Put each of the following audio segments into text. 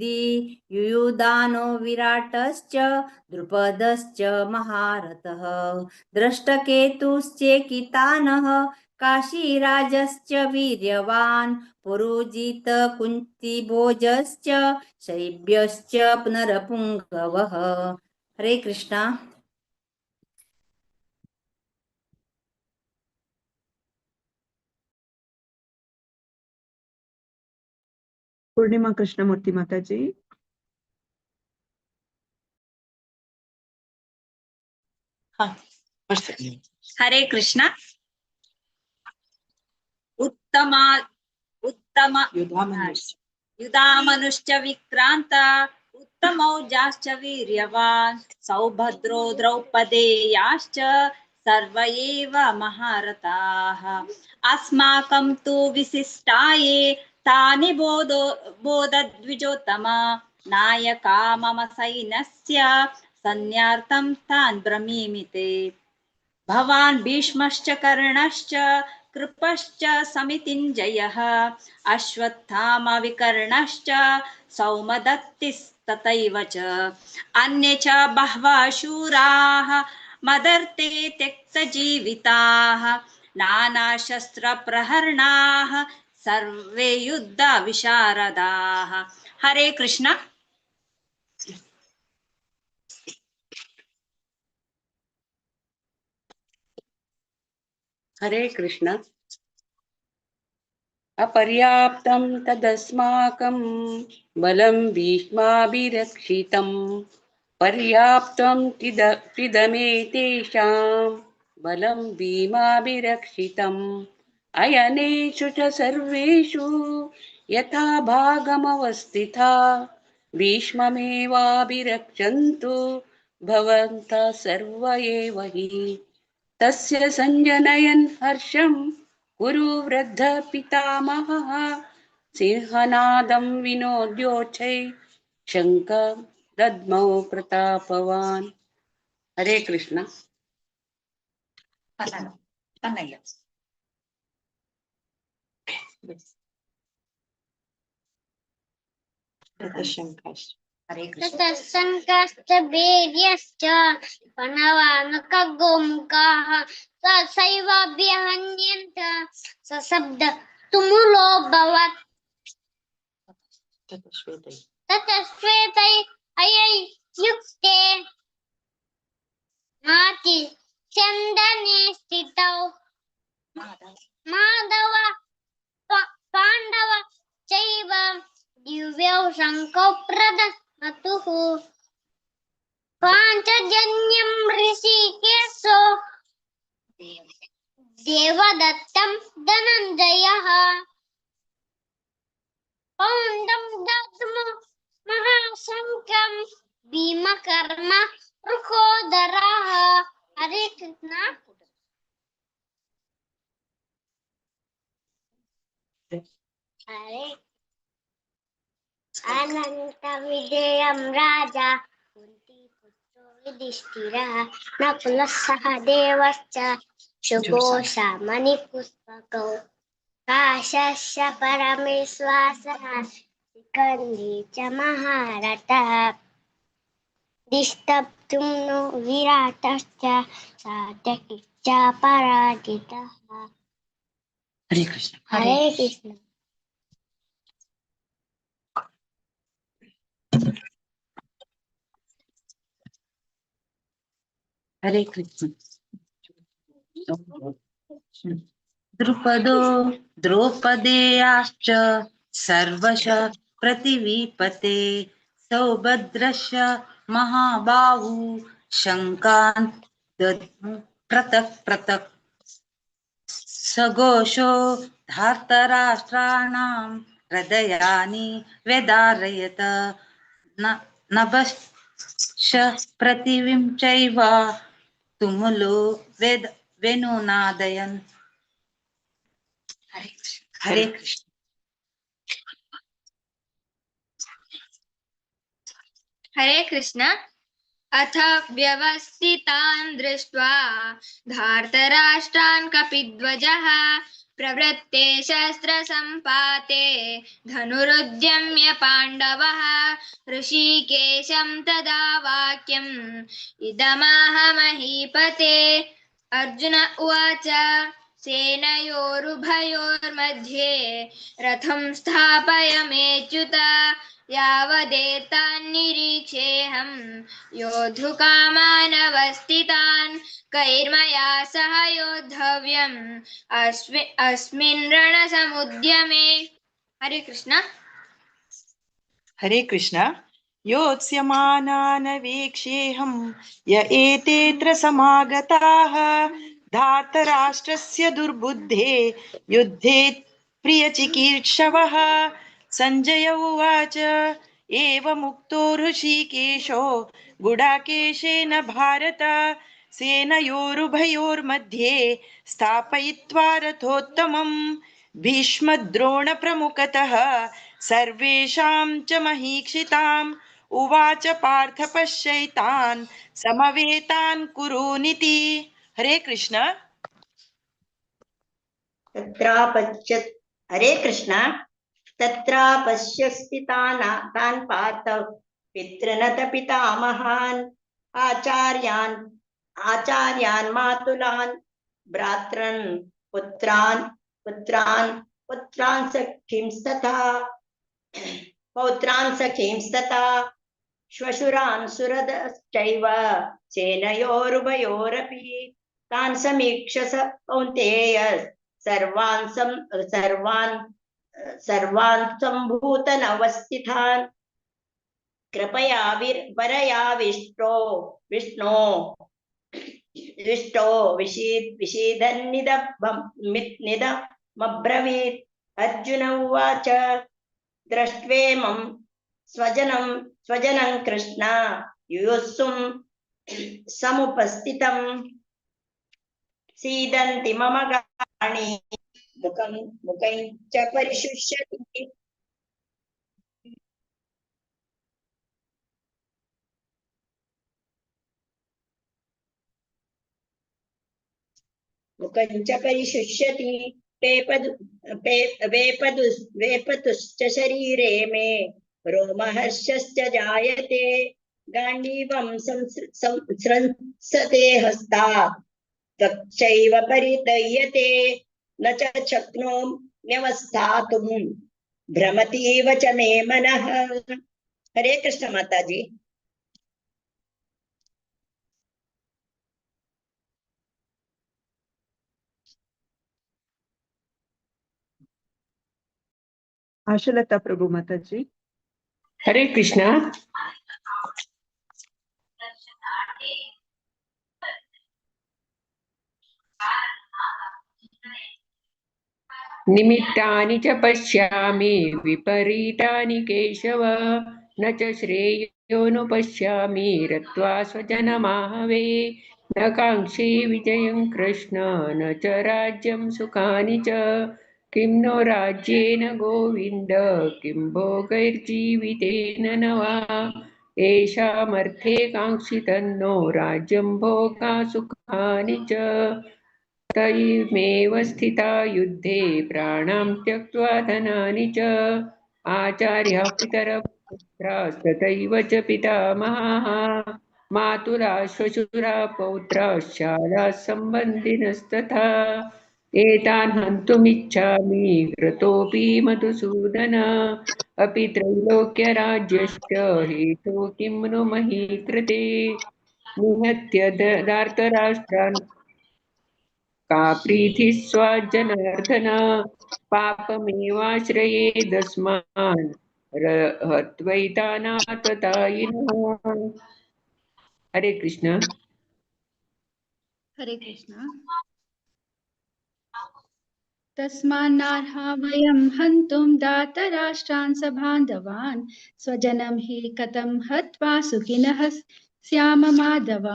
युयुधानो विराटश्च द्रुपदश्च महारथः दृष्टकेतुश्चेकितानः काशीराजश्च वीर्यवान् पुरुजित कुन्तिभोजश्च शैब्यश्च पुनरपुङ्गवः। हरे कृष्णा। पूर्णिमा कृष्णमूर्ति माता जी। हरे कृष्णा। उत्तम युधामनुश्च विक्रांत उत्तमौजाश्च वीर्यवान् सौभद्रो द्रौपदेयाश्च सर्व एव महारथाः अस्माकं तु विशिष्टाये तानि बोधद्विजोत्तम नायका मम सैन्यस्य सैन्यार्थं तान् ब्रवीमि ते। भवान् भीष्मश्च कर्णश्च कृपश्च समितिञ्जयः अश्वत्थामविकर्णश्च सौमदत्तिस्तथैव च अन्ये च बहवः शूराः मदर्थे त्यक्तजीविताः नानाशस्त्रप्रहरणाः सर्वे युद्धविशारदाः। हरे कृष्ण। हरे कृष्ण। अपर्याप्तं तदस्माकं बलं भीष्माभिरक्षितं पर्याप्तं तिदमेतेषां बलं भीमाभिरक्षितम् अयनेषु च सर्वेषु यथा भागमवस्थिता भीष्ममेवाभिरक्षन्तु भवन्तः सर्व एव हि तस्य संजनयन् हर्षं कुरु वृद्ध पितामहः सिंहनादं विनोद्योच्छै शङ्ख दद्मौ प्रतापवान्। हरे कृष्ण। शङ्काश्च वीर्यश्च पणवानकगोमुखाः ससैवाभ्यहन्यन्त सशब्द तुमुलोऽभवत् ततश्वेतै अययुक्ते माति चन्दने स्थितौ माधव पाण्डव चैव दिव्यौ शङ्खौ प्रदत्मतुः पाञ्चजन्यं ऋषिकेशो देवदत्तं धनञ्जयः पौण्डं दद्मो महाशङ्खं भीमकर्म वृकोदरः। हरे कृष्ण। हरे अनन्तविजयं राजा कुन्तीपुत्रो युधिष्ठिरः नकुलः सहदेवश्च सुघोषा मणिपुष्पकौ काशस्य परमेश्वासः शिखण्डी च महारथः दिष्टप्तुम्नो विराटश्च सात्यकिश्च पराजितः। हरे कृष्ण। हरे कृष्ण। हरे कृष्ण। द्रुपदो द्रौपदेयाश्च सर्वशः प्रतिवीपते सौभद्रश्च महाबाहु शङ्कान् दद्मु पृथक् पृथक् सघोषो धार्तराष्ट्राणां हृदयानि व्यधारयत नभश्च पृथिवीं चैव तुमुलो वेणुनादयन्। हरे कृष्ण। हरे कृष्ण। अथ व्यवस्थितान् दृष्ट्वा धार्तराष्ट्रान् कपिध्वजः प्रवृत्ते शस्त्रसम्पाते धनुरुद्यम्य पाण्डवः ऋषिकेशं तदा वाक्यम् इदमाह महीपते। अर्जुन उवाच सेनयोरुभयोर्मध्ये रथं स्थापयमेच्युत यावदेतान्निरीक्षेऽहं योद्धुकामानवस्थितान् कैर्मया सह योद्धव्यम् अस्मिन् रणसमुद्यमे। हरे कृष्ण। हरे कृष्ण। योत्स्यमानानवेक्षेऽहं य एतेऽत्र समागताः धातराष्ट्रस्य दुर्बुद्धे युद्धे प्रियचिकीर्षवः। सञ्जय उवाच एवमुक्तो ऋषिकेशो गुडाकेशेन भारत सेनयोरुभयोर्मध्ये स्थापयित्वा रथोत्तमम् भीष्मद्रोणप्रमुखतः सर्वेषां च महीक्षिताम् उवाच पार्थ पश्यैतान् समवेतान् कुरूनिति। हरे कृष्ण। हरे कृष्ण। तत्रापश्यस्ति तान् पार्थ पितृनत पितामहान् आचार्यान् मातुलान् भ्रातॄन् पुत्रान् सखींस्तथा श्वशुरान् सुहृदश्चैव सेनयोरुभयोरपि तान् समीक्ष कौन्तेय सर्वान् सम्भूतनवस्थितान् कृपया वरया विष्णो विषीदन्निदमब्रवीत्। अर्जुन उवाच दृष्ट्वेमं स्वजनं कृष्ण युयुत्सुं समुपस्थितं सीदन्ति मम गानि मुखं च परिशुष्यति। वेपतुश्च शरीरे मे रोमहर्षश्च जायते गाण्डीवं संसृंसते हस्तात् त्वच्चैव परिदह्यते न च शक्नोम्यवस्थातुं भ्रमतीव च मे मनः। हरे कृष्ण माता जी। आशलता प्रभु माता जी। हरे कृष्ण। निमित्तानि च पश्यामि विपरीतानि केशव न च श्रेयोनुपश्यामि रत्वा स्वजनमाहवे न काङ्क्षे विजयं कृष्ण न च राज्यं सुखानि च किं नो राज्येन गोविन्द किं भोगैर्जीवितेन न वा येषामर्थे काङ्क्षितन्नो राज्यं भोगा सुखानि च तैमेव स्थिता युद्धे प्राणां त्यक्त्वा धनानि च आचार्याः पितरः पुत्रास्तथैव च पितामहाः मातुला श्वशुरा पौत्राश्चालाः सम्बन्धिनस्तथा एतान् हन्तुमिच्छामि घ्रतोऽपि मधुसूदन अपि त्रैलोक्यराज्यश्च हेतो किं नु मही कृते निहत्य धार्तराष्ट्रान् का प्रीतिः स्वाज्जनार्दन पापमेवाश्रयेदस्मान् हत्वैतानाततायिनः। हरे कृष्ण। हरे कृष्ण। तस्मान्नार्हा वयं हन्तुं दातराष्ट्रान् सबान्धवान् स्वजनं हि कथं हत्वा सुखिनः स्याम माधव।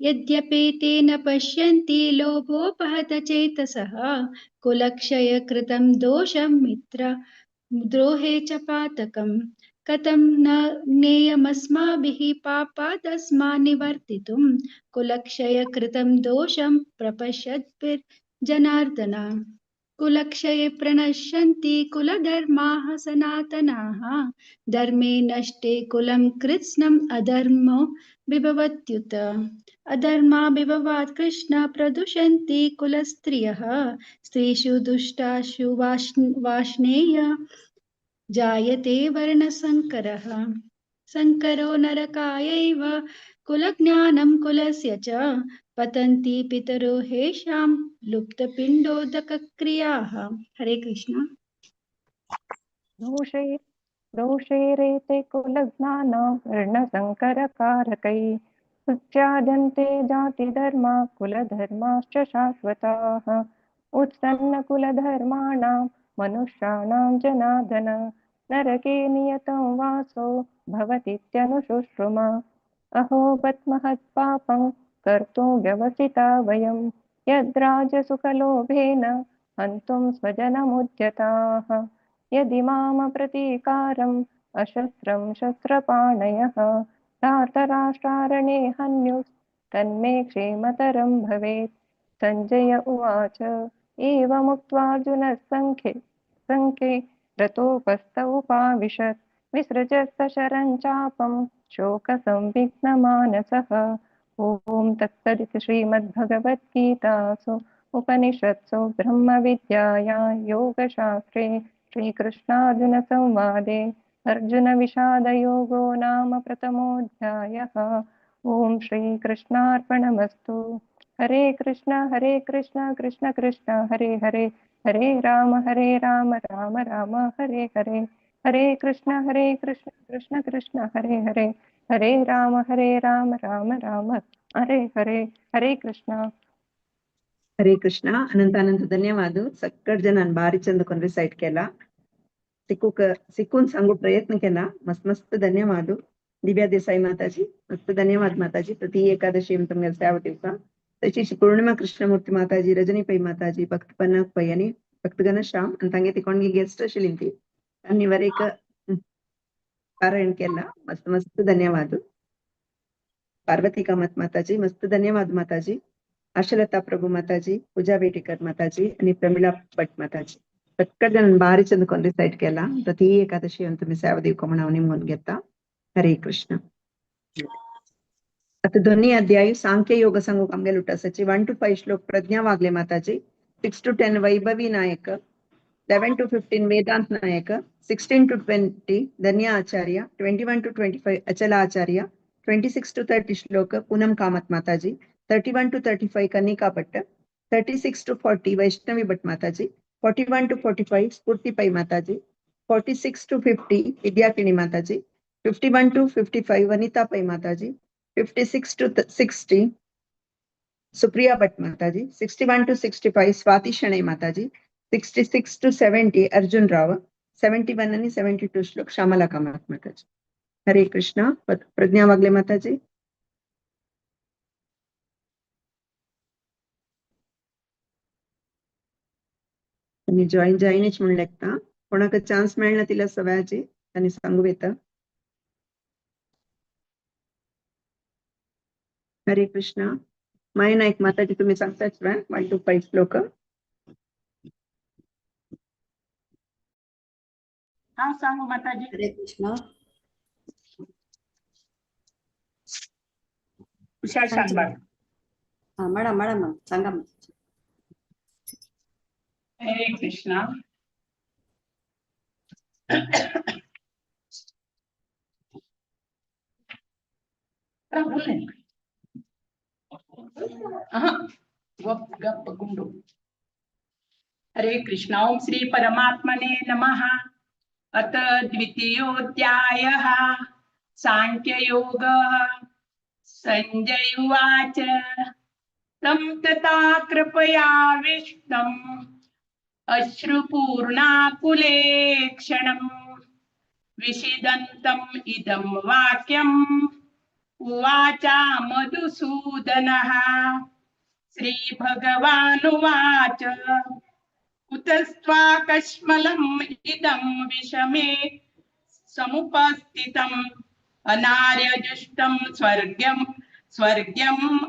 यद्यपेतेन पश्यन्ति लोभोपहत चेतसः कुलक्षयकृतं दोषं मित्रद्रोहे च पातकम् कथं न ज्ञेयमस्माभिः पापादस्मान् निवर्तितुं कुलक्षयकृतं दोषं प्रपश्यद्भिर्जनार्दन। कुलक्षये प्रणश्यन्ति कुलधर्माः सनातनाः धर्मे नष्टे कुलं कृत्स्नम् अधर्मो विभवत्युत अधर्मा विभवात् कृष्ण प्रदुषन्ति कुलस्त्रियः स्त्रीषु दुष्टाषु वाष्णेय जायते वर्णसङ्करः संकरो नरकायैव कुलज्ञानं कुलस्य च पतन्ति पितरो हेषां लुप्तपिण्डोदकक्रियाः। हरे कृष्ण। दोषैरेते कुलज्ञान वर्णसङ्करकारकैः उच्चाद्यन्ते जातिधर्मा कुलधर्माश्च शाश्वताः उत्सन्नकुलधर्माणां मनुष्याणां जनार्दन नरके नियतं वासो भवतीत्यनुशुश्रुमा अहो बद्महत्पापं कर्तुं व्यवसिता वयं यद्राजसुखलोभेन हन्तुं स्वजनमुद्यताः यदि माम प्रतीकारम् अशस्त्रं शस्त्रपाणयः धार्तराष्ट्रारणे हन्युस्तन्मे क्षेमतरं भवेत् सञ्जय उवाच एवमुक्त्वार्जुनः सङ्खे रतोपस्थ उपाविशत् विसृजस्य शरं चापं शोकसंविघ्नमानसः ॐ तत्सदिति श्रीमद्भगवद्गीतासु उपनिषत्सु ब्रह्मविद्यायां योगशास्त्रे श्रीकृष्णार्जुनसंवादे अर्जुनविषादयोगो नाम प्रथमोऽध्यायः। ॐ श्रीकृष्णार्पणमस्तु। हरे कृष्ण कृष्ण कृष्ण हरे हरे हरे राम राम राम हरे हरे हरे कृष्ण कृष्ण कृष्ण हरे हरे हरे राम राम राम हरे हरे हरे कृष्ण. हरे कृष्ण. अनंत ಧನ್ಯವಾದ. सगळं जणांनी भारी चंदकोन रिसाइट केला. सिकून सांगू प्रयत्न केला. मस्त धन्यवाद. दिव्या देसाई माताजी मस्त धन्यवाद माताजी. प्रति एकादशी तुमच्या सेवा दिवसा तशीच पूर्णिमा कृष्णमूर्ती माताजी रजनी पै माताजी भक्तपन्न पै आणि भक्तगण श्याम आणि तांगे तिकोणगे गेस्ट शिलिंती आणि वर एक पारायण केला. मस्त धन्यवाद. पार्वती कामत माताजी मस्त धन्यवाद माताजी. आशलता प्रभू माताजी पूजा बेटेकर माताजी आणि प्रमिला भट माताजी सगळं भारी चंदकोन रिसाइट केला. प्रति एकादशी तुम्ही सेवा देवको म्हणून नेमून घेता. हरे कृष्ण. आता दोन्ही अध्याय सांख्य योग सांगू कामगे लुटासाची 1 to 5 श्लोक प्रज्ञा वागले माताजी, 6 to 10 वैभवी नायक, 11 to 15 वेदांत नायक, 16 to 20 धन्या आचार्य, 21 to 25 अचला आचार्य, 26 to 30 श्लोक पूनम कामत माताजी, 31 to 35 कनिका भट्ट, 36 to 40 वैष्णवी भट माताजी, 41 to 45 स्फूर्ति पै माताजी, 46 to 50 विद्याकिनी माताजी, 51 to 55 वनिता पै माताजी, 56 to 60 सुप्रिया भट माताजी, 61 to 65 स्वाति शणै माताजी, 66 to 70 अर्जुन राव, 71 आणि 72 श्लोक श्यामला कामत माताजी. हरे कृष्ण. प्रज्ञा वागले माताजी. तुम्ही जॉईन जाईनच म्हणून लेखता. कोणाक चान्स मिळणार तिला सवयाची त्यांनी सांगू येतं. हरे कृष्ण. माय नाईक माताजी तुम्ही सांगताच 1 to 5 श्लोक. हा सांगू माताजी. हरे कृष्ण. हुशार सांगा. हा मॅडम सांगा. हरे कृष्ण. गप गुंडू. हरे कृष्ण. ओम श्री परमात्मने नमः. अत द्वितीयोऽध्यायः सांख्ययोगः. संजय उवाच तं तथा कृपयाविष्टम् अश्रुपूर्णाकुलेक्षणम् विषीदन्तम् इदं वाक्यम् उवाचा मधुसूदनः. श्रीभगवानुवाच कुतस्त्वाकश्मलम् इदं विषमे समुपस्थितम् अनार्यजुष्टं स्वर्ग्यम्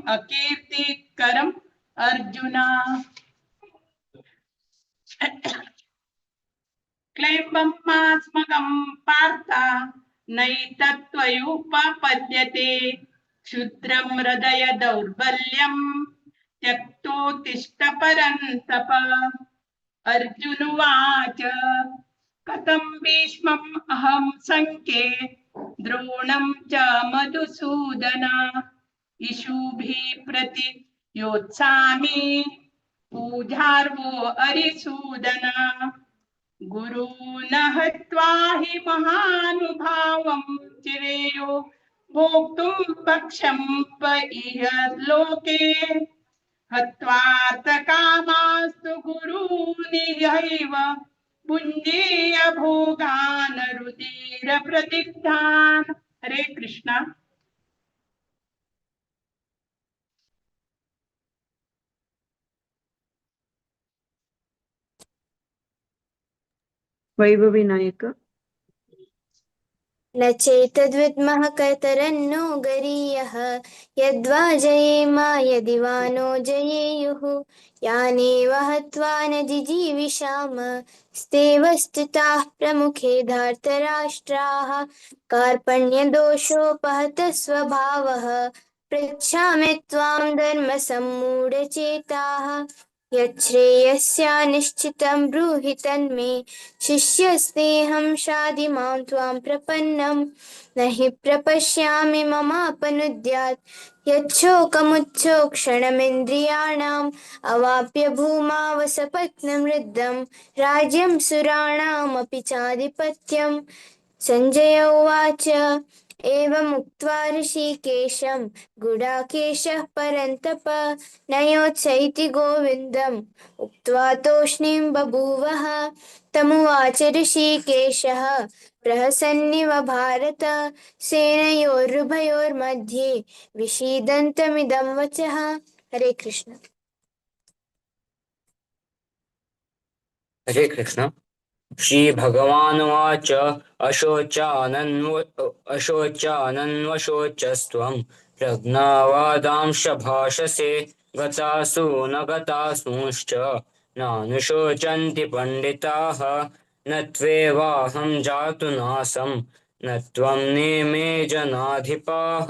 अकीर्तिकरम् अर्जुन. क्लैबमास्मगं पार्थ नैतत्त्वयुपपद्यते क्षुद्रं हृदय दौर्बल्यं त्यक्तोत्तिष्ठ परन्तप अर्जुनुवाच कथं भीष्मम् अहं सङ्ख्ये द्रोणं च मधुसूदन इषुभिः प्रतियोत्सामि पूजार्वो अरिसूदन गुरून् हत्वा हि महानुभावं चिरेयो भोक्तुं भक्ष्यं इह लोके हत्वार्थकामास्तु गुरूनिहैव पुञ्जीय भोगान् रुधिर प्रतिग्धान्। हरे कृष्ण। वैभवी नायक। न चेतद्विद्मः कतरन्नो गरीयः यद्वा जयेम यदि वा नो जयेयुः यानेव हत्वा न जिजीविषाम स्तेव स्थिताः प्रमुखे धार्तराष्ट्राः कार्पण्यदोषोपहतः स्वभावः पृच्छामि त्वां धर्मसम्मूढचेताः यच्छ्रेयस्यानिश्चितं ब्रूहि तन्मे शिष्यस्तेऽहं शाधि मां त्वां प्रपन्नं न हि प्रपश्यामि ममापनुद्यात् यच्छोकमुच्छोक्षणमिन्द्रियाणाम् अवाप्य भूमावसपत्नं वृद्धं राज्यं सुराणामपि चाधिपत्यम् सञ्जय उवाच एवमुक्त्वा ऋषिकेशं गुडाकेशः परन्तप नयोत्सैति गोविन्दम् उक्त्वा तूष्णीं बभूवः तमुवाच ऋषिकेशः प्रहसन्निव भारत सेनयोरुभयोर्मध्ये विषीदन्तमिदं वचः। हरे कृष्ण। हरे कृष्ण। श्रीभगवानुवाच अशोचानन्वशोचस्त्वं प्रज्ञावादांश भाषसे गतासु न गतासूंश्च नानुशोचन्ति पण्डिताः न त्वेवाहं जातु नासं न त्वं नेमे जनाधिपाः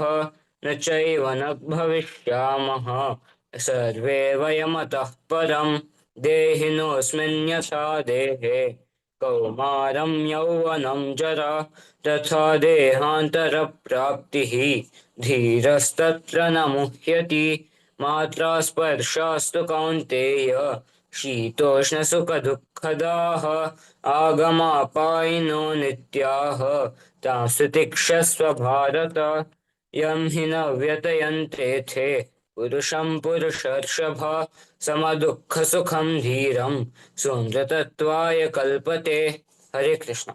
न चैव न भविष्यामः सर्वे वयमतः परम् देहिनोऽस्मिन् यथा देहे कौमारं यौवनं जरा तथा देहान्तरप्राप्तिः धीरस्तत्र न मुह्यति मात्रा स्पर्शास्तु कौन्तेय शीतोष्णसुखदुःखदाः आगमापायिनो नित्याः तांस्तु तिक्षस्व भारत यं हि न व्यतयन्तेथे पुरुषं पुरुषर्षभ समदुःखसुखं धीरं सुमृतत्वाय कल्पते। हरे कृष्ण।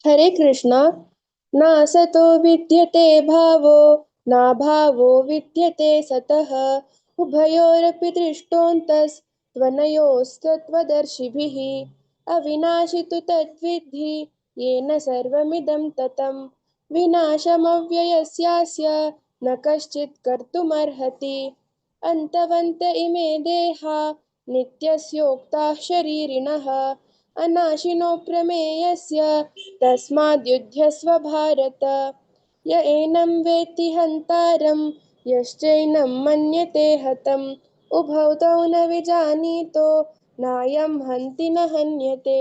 हरे कृष्ण। न असतो विद्यते भावो न भावो विद्यते सतः उभयोरपि दृष्टोऽन्तस्त्वनयोस्तत्त्वदर्शिभिः अविनाशि तु तद्विद्धि येन सर्वमिदं ततं विनाशमव्ययस्यास्य न कश्चित् कर्तुमर्हति अन्तवन्त इमे देहा नित्यस्योक्ताः शरीरिणः अनाशिनो प्रमेयस्य तस्माद्युध्यस्व भारत य एनं वेत्ति हन्तारं यश्चैनं मन्यते हतम् उभौ तौ न विजानीतो नायं हन्ति न हन्यते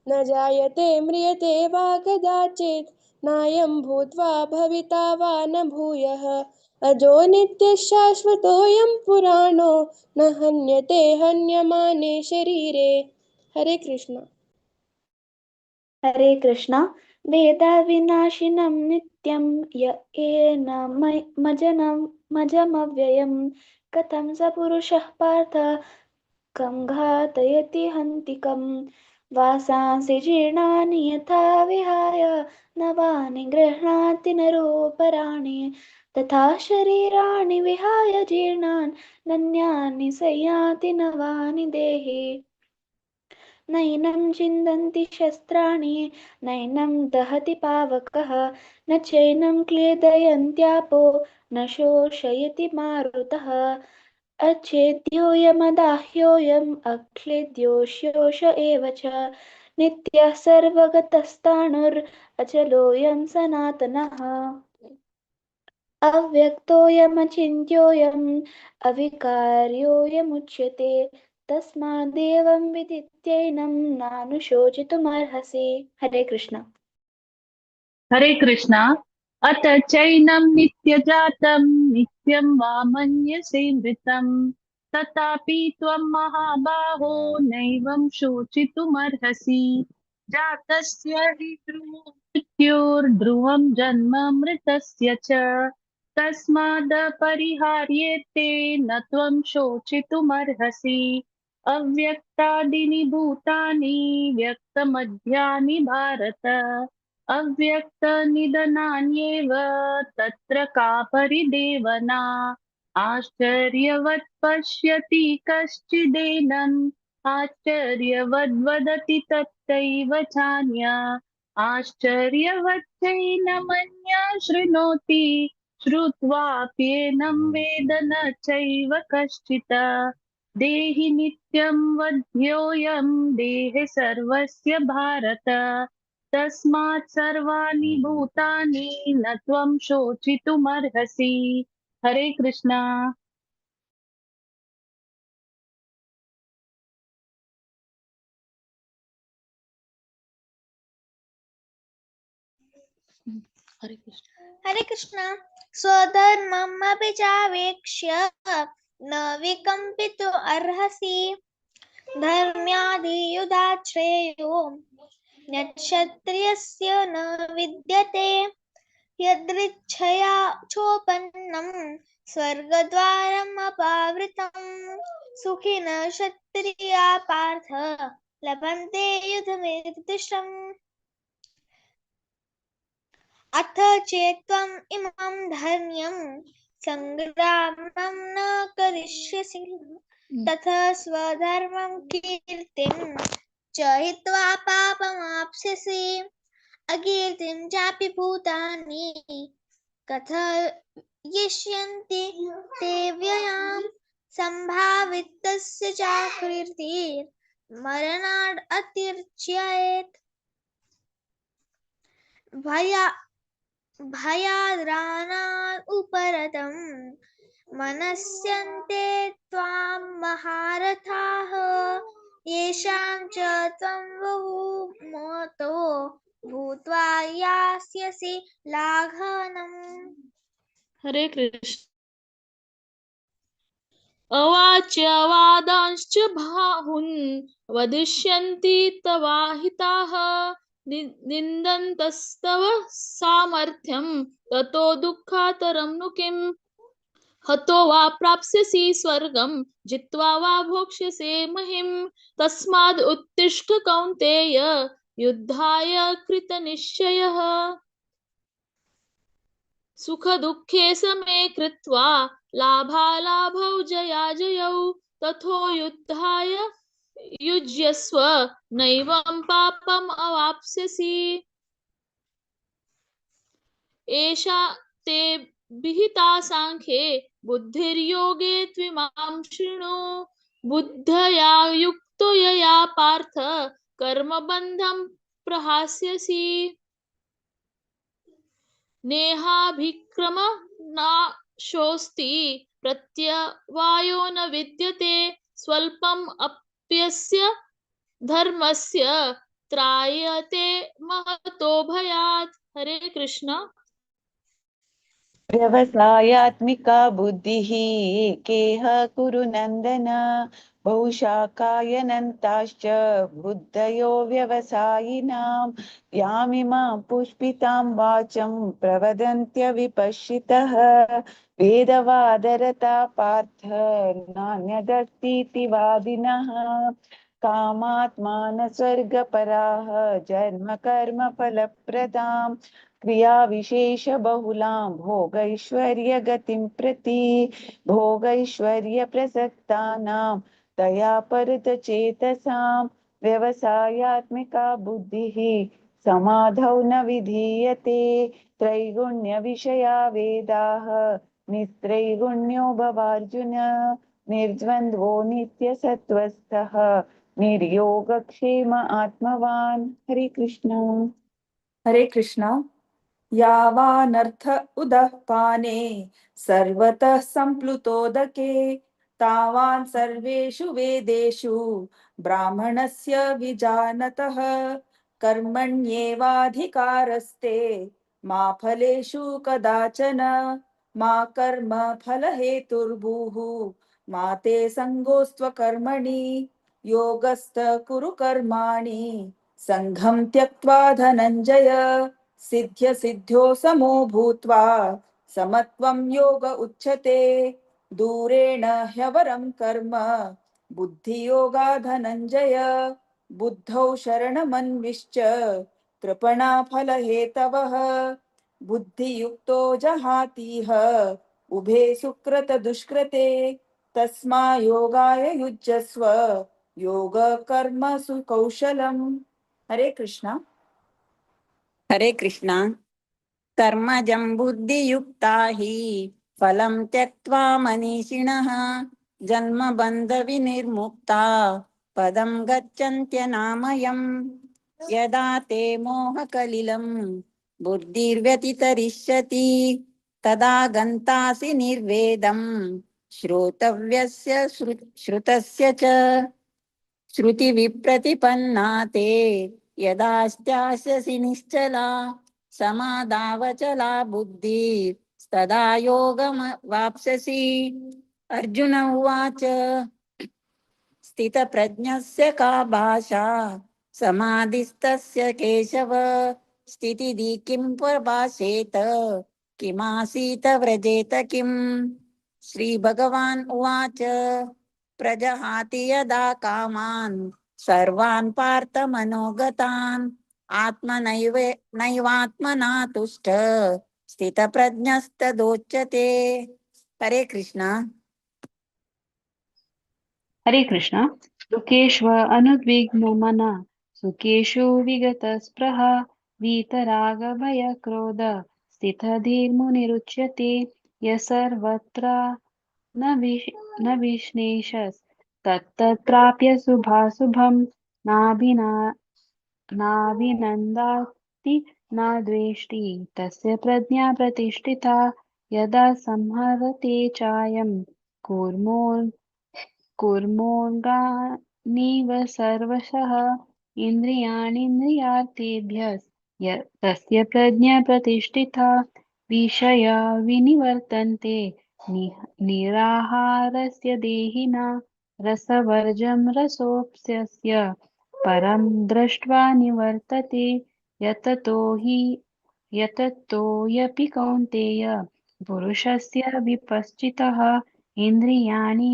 न जायते म्रियते वा कदाचित् नायं भूत्वा भविता वा न भूयः अजो नित्यः शाश्वतोऽयं पुराणो न हन्यते हन्यमाने शरीरे। हरे कृष्ण। हरे कृष्ण। वेदाविनाशिनं नित्यं य एनमजमव्ययं कथं स पुरुषः पार्थ कं घातयति हन्तिकं वासांसि जीर्णानि यथा विहाय नवानि गृह्णाति नरोपराणि तथा शरीराणि विहाय जीर्णान् नन्यानि संयाति नवानि देहे नैनं छिन्दन्ति शस्त्राणि नैनं दहति पावकः न चैनं क्लेदयन्त्यापो न शोषयति मारुतः अच्छेद्योऽयमदाह्योऽयम् अक्लेद्योष्योष एव च नित्यः सर्वगतस्ताणुर् अचलोऽयं सनातनः अव्यक्तोऽयमचिन्त्योऽयम् अविकार्योऽयमुच्यते तस्मादेवं विदित्यैनं नानुशोचितुमर्हसि। हरे कृष्ण। हरे कृष्णा। अथ चैनं नित्यजातं नित्यं वा मन्यसे मृतं तथापि त्वं महाबाहो नैवं शोचितुमर्हसि। जातस्य हि ध्रुवो मृत्युर्ध्रुवं जन्म मृतस्य च तस्मादपरिहार्येते न त्वं शोचितुमर्हसि। अव्यक्तादीनि भूतानि व्यक्तमध्यानि भारत अव्यक्तनिधनान्येव तत्र का परिदेवना। आश्चर्यवत् पश्यति कश्चिदेनम् आश्चर्यवद्वदति तथैव चान्य आश्चर्यवच्चैनमन्यः शृणोति श्रुत्वाप्येनं वेद न चैव कश्चित्। देहि नित्यं वध्योऽयं देहे सर्वस्य भारत तस्मात् सर्वाणि भूतानि न त्वं शोचितुमर्हसि। हरे कृष्णा। हरे कृष्ण। स्वधर्ममपि चावेक्ष्य न विकम्पितुम् अर्हसि। धर्म्याधियुधाश्रेयो क्षत्रियस्य न विद्यते। यदृच्छया चोपन्नं स्वर्गद्वारमपावृतं सुखिनः क्षत्रिया पार्थ लभन्ते युद्धमीदृशम्। अथ चेत्त्वम् इमं धर्म्यं सङ्ग्रामं न करिष्यसि तथा स्वधर्मं कीर्तिं च हित्वा पापमाप्स्यसि। अकीर्तिं चापि भूतानि कथयिष्यन्ति ते व्ययाम्। सम्भावितस्य चाकीर्तिर्मरणाद् अतिर्ज्येत्। भयाद्राणात् उपरतं मनस्यन्ते त्वां महारथाः। येषां च त्वं बहुमतो भूत्वा यास्यसि लाघवम्। हरे कृष्ण। अवाच्यवादांश्च बाहुन् वदिष्यन्ति तवाहिताः निन्दन्तस्तव सामर्थ्यं ततो दुःखातरं नु किम्। हतो वा प्राप्स्यसि स्वर्गं जित्वा वा भोक्ष्यसे महिम्। तस्माद् उत्तिष्ठ कौन्तेय युद्धाय कृतनिश्चयः। सुखदुःखे समे कृत्वा लाभालाभौ जयाजयौ तथो युद्धाय युज्यस्व नैवं पापम् अवाप्स्यसि। एषा ते विहिता सांख्ये बुद्धिर्योगे त्विमां शृणु। बुद्धया युक्तो यया पार्थ कर्मबन्धं प्रहास्यसि। नेहाभिक्रमनाशोऽस्ति प्रत्यवायो न विद्यते स्वल्पम् अप्यस्य धर्मस्य त्रायते महतो भयात्। हरे कृष्ण। व्यवसायात्मिका बुद्धिः एकेह कुरु नन्दन बहुशाखायनन्ताश्च बुद्धयो व्यवसायिनां यामिमां पुष्पितां वाचं प्रवदन्त्यविपश्चितः वेदवादरता पार्थ नान्यदस्तीति वादिनः कामात्मानस्वर्गपराः जन्म कर्म फलप्रदाम् क्रियाविशेषबहुलां भोगैश्वर्यगतिं प्रति भोगैश्वर्यप्रसक्तानां तया परतचेतसां व्यवसायात्मिका बुद्धिः समाधौ न विधीयते त्रैगुण्यविषया वेदाः निस्त्रैगुण्यो भवार्जुन निर्द्वन्द्वो नित्यसत्त्वस्थः निर्योगक्षेम आत्मवान्। हरे कृष्ण। हरे कृष्ण। यावानर्थ उदपाने सर्वतः सम्प्लुतोदके तावान् सर्वेषु वेदेषु ब्राह्मणस्य विजानतः कर्मण्येवाधिकारस्ते मा फलेषु कदाचन मा कर्म फलहेतुर्भूः मा ते सङ्गोऽस्त्वकर्मणि योगस्थ कुरु कर्माणि सङ्घं त्यक्त्वा धनञ्जय सिद्ध्य सिद्ध्यो समो भूत्वा समत्वं योग उच्यते दूरेण ह्यवरं कर्म बुद्धियोगा धनञ्जय बुद्धौ शरणमन्विश्च कृपणा फलहेतवः बुद्धियुक्तो जहातीह उभे सुकृत दुष्कृते तस्मा योगाय युज्यस्व योग कर्मसु कौशलम्। हरे कृष्ण। हरे कृष्ण। कर्मजं बुद्धियुक्ता हि फलं त्यक्त्वा मनीषिणः जन्मबन्धविनिर्मुक्ता पदं गच्छन्त्यनामयम्। यदा ते मोहकलिलं बुद्धिर्व्यतितरिष्यति तदा गन्तासि निर्वेदं श्रोतव्यस्य श्रुतस्य च श्रुतिविप्रतिपन्ना ते यदास्त्यास्यसि निश्चला समादावचला बुद्धिस्तदा योगमवाप्स्यसि। अर्जुन उवाच स्थितप्रज्ञस्य का भाषा समाधिस्तस्य केशव स्थितिदि किं प्रभाषेत किमासीत व्रजेत किम्। श्रीभगवान् उवाच प्रजहाति यदा कामान् सर्वान् पार्थ मनोगतान् आत्मनैव नैवात्मना तुष्ट स्थितप्रज्ञस्तदोच्यते। हरे कृष्ण। हरे कृष्ण। दुःखेष्व अनुद्विग्नमनः सुखेषु विगतस्पृहा वीतरागभयक्रोध स्थितधीर्मुनिरुच्यते। यः सर्वत्र न विश्नेषस्तत्तत्प्राप्य शुभाशुभं नाभिनन्दाति न द्वेष्टि तस्य प्रज्ञा प्रतिष्ठिता। यदा संहरते चायं कूर्मोऽङ्गानीव सर्वशः इन्द्रियाणीन्द्रियार्थेभ्यः तस्य प्रज्ञा प्रतिष्ठिता। विषया विनिवर्तन्ते निराहारस्य देहिना रसवर्जं रसोऽप्स्यस्य परं दृष्ट्वा निवर्तते। यततो यपि कौन्तेय पुरुषस्य विपश्चितः इन्द्रियाणि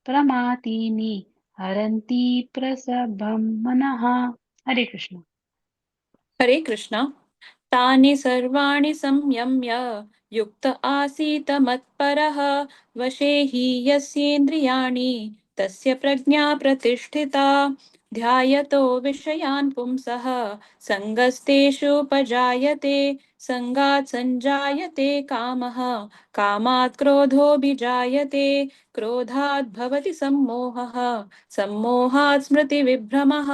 प्रमातीनि हरन्ति प्रसभं मनः। हरे कृष्ण। हरे कृष्ण। तानि सर्वाणि संयम्य युक्त आसीत मत्परः वशे हि यस्येन्द्रियाणि तस्य प्रज्ञा प्रतिष्ठिता। ध्यायतो विषयान् पुंसः सङ्गस्तेषुपजायते सङ्गात् सञ्जायते कामः कामात् क्रोधोऽभिजायते क्रोधात् भवति सम्मोहः सम्मोहात् स्मृतिविभ्रमः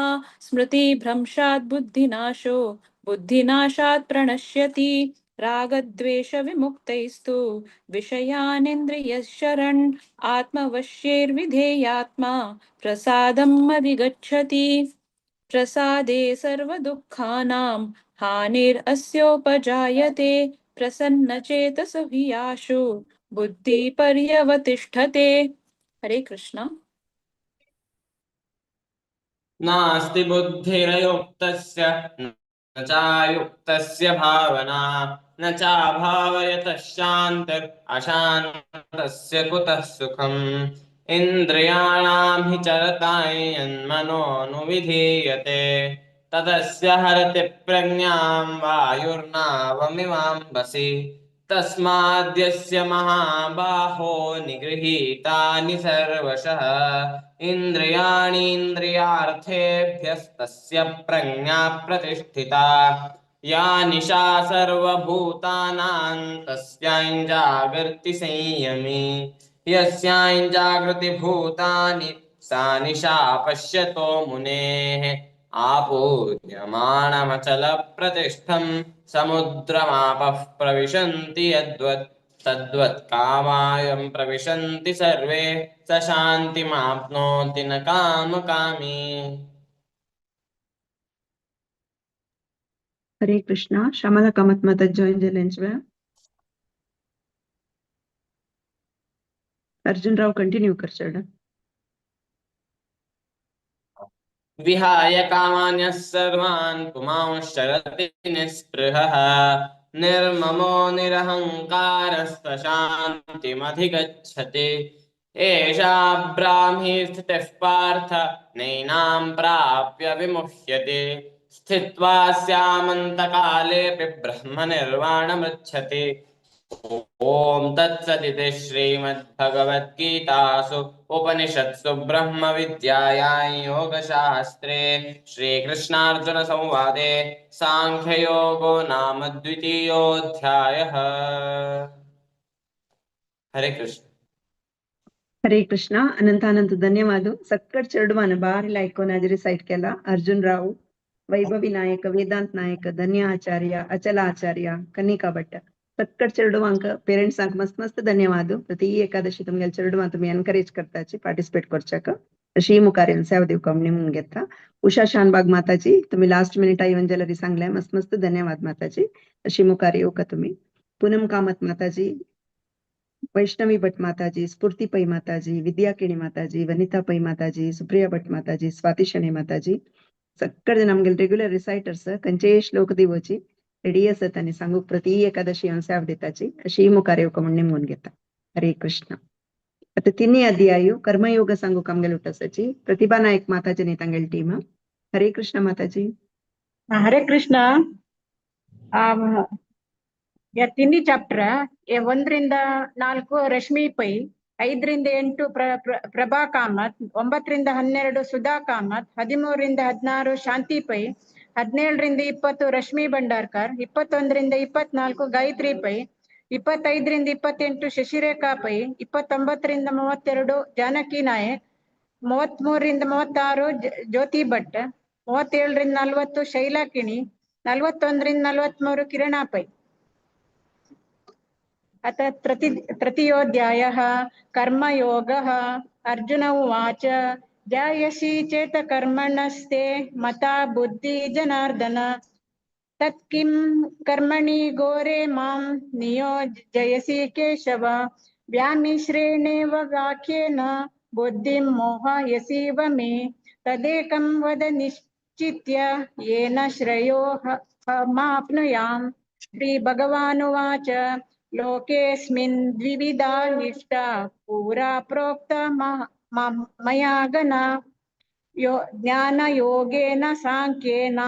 स्मृतिभ्रंशात् बुद्धिनाशो बुद्धिनाशात् प्रणश्यति रागद्वेषविमुक्तैस्तु विषयानिन्द्रियशरन् आत्मवश्यैर्विधेयात्मा प्रसादम् अधिगच्छति। प्रसादे सर्वदुःखानां हानिरस्योपजायते प्रसन्नचेतस हि आशु बुद्धिपर्यवतिष्ठते। हरे कृष्ण। नास्ति बुद्धिरयुक्तस्य न चायुक्तस्य भावना न चाभावयतः शान्तिर् अशान्तस्य कुतः सुखम्। इन्द्रियाणां हि चरतां यन्मनोनुविधीयते तदस्य हरति प्रज्ञां वायुर्नावमिवाम्बसि। तस्माद्यस्य महाबाहो निगृहीतानि सर्वशः इन्द्रियाणीन्द्रियार्थेभ्यस्तस्य प्रज्ञा प्रतिष्ठिता। या निशा सर्वभूतानां तस्यां जागर्ति संयमी यस्यां जागृति भूतानि सा निशा पश्यतो मुनेः आपूर्यमाणमचलप्रतिष्ठं समुद्रमापः प्रविशन्ति यद्वत् तद्वत् कामायं प्रविशन्ति सर्वे स शान्तिमाप्नोति न कामकामी। Hare Krishna. Shamala Kamat Mata join the lunch where Arjun Rao continue karchada. विहाय कामान्यः सर्वान् पुमांश्चरति निःस्पृहः निर्ममो निरहङ्कारस्तु शान्तिमधिगच्छति एषा ब्राह्मी स्थितिः पार्थ नैनां प्राप्य विमुह्यते स्थित्वा स्यामन्तकालेऽपि ब्रह्मनिर्वाणमृच्छति ॐ तत्सदिति श्रीमद्भगवद्गीतासु उपनिषत्सु ब्रह्मविद्यायां योगशास्त्रे श्रीकृष्णार्जुनसंवादे साङ्ख्ययोगो नाम द्वितीयोऽध्यायः। हरे कृष्ण. हरे कृष्णा. अनंत धन्यवाद. सक्कट चरडवान बारी लायकोन आज रिसाइट केला. अर्जुन राव, वैभवी नायक, वेदांत नायक, धन्य आचार्य, अचल आचार्य, कनिका भट्ट सक्कट चरडवांक पेरेंट्स मस्त मस्त धन्यवाद. प्रति एकादशी तुमगे चरडवा तुम्ही एनकरेज करताची पार्टिसिपेट करचाक अशी मुखारेन सेवा देव कमनी म्हणून घेता. उषा शानबाग माताजी तुम्ही लास्ट मिनिट आई अंजलरी सांगल्या मस्त मस्त धन्यवाद माताजी. अशी मुखार येऊ का तुम्ही. पूनम कामत माताजी, वैष्णवी भट माताजी, स्फूर्ति पै माताजी, विद्या केणी माताजी, वनिता पै माताजी, सुप्रिया भट माताजी, स्वाती शणे माताजी सक्कड नमगे रेग्युलर रिसाइटर्स खंयचेय श्लोक दिवची रेडी असत आणि सांगूक प्रति एकादशी सेवा देताची अशी मुखार येवक म्हणून नेमून घेता. हरे कृष्ण. आता तिन्ही अध्याय कर्मयोग सांगूक आमगेल उठसाची प्रतिभा नायक माताजी नी तांगेल टीम. हरे कृष्ण माताजी. हरे कृष्ण. ತಿನ್ನಿ ಚಾಪ್ಟರ್ 1-4 ರಶ್ಮಿ ಪೈ, 5-8 ಪ್ರಭಾ ಕಾಮತ್, 9-12 ಸುಧಾ ಕಾಮತ್, 13-16 ಶಾಂತಿ ಪೈ, 17-20 ರಶ್ಮಿ ಭಂಡಾರ್ಕರ್, 21-24 ಗಾಯತ್ರಿ ಪೈ, 25-28 ಶಶಿರೇಖಾ ಪೈ, 29-32 ಜಾನಕಿ ನಾಯಕ್, 33-36 ಜ್ಯೋತಿ ಭಟ್, 37-40 ಶೈಲಾ ಕಿಣಿ, 41-43 ಕಿರಣಾ ಪೈ. अथ तृतीयोऽध्यायः कर्मयोगः. अर्जुन उवाच जायसि चेत कर्मणस्ते मता बुद्धि जनार्दन तत्किं कर्मणि घोरे मां नियोजयसि केशव व्यामिश्रेणेव वाक्येन बुद्धिं मोहयसीव मे तदेकं वद निश्चित्य येन श्रेयोऽहमाप्नुयाम्. श्रीभगवानुवाच लोकेऽस्मिन् द्विविधा निष्ठा पुरा प्रोक्ता मया गणा ज्ञानयोगेन साङ्ख्येन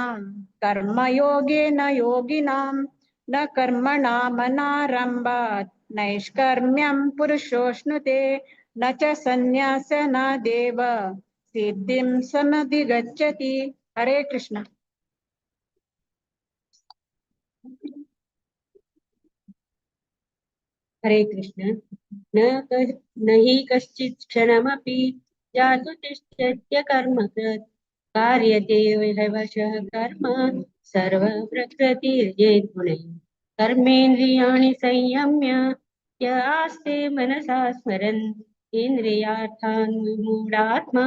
कर्मयोगेन योगिनां न कर्मणामनारम्भात् नैष्कर्म्यं पुरुषोऽश्नुते न च सन्न्यासनादेव सिद्धिं समधिगच्छति. हरे कृष्ण. हरे कृष्ण. न हि कश्चित् क्षणमपि जातु तिष्ठत्य कर्मकृत् कार्यते वशः कर्म सर्वप्रकृतिर्येद्गुणैः कर्मेन्द्रियाणि संयम्य य आस्ते मनसा स्मरन् इन्द्रियार्थान् विमूढात्मा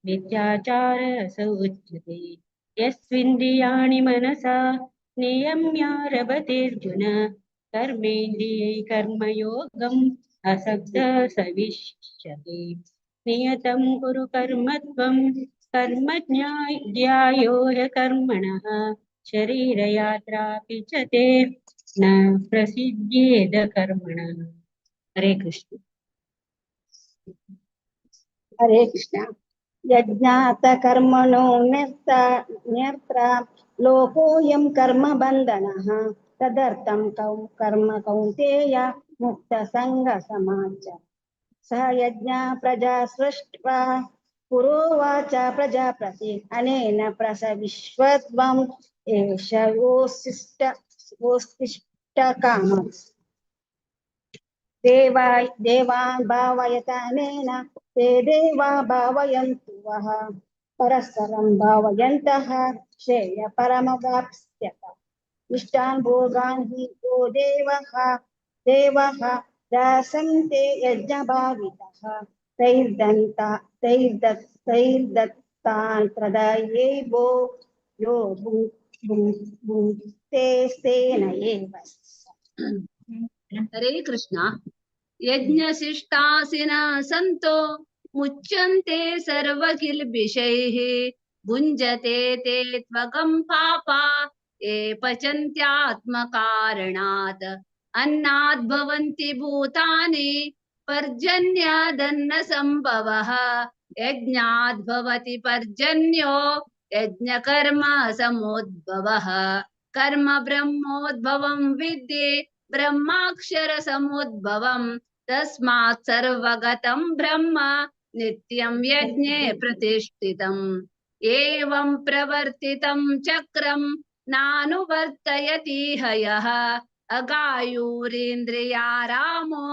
मिथ्याचार स उच्यते. यस्विन्द्रियाणि मनसा नियम्य रभतेऽर्जुन कर्मेन्द्रियै कर्मयोगम् असक्तः स विशिष्यते. नियतं कुरु कर्मत्वं कर्मज्ञायो ह्यकर्मणः शरीरयात्रापि च ते न प्रसिद्ध्येद कर्मणः. हरे कृष्ण. हरे कृष्ण. यज्ञात कर्मणो न्यर्ता लोकोऽयं कर्म बन्धनः तदर्थं कर्म कौन्तेय मुक्तसङ्गसमाच सह यज्ञा प्रजा सृष्ट्वा पुरोवाच प्रजापति अनेन प्रसविश्वत्वम् एष वोस्तिष्ठ कामः. देवान् भावयतानेन ते देवा भावयन्तु वः परस्परं भावयन्तः श्रेय परमवाप्स्यत इष्टान् भोगान् हि वो देवः दासन्ते यज्ञभावितः तैर्दत्तान् प्रदाये वो यो भुङ्क्ते तेन एव। हरे कृष्ण। यज्ञशिष्टासिना सन्तो मुच्यन्ते सर्वकिल्बिषैः भुञ्जते ते त्वगं पापा ये पचन्त्यात्मकारणात् अन्नाद् भवन्ति भूतानि पर्जन्यादन्न संभवः यज्ञाद् भवति पर्जन्यो यज्ञकर्म समुद्भवः कर्म ब्रह्मोद्भवं विद्धि ब्रह्माक्षर समुद्भवं तस्मात् सर्वगतं ब्रह्म नित्यं यज्ञे प्रतिष्ठितम् एवं प्रवर्तितं चक्रं नानुवर्तयति हयः अगायुरिन्द्रियारामो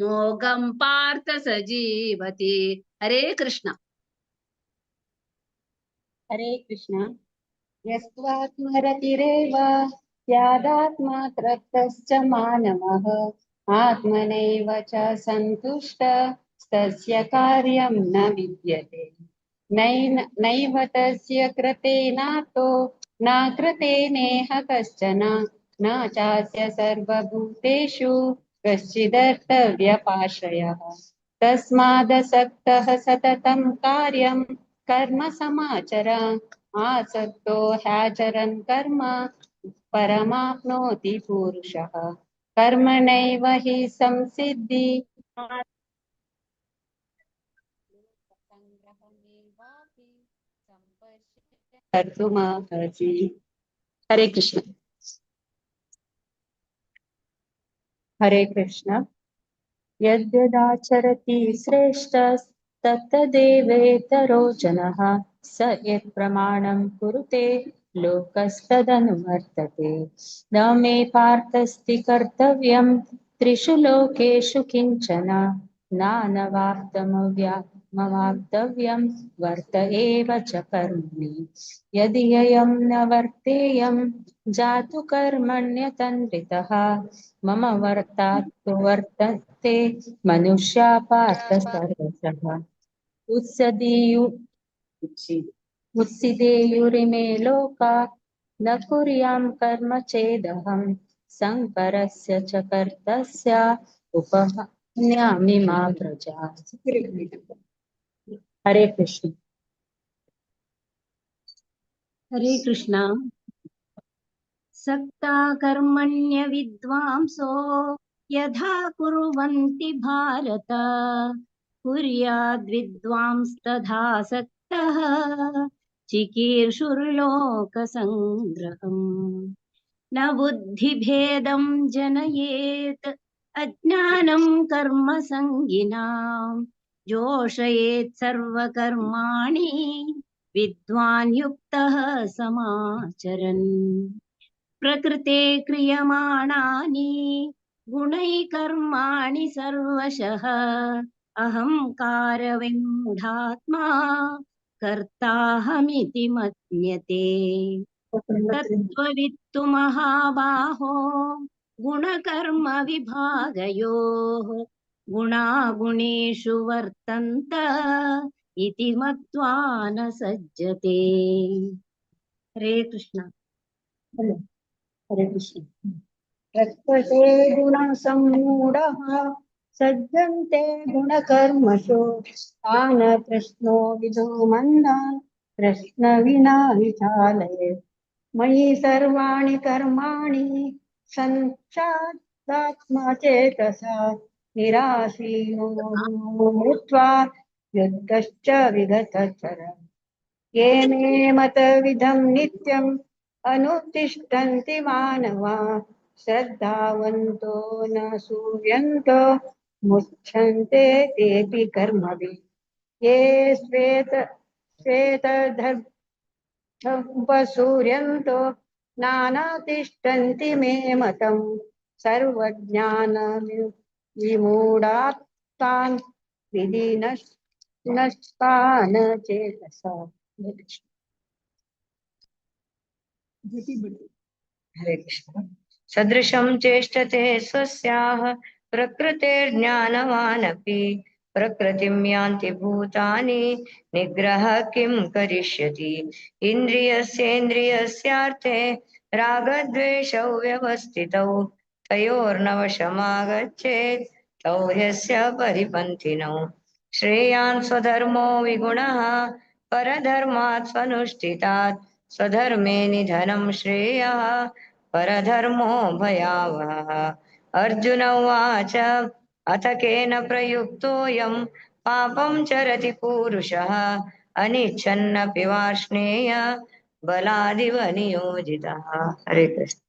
मोघं पार्थ स जीवति। हरे कृष्ण। हरे कृष्ण। यस्त्वात्मरतिरेव स्यादात्मा तृप्तश्च मानवः आत्मनैव च सन्तुष्टस्तस्य कार्यं न विद्यते नैव तस्य कृतेनातो न कृतेनेह कश्चन न चास्य सर्वभूतेषु कश्चिदर्थव्यपाश्रयः तस्मादसक्तः सततं कार्यं कर्म समाचर आसक्तो ह्याचरन् कर्म परमाप्नोति पुरुषः कर्मणैव हि संसिद्धि कर्तुमर्हसि। हरे कृष्ण। हरे कृष्ण। यद्यदाचरति श्रेष्ठस्तत्तदेवेतरो जनः स यत् प्रमाणं कुरुते लोकस्तदनुवर्तते न मे पार्थस्ति कर्तव्यं त्रिषु लोकेषु किञ्चन नानवाप्तमवाप्तव्यं वर्त एव च कर्मणि यदि अयं न वर्तेयं जातु कर्मण्यतन्द्रितः मम वर्तात् वर्तन्ते मनुष्या पार्थ सर्वशः उत्सिदेयुरिमे लोका न कुर्यां कर्म चेदहं शङ्करस्य च कर्तस्य उपहन्यामि मा प्रजा। हरे कृष्ण। हरे कृष्ण। सक्ता कर्मण्य विद्वांसो यथा कुर्वन्ति भारत कुर्याद्विद्वांस्तथा सक्तः चिकीर्षुर्लोकसङ्ग्रहम् न बुद्धिभेदं जनयेत् अज्ञानं कर्मसङ्गिनां जोषयेत् सर्वकर्माणि विद्वान् युक्तः समाचरन् प्रकृते क्रियमाणानि गुणैः कर्माणि सर्वशः अहङ्कारविमूढात्मा कर्ताहमिति मन्यते तत्त्ववित्तु महाबाहो गुणकर्म विभागयोः गुणागुणेषु वर्तन्त इति मत्वा न सज्जते। हरे कृष्ण। हरे कृष्ण। प्रकृते गुणसम्मूढः सज्जन्ते गुणकर्मसु तान् कृष्णो विदो मन्दान् कृष्ण विना विचालयेत् मयि सर्वाणि कर्माणि सञ्चादात्मा चेतसा निराशीनो भूत्वा युद्धश्च विगतचर ये मे मतविधं नित्यम् अनुतिष्ठन्ति मानवा श्रद्धावन्तो न सूयन्तो मुच्यन्ते तेऽपि कर्मभिः ये श्वेतधर्मसूर्यन्तो नानातिष्ठन्ति मे मतम् सर्वज्ञानविमुक्तांश्च विमूढात्तान् विधिनष्टान् चेतसा। हरे कृष्ण। सदृशं चेष्टते स्वस्याः प्रकृतेर्ज्ञानवानपि प्रकृतिं यान्ति भूतानि निग्रह किं करिष्यति। इन्द्रियस्येन्द्रियस्यार्थे रागद्वेषौ व्यवस्थितौ तयोर्नवशमागच्छेत् तौ ह्यस्य परिपन्थिनौ। श्रेयान् स्वधर्मो विगुणः परधर्मात् स्वनुष्ठितात् स्वधर्मे निधनं श्रेयः परधर्मो भयावहः। अर्जुन उवाच अथ केन प्रयुक्तोऽयं पापं चरति पूरुषः अनिच्छन्नपि वार्ष्णेय बलादिव नियोजितः। हरे कृष्ण।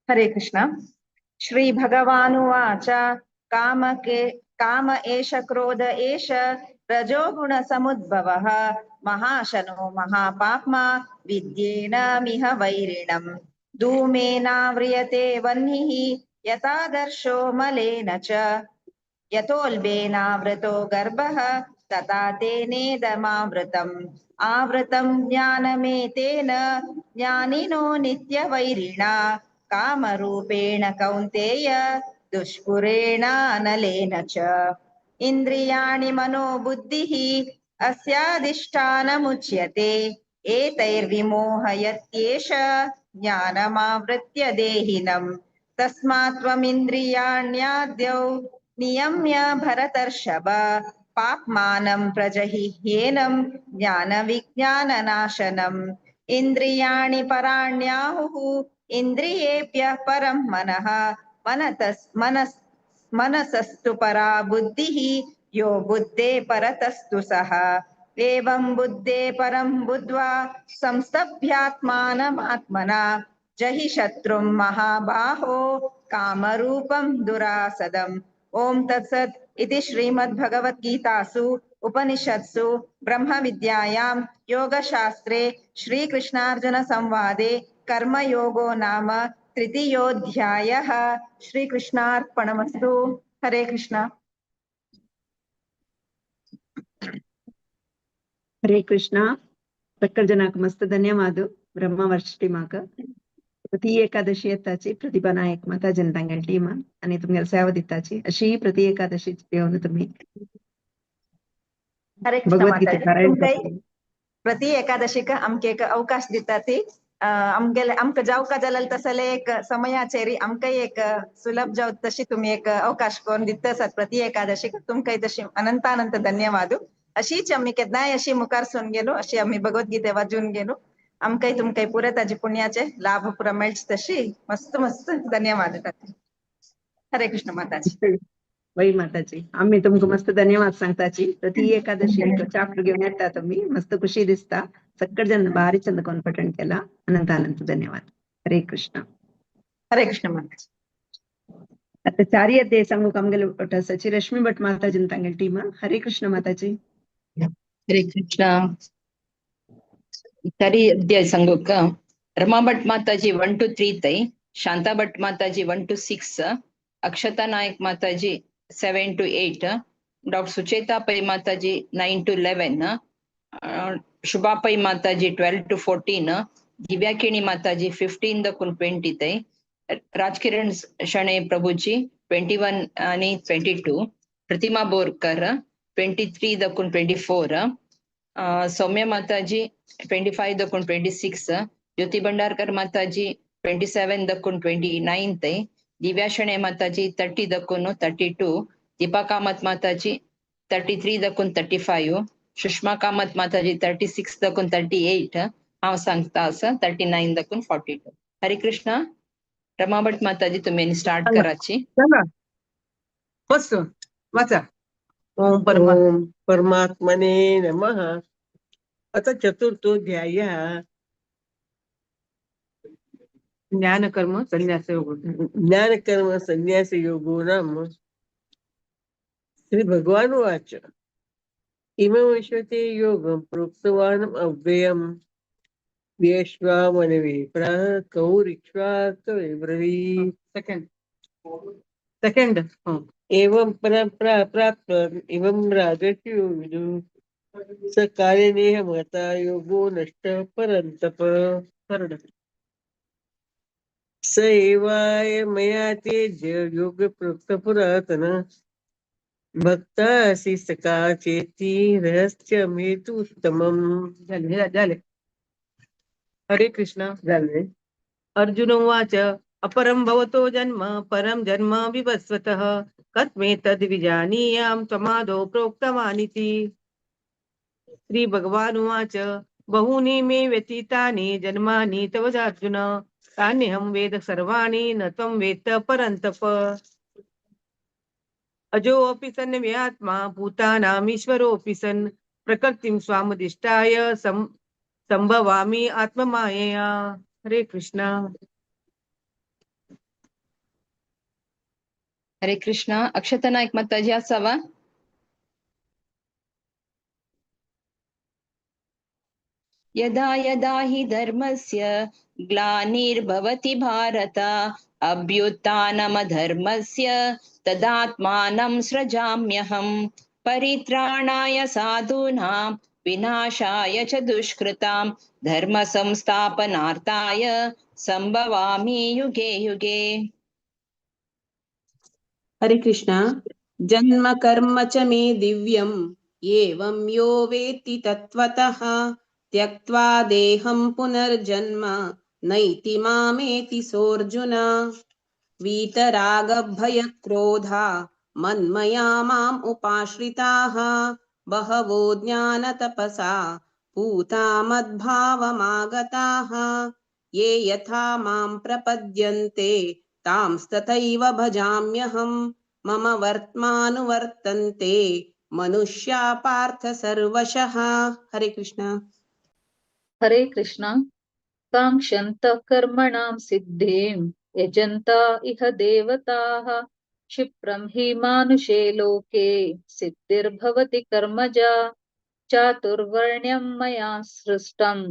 हरे कृष्ण। श्री भगवानुवाच काम एष क्रोध एष रजोगुण समुद्भवः महाशनो महापाप्मा विद्येनमिह वैरिणम् धूमेनाव्रियते वह्निः यथादर्शो मलेन च यतोल्बेनावृतो गर्भः तथा तेनेदमावृतम् आवृतं ज्ञानमेतेन ज्ञानिनो नित्यवैरिणा कामरूपेण कौन्तेय दुष्पुरेणानलेन च इन्द्रियाणि मनोबुद्धिः अस्याधिष्ठानमुच्यते एतैर्विमोहयत्येष ज्ञानमावृत्य देहिनम् तस्मात् त्वमिन्द्रियाण्याद्यौ नियम्य भरतर्षभ पाप्मानं प्रजहिह्येनं ज्ञानविज्ञाननाशनम् इन्द्रियाणि पराण्याहुः इन्द्रियेभ्यः परं मनः मनसस्तु परा बुद्धिः यो बुद्धे परतस्तु सः एवं बुद्धे परं बुद्ध्वा संस्तभ्यात्मानमात्मना जहि शत्रुं महाबाहो कामरूपं दुरासदम्। ओम तत्सत् इति श्रीमद्भगवद्गीतासु उपनिषत्सु ब्रह्मविद्यायां योगशास्त्रे श्रीकृष्णार्जुन संवादे कर्मयोगो नाम तृतीयोऽध्यायः। श्रीकृष्णार्पणमस्तु। हरे कृष्ण। हरे कृष्ण. ಸಕ್ಕರ್ಜನಾಕ ಮಸ್ತ್ ಧನ್ಯವಾದ ब्रह्मवर्षी माक प्रति एकादशी येताची प्रतिभा नायक माता जनतांगेल टीम आणि तुमगेल सेवा दिताची अशी प्रति एकादशी येवन तुम्ही भगवद्गीता पारायण करता. प्रति एकादशी का आमके एक अवकाश दिताती आमगेल आमक जावका जाल्यार तसले एक समयाचेरी आमकां एक सुलभ जाव तशी तुम्ही एक अवकाश करून दितसात प्रति एकादशी तुमकां तशी अनंतानंत धन्यवाद. अशीच आम्ही केन्नाय अशी मुखार सून गेलो अशी आम्ही भगवद्गीता वाचून गेलो आमकां तुमकां पुरे ताजे पुण्याचे लाभ पुरा मेळचे तशी मस्त मस्त धन्यवाद. हरे कृष्ण माताजी. वै माताजी आम्ही तुमका मस्त धन्यवाद सांगताची प्रति एकादशी चाप्टर घेऊन येता तुम्ही मस्त खुशी दिसता सक्कड जन भारी चंद कोण पठण केला अनंत अनंत धन्यवाद. हरे कृष्ण. हरे कृष्ण माताजी. आता चारी अध्याय सांगू कामगेल सची रश्मी भट माताजी तांगेल टीम. हरे कृष्ण माताजी. हरे कृष्ण. चारी अध्याय सांगूक रमा भट माताजी 1 to 3 तै शांता भट माताजी 1 to 6 अक्षता नायक माताजी 7 to 8 डॉक्टर सुचेता पै माताजी 9 to 11 शुभा पै माताजी 12 to 14 दिव्याकिणी माताजी 15 दकुन 20 तै राजकिरण शणे प्रभुजी 21 आणि 22 प्रतिमा बोरकर 23 दकुन 24 सौम्य माताजी 25 दकुन 26 ज्योति भंडारकर माताजी 27 दकुन 29 तै दिव्या शणे माताजी 30 दकुन 32 दीपा कामत माताजी 33 दकुन 35 सुषमा कामत माताजी 36 दकुन 38 हांव सांगता 39 दकुन 42. हरे कृष्ण. रमा भट माताजी तुम्ही स्टार्ट कराची. वाचा. ओम परमात्मने नमः. अथ चतुर्थोऽध्यायः. ज्ञानकर्म संन्यासयोगो नाम. श्री भगवान उवाच इमं विश्वते योगं प्रोक्तवान् अव्ययम् विश्वामनविप्रा कौरिक्ष्वा कविब्रवीत् सेकंड एवं प्राप्त एवं राजर्षियो विदु स कालेनेह महता योगो नष्ट परन्तप थर्ड स एवाय मया तेज्य योग प्रोक्त पुरातन भक्तासि सका चेती रहस्यमेतुत्तमम् झाले हरे कृष्ण झाले अर्जुन उवाच अपरं भवतो जन्म परं जन्म विवस्वतः कस्मे तद्विजानीयां त्वमादौ प्रोक्तवानिति श्रीभगवानुवाच बहूनि मे व्यतीतानि जन्मानि तव चार्जुन तान्यहं वेद सर्वाणि न त्वं वेत्त परन्तप अजोऽपि सन् व्यात्मा भूतानामीश्वरोऽपि सन् प्रकृतिं स्वामदिष्टाय संभवामि आत्ममायया हरे कृष्ण हरे कृष्ण अक्षता नाईक माताजी असावा यदा यदा हि धर्मस्य ग्लानिर्भवति भारत अभ्युत्थानमधर्मस्य तदात्मानं सृजाम्यहम् परित्राणाय साधूनां विनाशाय च दुष्कृतां धर्म संस्थापनार्थाय संभवामि युगे युगे हरे कृष्ण जन्म कर्म च मे दिव्यम् एवं यो वेत्ति तत्त्वतः त्यक्त्वा देहं पुनर्जन्म नैति मामेति सोऽर्जुन वीतरागभयक्रोधा मन्मया माम् उपाश्रिताः बहवो ज्ञानतपसा पूता मद्भावमागताः ये यथा मां प्रपद्यन्ते तांस्तथैव भजाम्यहम् मम वर्त्मानुवर्तन्ते मनुष्या पार्थ सर्वशः हरे कृष्ण काङ्क्षन्तः कर्मणां सिद्धिं यजन्त इह देवताः क्षिप्रं हि मानुषे लोके सिद्धिर्भवति कर्मजा चातुर्वर्ण्यं मया सृष्टं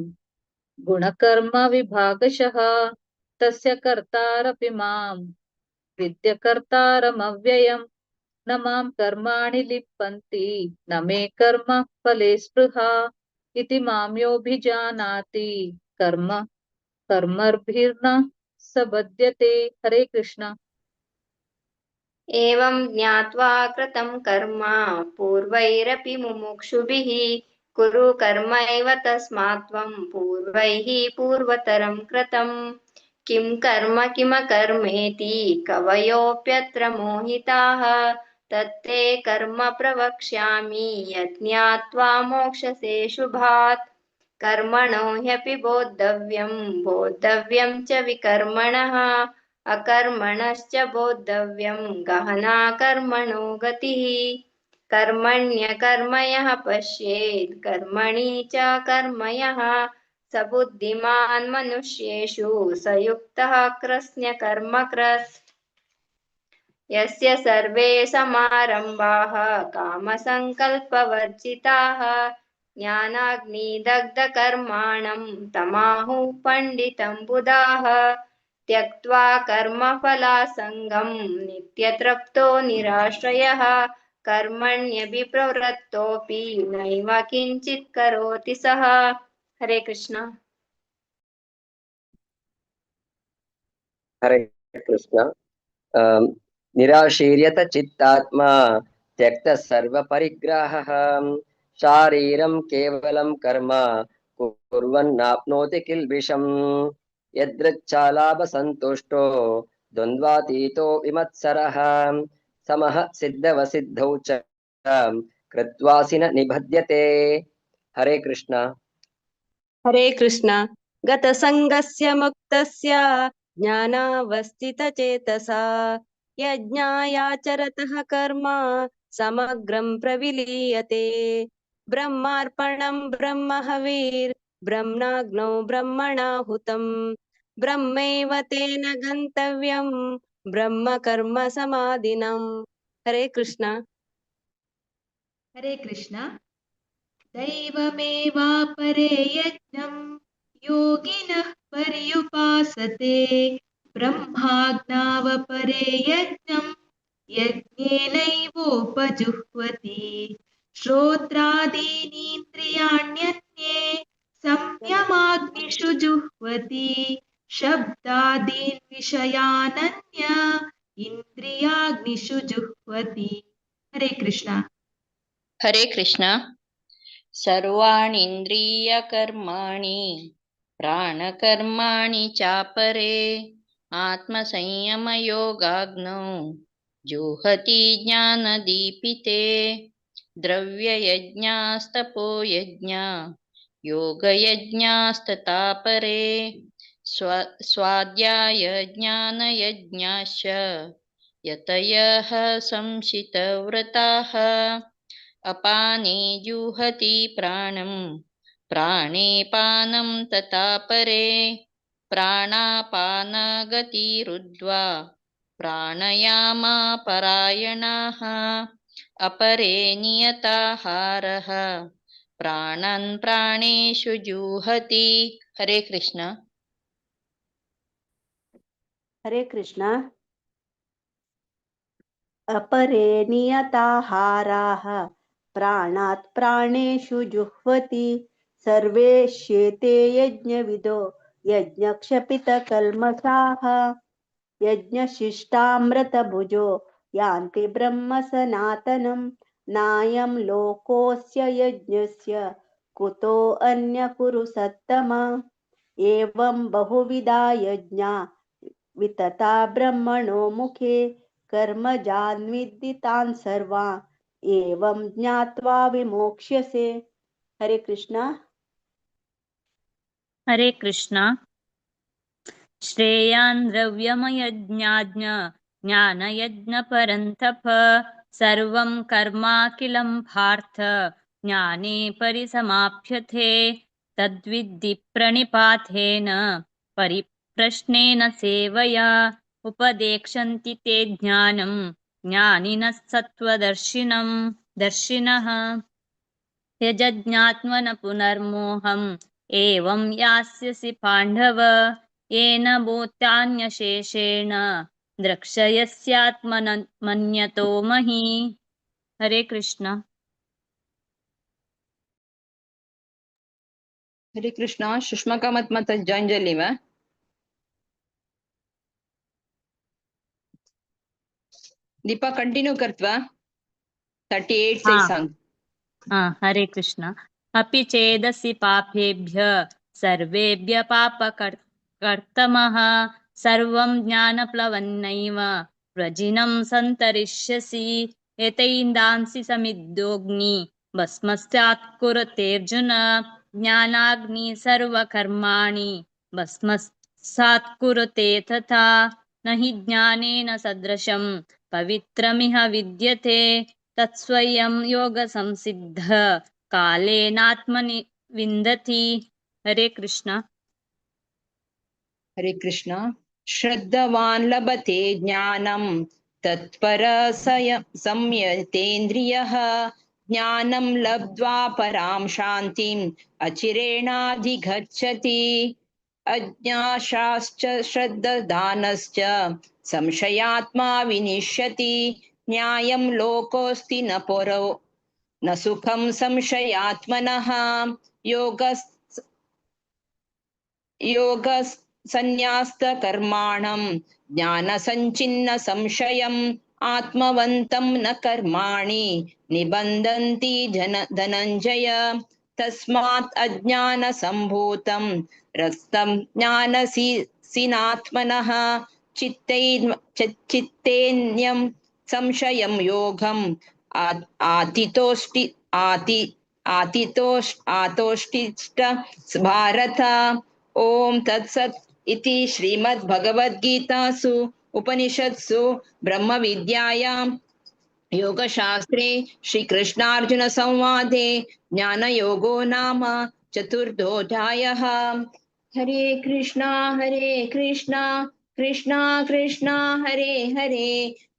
गुणकर्म विभागशः तस्य कर्तारपि मां विद्य कर्तारमव्ययम् न मां कर्माणि लिप्पन्ति न मे कर्म फले स्पृहा इति मां योऽभिजानाति कर्म कर्मभिर्न स बध्यते हरे कृष्ण एवं ज्ञात्वा कृतं कर्म पूर्वैरपि मुमुक्षुभिः कुरु कर्मैव तस्मात् त्वं पूर्वैः पूर्वतरं कृतं किं कर्म किमकर्मेति कवयोऽप्यत्र मोहिताः तत्ते कर्म प्रवक्ष्यामि यज्ञात्वा मोक्षसे शुभात् कर्मणो ह्यपि बोद्धव्यं च विकर्मणः अकर्मणश्च बोद्धव्यं गहना कर्मणो गतिः कर्मण्यकर्म यः पश्येत् कर्मणि च कर्म यः स बुद्धिमान् मनुष्येषु स युक्तः कृत्स्नकर्मकृत् यस्य सर्वे समारम्भाः कामसङ्कल्पवर्जिताः ज्ञानाग्निदग्धकर्माणं तमाहुः पण्डितं बुधाः त्यक्त्वा कर्मफलासङ्गं नित्यतृप्तो निराश्रयः कर्मण्यभिप्रवृत्तोऽपि नैव किञ्चित् करोति सः हरे कृष्ण हरे कृष्ण निराशीर्यत चित्तात्मा त्यक्त सर्वपरिग्रहः शारीरं केवलं कर्म कुर्वन्नाप्नोति किल्बिषम् यदृच्छालाभसन्तुष्टो द्वन्द्वातीतो विमत्सरः समः सिद्धवसिद्धौ च कृत्वासि न निबध्यते हरे कृष्ण गतसङ्गस्य मुक्तस्य ज्ञानावस्थितचेतसा यज्ञायाचरतः कर्म समग्रं प्रविलीयते ब्रह्मार्पणं ब्रह्महविर्ब्रह्मणाग्नौ ब्रह्मणाहुतं ब्रह्मैव तेन गन्तव्यं ब्रह्म कर्म समाधिनं हरे कृष्ण हरे कृष्ण दैवमेवापरे यज्ञं योगिनः पर्युपासते ब्रह्माज्ञावपरे यज्ञम् यज्ञेनैवोपजुह्वति श्रोत्रादीनीन्द्रियाण्यन्ये संयमाग्निषु जुह्वति शब्दादीन् विषयानन्य इन्द्रियाग्निषु जुह्वति। हरे कृष्ण। हरे कृष्ण। सर्वाणीन्द्रियकर्माणि प्राणकर्माणि चापरे आत्मसंयमयोगाग्नौ जुह्वति ज्ञानदीपिते द्रव्ययज्ञास्तपो यज्ञा योगयज्ञास्तथा परे स्वाध्यायज्ञानयज्ञाश्च यतयः संशितव्रताः अपाने जुहति प्राणं प्राणे पानं तथा परे प्राणापानगतिरुद्ध्वा प्राणायामपरायणाः अपरे नियताहारः प्राणान् प्राणेषु जुहति। हरे कृष्ण। हरे कृष्ण। अपरे नियताहाराः प्राणात् प्राणेषु जुह्वति सर्वेष्येते यज्ञविदो यज्ञक्षपितकल्मषाः यज्ञशिष्टामृतभुजो यान्ति ब्रह्म सनातनं नायं लोकोऽस्य यज्ञस्य कुतो अन्य कुरु सत्तम एवं बहुविधा यज्ञा वितता ब्रह्मणो मुखे कर्मजान्विदितान् सर्वान् एवं ज्ञात्वा विमोक्ष्यसे। हरे कृष्ण। हरे कृष्ण। श्रेयान् द्रव्यमयज्ञाज्ञ ज्ञानयज्ञ परन्तप सर्वं कर्माखिलं पार्थ ज्ञाने परिसमाप्यते तद्विद्धि प्रणिपातेन परिप्रश्नेन सेवया उपदेक्षन्ति ते ज्ञानं ज्ञानिनः सत्त्वदर्शिनः यजज्ञात्मन पुनर्मोहम् एवं यास्यसि पाण्डव येन भूतान्यशेषेण द्रक्ष्यस्यात्मन्यतो मही। हरे कृष्ण। हरे कृष्ण। सुष्मा मत मत जॉइन जलीवा दीपा कंटिन्यू कर्त्वा 38 से सांग। हरे कृष्ण। अपि चेदसि पापेभ्य सर्वेभ्य पापकर्तमः सर्वं ज्ञानप्लवन्नैव व्रजिनं सन्तरिष्यसि एतैन्दांसि समिद्धोऽग्नि भस्मस्यात् कुरुतेऽर्जुन ज्ञानाग्नि सर्वकर्माणि भस्मसात् कुरुते तथा न हि ज्ञानेन सदृशं पवित्रमिह विद्यते तत्स्वयं योगसंसिद्ध कालेनात्मनि विन्दति। हरे कृष्ण। हरे कृष्ण। श्रद्धवान् लभते ज्ञानं तत्पर संयतेन्द्रियः ज्ञानं लब्ध्वा परां शान्तिम् अचिरेणाधिगच्छति अज्ञाशाश्च श्रद्धदानश्च संशयात्मा विनिश्यति न्यायं लोकोऽस्ति न परो न सुखं संशयात्मनः योगसंन्यास्तकर्माणं ज्ञानसञ्चिन्न संशयम् आत्मवन्तं न कर्माणि निबन्धन्ति धनञ्जय तस्मात् अज्ञानसम्भूतं रस्तं ज्ञानसीनात्मनः चित्तेन्यं संशयं योगम् आतिष्ठ भारत। ओम तत्सत् इति श्रीमद्भगवद्गीतासु उपनिषत्सु ब्रह्म विद्यायां योगशास्त्रे श्रीकृष्णार्जुन संवादे ज्ञानयोगो नाम चतुर्थोऽध्यायः। हरे कृष्णा कृष्णा कृष्णा हरे हरे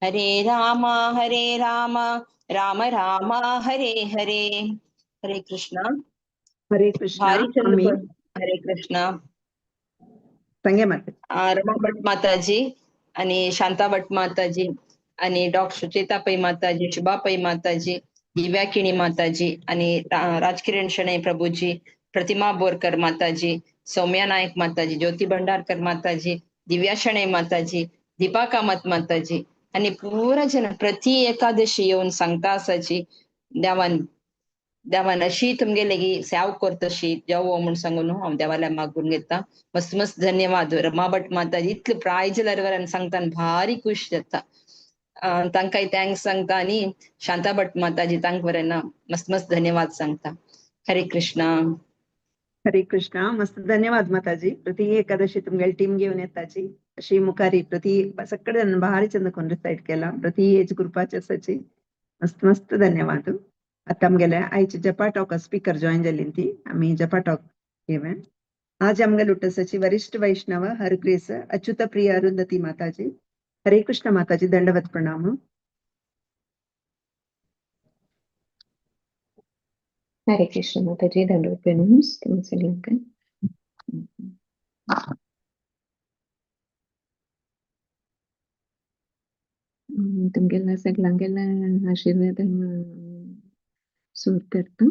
हरे राम राम राम हरे हरे। हरे कृष्णा। हरे कृष्ण। भारी चंद हरे कृष्ण. संगे माते रमा भट माताजी आणि शांता भट माताजी आणि डॉक्टर सुचेतापै माताजी, शुभापै माताजी, दिव्याकिणी माताजी आणि राजकिरण शणै प्रभूजी, प्रतिमा बोरकर माताजी, सौम्या नायक माताजी, ज्योती भंडारकर माताजी, दिव्या शणै माताजी, दीपा कामत माताजी आणि पूर्ण जन प्रति एकादशी येऊन सांगता असाची देवान अशी तुमगे लगी सेव करतशी देव म्हणून सांगून हांव देवाला मागून घेता. मस्त मस्त धन्यवाद. रमा भट माताजी इतले प्रायज आणि सांगता भारी खुश जाता. तांकाय थँक्स सांगता आणि शांता भट माताजी तांक बरें मस्त मस्त धन्यवाद सांगता. हरे कृष्णा. हरे कृष्णा. मस्त धन्यवाद माताजी. प्रति एकादशी तुमगे टीम घेऊन येताची अशी मुखारी प्रति सगळे भारी चंद कोण रिसाईड केला. प्रति एज ग्रुपाचे असाची मस्त मस्त धन्यवाद. आता आमगेले आयचे जपा टॉक स्पीकर जॉईन जाली ती आम्ही जपा टॉक घेवे. आज आमगे लुटसाची वरिष्ठ वैष्णव हरग्रेस अच्युत प्रिय अरुंधती माताजी. हरे कृष्ण माताजी. दंडवत प्रणाम. हरे कृष्ण माताजी. दंडवत प्रणाम सगळ्यांका. तुमगेला सगळ्यांगेला आशीर्वाद सूर करता.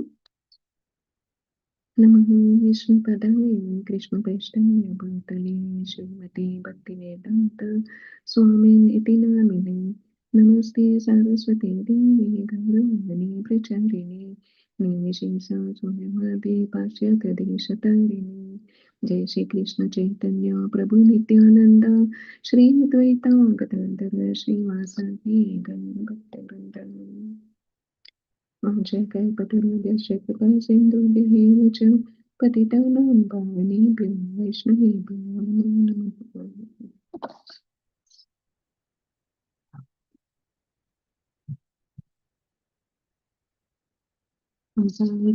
नमः विष्णुपदाय कृष्णपृष्ठाय भूतले श्रीमते भक्तिवेदांत स्वामिन् इति नामिने. नमस्ते सारस्वती देवी गौरवाणी प्रचारिणे निर्विशेषशून्यवादी पाश्चात्यदेशतारिणे. जय श्री कृष्ण चैतन्य प्रभु नित्यानंद श्री अद्वैता गदाधर श्रीवासादि गणभक्तवृंद. कल्पतरुभ्यश्च कृपासिन्धुभ्यः च पतितानां पावनेभ्यो वैष्णवेभ्यो नमो नमः.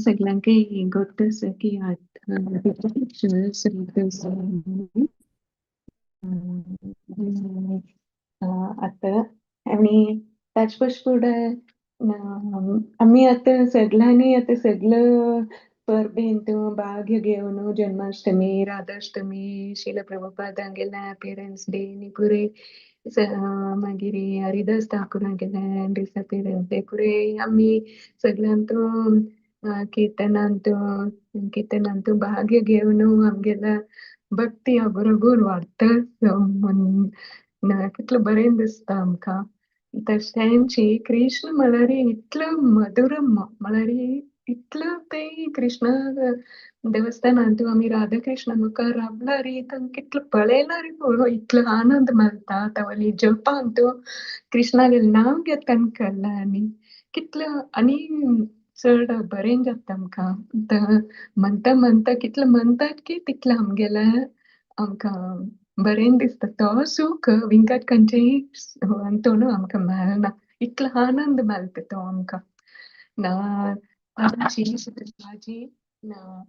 सगळ्यांके गोट्टस की आता आणि ताजपशपूड आम्ही आता सगळ्यांनी आता सगळं परबेंत भाग्य घेऊन जन्माष्टमी, राधाष्टमी, शिल प्रभुपादांगेला पेरेंट्स डे नी पुरे मागीर हरिदास ठाकुरांगेला डिसअपियरन्स डे पुरे आम्ही सगळ्यांतून कीर्तनांत भाग्य घेऊन आमगेला भक्ती अगोरगोर वाडटा कितलं बरें दिसता आमकां. तशेंची कृष्ण म्हळ्यार इतलं मधुर म्हळ्यार इतलं ते कृष्ण देवस्थानांत आमी राधा कृष्ण मुखार रावल्यार तांकां कितलं पळयल्यार इतलो आनंद मेळटा. तावली जपांत कृष्णागेलें नांव घेतना आनी कितलं आनी चड बरें जाता आमकां. म्हणटा कितलं म्हणटात की तितलं आमगेल्या आमकां बरें दिसता. तो सूख विंगड खंयचेय हातून आमकां मेळना. इतलो आनंद मेळटा तो आमकां. आजी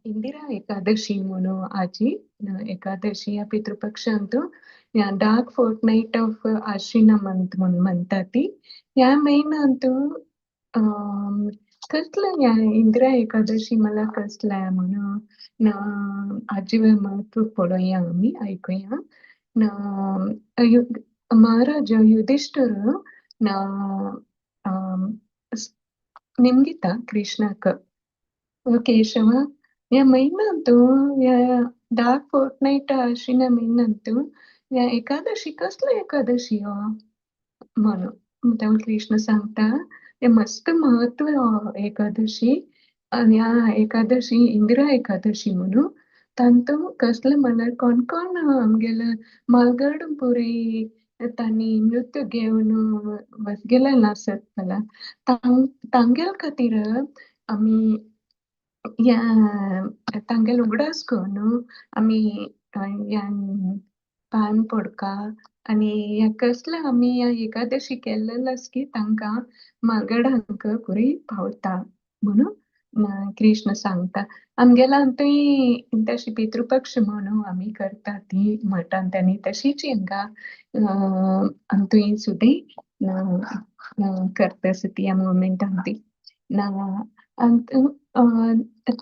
इंदिरा एकादशी म्हणून आजी एकादशी या पितृपक्षांत डार्क फोर्टनाईट ऑफ आश्विना मंथ म्हणून म्हणटा ती. ह्या महिन्यात कसलं या इंदिरा एकादशी मला कसलं म्हणून आजी महत्व पळोवया आमी ऐकूया. महाराज युधिष्ठिर निमगिता कृष्णाक केशव या महिन्यात या डार्क फोर्टनाईट आश्विना महिन्यात या एकादशी कसलं एकादशी म्हणून कृष्ण सांगता हे मस्त महत्व एकादशी. या एकादशी इंदिरा एकादशी म्हणून तांतूं कसलं म्हळ्यार कोण कोण आमगेले मालगड पुरे तांणी मृत्यू घेवन वसगेले आसत जाल्यार तांगेल खातीर आमी या तांगेल उगडास करून आमी पान पडका आनी ह्या कसलें आमी ह्या एकादशी केल्लें की तांकां मालगडांक पुरी पावता म्हणून कृष्ण सांगता. आमगेला थंय तशी पितृपक्ष म्हणून आमी करता ती मठान त्यांनी तशीच हांगा थंय सुद्दां करता ती ह्या मोमेंटान ती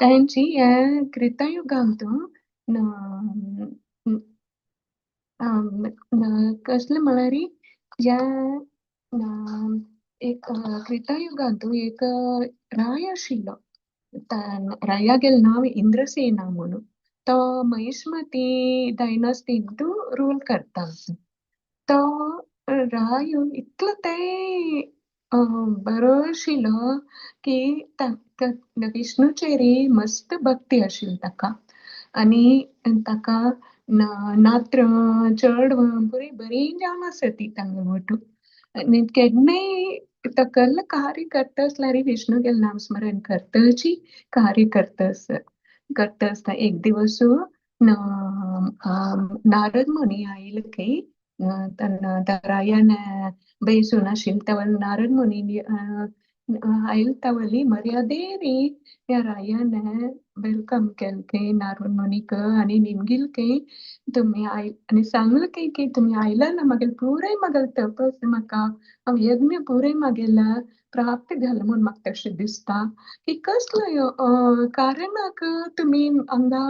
तांची ह्या कृतयुगांत कसलं म्हळ्यार या एक त्रेतायुगांत एक राय आशिल्लो रायागेल नांव इंद्रसेना म्हणून तो महिष्मती डायनास्टींत रूल करता तो राय इतलो ते बरो आशिल्लो की विष्णूचेरी मस्त भक्ती आशिल्ली ताका आनी ताका नात्र चेडवां बरी जाम आसती तांगे वटू आनी केन्नाय तकल्ल कार्य करता असल्यार विष्णू गेल नाम स्मरण करताची कार्य करता आसता एक दिवस नारद मुनी आयल की रायान बैसून आशिल्ली तेवा नारद मुनी आयल तावली मर्यादेरी या रायान वेलकम केल की नारद मुनीक आनी निमगील की तुम्ही आनी सांगल की तुम्ही आयला ना मागेल पुराय मागेल तपस म्हाका हांव यज्ञ पुराय मागेला प्राप्त जालें म्हूण म्हाका तशें दिसता की कसलो कारणाक तुमी हांगा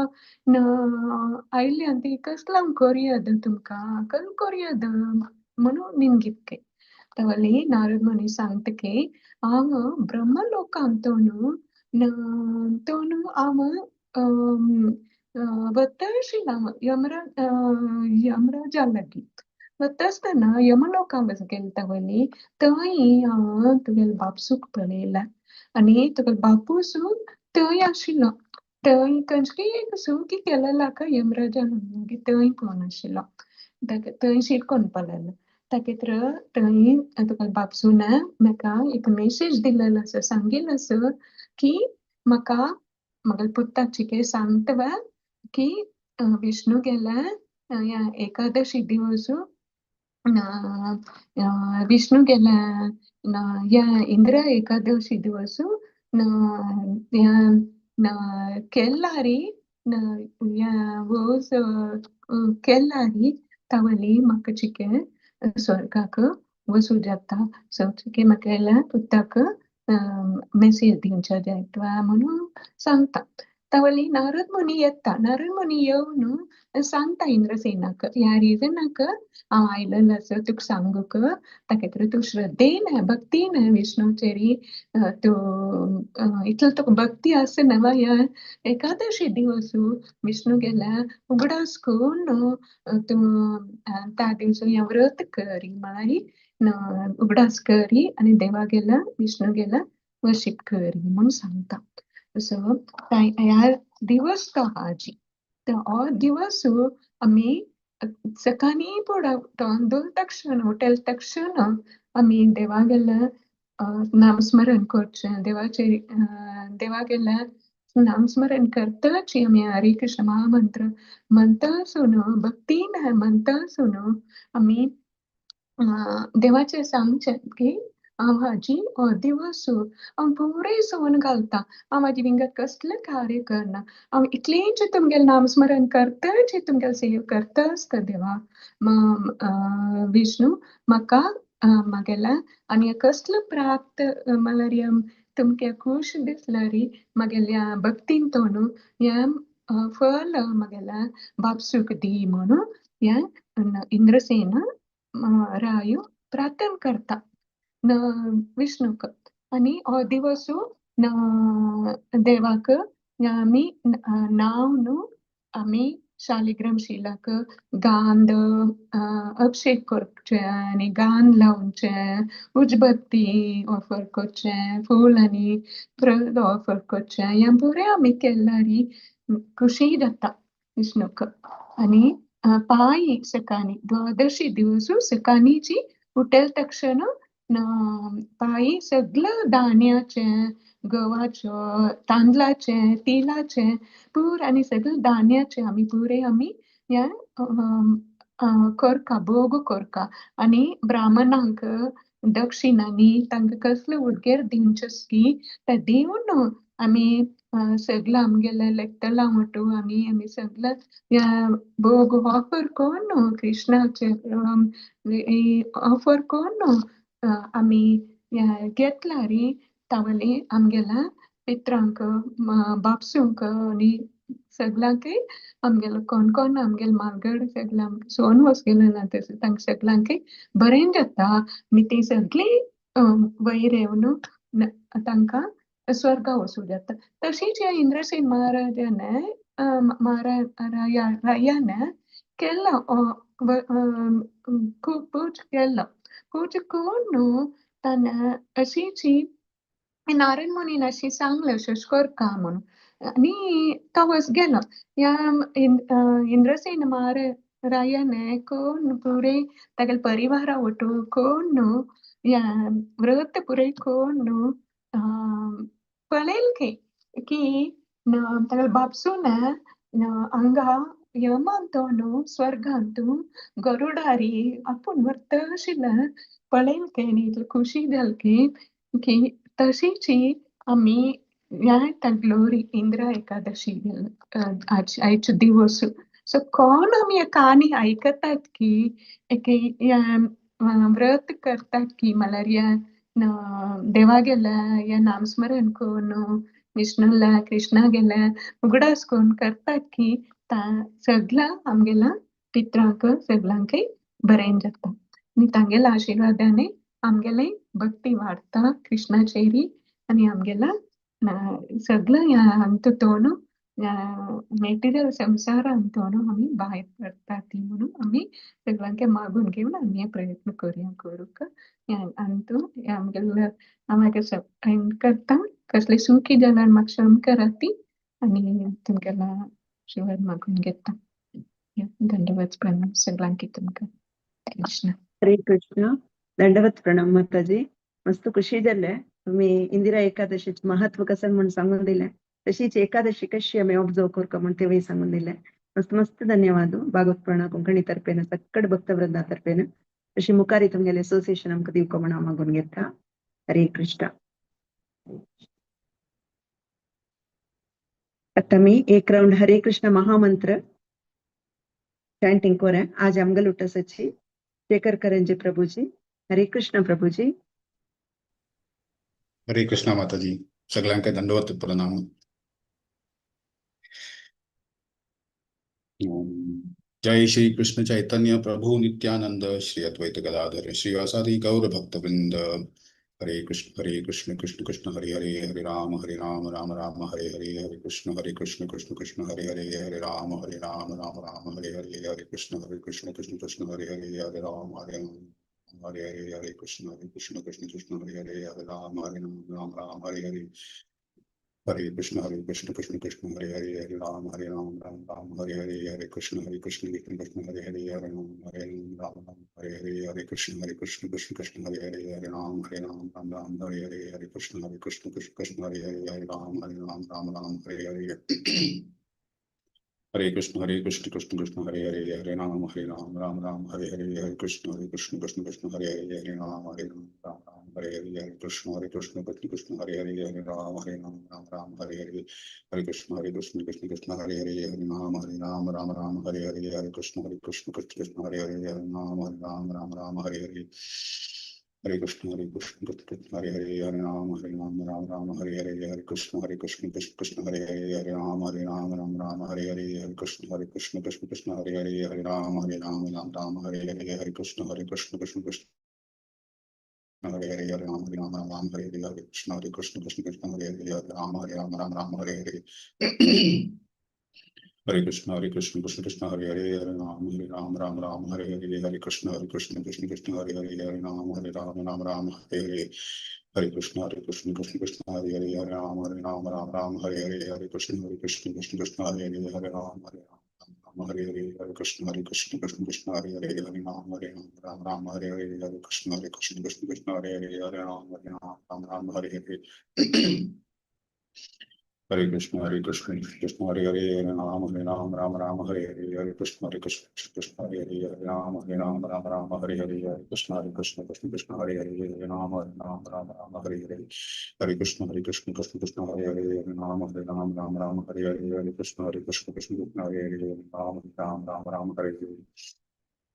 आयले आनी ती कसलो हांव कोरयद तुमकां कल कोरयद म्हणून निमगीत तावली नारद मुनी सांगता की हांव ब्रह्मलोकांतून हांव वता आशिल्लो यमराजा लागीं वता आसतना यमलोकां गेले तावली थंय हांव तुगेल बापूसूक पळयला आनी तुगेल बापूस थंय आशिल्लो थंय खंयची सुकी केलेला यमराजा मागीर थंय कोण आशिल्लो थंय शिरकोन पळयलो ताका थंय तुगेल बापूसून म्हाका एक मेसेज दिलेलो आसा सांगिल्लो आसा की म्हाका म्हागेल पुताची की सांगता की विष्णू गेला एकादशी दिवस विष्णू गेला या इंद्र एकादशी दिवस केल्लारी केल्लारी तावली म्हाका चिके स्वर्गाक वचू जाता सो चिके म्हागेल्या पुताक मेसेज दिवचे जायत म्हणून सांगता तावली नारद मुनी येता नारद मुनी येवन सांगता इंद्रसेनाक ह्या रिजनाक हांव आयलेलो आसा तुका सांगूक ताका तूं श्रद्धेन भक्तीन विष्णूचेरी तूं इतलो तुका भक्ती आसना वा ह्या एकादशी दिवस विष्णू गेल्या उगडास करून तूं त्या दिवस ह्या व्रत करी म्हळ्यार उगडास करी आनी देवा गेला विष्णू गेला वर्शीप करी म्हणून सांगता सो ह्या दिवस तो हाजी हो दिवस आमी सकाळी दोन तक्षण उठेल तक्षण आमी देवा गेल्या नामस्मरण करचें देवा गेल्या नामस्मरण करताची आमी हरे कृष्ण महामंत्र म्हणटा आसून भक्तीन म्हणटा आसून आमी देवाचे सांगचें की हांव हाजी हो दिवस हांव पुराय सोन घालता हांव म्हाजे विंगड कसलें कार्य करना हांव इतलेंच तुमगेलें नामस्मरण करताच तुमगेल सेव करता आसता देवा विष्णू म्हाका म्हागेल्या आनी कसलो प्राप्त म्हळ्यार तुमके खुश दिसल्यार म्हागेल्या भक्तीन तो ह्या फळ म्हागेल्या बापसूक दी म्हणून ह्या इंद्रसेन रायो प्रार्थना करता विष्णूक आनी हो दिवस देवाक आमी नाव आमी शालिग्राम शिलाक गांध अभिषेक करचे आनी गांध लावचे उजबत्ती ऑफर करचे फूल आनी प्रद ऑफर करचे ह्या पुरे आमी केल्यार खुशी जाता विष्णूक आनी पायी सकाळी द्वादशी दिवस सकाळीची उठेल तक्षण पायी सगळं धान्याचे गव्हाचे तांदळाचे तिलाचे पूर आनी सगळं धान्याचे आमी पुरे आमी ह्या करका भोग करका आनी ब्राह्मणांक दक्षिणांनी तांकां कसले उडगेर दिवचे ते दिवन आमी सगळं आमगेले लेक्तला वटू आमी सगळं भोग ऑफर करून कृष्णाचे ऑफर करून आमी घेतल्यार तावली आमगेल्या पित्रांक बापसूंक आनी सगळ्यांके आमगेलो कोण कोण आमगेल मागड सगळं आमकां सोन वसगेलो ना तसं तांकां सगळ्यांके बरें जाता आनी ती सगळी वयर येवन तांकां स्वर्गा वचूं जाता. तशीच ह्या इंद्रसेन महाराजान केलो खूब पूज केलो. पूज करून ताणें अशीच नारायण मुनीन अशी सांगलें अशें करता म्हणून आनी तो वचगेलो. ह्या इंद्रसेन महाराजान कोण पुरे तागेले परिवारा वटू कोण ह्या व्रत पुरे कोण पळयले की तागेले बापसून हांगा यमांतोन स्वर्गांतून गरुडारी आपूण वर्तशिल्लें पळयले आनी इतली खुशी जाली की तशीच आमी ह्या ग्लोरी इंद्रा एकादशी आयचे दिवस सो कोण आमी काणी आयकतात की व्रत करतात की म्हळ्यार देवा गेल्या या नामस्मरण करून विष्णूला कृष्णा गेल्या उगडास करून करतात की सगळ्या आमगेल्या पित्रांक सगळ्यांक बरें जाता आनी तांगेल्या आशिर्वादाने आमगेले भक्ती वाडता कृष्णाचेरी आनी आमगेला सगळं ह्या अंततोन मेटेरियल संवसारांतोन आमी भायर पडटा ती म्हणून आमी सगळ्यांक मागून घेवन आमी हे प्रयत्न करूंक अंतून आमगेले हांवें करता कसले सुखी जाल्यार म्हाका क्षम करात ती आनी तुमगेला आशिर्वाद मागून घेता. धन्यवाद प्रणाम सगळ्यांक तुमकां. कृष्ण हरे कृष्ण. दंडवत प्रणाम माताजी. मस्त खुशी जाले तुम्ही इंदिरा एकादशीचे महत्व कसं म्हणून सांगून दिले. तशीच एकादशी कशी आम्ही ऑब्झर्व करतो म्हणून तेव्हाही सांगून दिले. मस्त मस्त धन्यवाद. भागवत पुराणा कोंकणी तर्फेन सक्कड भक्तवृंदा तर्फेन अशी मुखारी तुमगेले असोसिएशन आमकां दिवक म्हणून हांव मागून घेता. हरे कृष्ण. आता मी एक राउंड हरे कृष्ण महामंत्र चैंटिंग कोरें. आज आमगल उठसची शेखर करंजी प्रभुजी. हरे कृष्ण प्रभुजी. हरे कृष्णा माताजी. सगळ्यांक दंडवत प्रणाम. जय श्री कृष्ण चैतन्य प्रभु नित्यानंद श्री अद्वैत गदाधर श्रीवासादि गौर भक्तवृंद. हरे कृष्ण कृष्ण कृष्ण हरे हरे हरे राम राम राम हरे हरे हरे कृष्ण कृष्ण कृष्ण हरे हरे हरे राम राम हरे हरे हरे कृष्ण कृष्ण कृष्ण हरे हरे हरे राम हरे हरे कृष्ण कृष्ण कृष्ण हरे हरे हरे राम राम हरे हरे हरे कृष्ण कृष्ण कृष्ण हरे हरे हरे राम राम हरे हरे हरे कृष्ण कृष्ण कृष्ण हरे हरे हरे राम हरे हरे हरे कृष्ण कृष्ण कृष्ण हरे हरे हरे राम राम हरे हरे हरे कृष्ण कृष्ण हरे हरे हरे राम राम हरे हरे हरे कृष्ण कृष्ण कृष्ण हरे हरे हरे राम राम हरे हरे हरे कृष्ण कृष्ण कृष्ण हरे हरे हरे राम राम हरे हरे हरे कृष्ण कृष्ण कृष्ण हरे हरे हरे राम राम हरे हरे हरे कृष्ण कृष्ण कृष्ण हरे हरे हरे राम हरे हरे हरे कृष्ण कृष्ण हरे हरे हरे राम हरे हरे हरे कृष्ण कृष्ण हरे हरे हरे राम हरे हरे हरे कृष्ण कृष्ण हरे हरे हरे राम हरे हरे हरे कृष्ण कृष्ण हरे हरे हरे राम हरे हरे हरे कृष्ण कृष्ण हरे हरे हरे राम हरे हरे हरे कृष्ण कृष्ण हरे हरे हरे राम हरे हरे हरे कृष्ण कृष्ण हरे हरे हरे राम हरे हरे हरे कृष्ण कृष्ण हरे हरे हरे राम हरे हरे हरे कृष्ण कृष्ण हरे हरे हरे राम हरे हरे हरे कृष्ण कृष्ण हरे हरे हरे राम हरे हरे हरे कृष्ण कृष्ण हरे हरे हरे राम हरे हरे हरे कृष्ण कृष्ण हरे हरे हरे राम हरे हरे हरे कृष्ण कृष्ण हरे हरे हरे राम हरे हरे हरे कृष्ण कृष्ण हरे हरे हरे राम हरे हरे हरे कृष्ण कृष्ण हरे हरे हरे राम हरे हरे हरे कृष्ण कृष्ण हरे हरे हरे राम हरे हरे हरे कृष्ण कृष्ण हरे हरे हरे राम हरे हरे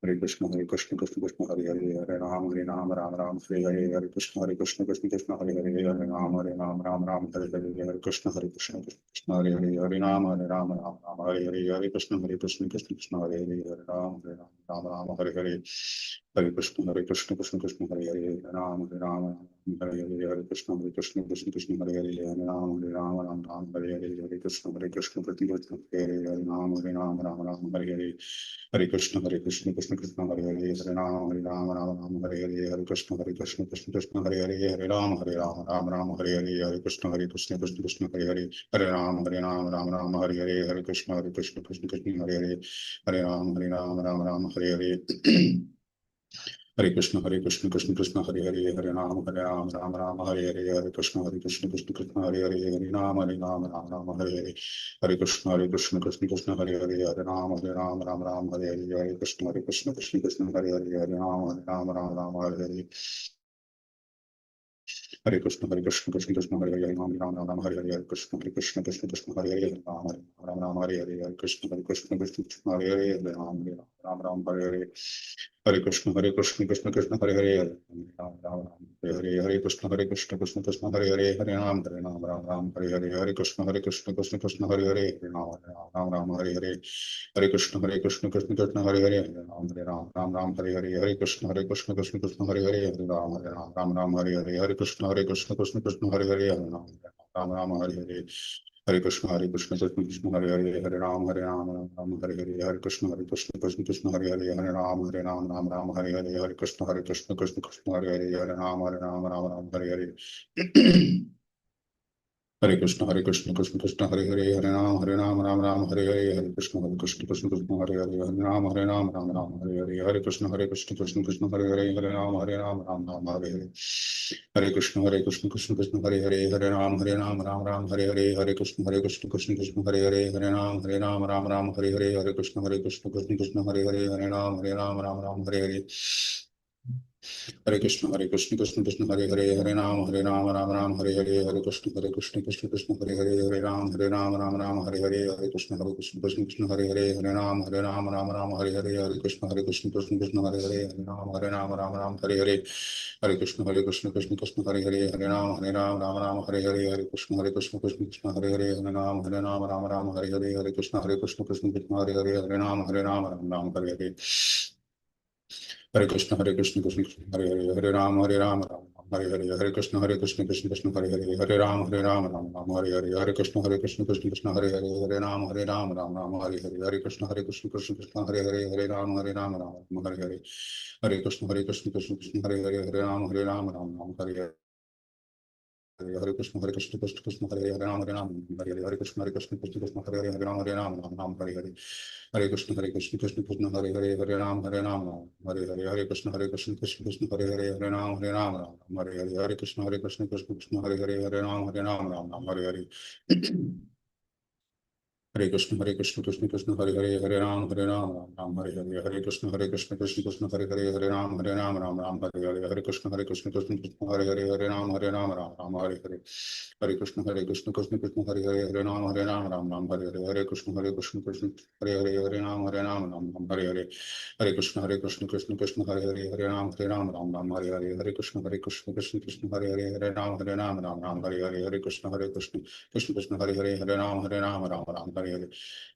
Hare Krishna Krishna Krishna Hare Hare Hare Ram Ram Ram Hare Hare Hare Krishna Krishna Krishna Hare Hare Hare Ram Ram Ram Hare Hare Hare Krishna Krishna Krishna Hare Hare Hare Ram Ram Hare Hare Hare Krishna Krishna Hare Hare Hare Ram Ram Hare Hare Hare Krishna Krishna Hare Hare Ram Ram Hare Hare Hare Krishna Krishna Hare Hare Hare Ram Ram Hare Hare Hare Krishna Krishna Hare Hare Hare Ram Ram Hare Hare Hare Krishna Krishna Hare Hare Hare Ram Ram Hare Hare Hare Krishna Krishna Hare Hare Hare Ram Ram Hare Hare Hare Krishna Krishna Hare Hare Hare Ram Ram Hare Hare Hare Krishna Krishna Hare Hare Hare Ram Ram Hare Hare Hare Krishna Krishna Hare Hare Hare Ram Ram Hare Hare Hare Krishna Krishna Hare Hare Hare Ram Ram Hare Hare Hare Krishna Krishna Hare Hare Hare Ram Ram Hare Hare Hare Krishna Krishna Hare Hare Hare Ram Ram Hare Hare Hare Krishna Krishna Hare Hare Ram Ram Hare Hare Hare Krishna Krishna Hare Hare Ram Ram Hare Hare Hare Krishna Krishna Hare Hare Hare Ram Hare Hare Hare Krishna Krishna Hare Hare Ram Hare Hare Hare Krishna Krishna Hare Hare Hare Ram Ram Hare Hare Hare Krishna Krishna Hare Hare Hare Ram Hare Hare Hare Krishna Krishna Hare Hare Ram Hare Hare Hare Krishna Krishna Hare Hare Hare Ram Hare Hare Hare Krishna Krishna Hare Hare Hare Ram Hare Hare Hare Krishna Krishna Hare Hare Hare Ram Hare Hare Hare Krishna Krishna Hare Hare Hare Ram Ram Hare Hare Hare Krishna Krishna Hare Hare Hare Ram Hare Hare Hare Krishna Krishna Hare Hare Hare Ram Ram Hare Hare Hare Krishna Krishna Hare Hare Hare Ram Ram Hare Hare Hare Krishna Krishna Hare Hare Hare Ram Ram Hare Hare Hare Krishna Krishna Hare Hare Hare Ram Ram Hare Hare Hare Krishna Krishna Hare Hare Hare Ram Ram Hare Hare Hare Krishna Krishna Hare Hare Hare Ram Ram Hare Hare Hare Krishna Krishna Hare Hare Hare Ram Ram Hare Hare Hare Krishna Krishna Hare Hare Hare Ram Ram Hare Hare Hare Krishna Krishna Hare Hare Hare Ram Ram Hare Hare Hare Krishna Krishna Hare Hare Hare Ram Hare Hare Hare Krishna Krishna Hare Hare Hare Ram Ram Hare Hare Hare Krishna Krishna Hare Hare Hare Ram Ram Hare Hare Hare Krishna Krishna Hare Hare Hare Ram Ram Hare Hare Hare Krishna Krishna Hare Hare Hare Ram Ram Hare Hare Hare Krishna Krishna Hare Hare Hare Ram Ram Hare Hare Hare Krishna Krishna Hare Hare Hare Ram Ram Hare Hare Hare Krishna Krishna Hare Hare Hare Ram Ram Hare Hare Hare Krishna Krishna Hare Hare Hare Ram Hare Hare Hare Krishna Krishna Hare Hare Ram Hare Hare Hare Krishna Krishna Hare Hare Hare Ram Hare Hare Hare Krishna Krishna Hare Hare Hare Ram Hare Hare Hare Krishna Krishna Hare Hare Hare Ram Hare Hare Hare Krishna Krishna Hare Hare Hare Ram Hare Hare Hare Krishna Krishna Hare Hare Hare Ram Hare Hare Hare Krishna Krishna Hare Hare Hare Ram Hare Hare Hare Krishna Krishna Hare Hare Hare Ram Hare Hare Hare Krishna Hare Hare Hare Ram Hare Hare Hare Krishna Krishna Hare Hare Hare Ram Hare Hare Hare Krishna Krishna Hare Hare Hare Ram Hare Hare Hare Krishna Krishna Hare Hare Hare Ram Hare Hare Hare Krishna Krishna Hare Hare Hare Ram Hare Hare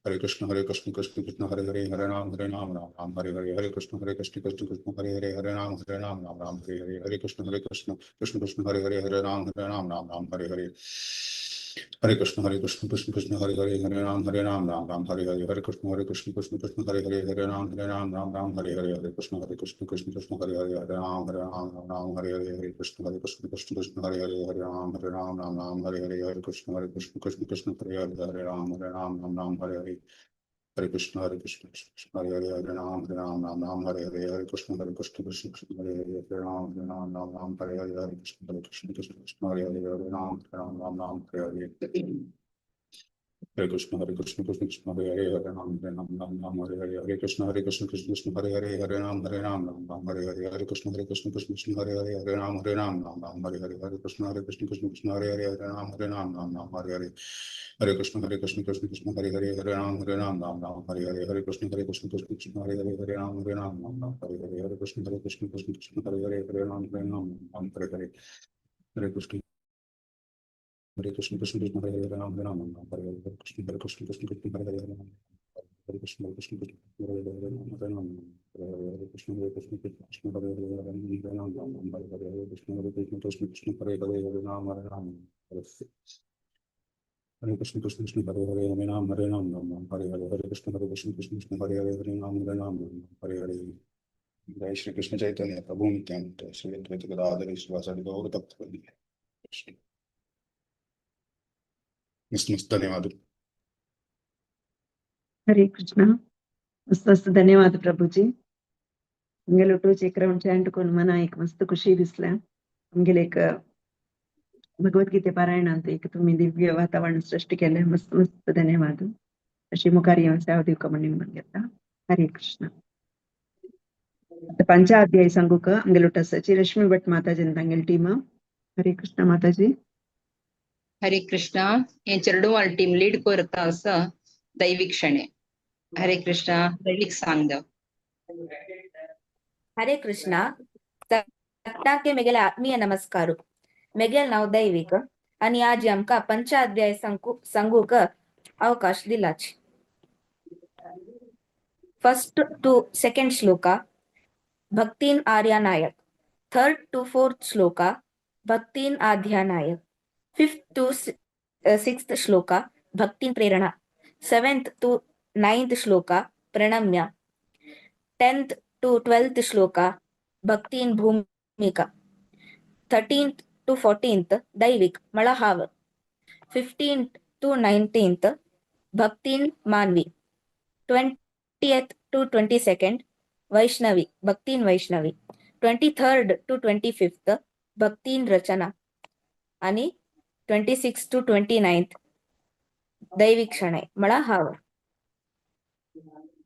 Hare Krishna Krishna Hare Hare Hare Ram Ram Hare Hare Hare Krishna Krishna Hare Hare Hare Ram Ram Hare Hare Hare Krishna Krishna Hare Hare Hare Ram Hare Hare Hare Krishna Krishna Hare Hare Hare Ram Ram Hare Hare Hare Krishna Krishna Hare Hare Hare Ram Ram Hare Hare Hare Krishna Krishna Hare Hare Hare Ram Hare Hare Hare Krishna Krishna Hare Hare Hare Ram Ram Hare Hare Hare Krishna Krishna Hare Hare Hare Ram Hare Hare Hare Krishna Hare Hare Hare Ram Ram Hare Hare Hare Krishna Hare Hare Hare Ram Hare Hare Hare Krishna Hare Hare Hare Ram Hare Hare Hare Krishna Krishna Krishna Hare Hare Hare Ram Ram Ram Hare Hare Hare Krishna Krishna Krishna Hare Hare Hare Ram Ram Ram Hare Hare Hare Krishna Krishna Krishna Hare Hare Hare Ram Ram Hare Hare Hare Krishna Krishna Krishna Hare Hare Hare Ram Ram Hare Hare Hare Krishna Krishna Hare Hare Hare Ram Ram Hare Hare Hare Krishna Krishna Krishna Hare Hare Hare Ram Ram Hare Hare Hare Krishna Krishna Krishna Hare Hare Hare Ram Hare Hare Hare Krishna Hare Krishna Krishna Krishna Hare Hare Ram Ram Hare Hare Krishna Krishna Krishna Hare Hare Hare Krishna Krishna Krishna Hare Hare Hare Ram Hare Krishna Krishna Krishna Hare Hare Hare Ram Hare Hare Krishna Krishna Krishna Hare Hare Hare Ram Hare Hare Krishna Krishna Krishna Hare Hare Hare Ram Hare Hare Hare Krishna Krishna Krishna Hare Hare Hare Ram Hare Hare जय श्री कृष्ण चैतन्य प्रभु नित्यानंद श्री अद्वैत गदाधर श्रीवासादि गौर भक्तवृंद धन्यवाद हरे कृष्ण मस्त मस्त धन्यवाद प्रभूजी आमगेलो two चक्रम chant कोण मना एक मस्त खुशी दिसल्या आमगेले एक भगवद्गीते पारायण अंत एक तुम्ही दिव्य वातावरण सृष्टी केले मस्त मस्त धन्यवाद अशी मुखारी येऊन सेवा दिवका म्हणून घेतला हरे कृष्ण पंचाध्याय संगुक आमगेलो टसची रश्मी भट माताजी तांगेल टीम हरे कृष्ण माताजी हरे कृष्ण हे चरडुवाल टीम लीड करता असं दैविक क्षणे हरे कृष्ण दैविक सांग ಹರೇ ಕೃಷ್ಣ तकटाके मेगेल आत्मीय नमस्कार मेगेल नाव दैविक आणि आज आमका पंचाध्याय संगूक अवकाश दिलाच फर्स्ट टू सेकंड श्लोका भक्तीन आर्या नायक थर्ड टू फोर्थ श्लोका भक्तीन आध्या नायक फिफ्थ टू सिक्स्थ श्लोका भक्तीन प्रेरणा सेवेंथ टू नाइन्थ श्लोका प्रणम्य 10th to 12th श्लोका भक्तीन भूमिका 13th to 14th दैविक मळहाव 15th to 19th भक्तीन मानवी 20th to 22nd Vaishnavi भक्तीन Vaishnavi 23rd to 25th भक्तीन रचना आणि 26th to 29th दैविक क्षण मळहाव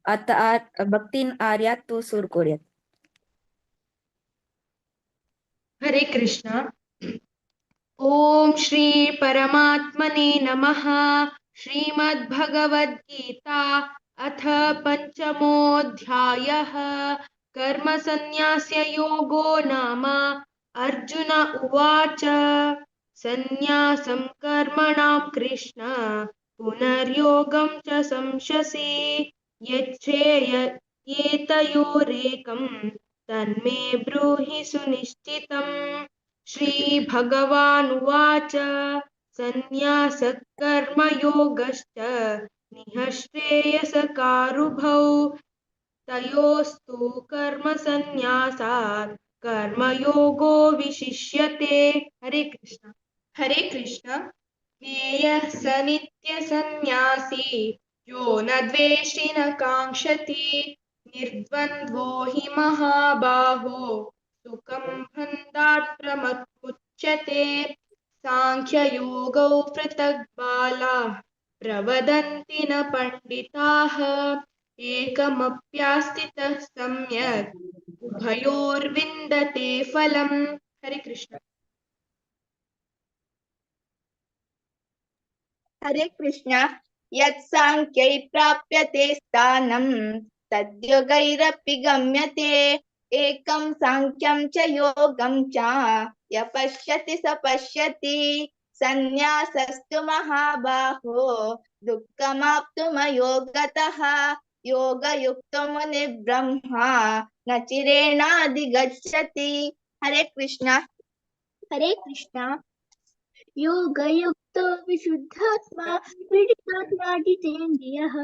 आता भक्तीन आर्यात तू सूर कोर्यात हरे कृष्ण ओम श्री परमात्मने नमः श्रीमद्भगवद्गीता अथ पंचमोऽध्यायः कर्म संन्यास्य योगो नाम अर्जुन उवाच संन्यासं कर्मणां कृष्ण पुनर्योगं च संशसि यच्छेयेतयोरेकं तन्मे ब्रूहि सुनिश्चितम् श्रीभगवानुवाच संन्यासः कर्मयोगश्च निःश्रेयसकारुभौ तयोस्तु कर्मसन्न्यासात् कर्मयोगो विशिष्यते हरे कृष्ण ज्ञेयः स नित्यसन्न्यासी यो न द्वेष्टि न काङ्क्षति निर्द्वन्द्वो हि महाबाहो सुखं बन्धात् प्रमुच्यते साङ्ख्ययोगौ पृथक् बालाः प्रवदन्ति न पण्डिताः एकमप्यास्थितः सम्यक् उभयोर्विन्दते फलम् हरे कृष्ण हरे कृष्ण यत्साङ्ख्यै प्राप्यते स्थानं तद्योगैरपि गम्यते एकं साङ्ख्यं च योगं च य पश्यति स पश्यति संन्यासस्तु महाबाहो दुःखमाप्तुमयोगतः योगयुक्तो मुनिर्ब्रह्मा न चिरेणाधिगच्छति हरे कृष्ण योगयुक्तो विशुद्धात्मा पीडितात्मा जितेन्द्रियः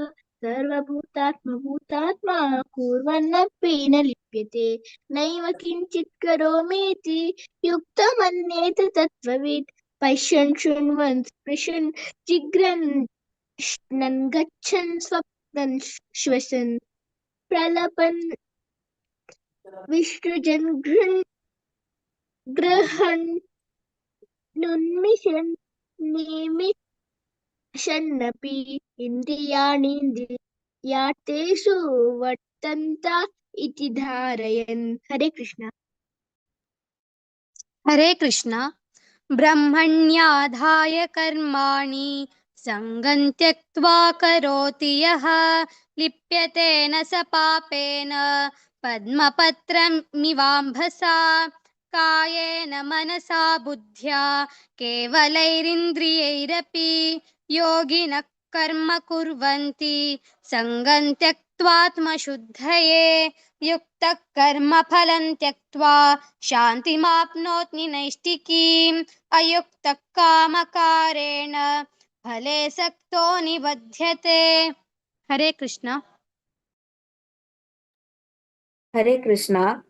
सर्वभूतात्मा कुर्वन्नपि न लिप्यते नैव किञ्चित् करोमीति युक्तमन्येत तत्त्ववित् पश्यन् शृण्वन् स्पृशन् जिघ्रन् गच्छन् स्वप्नन् श्वसन् प्रलपन् विसृजन् गृहन् नुन्मिषन् षण्णपि इन्द्रियाणीन्द्रियार्थेषु वर्तन्त इति धारयन्। हरे कृष्ण। हरे कृष्ण। ब्रह्मण्याधाय कर्माणि सङ्गं त्यक्त्वा करोति यः लिप्यते न स पापेन पद्मपत्रमिवाम्भसा कायेन मनसा बुद्ध्या केवलैरिन्द्रियैरपि योगिनः कर्म कुर्वन्ति सङ्गं त्यक्त्वात्मशुद्धये युक्तः कर्मफलं त्यक्त्वा शान्तिमाप्नोति नैष्टिकीम् अयुक्तः कामकारेण फले सक्तो निबध्यते। हरे कृष्ण। हरे कृष्णा।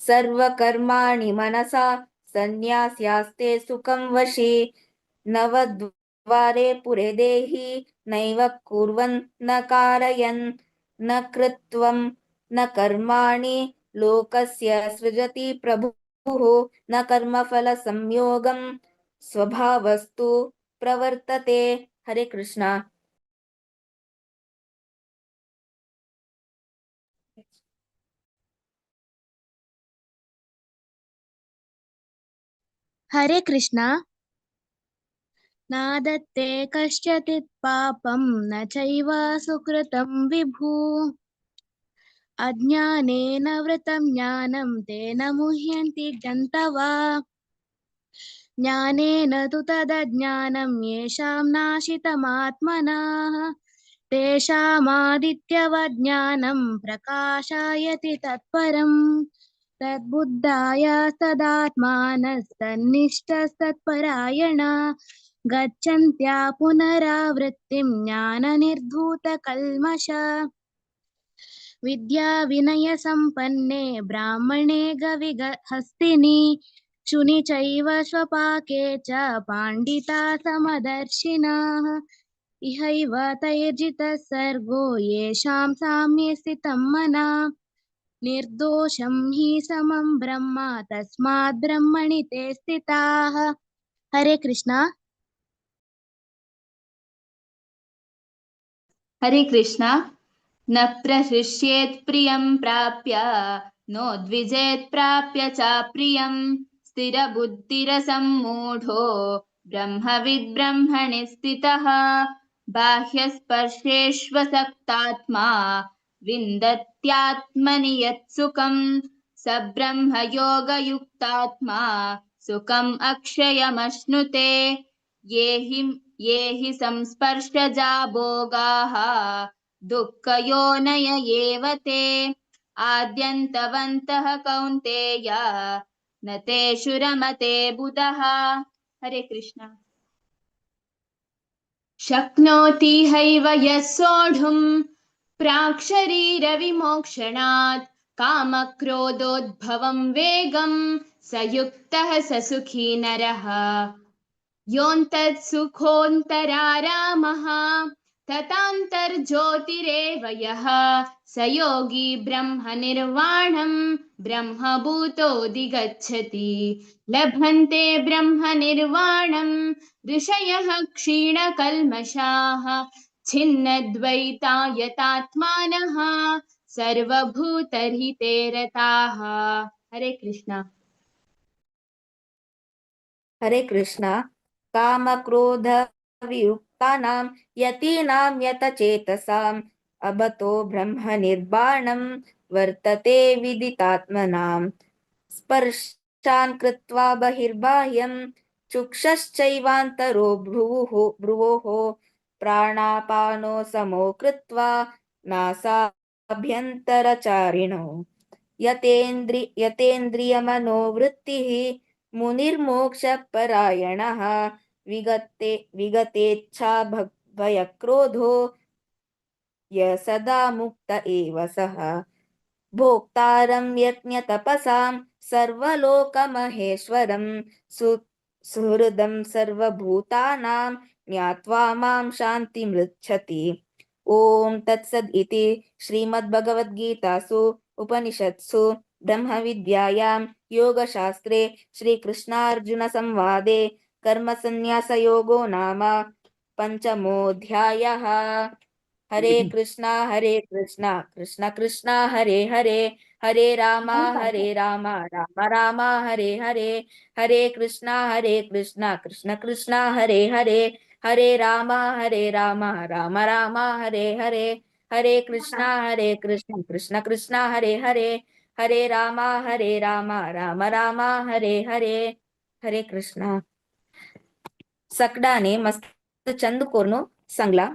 सर्वकर्माणि मनसा सन्न्यास्यास्ते सुखं वशी नवद्वारे पुरे देहि नैव कुर्वन् न कारयन् न कृत्वं न कर्माणि लोकस्य सृजति प्रभुः न कर्मफलसंयोगं स्वभावस्तु प्रवर्तते। हरे कृष्णा। हरे कृष्ण। नादत्ते कस्यचित् पापं न चैव सुकृतं विभु अज्ञानेन वृतं ज्ञानं तेन मुह्यन्ति जन्तवः ज्ञानेन तु तदज्ञानं येषां नाशितमात्मनः तेषामादित्यवज्ञानं प्रकाशयति तत्परम् तद्बुद्धाय तदात्मानस्तन्निष्ठस्तत्परायणा गच्छन्त्या पुनरावृत्तिं ज्ञाननिर्धूतकल्मष विद्या विनय संपन्ने ब्राह्मणे गविहस्तिनि शुनि चैव स्वपाके च पाण्डिता समदर्शिनः इहैव तैर्जितः सर्गो येषां साम्ये स्थितं मनः निर्दोषं हि समं ब्रह्म तस्मात् ब्रह्मणि ते स्थिताः। हरे कृष्णा। हरे कृष्णा। न प्रहृष्येत् प्रियं प्राप्य नो द्विजेत् प्राप्य च प्रियं स्थिरबुद्धिरसम्मूढो ब्रह्मविद् ब्रह्मणि स्थितः बाह्यस्पर्शेष्वसक्तात्मा विन्दत्यात्मनि यत्सुखं स ब्रह्मयोगयुक्तात्मा सुखम् अक्षयमश्नुते ये हि संस्पर्शजा भोगाः दुःखयोनय एव ते आद्यन्तवन्तः कौन्तेय न तेषु रमते बुधः। हरे कृष्ण। शक्नोति हैव यः सोढुम् प्राक् शरीरविमोक्षणात् कामक्रोधोद्भवं वेगं स युक्तः स सुखी नरः योऽन्तत्सुखोऽन्तरारामः तथान्तर्ज्योतिरेव यः स योगी ब्रह्मनिर्वाणं ब्रह्मभूतोऽधिगच्छति लभन्ते ब्रह्मनिर्वाणं ऋषयः क्षीणकल्मषाः छिन्नद्वैतायतात्मानः सर्वभूतहिते रताः। हरे कृष्ण। हरे कृष्णा। कामक्रोध वियुक्तानां यतीनां यतचेतसाम् अबतो ब्रह्म निर्वाणं वर्तते विदितात्मनां स्पर्शान् कृत्वा बहिर्बाह्यं चक्षुश्चैवान्तरो भ्रुवोः प्राणापानो समो कृत्वा नासाभ्यन्तरचारिणो यतेन्द्रियमनोवृत्तिः मुनिर्मोक्षपरायणः विगतेच्छा भयक्रोधो य सदा मुक्त एव सः भोक्तारं यज्ञतपसां सर्वलोकमहेश्वरं सुहृदं सर्वभूतानां ज्ञात्वा मां शान्तिमृच्छति। ओम तत्सद इति श्रीमद्भगवद्गीतासु उपनिषत्सु ब्रह्मविद्यायां योगशास्त्रे श्रीकृष्णार्जुनसंवादे कर्मसन्न्यासयोगो नाम पंचमोऽध्यायः। हरे कृष्णा कृष्ण कृष्ण हरे हरे, हरे राम राम राम हरे हरे, हरे कृष्णा कृष्ण कृष्ण हरे हरे, हरे राम राम राम हरे हरे, हरे कृष्णा कृष्ण कृष्ण हरे हरे, हरे राम राम राम हरे हरे. हरे कृष्णा. सकडाने मस्त चंद कोरनो सांगला.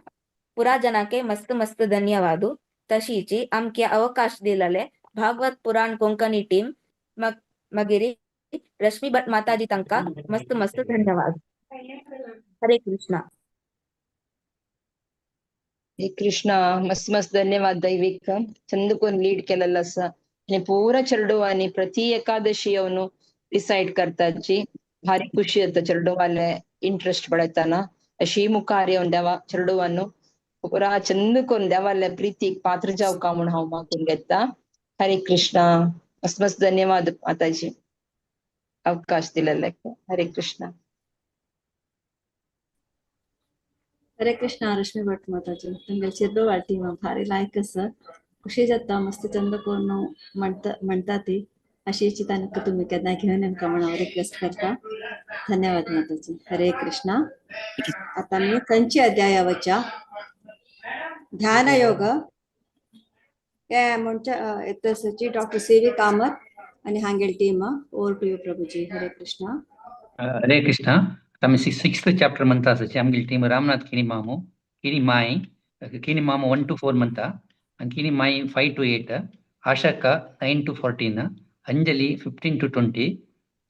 पुराजनाके मस्त मस्त धन्यवाद. तशीची आमके अवकाश दिलेले भागवत पुराण कोंकणी टीम मगिरी रश्मी भट माताजी तंका मस्त मस्त धन्यवाद. हरे कृष्णा. हे कृष्णा, मस्त मस्त धन्यवाद दैविक. चंद कोण लीड केलेलं असं आणि पुरा चरडोवानी प्रति एकादशी ಅವನು डिसाइड करताची भारी खुशी येतं चरडोवाले इंटरेस्ट पडताना अशी मुखारी देवा चरडोवानो पुरा चंद कोण देवाले प्रीती पात्र जाव का म्हणून हांव मागून घेता. हरे कृष्णा. मस्त मस्त धन्यवाद माताजी अवकाश दिलेले. हरे कृष्णा. हरे कृष्णा. रश्मी भट माताजी तुमगे चिरडो वाटी भारी लायक आसा. खुशी जाता मस्त चंद कोण म्हणता ती अशीची तांकां तुम्ही केन्ना घेऊन आमकां म्हणून रिक्वेस्ट करता. धन्यवाद माताजी. हरे कृष्णा. आता मी कंची अध्यायावरच्या ध्यान योग म्हणच्या एक डॉक्टर सी.व्ही. कामत आणि हांगेल टीम ओवर टू यू प्रभुजी. हरे कृष्णा. हरे कृष्णा. तमें 6th चैप्टर म्हणता आसचे आमगे टीम रामनाथ किनी माई 1 to 4 म्हणता आणि किनी माई 5 to 8, Asha 9 to 14, Anjali 15 to 20,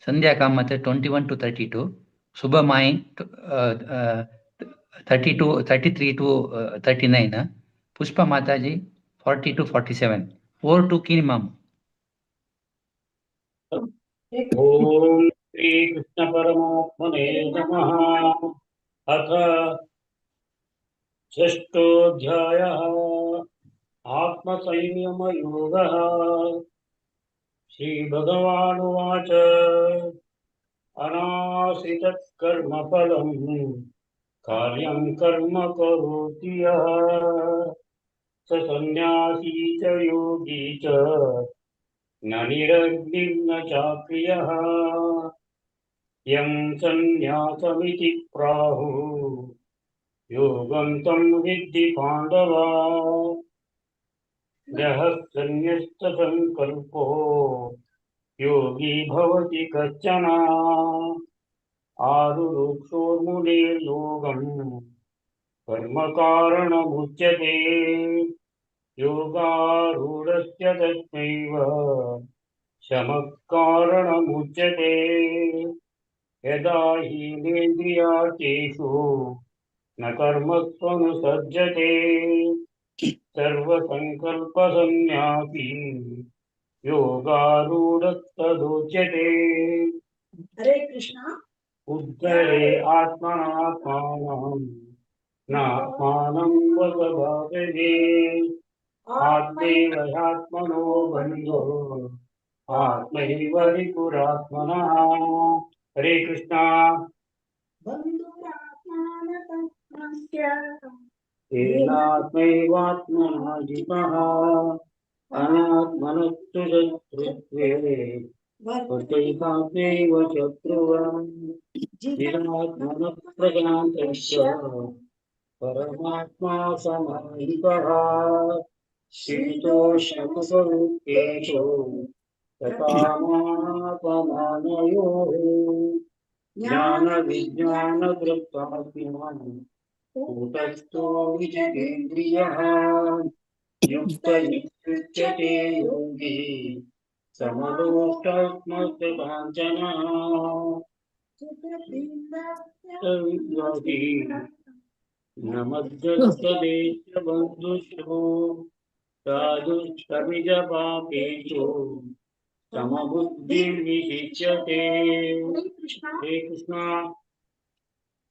Sandhya Kamat 21 to 32, सुबह माई 33 to 39, पुष्पा माताजी 40 to 47. ओवर टू किनी मामू. ओम श्री कृष्ण परमात्मने नमः. अथ षष्ठोऽध्यायः आत्मसंयमयोगः. श्रीभगवानुवाच अनाश्रितः कर्मफलम् कार्यं कर्म करोति यः स सन्न्यासी च योगी च न निरग्निर्न चाक्रियः. यं सन्न्यासमिति प्राहुः योगं तं विद्धि पाण्डव. यः सन्न्यस्तसङ्कल्पो योगी भवति कश्चन. आरुरुक्षोर्मुनेर्योगं कर्मकारणमुच्यते. योगारूढस्य तस्मैव शमः कारणमुच्यते. यदा हीनेन्द्रियार्थेषु न कर्मत्वनुसज्जते सर्वसङ्कल्पसन्न्यासी योगारूढस्तदुच्यते. हरे कृष्णा. उद्धरे आत्मनात्मानं नात्मानं वसभासते. आत्मैव ह्यात्मनो बन्धो आत्मैव रिपुरात्मनः. हरे कृष्णा. येनात्मैवात्मना जितः अनात्मनस्तु शत्रुत्वे वर्तैतात्मैव शत्रुवः. जिनात्मनः प्रशान्तस्य परमात्मा समाहितः. शीतोष्णसुखेषु तथा मानापमानयोः. ज्ञानविज्ञानदृक्पात्मा कूटस्थो विजितेन्द्रियः. युक्त इत्युच्यते योगी समलोष्टात्मकाञ्चनः. न मध्यस्थदेशबन्धुषु साधुष्टमिजपापेषु समबुद्धिर्विशिष्यते. हे कृष्ण.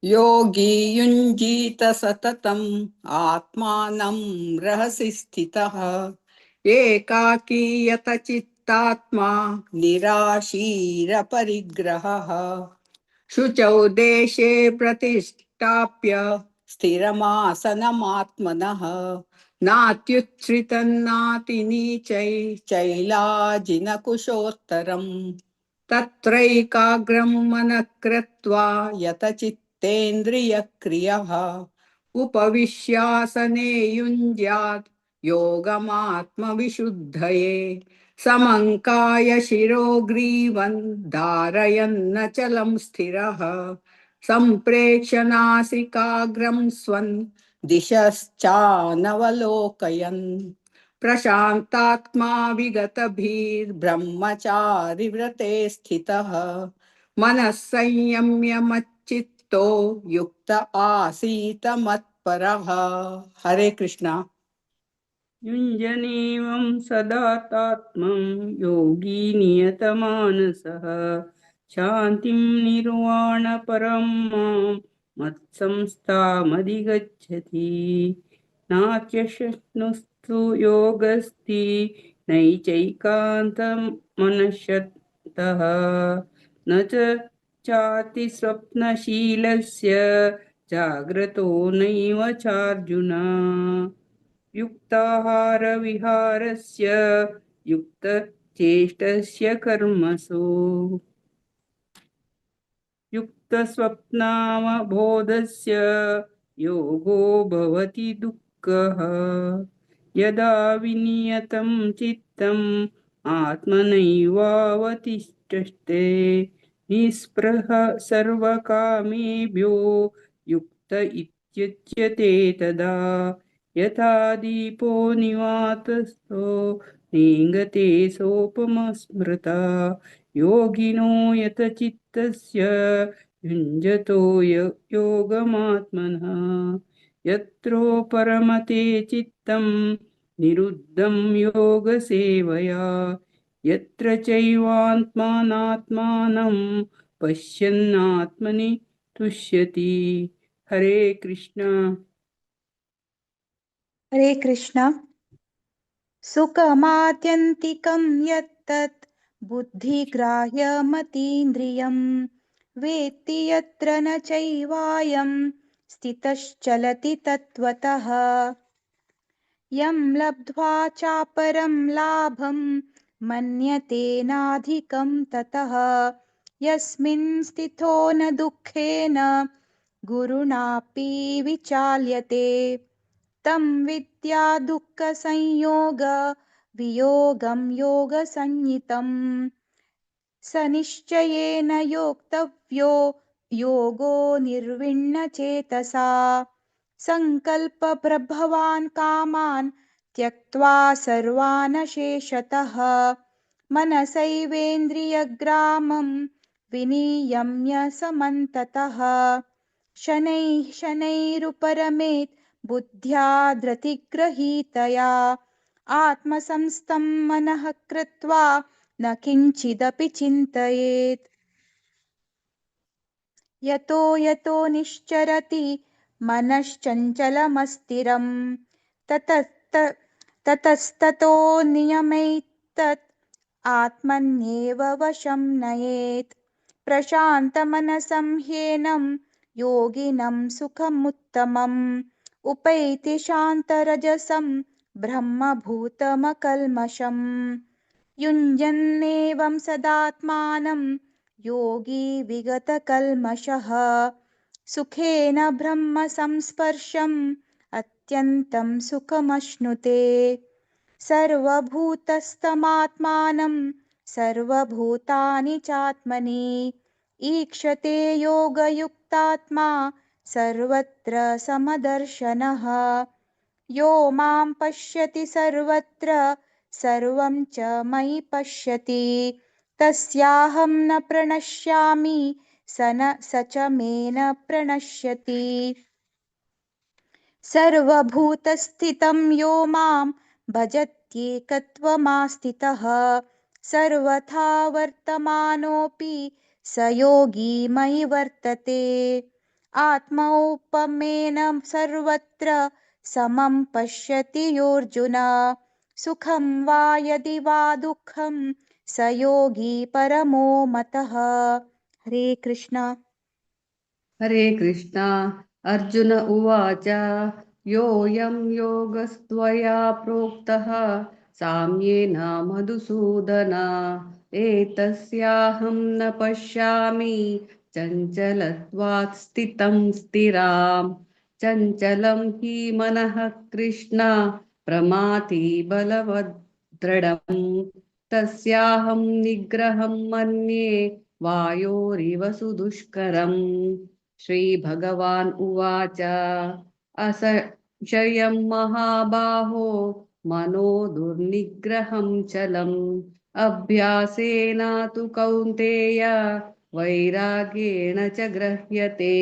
योगी युञ्जीत सततम् आत्मानं रहसि स्थितः. एकाकीयत चित्तात्मा निराशीरपरिग्रहः. शुचौ देशे प्रतिष्ठाप्य स्थिरमासनमात्मनः नात्युच्छ्रितन्नातिनीचै चैलाजिनकुशोत्तरम् तत्रैकाग्रं मनः कृत्वा यतचित्तेन्द्रियक्रियः उपविश्यासने युञ्ज्यात् योगमात्मविशुद्धये समङ्काय शिरोग्रीवन् धारयन्नचलं स्थिरः सम्प्रेक्ष्य नासिकाग्रं स्वन् दिशश्चानवलोकयन् प्रशान्तात्मा विगतभिर्ब्रह्मचारिव्रते स्थितः मनः संयम्य मच्चित्तो युक्त आसीत मत्परः। हरे कृष्णा। युञ्जनेवं सदातात्मं योगी नियतमानसः शान्तिं निर्वाणपरं मां मत्संस्थामधिगच्छति नात्यशक्नुस्तु योगस्ति नैचैकान्तमनश्यतः न चाति स्वप्नशीलस्य जाग्रतो नैव चार्जुन युक्ताहारविहारस्य युक्तचेष्टस्य कर्मसु युक्तस्वप्नावबोधस्य योगो भवति दुःखः यदा विनियतं चित्तम् आत्मनैवावतिष्ठते निःस्पृह सर्वकामेभ्यो युक्त इत्युच्यते तदा यथा दीपो निवातस्थो नेङ्गते सोपमस्मृता योगिनो यतचित्तस्य युञ्जतो योगमात्मनः यत्रो परमते चित्तं निरुद्धं योगसेवया यत्र चैवात्मानात्मानं पश्यन्नात्मनि तुष्यति। हरे कृष्ण। हरे कृष्ण। सुखमात्यन्तिकं यत्तत् बुद्धिग्राह्यमतीन्द्रियं वेत्ति यत्र न चैवायं स्थितश्चलति तत्त्वतः यं लब्ध्वा चापरं लाभं मन्यते नाधिकं ततः यस्मिन् स्थितो न दुःखेन गुरुणापि विचाल्यते तं विद्या दुःखसंयोग वियोगं योगसंज्ञितम् स निश्चयेन योक्तव्यो योगो निर्विण्णचेतसा संकल्पप्रभवान् कामान् त्यक्त्वा सर्वान् शेषतः मनसैवेन्द्रियग्रामं विनियम्य समन्ततः शनैः शनैरुपरमेत् बुद्ध्या धृतिगृहीतया आत्मसंस्थं मनः कृत्वा न किञ्चिदपि चिन्तयेत् यतो यतो निश्चरति मनश्चञ्चलमस्थिरं ततस्ततो नियमैतत् आत्मन्येव वशं नयेत् प्रशान्तमनसं ह्येनं योगिनं सुखमुत्तमम् उपैति शान्तरजसं ब्रह्मभूतमकल्मषम् युञ्जन्नेवं सदात्मानं योगी विगतकल्मषः सुखेन ब्रह्म संस्पर्शम् अत्यन्तं सुखमश्नुते सर्वभूतस्थमात्मानं सर्वभूतानि चात्मनि ईक्षते योगयुक्तात्मा सर्वत्र समदर्शनः यो मां पश्यति सर्वत्र सर्वं च मयि पश्यति तस्याहं न प्रणश्यामि स च मे न प्रणश्यति सर्वभूतस्थितं यो मां भजत्येकत्वमास्थितः सर्वथा वर्तमानोऽपि स योगी मयि वर्तते आत्मौपमेन सर्वत्र समं पश्यति योऽर्जुन सुखं वा यदि वा दुःखं स योगी परमो मतः। हरे कृष्ण। हरे कृष्ण। अर्जुन उवाच योऽयं योगस्त्वया प्रोक्तः साम्येन मधुसूदन एतस्याहं न पश्यामि चञ्चलत्वात् स्थितं स्थिराम् चञ्चलं हि मनः कृष्ण प्रमाथि बलवद्दृढम् तस्याहं निग्रहं मन्ये वायोरिव सुदुष्करम् श्रीभगवान् उवाच असंशयं महाबाहो मनो दुर्निग्रहं चलम् अभ्यासेन तु कौन्तेय वैराग्येण च गृह्यते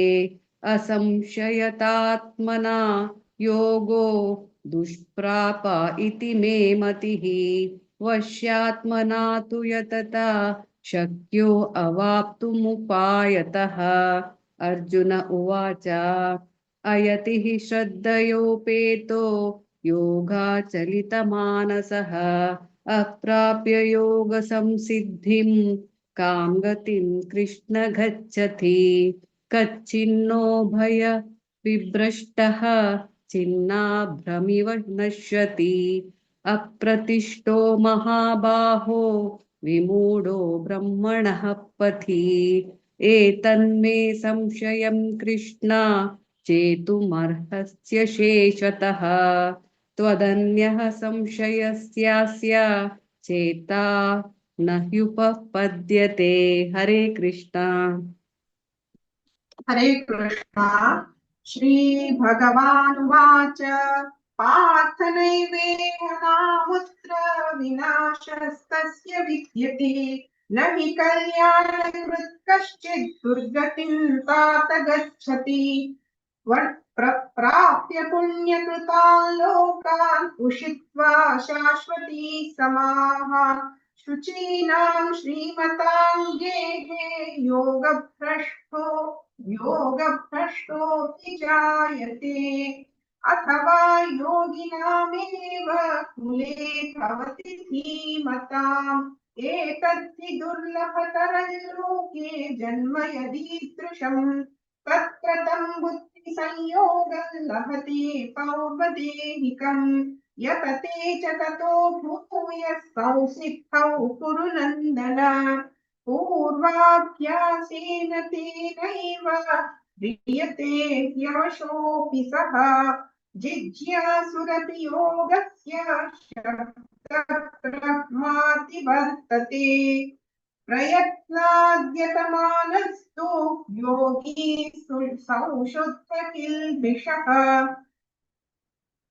असंशयतात्मना योगो दुष्प्राप इति मे मतिः वश्यात्मना तु यतता शक्यो अवाप्तुमुपायतः अर्जुन उवाच अयतिः श्रद्धयोपेतो योगाचलितमानसः अप्राप्य योगसंसिद्धिं कां गतिं कृष्ण गच्छति कच्चिन्नो भय विभ्रष्टः छिन्नाभ्रमिव नश्यति अप्रतिष्ठो महाबाहो विमूढो ब्रह्मणः पथि एतन्मे संशयं कृष्ण चेतुमर्हस्य शेषतः त्वदन्यः संशयस्यास्य चेता न ह्युपपद्यते हरे कृष्ण हरे कृष्ण श्रीभगवानुवाच पार्थ नैवेह नामुत्र विनाशस्तस्य विद्यते न हि कल्याणकृत् कश्चित् दुर्गतिं तात गच्छति प्राप्य पुण्यकृतान् लोकान् उषित्वा शाश्वती समाः शुचीनां श्रीमतां गेहे योगभ्रष्टोऽपि जायते अथवा योगिनामेव कुले भवति धीमताम् एतद्धि दुर्लभतरं लोके जन्म यदीदृशम् तत्कृतं बुद्धिसंयोगं लभते पौर्वदेहिकम् यतते च ततो भूयः संसिद्धौ कुरु नन्दन पूर्वाभ्यासेन तेनैव ह्रियते ह्यवशोऽपि सः जिज्ञासुरपि योगस्य शब्दब्रह्माति वर्तते प्रयत्नाद्यतमानस्तु योगी संशुद्ध किल्बिषः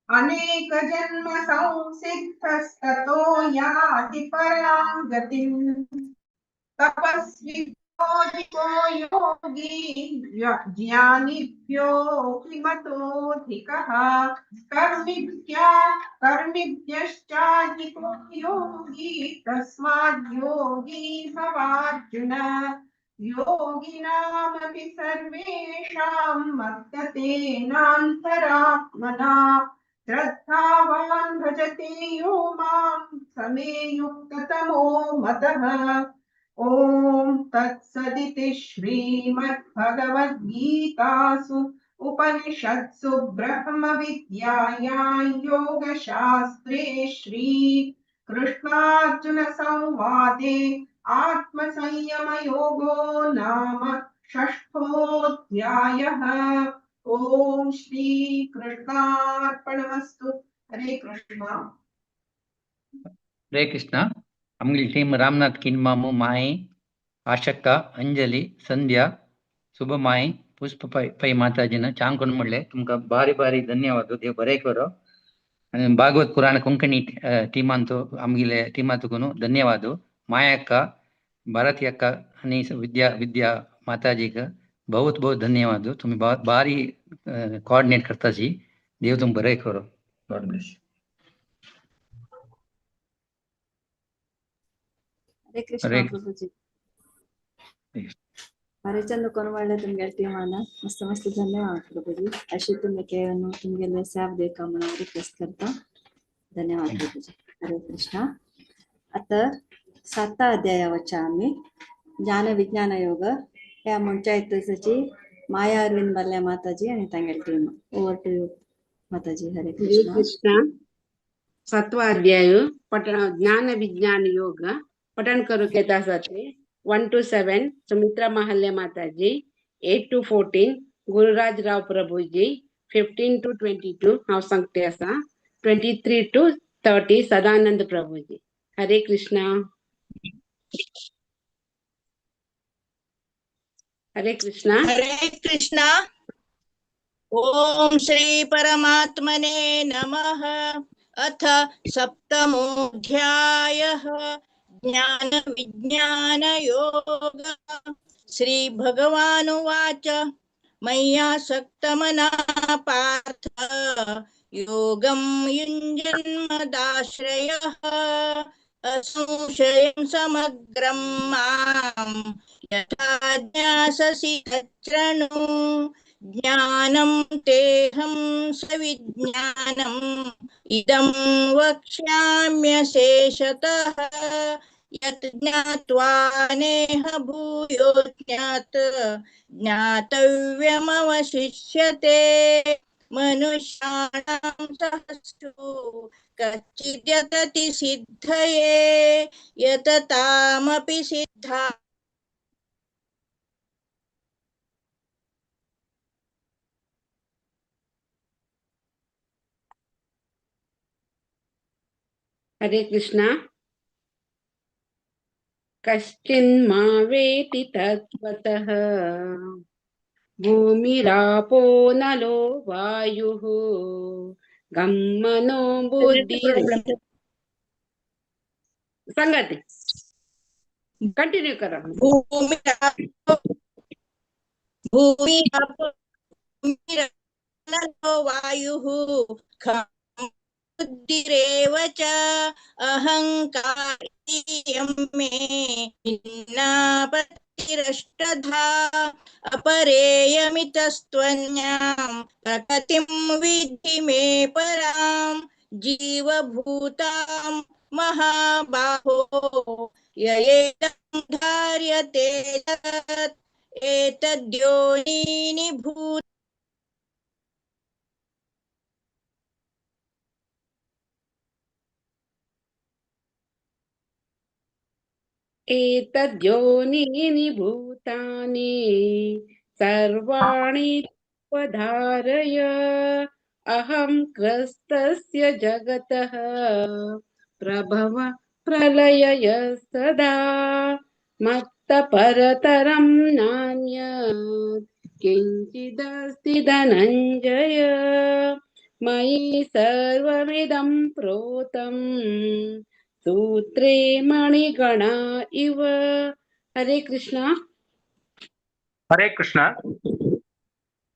अनेक जन्म संसिद्धस्ततो याति परां गतिम् तपस्विभ्यो योगी ज्ञानिभ्योऽपि मतोऽधिकः कर्मिभ्यश्चाधिको योगी तस्माद् योगी भवार्जुन योगिनामपि सर्वेषां मद्गतेनान्तरात्मना श्रद्धावान् भजते यो मां समे युक्ततमो मतः ॐ तत्सदिति श्रीमद्भगवद्गीतासु उपनिषत्सु ब्रह्मविद्यायां योगशास्त्रे श्रीकृष्णार्जुनसंवादे आत्मसंयमयोगो नाम षष्ठोऽध्यायः ओम श्री कृष्णार्पणमस्तु हरे कृष्ण हरे कृष्ण आमगे टीम रामनाथ किन्मामु माई आशक्का अंजली संध्या शुभमाई पुष्प पै माताजीन चांकोन म्हणले तुमका भारी भारी धन्यवाद देव बरे करो आणि भागवत पुराण कोंकणी टीमांतो आमगिले टीमातुकुनु धन्यवाद मायक्का भारती अक्का आणि विद्या माताजी का बहुत बहुत धन्यवाद तुम्ही भारी कोऑर्डिनेट करता जी देव तुम बरे करो गॉड ब्लेस हरे कृष्ण प्रभुजी हरिचंद कोनवाळे तुमगे टीमाना मस्त मस्त धन्यवाद प्रभुजी अशी तुम्ही केवनो तुमगे सेव दे कामना रिक्वेस्ट करता धन्यवाद प्रभुजी हरे कृष्ण आता 7 अध्यायावरच्या आम्ही ज्ञान विज्ञान योग या म्हणच्या इतची माया अरविंद बाल्या माताजी आणि तांगेल टीम. ओव्हर टू यू माताजी. हरे हरे कृष्णा. कृष्णा. 7वा अध्याय ज्ञान विज्ञान योग पठन करू केतासाठी 1 to 7 सुमित्रा महाल्य माताजी, 8 to 14 Gururaj Rao Prabhuji, 15 to 22 हांव सांगते असा, 23 to 30 सदानंद प्रभुजी. हरे कृष्णा. हरे कृष्णा. हरे कृष्णा. ओम श्री परमात्मने नमः. अथ सप्तमोऽध्यायः ज्ञान विज्ञान योग. श्री भगवानुवाच मय्यासक्तमनः पार्थ योगं युञ्जन्मदाश्रयः असंशयं समग्रं मां यथा ज्ञास्यसि तच्छृणु. ज्ञानं तेऽहं सविज्ञानम् इदं वक्ष्याम्यशेषतः. यत् ज्ञात्वा नेह भूयो ज्ञातव्यमवशिष्यते. मनुष्याणां सहस्रो कच्चिद्यतति सिद्धये यततामपि सिद्धा. हरे कृष्णा. कश्चिन्मा वेति तत्त्वतः भूमिरापो नलो वायुः गं मनो बुद्धिः. संगति कंटिन्यू करो. भूमिरापो वायुः बुद्धिरेव च अहंकारियं मे भिन्नापतिरष्टधा. अपरेयमितस्त्वन्यां प्रकृतिं विद्धि मे परां. जीवभूतां महाबाहो ययेदं धार्यते तत् एतद्योनीनि भूत. एतद्योनीनि भूतानि सर्वाणि उपधारय अहं कृस्तस्य जगतः प्रभव प्रलयय सदा. मत्तपरतरं नान्यत् किञ्चिदस्ति धनञ्जय. मयि सर्वमिदं प्रोतं सूत्रे मणिगणा इव. हरे कृष्णा. हरे कृष्णा.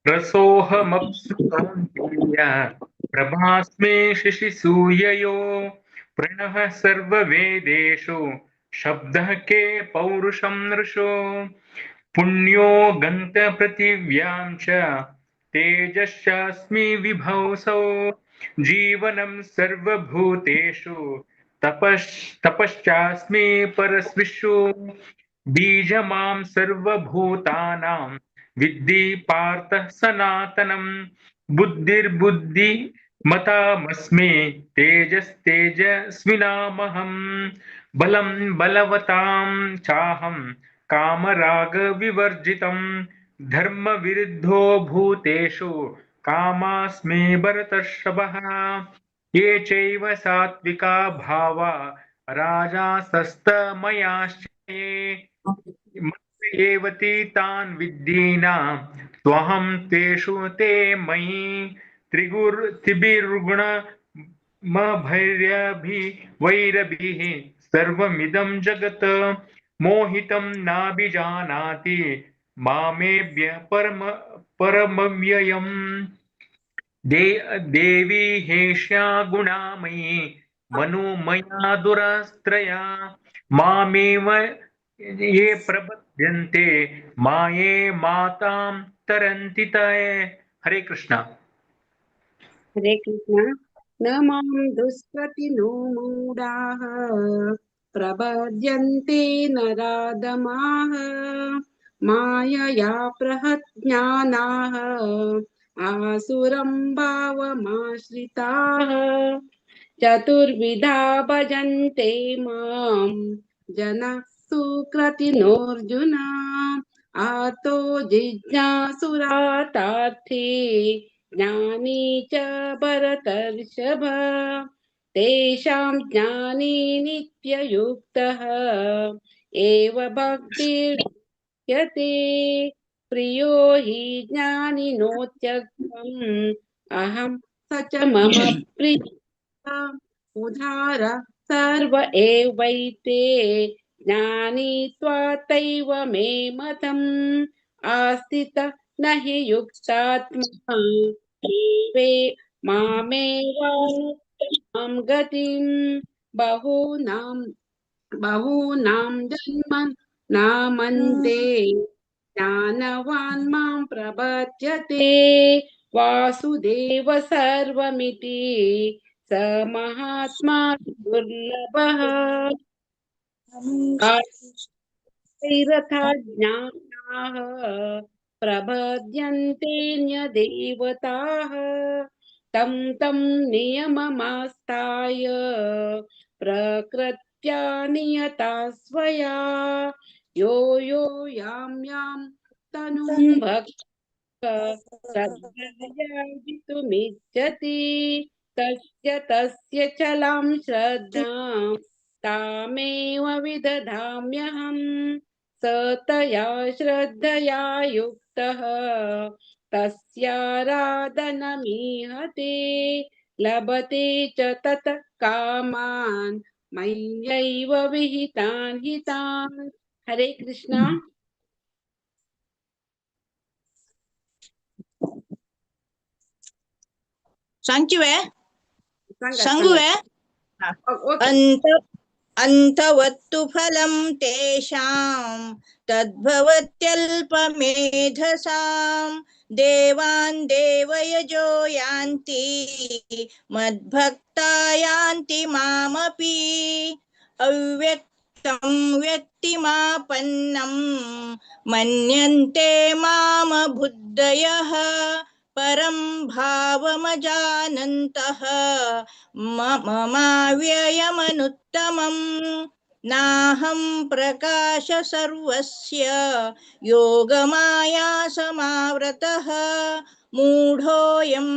रसोऽहमप्सु कौन्तेय प्रभास्मे शशिसूर्ययो प्रणः सर्ववेदेषु शब्दः के पौरुषं नृषो. पुण्यो गन्तपृथिव्यां च तेजश्चास्मि विभौसौ. जीवनं सर्वभूतेषु तपश्चास्मि परस्विषु. बीजमां सर्वभूतानां विद्धि पार्थ सनातनम्. बुद्धिर्बुद्धिमतामस्मि तेजस्तेजस्विनामहम्. बलं बलवतां चाहं कामरागविवर्जितं. धर्मविरुद्धो भूतेषु कामास्मि भरतर्षभः. ये चैव सात्विका भावा राजासस्तमयाश्चये एवति तान् विद्धीनां त्वहं तेषु ते मयि. त्रिगुणमभैर्यभिवैरभिः सर्वमिदं जगत् मोहितं नाभिजानाति मामेभ्य परमव्ययम्. देवी हेष्या गुणामयी मनोमया दुरास्त्रया. मामेव ये प्रपद्यन्ते माये मातां तरन्ति ते. हरे कृष्णा. हरे कृष्णा. न मां दुष्कृतिनो मूढाः प्रपद्यन्ते नराधमाः मायया प्रहज्ञानाः आसुरं भावमाश्रिताः चतुर्विधा भजन्ते मां जनः सुकृतिनोऽर्जुन आतो जिज्ञासुरातार्थे ज्ञानी च भरतर्षभ तेषां ज्ञानी नित्ययुक्तः एव भक्तिर्यते प्रियो हि ज्ञानिनोत्यर्थम् अहं स च मम प्रियः उदार सर्व एवैते ज्ञानी त्वातैव मे मतम् आस्थित न हि युक्तात्मा वे मामेवानुत्तमां गतिम् बहूनां जन्म नामन्ते ज्ञानवान् मां प्रपद्यते वासुदेव सर्वमिति स महात्मा दुर्लभः रथा ज्ञानाः प्रपद्यन्तेऽन्यदेवताः तं तं नियममास्ताय प्रकृत्या नियता स्वया यो यो यां यां तनुं श्रद्धयार्जितुमिच्छति तस्य चलां श्रद्धां तामेव विदधाम्यहम् स तया श्रद्धया युक्तः तस्याराधनमीहते लभते च तत कामान् मय्यैव विहितान् हितान् हरे कृष्णा संगुवे अन्तवत्तु फलं तेषां तद्भवत्यल्पमेधसां देवान् देवयजो यान्ति मद्भक्ता यान्ति मामपि अव्यक्तं व्यक्तिमापन्नं मन्यन्ते माम बुद्धयः परं भावमजानन्तः ममाव्ययमनुत्तमम् नाहं प्रकाश सर्वस्य योगमाया समावृतः मूढोऽयं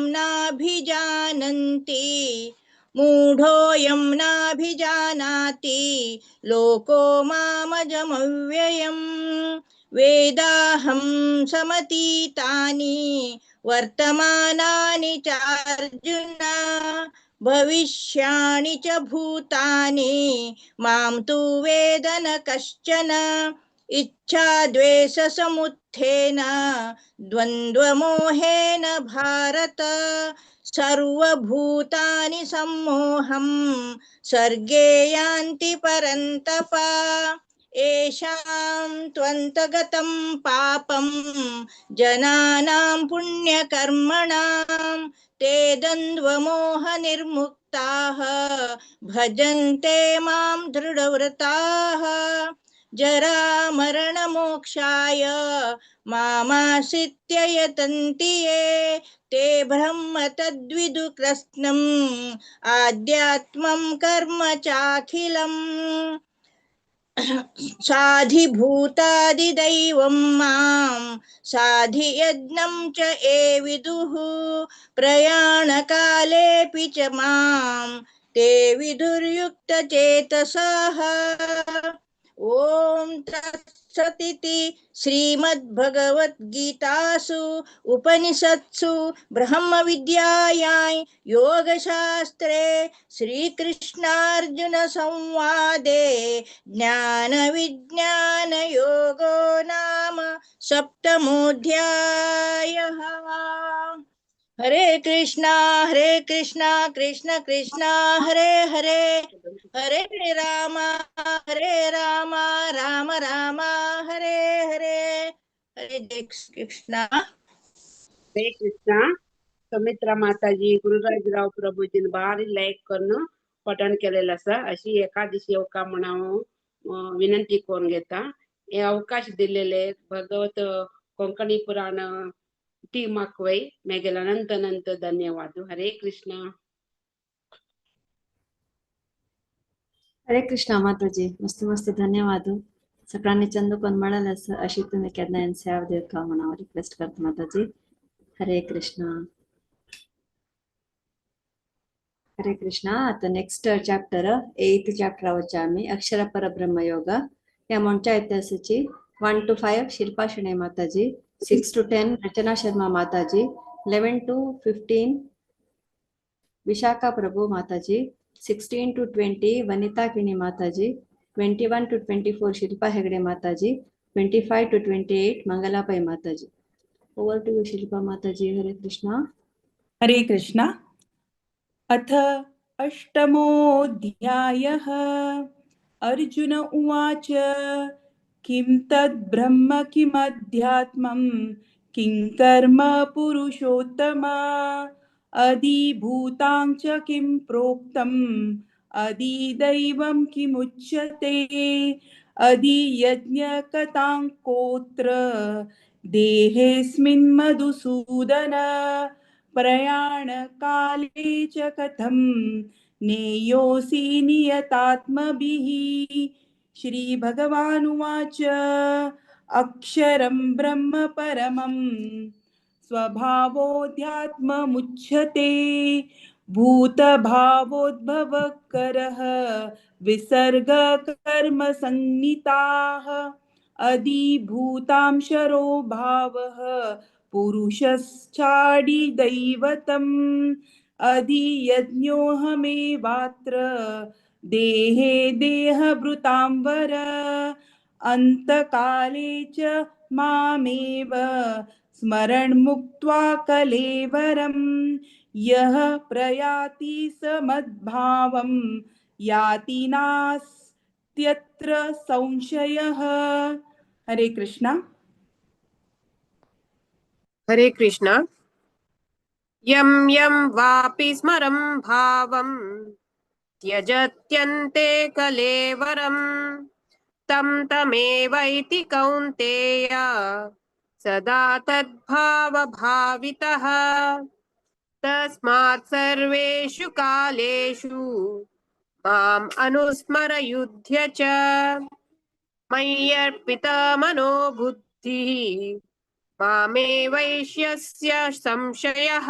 नाभिजानाति लोको मामजमव्ययम् वेदाहं समतीतानि वर्तमानानि चार्जुन भविष्याणि च भूतानि मां तु वेद न कश्चन इच्छाद्वेषसमुत्थेन द्वन्द्वमोहेन भारत सर्वभूतानि सम्मोहं सर्गे यान्ति परन्तप येषां त्वन्तगतं पापं जनानां पुण्यकर्मणां ते द्वन्द्वमोहनिर्मुक्ताः भजन्ते मां दृढव्रताः जरामरणमोक्षाय मामाश्रित्य यतन्ति ये ते ब्रह्म तद्विदु कृत्स्नम् आध्यात्मं कर्म चाखिलम् साधिभूतादिदैवं मां साधियज्ञं च ये विदुः प्रयाणकालेऽपि च मां ते विदुर्युक्तचेतसः ॐ तत्सदिति श्रीमद्भगवद्गीतासु उपनिषत्सु ब्रह्मविद्यायां योगशास्त्रे श्रीकृष्णार्जुन संवादे ज्ञानविज्ञानयोगो नाम सप्तमोऽध्यायः हरे कृष्णा कृष्ण कृष्ण हरे हरे हरे राम राम राम हरे हरे हरे कृष्णा हरे कृष्णा सुमित्रा माताजी गुरुराजराव प्रभूजीन भारी लाईक करून पठण केलेलं असा अशी एखादशी योका म्हणावं विनंती करून घेता हे अवकाश दिलेले भगवत कोंकणी पुराण टी माकवै मेगेल अनंत ಧನ್ಯವಾದ. ಹರೇ ಕೃಷ್ಣ. हरे कृष्णा माताजी, मस्त मस्त धन्यवाद. सगळ्यांनी चंदकोन मिळालं अशी तुम्ही केन्ना सेवा देवका म्हणून रिक्वेस्ट करता माताजी. हरे कृष्णा. हरे कृष्णा. आता नेक्स्ट चॅप्टर 8th चॅप्टर आवचे आम्ही अक्षर परब्रह्म योग या म्हणच्या इतिहासाची 1 to 5 शिल्पा शणे माताजी, 6 to 10 रचना शर्मा माताजी, 11 to 15 विशाखा प्रभु माताजी, 16 to 20 वनिता किणी माताजी, 21 to 24 शिल्पा हेगड़े माताजी, 25 to 28 मंगला पै माताजी. ओवर टू शिल्पा माताजी. हरे कृष्णा. हरे कृष्णा. अथ अष्टमोऽध्यायः. अर्जुन उवाच किं तद् ब्रह्म किमध्यात्मं किं कर्म पुरुषोत्तम अधिभूतां च किं प्रोक्तम् अधिदैवं किमुच्यते अधियज्ञकतां कोत्र देहेऽस्मिन् मधुसूदन प्रयाणकाले च कथं नेयोऽसि नियतात्मभिः. श्रीभगवानुवाच अक्षरं ब्रह्म परमं स्वभावोऽध्यात्ममुच्यते भूतभावोद्भवकरः विसर्गकर्मसंज्ञिताः अधिभूतांशरो भावः पुरुषश्चादिदैवतम् अधियज्ञोऽहमेवात्र देहे देहभृतां वर अन्तकाले च मामेव स्मरन् मुक्त्वा कलेवरं यः प्रयाति स मद्भावं याति नास्त्यत्र संशयः. हरे कृष्णा. हरे कृष्ण. यं यं वापि स्मरं भावं त्यजत्यन्ते कलेवरं तं तमेवैति कौन्तेय सदा तद्भावभावितः. तस्मात् सर्वेषु कालेषु माम् अनुस्मरयुध्य च मय्यर्पितमनो बुद्धिः मामे वैश्यस्य संशयः.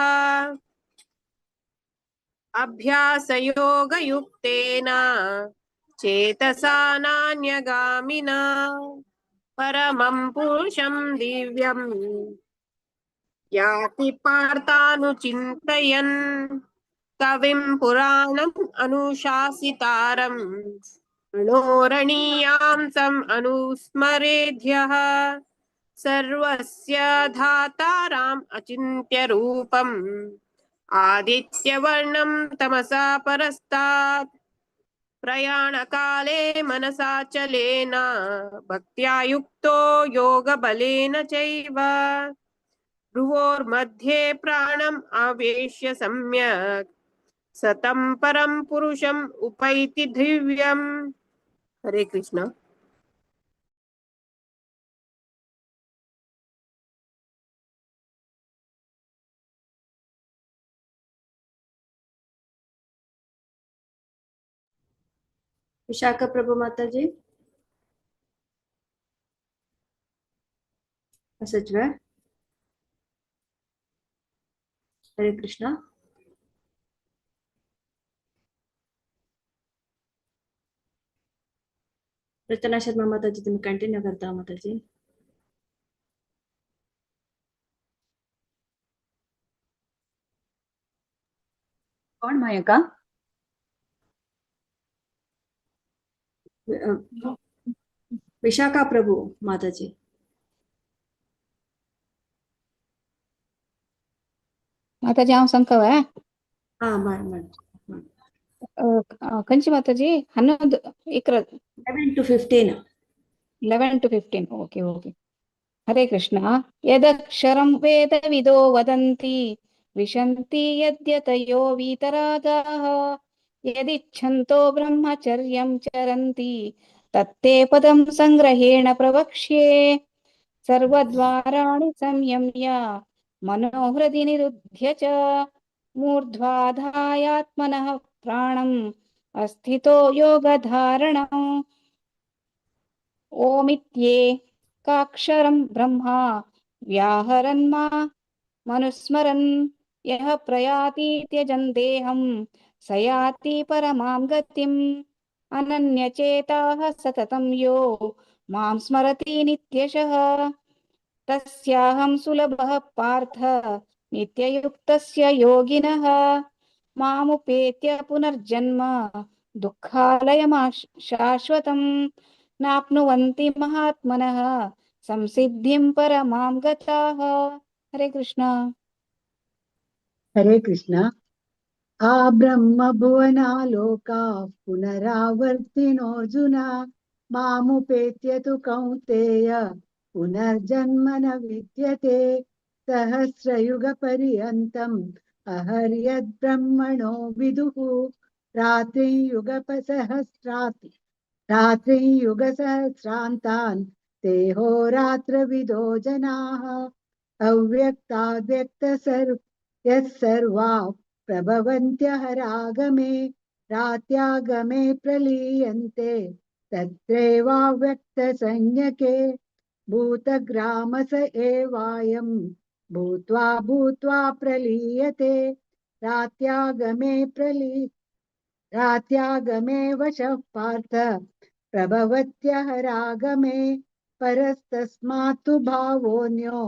अभ्यासयोगयुक्तेन चेतसा नान्यगामिना परमं पुरुषं दिव्यं याति पार्थानुचिन्तयन् कविं पुराणम् अनुशासितारं णोरणीयां तम् अनुस्मरेद्यः. सर्वस्य धाताराम् अचिन्त्य रूपम् आदित्यवर्णं तमसा परस्तात् प्रयाणकाले मनसा चलेन भक्त्या युक्तो योगबलेन चैव भ्रुवोर्मध्ये प्राणम् आवेश्य सम्यक् सतं परं पुरुषम् उपैति दिव्यम्. हरे कृष्ण. विशाखा प्रभु माताजी. सचिव. हरे कृष्णा. रचना शर्मा माताजी तुम्ही कंटिन्यू करता माताजी. कौन मायका? विशाखा प्रभु माताजी. माताजी हांव संकव हा माड कंची माताजी 11 11 to 15. 11 to 15. Okay okay. हरे कृष्णा. यदक्षरं वेदविदो वदन्ति विशन्ति यद्यतयो वीतरागाः यदिच्छन्तो ब्रह्मचर्यं चरन्ति तत्ते पदं संग्रहेण प्रवक्ष्ये सर्वद्वाराणि संयम्य मनोहृदि निरुध्य च मूर्ध्वाधायात्मनः प्राणम् अस्थितो योगधारणम् ओमित्येकाक्षरं ब्रह्मा व्याहरन्मा मनुस्मरन् यः प्रयाति त्यजन् देहं स याति परमां गतिम् अनन्यचेताः सततं यो मां स्मरति नित्यशः तस्याहं सुलभः पार्थ नित्ययुक्तस्य योगिनः मामुपेत्य पुनर्जन्म शाश्वतं नाप्नुवन्ति महात्मनः संसिद्धिं परमां गताः। हरे कृष्ण। हरे कृष्ण। आ ब्रह्म भुवनालोका पुनरावर्तिनोऽर्जुन मामुपेत्य तु कौन्तेय पुनर्जन्म न विद्यते सहस्रयुगपर्यन्तम् अहर्यद्ब्रह्मणो विदुः रात्रियुगसहस्रान्तान् देहोरात्रविदो जनाः यस्सर्वा प्रभवन्त्यहरागमे रात्यागमे प्रलीयन्ते तत्रैवाव्यक्तसंज्ञके भूतग्रामस एवायं भूत्वा भूत्वा प्रलीयते रात्यागमे वशः पार्थ प्रभवत्यहरागमे परस्तस्मात् तु भावोऽन्यो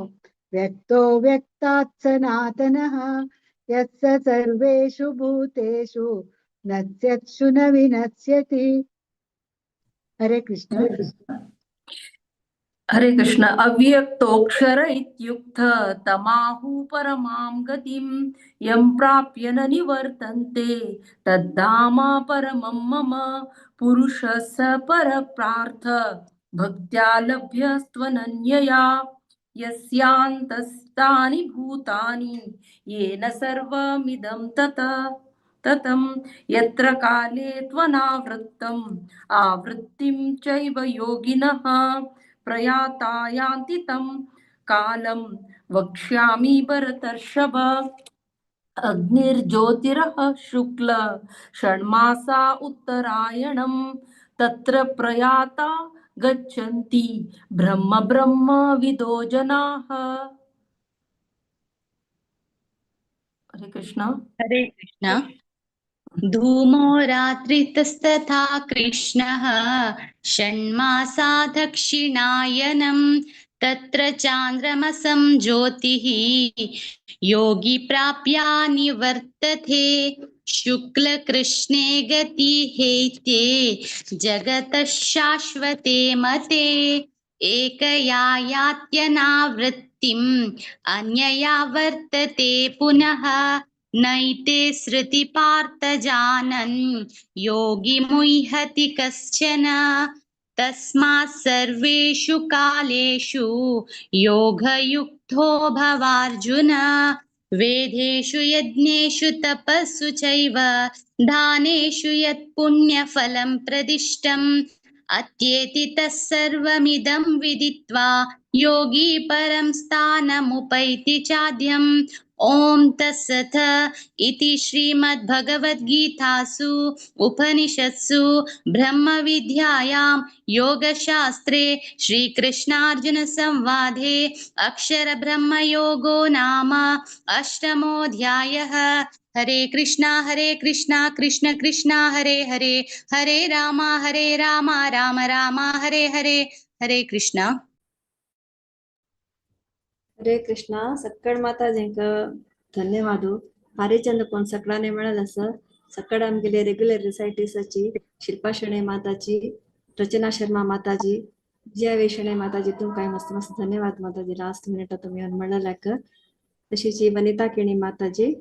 व्यक्तो व्यक्तात् सनातनः यस्य सर्वेषु भूतेषु नश्यत्सु न विनश्यति। हरे कृष्ण। हरे कृष्ण। अव्यक्तोऽक्षर इत्युक्त तमाहु परमां गतिं यं प्राप्य न निवर्तन्ते तद्धाम परमं मम पुरुषः स परप्रार्थ भक्त्या लभ्यस्त्वनन्यया यस्यान्तस्तानि भूतानि येन सर्वमिदं ततं यत्र काले त्वनावृत्तम् आवृत्तिं चैव योगिनः प्रयाता यान्ति तं कालं वक्ष्यामि भरतर्षभ अग्निर्ज्योतिरः शुक्ल षण्मासा उत्तरायणं तत्र प्रयाता गच्छन्ति ब्रह्म विदो जनाः। हरे कृष्ण। हरे कृष्ण। धूमो रात्रितस्तथा कृष्णः षण्मासा दक्षिणायनं तत्र चान्द्रमसं ज्योतिः योगी प्राप्या निवर्तते शुक्लकृष्णे गतिहेते जगतः शाश्वते मते एकया यात्यनावृत्तिम् अन्यया वर्तते पुनः नैते श्रुति पार्थ जानन् योगी मुह्यति कश्चन तस्मात् सर्वेषु कालेषु योगयुक्तो भवार्जुन वेदेषु यज्ञेषु तपस्सु चैव दानेषु यत् पुण्यफलं प्रदिष्टम् अत्येति तत्सर्वमिदं विदित्वा योगी परं स्थानमुपैति चाद्यम् ओम तत्सत् इति श्रीमद्भगवद्गीतासु उपनिषत्सु ब्रह्मविद्यायां योगशास्त्रे श्रीकृष्णार्जुन संवादे अक्षरब्रह्मयोगो नाम अष्टमोऽध्यायः। हरे कृष्णा कृष्ण कृष्णा हरे हरे हरे राम राम राम हरे हरे। हरे कृष्णा। हरे कृष्णा. सक्कड माताजींका धन्यवाद. भारी चंद कोण सकळाने मिळालं असं सकड आमगेले रेग्युलर रिसायटीसाची शिल्पा शेणे माताची रचना शर्मा माताजी जिया वेशणे माताजी तुमकां मस्त मस्त धन्यवाद माताजी. लास्ट मिनिट तुम्ही म्हणलाक तशीची वनिता केणी माताजी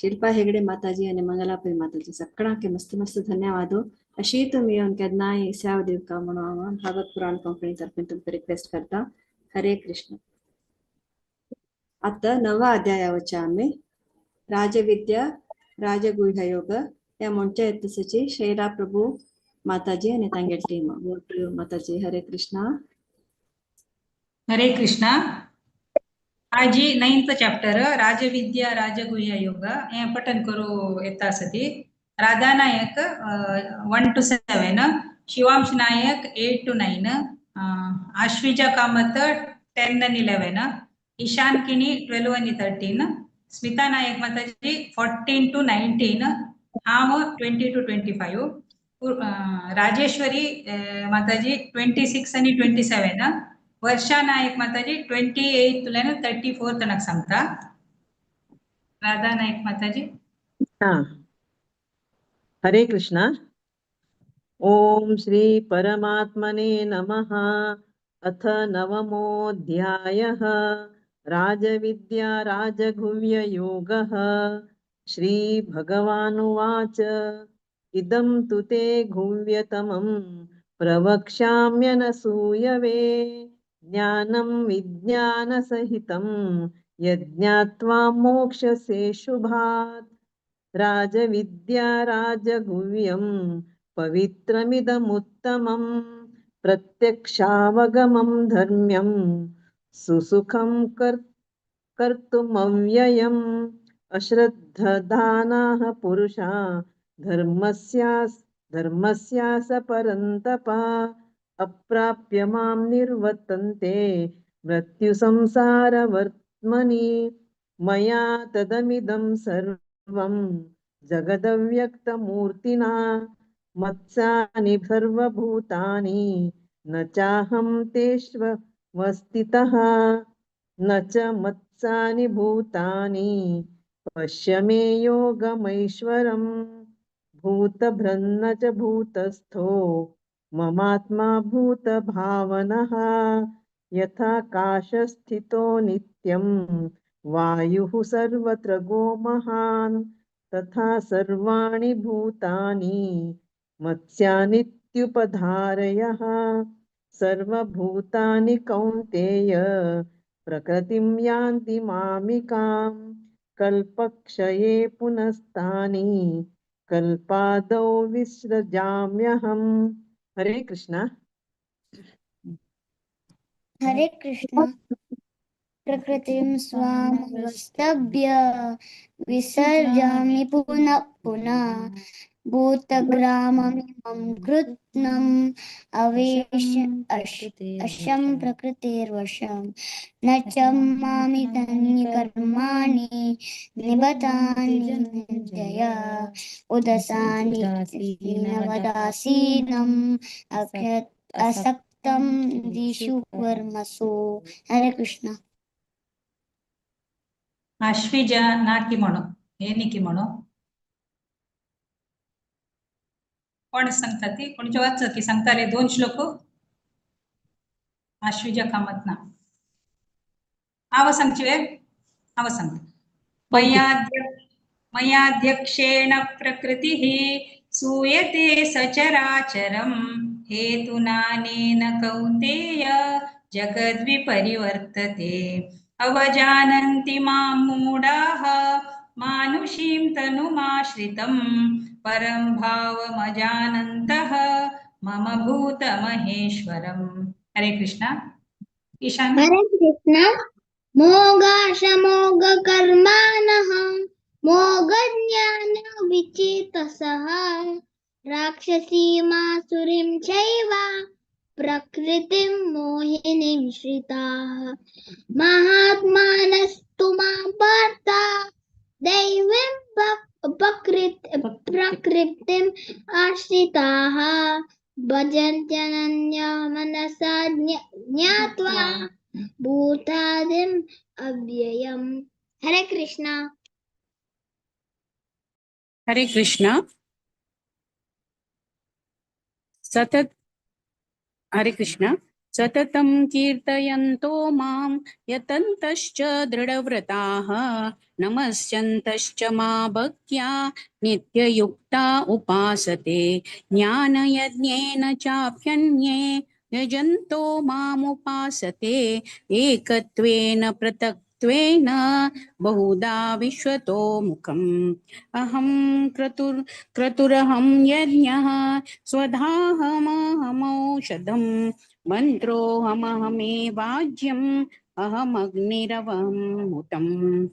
शिल्पा हेगडे माताजी आणि मंगलापरी माताजी सकळांके मस्त मस्त धन्यवाद. अशी तुम्ही येऊन केदनाय सेवा दिवका म्हणून भागवत पुराण कंपनी तर्फे तुमचे रिक्वेस्ट करता. हरे कृष्ण. आता 9वा अध्यायावरच्या आम्ही राजविद्या राजगुह्य योग या म्हणच्या येतसची शैला प्रभू માતાજી અને તાંગેલ ટીમ વોટ માતાજી. હરે કૃષ્ણ. ಹರೇ ಕೃಷ್ಣ. आजी 9th चॅप्टर राजविद्या राजगुह्य योग हे पठन करू येता सती. राधा नायक 1 to 7, शिवांश नायक 8 to 9, आश्विजा कामत 10 and 11, ईशान किनी 12 and 13, स्मिता नायक माताजी 14 to 19, हाव 20 to 25, राजेश्वरी माताजी 26 and 27, वर्षा नायक माताजी 28 to 34 तनक सांगता. राधा नायक माताजी. हरे कृष्ण. ओम श्री परमात्मने नमः. अथ नवमोऽध्यायः. राजविद्या राजगुह्य योगः. श्री भगवानुवाच इदं तु ते गुह्यतमं प्रवक्ष्याम्यनसूयवे ज्ञानं विज्ञानसहितं यज्ञात्वा मोक्षसे शुभात्. राजविद्या राजगुह्यं पवित्रमिदमुत्तमं प्रत्यक्षावगमं धर्म्यं सुसुखं कर्तुमव्ययम्. अश्रद्धदानाः पुरुषा धर्मस्यास परन्तप अप्राप्य मां निर्वर्तन्ते मृत्युसंसारवर्त्मनि. मया तदमिदं सर्वं जगदव्यक्तमूर्तिना मत्सानि सर्वभूतानि न चाहं तेष्वस्थितः न च मत्सानि भूतानि पश्य मे योगमैश्वरम्. भूतभृन्न च भूतस्थो ममात्मा भूतभावनः. यथाकाशस्थितो नित्यं वायुः सर्वत्र गोमहान् तथा सर्वाणि भूतानि मत्स्यानित्युपधारयः. सर्वभूतानि कौन्तेय प्रकृतिं यान्ति मामिकाम्. कल्पक्षये पुनस्तानि कल्पादौ विसृजाम्यहम्. हरे कृष्ण. हरे कृष्ण. प्रकृतिं स्वामवस्थभ्य विसर्जामि पुनः पुनः. भूतग्राममिमं कृत्स्नम् अशं प्रकृतिर्वशं न च मामि तन्निकर्माणि निबतानि जय उदसानि वदासीनम् असक्तं दिशु कर्मसु. हरे कृष्ण. आश्विजा नाकी म्हणो एनिकी म्हणो कोण सांगता ती कोणचे वाच की सांगताले 2 श्लोक. आश्विजा कामत ना आव सांगचिवे आव सांगता. मयाध्यक्षेण प्रकृतिः सूयते सचराचरं हेतुनानेन कौन्तेय जगद्विपरिवर्तते. अवजानन्ति मां मूढाः मानुषीं तनुमाश्रितं परं भावमजानन्तः मम भूतमहेश्वरम्. हरे कृष्ण. ईशान. हरे कृष्ण. मोगाशमोगकर्माणः मोगज्ञान विचेतसः राक्षसीमासुरीं चैव प्रकृतिं मोहिनीं श्रिताः. महात्मानस्तु मां पार्थ दैवीं प्रकृतिम् आश्रिताः भजन्त्यनन्या मनसा ज्ञात्वा भूतादिम् अव्ययम्. हरे कृष्ण. हरे कृष्ण. हरे कृष्ण. सततं कीर्तयन्तो मां यतन्तश्च दृढव्रताः नमस्यन्तश्च मा भक्त्या नित्ययुक्ता उपासते. ज्ञानयज्ञेन चाप्यन्ये यजन्तो मामुपासते एकत्वेन पृथक् त्वेन बहुधा विश्वतो मुखम् अहं क्रतुरहं यज्ञः स्वधाहमहमौषधम् मन्त्रोऽहमहमेवाज्यम् अहमग्निरवमुतम्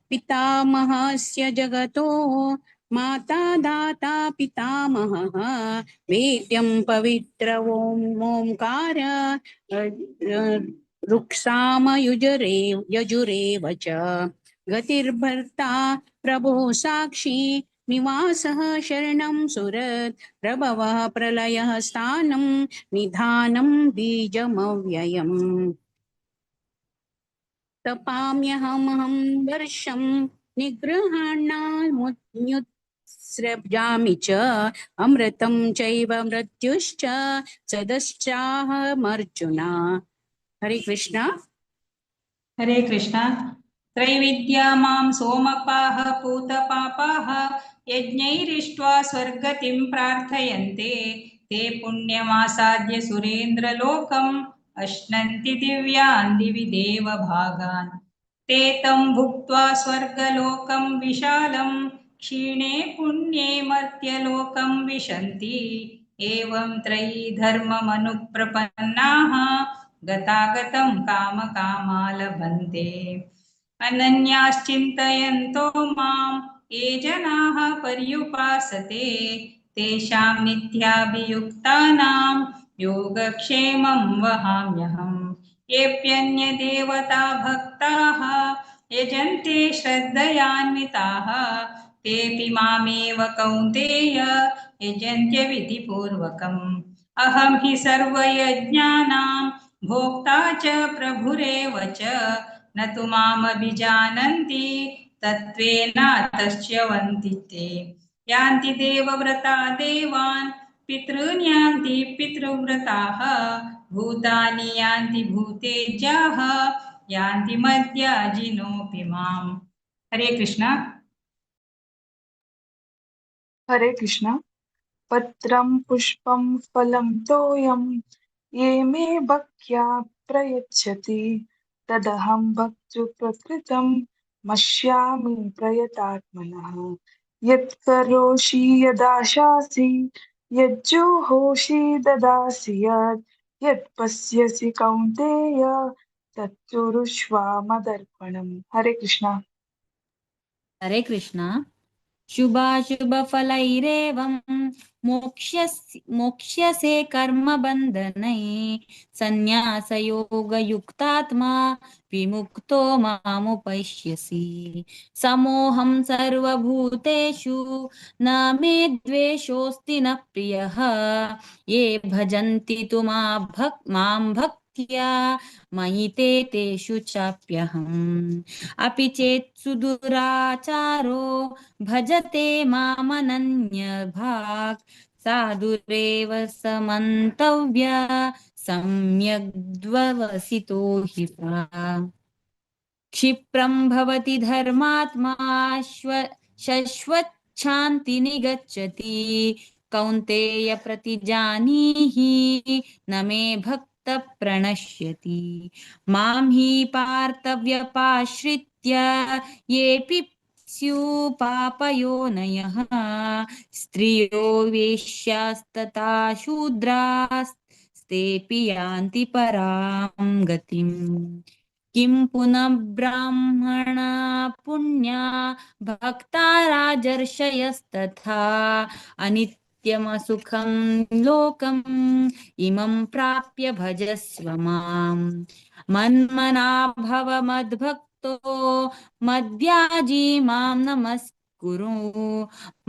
पितामहस्य जगतो माता दाता पितामहः वेद्यं पवित्र ओंकार यजुरेव च गतिर्भर्ता प्रभो साक्षी निवासः शरणं सुरत् प्रभवः प्रलयः स्थानं निधानं बीजमव्ययम् तपाम्यहमहं वर्षं निगृहाणामुत्सृजामि च अमृतं चैव मृत्युश्च सदश्चाहमर्जुन। हरे कृष्ण। हरे कृष्ण। त्रैविद्या मां सोमपाः पूतपापाः यज्ञैरिष्ट्वा स्वर्गतिं प्रार्थयन्ते ते पुण्यमासाद्य सुरेन्द्रलोकम् अश्नन्ति दिव्यान् दिवि देवभागान् ते तं भुक्त्वा स्वर्गलोकं विशालं क्षीणे पुण्ये मर्त्यलोकं विशन्ति एवं त्रयी धर्ममनुप्रपन्नाः गतागतं कामकामा लभन्ते अनन्याश्चिन्तयन्तो मां ये जनाः पर्युपासते तेषां नित्याभियुक्तानां योगक्षेमं वहाम्यहम् येऽप्यन्यदेवता भक्ताः यजन्ते श्रद्धयान्विताः तेऽपि मामेव कौन्तेय यजन्त्य विधिपूर्वकम् अहं हि सर्वयज्ञानां भोक्ता च प्रभुरेव च न तु मामभिजानन्ति तत्त्वेनातश्च्यवन्ति ते यान्ति देवव्रता देवान् पितॄन् यान्ति पितृव्रताः भूतानि यान्ति भूतेज्याः यान्ति मद्याजिनोऽपि माम्। हरे कृष्ण। हरे कृष्ण। पत्रं पुष्पं फलं तोयं ये मे भक्त्या प्रयच्छति तदहं भक्तृप्रकृतं मश्यामि प्रयतात्मनः यत्करोषि यदाशासि यज्जुहोषि ददासि यत्पश्यसि कौन्तेय तत्कुरुष्व मदर्पणम्। हरे कृष्ण। हरे कृष्ण। शुभाशुभफलैरेवं मोक्ष्यसे कर्मबन्धनैः सन्न्यासयोगयुक्तात्मा विमुक्तो मामुपैष्यसि समोऽहं सर्वभूतेषु न मे द्वेषोऽस्ति न प्रियः ये भजन्ति तु मां भक्त्या मयि ते तेषु चाप्यहम् अपि चेत् सुदुराचारो भजते मामनन्यभाक् साधुरेव समन्तव्य सम्यग्द्ववसितो हि सा क्षिप्रं भवति धर्मात्मा शश्वच्छान्तिनिगच्छति कौन्तेय प्रतिजानीहि न मे भक्त प्रणश्यति मां हि पार्थव्यपाश्रित्य येऽपि स्युपापयोनयः स्त्रियो वेश्यास्तथा शूद्रास्तेऽपि यान्ति परां गतिम् किं पुनः ब्राह्मणा पुण्या भक्ता राजर्षयस्तथा अनित्यमसुखं लोकम् इमं प्राप्य भजस्व माम् मन्मना भव मद्भक्तो मद्याजी मां नमस्कुरु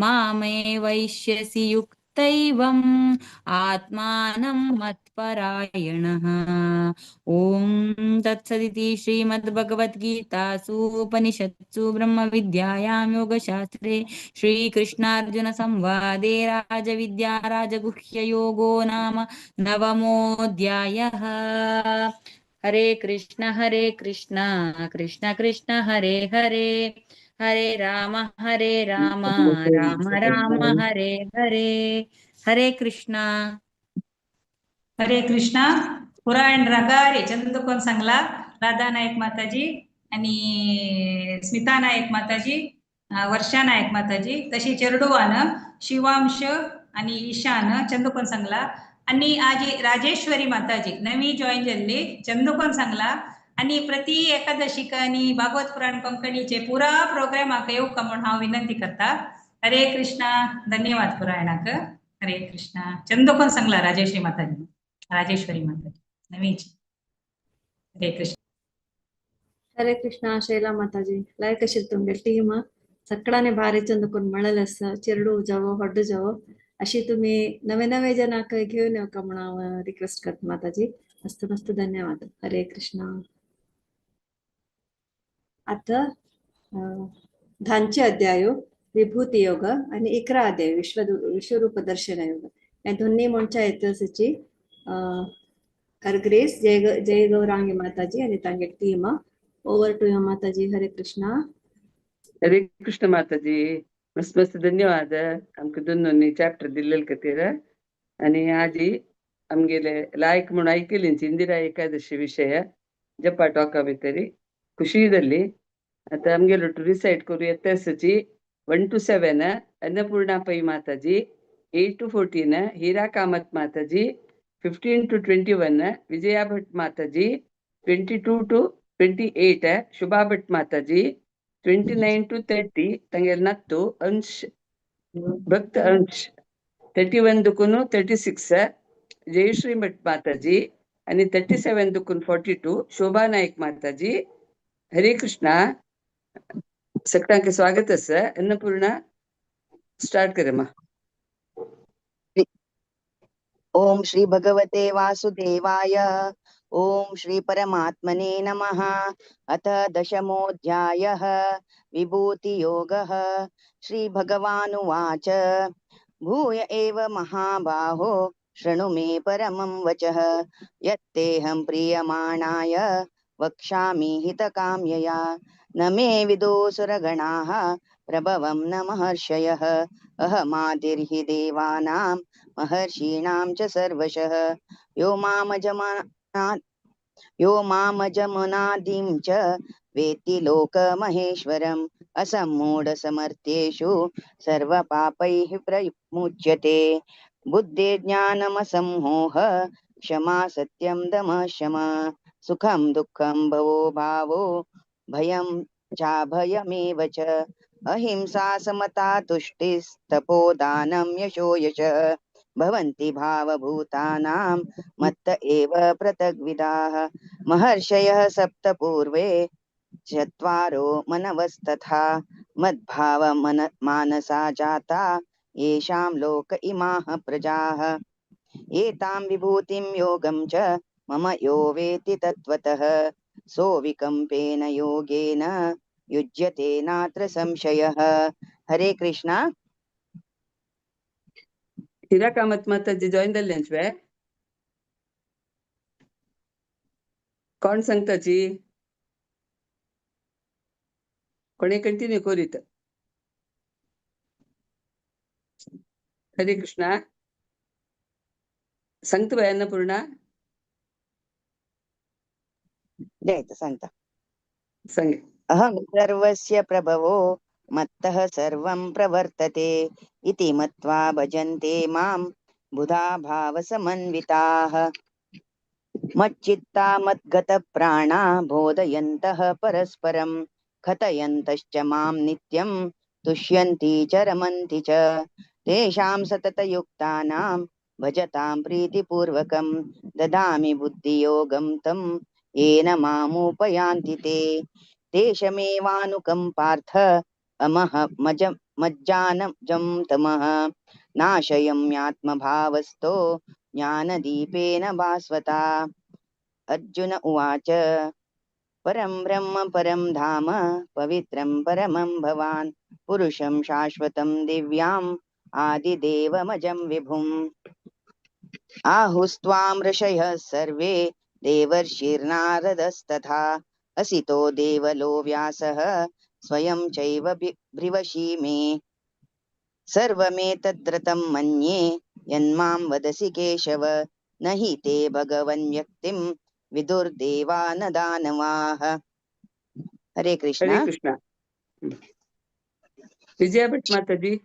मामे वैश्यसि युक्तैवम् आत्मानं मत्परायणः। ओम तत्सदिति श्रीमद्भगवद्गीतासु उपनिषत्सु ब्रह्मविद्यायां योगशास्त्रे श्रीकृष्णार्जुन संवादे राजविद्या राजगुह्ययोगो नाम नवमोऽध्यायः। हरे कृष्ण कृष्ण कृष्ण हरे हरे हरे राम राम राम हरे हरे। हरे कृष्ण. हरे कृष्ण. पुराण रगारे चंदकोन सांगला राधा नायक माताजी आणि स्मिता नायक माताजी, वर्षा नायक माताजी, तशी चेरडोवान शिवांश आणि ईशान चंदुकोन सांगला आणि आज राजेश्वरी माताजी नवी जॉईन जाल्ली चंदुकोन सांगला आणि प्रति एकादशीक आणि भागवत पुराण कोंकणीचे पुरा प्रोग्राम म्हाका येवका म्हणून हांव विनंती करता. हरे कृष्णा. धन्यवाद पुरायणाक. हरे कृष्णा. चंदुकोन सांगला राजेश्वरी माताजी, राजेश्वरी माताजी नवीची. हरे कृष्ण. ಹರೇ ಕೃಷ್ಣ. ಶೈಲಾ ಮಾತಾಜಿ ಲೈಕ್ ಅಶಿರ್ तुमगे टीम सगळ्यांनी भारी चंदकोन म्हळेले आसा. चेरडू जावो हड्डू जावो अशी तुम्ही नवे नवे जनाक घेऊन येवका म्हणून हांव रिक्वेस्ट करता माताजी. मस्त मस्त धन्यवाद. हरे कृष्ण. आता धांचे अध्याय विभूती योग आणि 11 अध्याय विश्वरूप दर्शन योग या दोन्ही म्हणच्या इतिहासाची हरग्रेस जय गौरांगी माताजी आणि तांगे टीम ओवर टू यू माताजी. हरे कृष्णा. हरे कृष्ण माताजी. मस्त मस्त धन्यवाद. आमकां दोन चॅप्टर दिल्ले खातीर आणि आजी आमगेले लायक म्हणून ऐकली इंदिरा एकादशी विषय जपा टॉका भितरी खुशी जाल्ली. आता आमगेलो टू रिसाइड करू इतिहासाची 1 to 7 अन्नपूर्णा पै माताजी, 8 to 14 हीरा कामत माताजी, 15 to 21 विजया भट माताजी, 22 to 28 शुभा भट माताजी, 29 to 30 ತಂಗೆಲ್ ನತ್ತು ಅಂಶ್ ಭಕ್ತ ಅಂಶ್, 31 ದುಕುನು 36 ಜಯಶ್ರೀ ಭಟ್ ಮಾತಾಜಿ आणि 37 दुकून 42 शोभा नायक माताजी. हरे कृष्णा. सगळ्यांक स्वागत आसा. अन्नपूर्णा स्टार्ट कर मा. ओम श्री भगवते वासुदेवाय. ओम श्री परमात्मने नमः. अथ दशमोऽध्यायः विभूति योगः. श्री भगवानुवाच भूय एव महाबाहो शृणु मे परमं वचः यत्तेऽहं प्रीयमाणाय वक्ष्यामि हितकाम्यया. न मे विदुसुरगणाः प्रभवं न महर्षयः. अहमादिर्हि देवानां महर्षीणां च सर्वशः. यो मामजमुनादिं च वेत्ति लोकमहेश्वरम्. असम्मूढसमर्थ्येषु सर्वपापैः प्रमुच्यते. बुद्धिर्ज्ञानमसम्मोह क्षमा सत्यं दमः शमः. सुखं दुःखं भवो भावो भयं चाभयमेव च. अहिंसा समता तुष्टिस्तपोदानं यशो यशः. भवन्ति भावभूतानां मत्त एव पृथग्विदाः. महर्षयः सप्त पूर्वे चत्वारो मनवस्तथा मद्भाव मानसा जाता येषां लोक इमाः प्रजाः. एतां विभूतिं योगं च मम यो वेति तत्त्वतः सोऽविकम्पेन योगेन युज्यते नात्र संशयः. हरे कृष्णा. हीरा कामत माताजी जॉईन जाल्ल्यांचे कोण सांगताची कोणी कंटिन्यू करीत. हरे कृष्णा. सांगता बाय अन्नपूर्णा. जयत सांगता. सांगे. अहं सर्वस्य प्रभवो मत्तः सर्वं प्रवर्तते इति मत्वा भजन्ते मां बुधा भावसमन्विताः. मच्चित्ता मद्गतप्राणा बोधयन्तः परस्परं कथयन्तश्च मां नित्यं तुष्यन्ति च रमन्ति च. तेषां सततयुक्तानां भजतां प्रीतिपूर्वकं ददामि बुद्धियोगं तं येन मामुपयान्ति ते. तेषमेवानुकम्पार्थ अमः मज्जानजं तमः नाशयम्यात्मभावस्तो ज्ञानदीपेन भास्वता. अर्जुन उवाच परं ब्रह्म परं धाम पवित्रं परमं भवान् पुरुषं शाश्वतं दिव्याम् आदिदेवमजं विभुम्. आहुस्त्वां ऋषयः सर्वे देवर्षिर्नारदस्तथा असितो देवलो व्यासः स्वयं चैव ब्रिवशी मे. सर्वमेतद्रतं मन्ये यन्मां वदसि केशव न हि ते भगवन् व्यक्तिं विदुर्देवा न दानवाः। हरे कृष्ण। हरे कृष्ण। विजया भट् माताजी।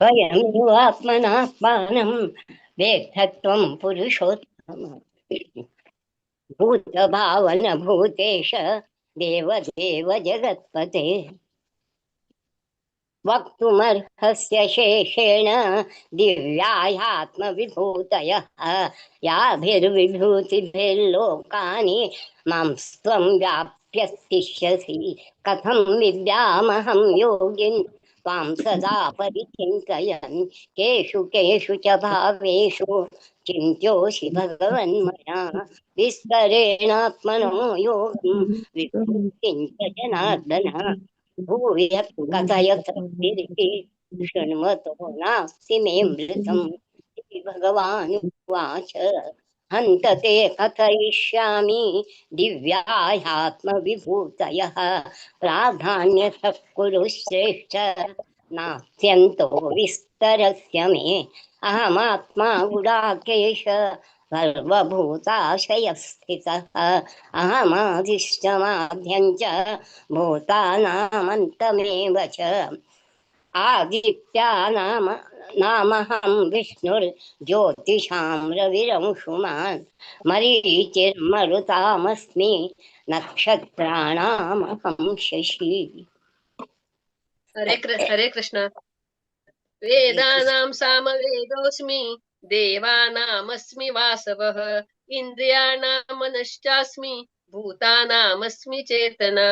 स्वयं युवात्मनात्मानं वेत्थत्वं पुरुषोत्तम भूतभावन भूतेश देवदेव जगत्पते वक्तुमर्हस्य शेषेण दिव्याह्यात्मविभूतयः याभिर्विभूतिभिर्लोकानि मां त्वं व्याप्य तिष्ठसि कथं विद्यामहं योगिन् त्वां सदा परिचिन्तयन् केषु केषु च भावेषु चिन्त्योऽसि भगवन्मया विस्तरेणात्मनो योगं विभूतिं च जनार्दन भूय कथय शृण्वतो नास्ति मे मृतम् इति भगवानुवाच हन्त ते कथयिष्यामि दिव्याह्यात्मविभूतयः प्राधान्यतः कुरु श्रेष्ठ नास्त्यन्तो विस्तरस्य मे अहमात्मा गुडाकेश सर्वभूताशयस्थितः अहमादिश्च माध्यं च भूतानामन्तमेव च आदित्यानामहं विष्णुर्ज्योतिषां रविरंशुमान् मरीचिर्मरुतामस्मि नक्षत्राणामहं शशि। हरे कृष्ण। वेदानां सामवेदोऽस्मि देवानामस्मि वासवः इन्द्रियाणां मनश्चास्मि भूतानामस्मि चेतना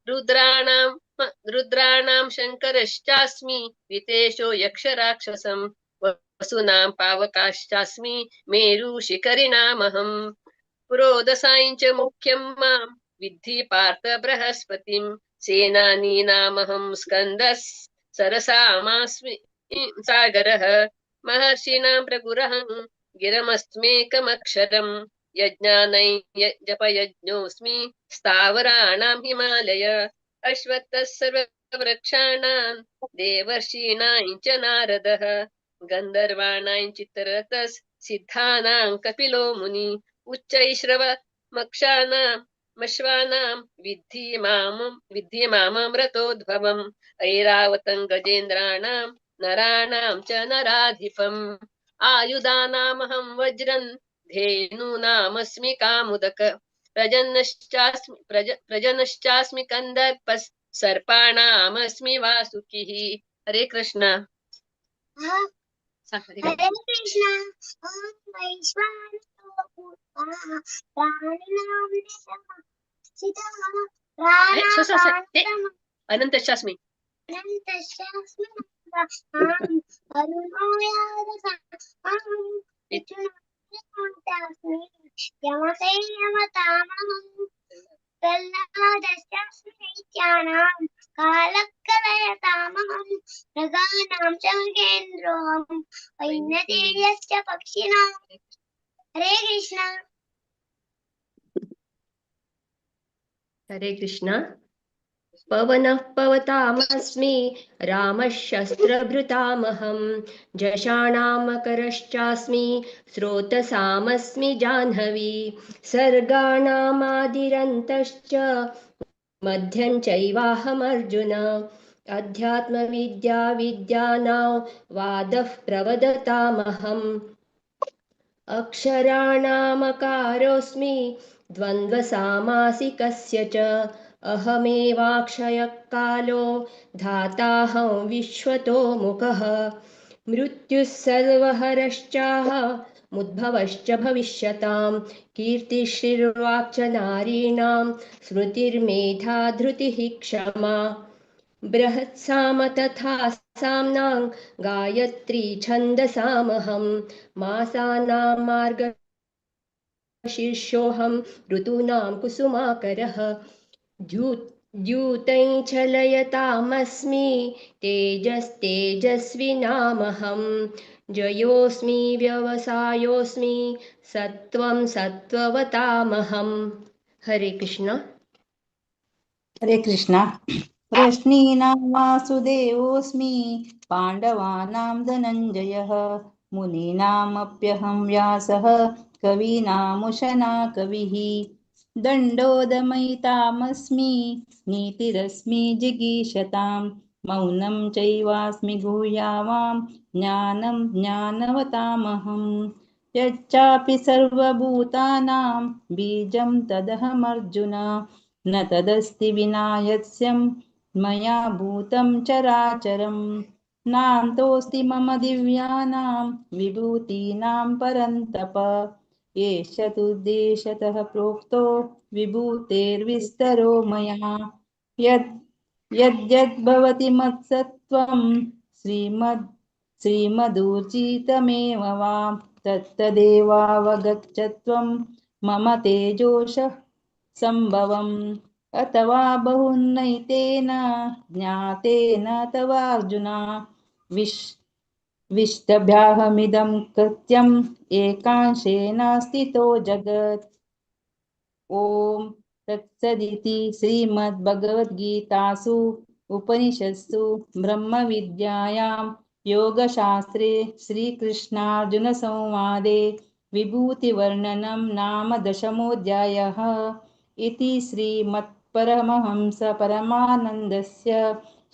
रुद्राणां शङ्करश्चास्मि वितेशो यक्षराक्षसं वसुनां पावकाश्चास्मि मेरुशिखरिणामहं पुरोदसाञ्च मुख्यं मां विद्धि पार्थ बृहस्पतिं सेनानीनामहं स्कन्दः सरसामास्मि सागरः महर्षीणां प्रगुरहं गिरमस्मेकमक्षरं यज्ञानै जपयज्ञोऽस्मि स्थावराणां हिमालय अश्वत्थः सर्ववृक्षाणां देवर्षीणां च नारदः गन्धर्वाणां चित्ररथः सिद्धानां कपिलो मुनि उच्चैश्रवमक्षाणां मश्वानां विद्धि माममृतोद्भवम् ऐरावतं गजेन्द्राणां नराणां च नराधिपम् आयुधानामहं वज्रं धेनूनामस्मि कामुदक प्रजनश्चास्मि कन्दर्पः सर्पाणामस्मि वासुकिः। हरे कृष्ण। हरे कृष्ण। अनन्तश्चास्मि कालकलयतामहं मृगाणां च मृगेन्द्रोऽहं वैनतेयश्च पक्षिणां। हरे कृष्ण। हरे कृष्ण। पवनः पवतामस्मि रामः शस्त्रभृतामहं जषाणां मकरश्चास्मि स्रोतसामस्मि जाह्नवी सर्गाणामादिरन्तश्च मध्यं चैवाहमर्जुन अध्यात्मविद्यानां वादः प्रवदतामहम् अक्षराणामकारोऽस्मि द्वन्द्वसामासिकस्य च अहमेवाक्षयः कालो धाताहं विश्वतो मुखः मृत्युः सर्वहरश्चाहमुद्भवश्च भविष्यतां कीर्तिश्रीर्वाक्च नारीणां स्मृतिर्मेधा धृतिः क्षमा बृहत्साम तथा साम्नां गायत्री छन्दसामहं मासानां मार्गशीर्षोऽहं ऋतूनां कुसुमाकरः द्यूतैः चलयतामस्मि तेजस्तेजस्विनामहं जयोऽस्मि व्यवसायोऽस्मि सत्त्वं सत्त्ववतामहम्। हरे कृष्ण। हरे कृष्ण। प्रश्नीनां वासुदेवोऽस्मि पाण्डवानां धनञ्जयः मुनीनामप्यहं व्यासः कवीनामुशना कविः दण्डोदमयितामस्मि नीतिरस्मि जिगीषतां मौनं चैवास्मि गुह्यावां ज्ञानं ज्ञानवतामहम् यच्चापि सर्वभूतानां बीजं तदहमर्जुन न तदस्ति विना यत्स्यं मया भूतं चराचरम् नान्तोऽस्ति मम दिव्यानां विभूतीनां परन्तप एष तुद्देशतः प्रोक्तो विभूतेर्विस्तरो मया यद्यद्भवति मत्सत्त्वं श्रीमदूर्जितमेव वा तत्तदेवावगच्छत्वं मम तेजोषः सम्भवम् अथवा बहुनैतेन ज्ञातेन तवार्जुन विष्टभ्याहमिदं कृत्यम् एकांशेन स्थितो जगत्। ॐ तत्सदिति श्रीमद्भगवद्गीतासु उपनिषत्सु ब्रह्मविद्यायां योगशास्त्रे श्रीकृष्णार्जुनसंवादे विभूतिवर्णनं नाम दशमोऽध्यायः। इति श्रीमत्परमहंसपरमानन्दस्य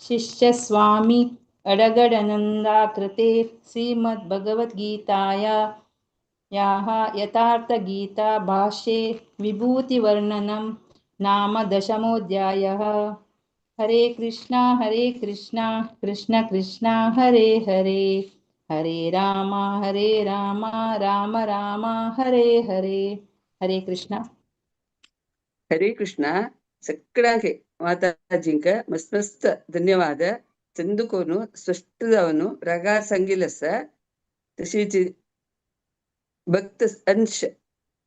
शिष्यस्वामी अडगडनन्दाकृते श्रीमद्भगवद्गीतायाः यथार्थगीता भाष्ये विभूतिवर्णनं नाम दशमोऽध्यायः। हरे कृष्णा कृष्ण कृष्ण हरे हरे हरे राम राम राम हरे हरे। हरे कृष्णा. हरे कृष्ण. ಸಕ್ಕಡಾಗೆ ಮಾತಾಜಿಂಕ ಮಸ್ತ್ ಮಸ್ತ್ ಧನ್ಯವಾದ. ಚಂದುಕೋನು ಸ್ಪಷ್ಟದವನು ರಗ ಸಂಗಿಲಸ तशीची भक्त अंश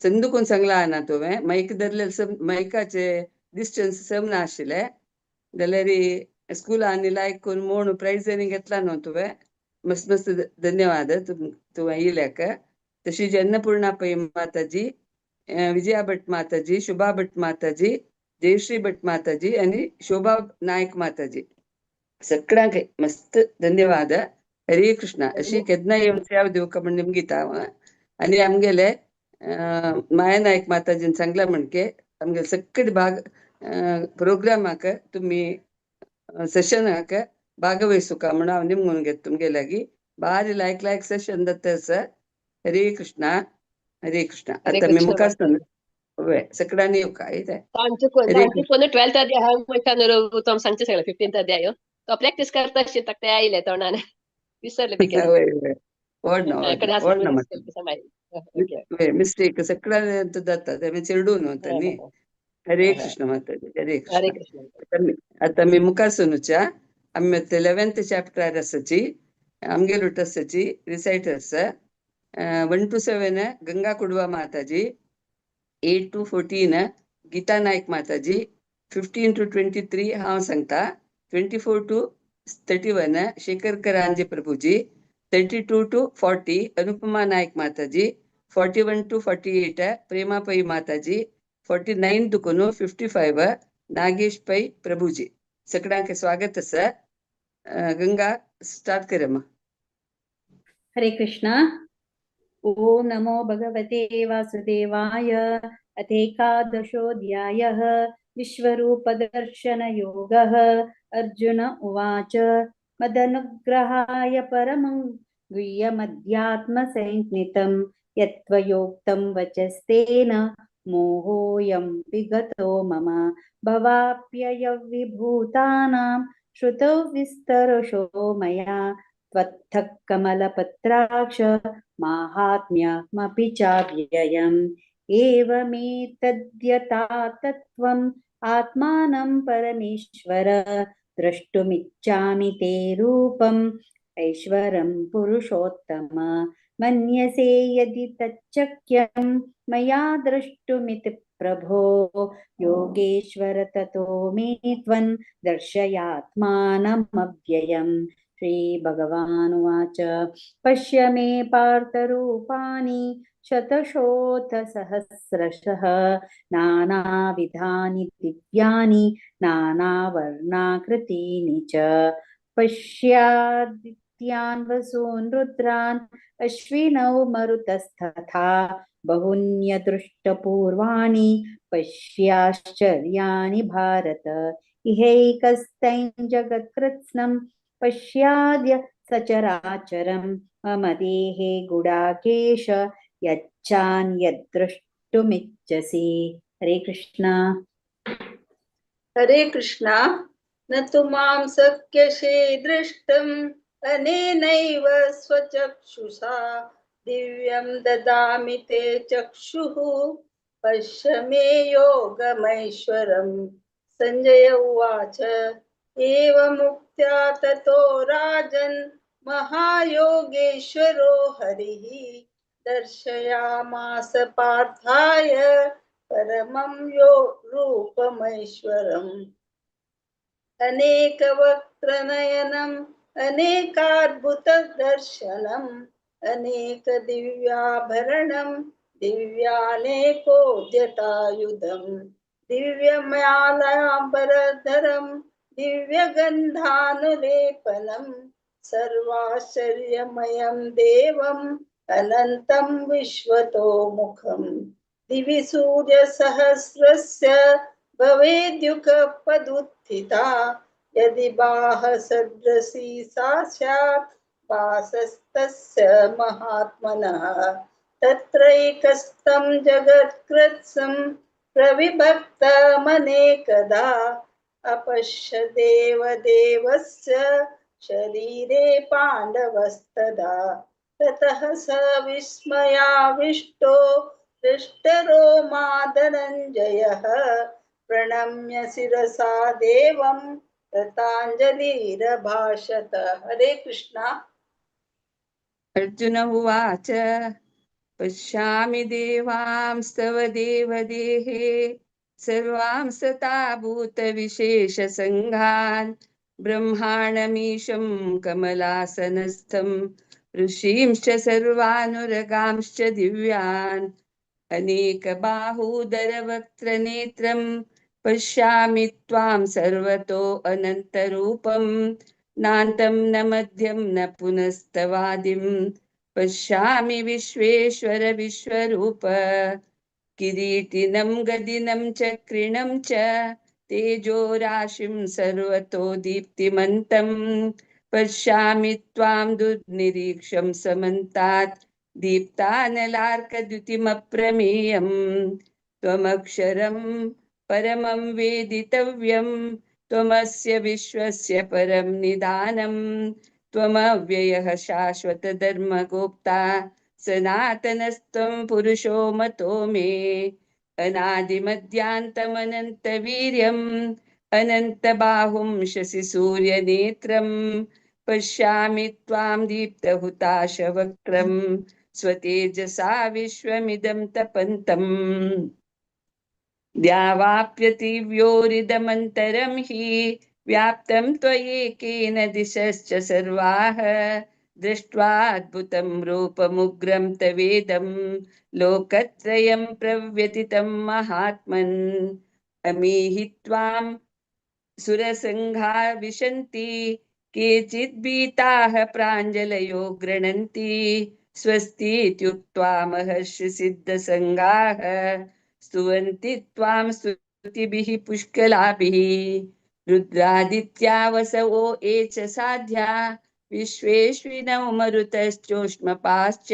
चंदुकून सांगला ना तुवें मायक धरले मायकाचे डिस्टन्स सम नाशिल्ले जाल्यार स्कुलांनी लायक करून म्हूण प्रायजांनी घेतला न्हू तुवें. मस्त मस्त धन्यवाद तुवें येयल्याक. तशीच अन्नपूर्णा पै माताजी, विजया भट माताजी, शुभा भट माताजी, जयश्री भट माताजी आनी शोभा नायक माताजी सगळ्यांक मस्त धन्यवाद. हरे कृष्ण. अशी केन्ना येवन सेवा दिवका म्हण निमगीता आनी आमगेले माया नायक माताजीन सांगला म्हणके आमगे सगळे भाग प्रोग्रामाक तुमी सेशनाक ಭಾಗವಹಿಸುಕ म्हण हांव निमगून घेत तुमगे लागी. भारी लायक सेशन जाता सर. हरे कृष्ण हरे कृष्ण. आता मी मुखार सगळ्यांनी येवका हरे कृष्ण. 12th अध्याय हा म्हटल्यार तो सांगचे सगळं 15th अध्याय तो प्रॅक्टिस करता आशिल्लो ते आयले तोंडान विसरले बेगीन. मिस्टेक सगळ्यांत जाता ते चिरडू न्हू न्ही. हरे कृष्ण माताजी. हरे कृष्ण. आता मी मुखार सुनूच्या आमी 11th चॅप्टर आसाची आमगे लुट आसाची रिसायटर्स 1 to 7 गंगा कुडवा माताजी, 8 to 14 गीता नायक माताजी, 15 to 23 हांव सांगता, 24 to 31 Shekhar करांजे Prabhuji, 32 to 40 Anupama नायक माताजी, 41 to 48 प्रेमा पै माताजी, 49 to 55 नागेश पै प्रभुजी. सगळ्यांक स्वागत सर. गंगा स्टार्ट करम्मा. हरे कृष्ण. ओम नमो भगवते वासुदेवाय. अथेकादशोऽध्यायः विश्वरूपदर्शनयोगः. अर्जुन उवाच मदनुग्रहाय परमं गुह्यमध्यात्मसंज्ञितं यत्त्वयोक्तं वचस्तेन मोहोऽयं विगतो मम भवाप्ययविभूतानां श्रुतौ विस्तरशो मया त्वत्थः कमलपत्राक्ष माहात्म्यमपि चाव्ययम् एवमेतद्यथा तत्त्वम् आत्मानं परमेश्वर द्रष्टुमिच्छामि ते रूपम् ऐश्वरं पुरुषोत्तम मन्यसे यदि तच्चक्यं मया द्रष्टुमिति प्रभो योगेश्वर ततो मे त्वं दर्शयात्मानमव्ययम्. श्रीभगवानुवाच पश्य मे पार्थरूपाणि शतशोऽथ सहस्रशः नानाविधानि दिव्यानि नानावर्णाकृतीनि च पश्यादित्य मर्त्यान् वसून् रुद्रान् अश्विनौ मरुतस्तथा बहुन्यदृष्टपूर्वाणि पश्याश्चर्याणि भारत इहैकस्थैं जगत्कृत्स्नं पश्याद्य सचराचरं मम देहे गुडाकेश यच्चान्यद्द्रष्टुमिच्छसि। हरे कृष्णा। हरे कृष्णा। न तु मां शक्यसे द्रष्टुम् अनेनैव स्वचक्षुषा दिव्यं ददामि ते चक्षुः पश्य मे योगमैश्वरम्। संजय उवाच एवमुक्त्या ततो राजन् महायोगेश्वरो हरिः दर्शयामास पार्थाय परमं यो रूपमैश्वरम्। अनेकवक्त्रनयनम् अनेकाद्भुतदर्शनम् अनेकदिव्याभरणम् दिव्यानेकोद्यतायुधम् दिव्यमालाम्बरधरम् दिव्यगन्धानुलेपनम् सर्वाश्चर्यमयं देवम् अनन्तं विश्वतोमुखम्। दिवि सूर्यसहस्रस्य भवेद्युगपदुत्थिता यदि बाहसदृशी सा स्यात् भासस्तस्य महात्मनः। तत्रैकस्तं जगत्कृत्स्नं प्रविभक्तमनेकदा अपश्य देवदेवस्य शरीरे पाण्डवस्तदा। ततः स विस्मयाविष्टो हृष्टरोमा धनञ्जयः प्रणम्य शिरसा देवं कृताञ्जलिरभाषत। हरे कृष्णा। अर्जुन उवाच पश्यामि देवांस्तव देवदेहे सर्वांस्तथा भूतविशेषसङ्घान् ब्रह्माणमीशं कमलासनस्थं ऋषींश्च सर्वानुरगांश्च दिव्यान् अनेकबाहूदरवक्त्रनेत्रं पश्यामि त्वां सर्वतो अनन्तरूपं नान्तं न मध्यं न पुनस्तवादिं पश्यामि विश्वेश्वर विश्वरूप। किरीटिनं गदिनं चक्रिणं च तेजोराशिं सर्वतो दीप्तिमन्तं पश्यामि त्वां दुर्निरीक्षं समन्तात् दीप्तानलार्कद्युतिमप्रमेयं त्वमक्षरं परमं वेदितव्यं त्वमस्य विश्वस्य परं निदानं त्वमव्ययः शाश्वतधर्मगोप्ता सनातनस्त्वं पुरुषो मतो मे। अनादिमध्यान्तमनन्तवीर्यम् अनन्तबाहुं शशिसूर्यनेत्रं पश्यामि त्वां दीप्तहुताशवक्त्रं स्वतेजसा विश्वमिदं तपन्तम्। द्यावाप्यतिव्योरिदमन्तरं हि व्याप्तं त्वयेकेन दिशश्च सर्वाः दृष्ट्वाद्भुतं रूपमुग्रं तवेदं लोकत्रयं प्रव्यथितं महात्मन्। अमीहि त्वां सुरसङ्घा विशन्ति केचित् भीताः प्राञ्जलयो गृह्णन्ति स्वस्तीत्युक्त्वा महर्षि सिद्धसङ्घाः स्तुवन्ति त्वां स्तुतिभिः पुष्कलाभिः। रुद्रादित्या वसवो ये च साध्या विश्वेश्विनौ मरुतश्चोष्मपाश्च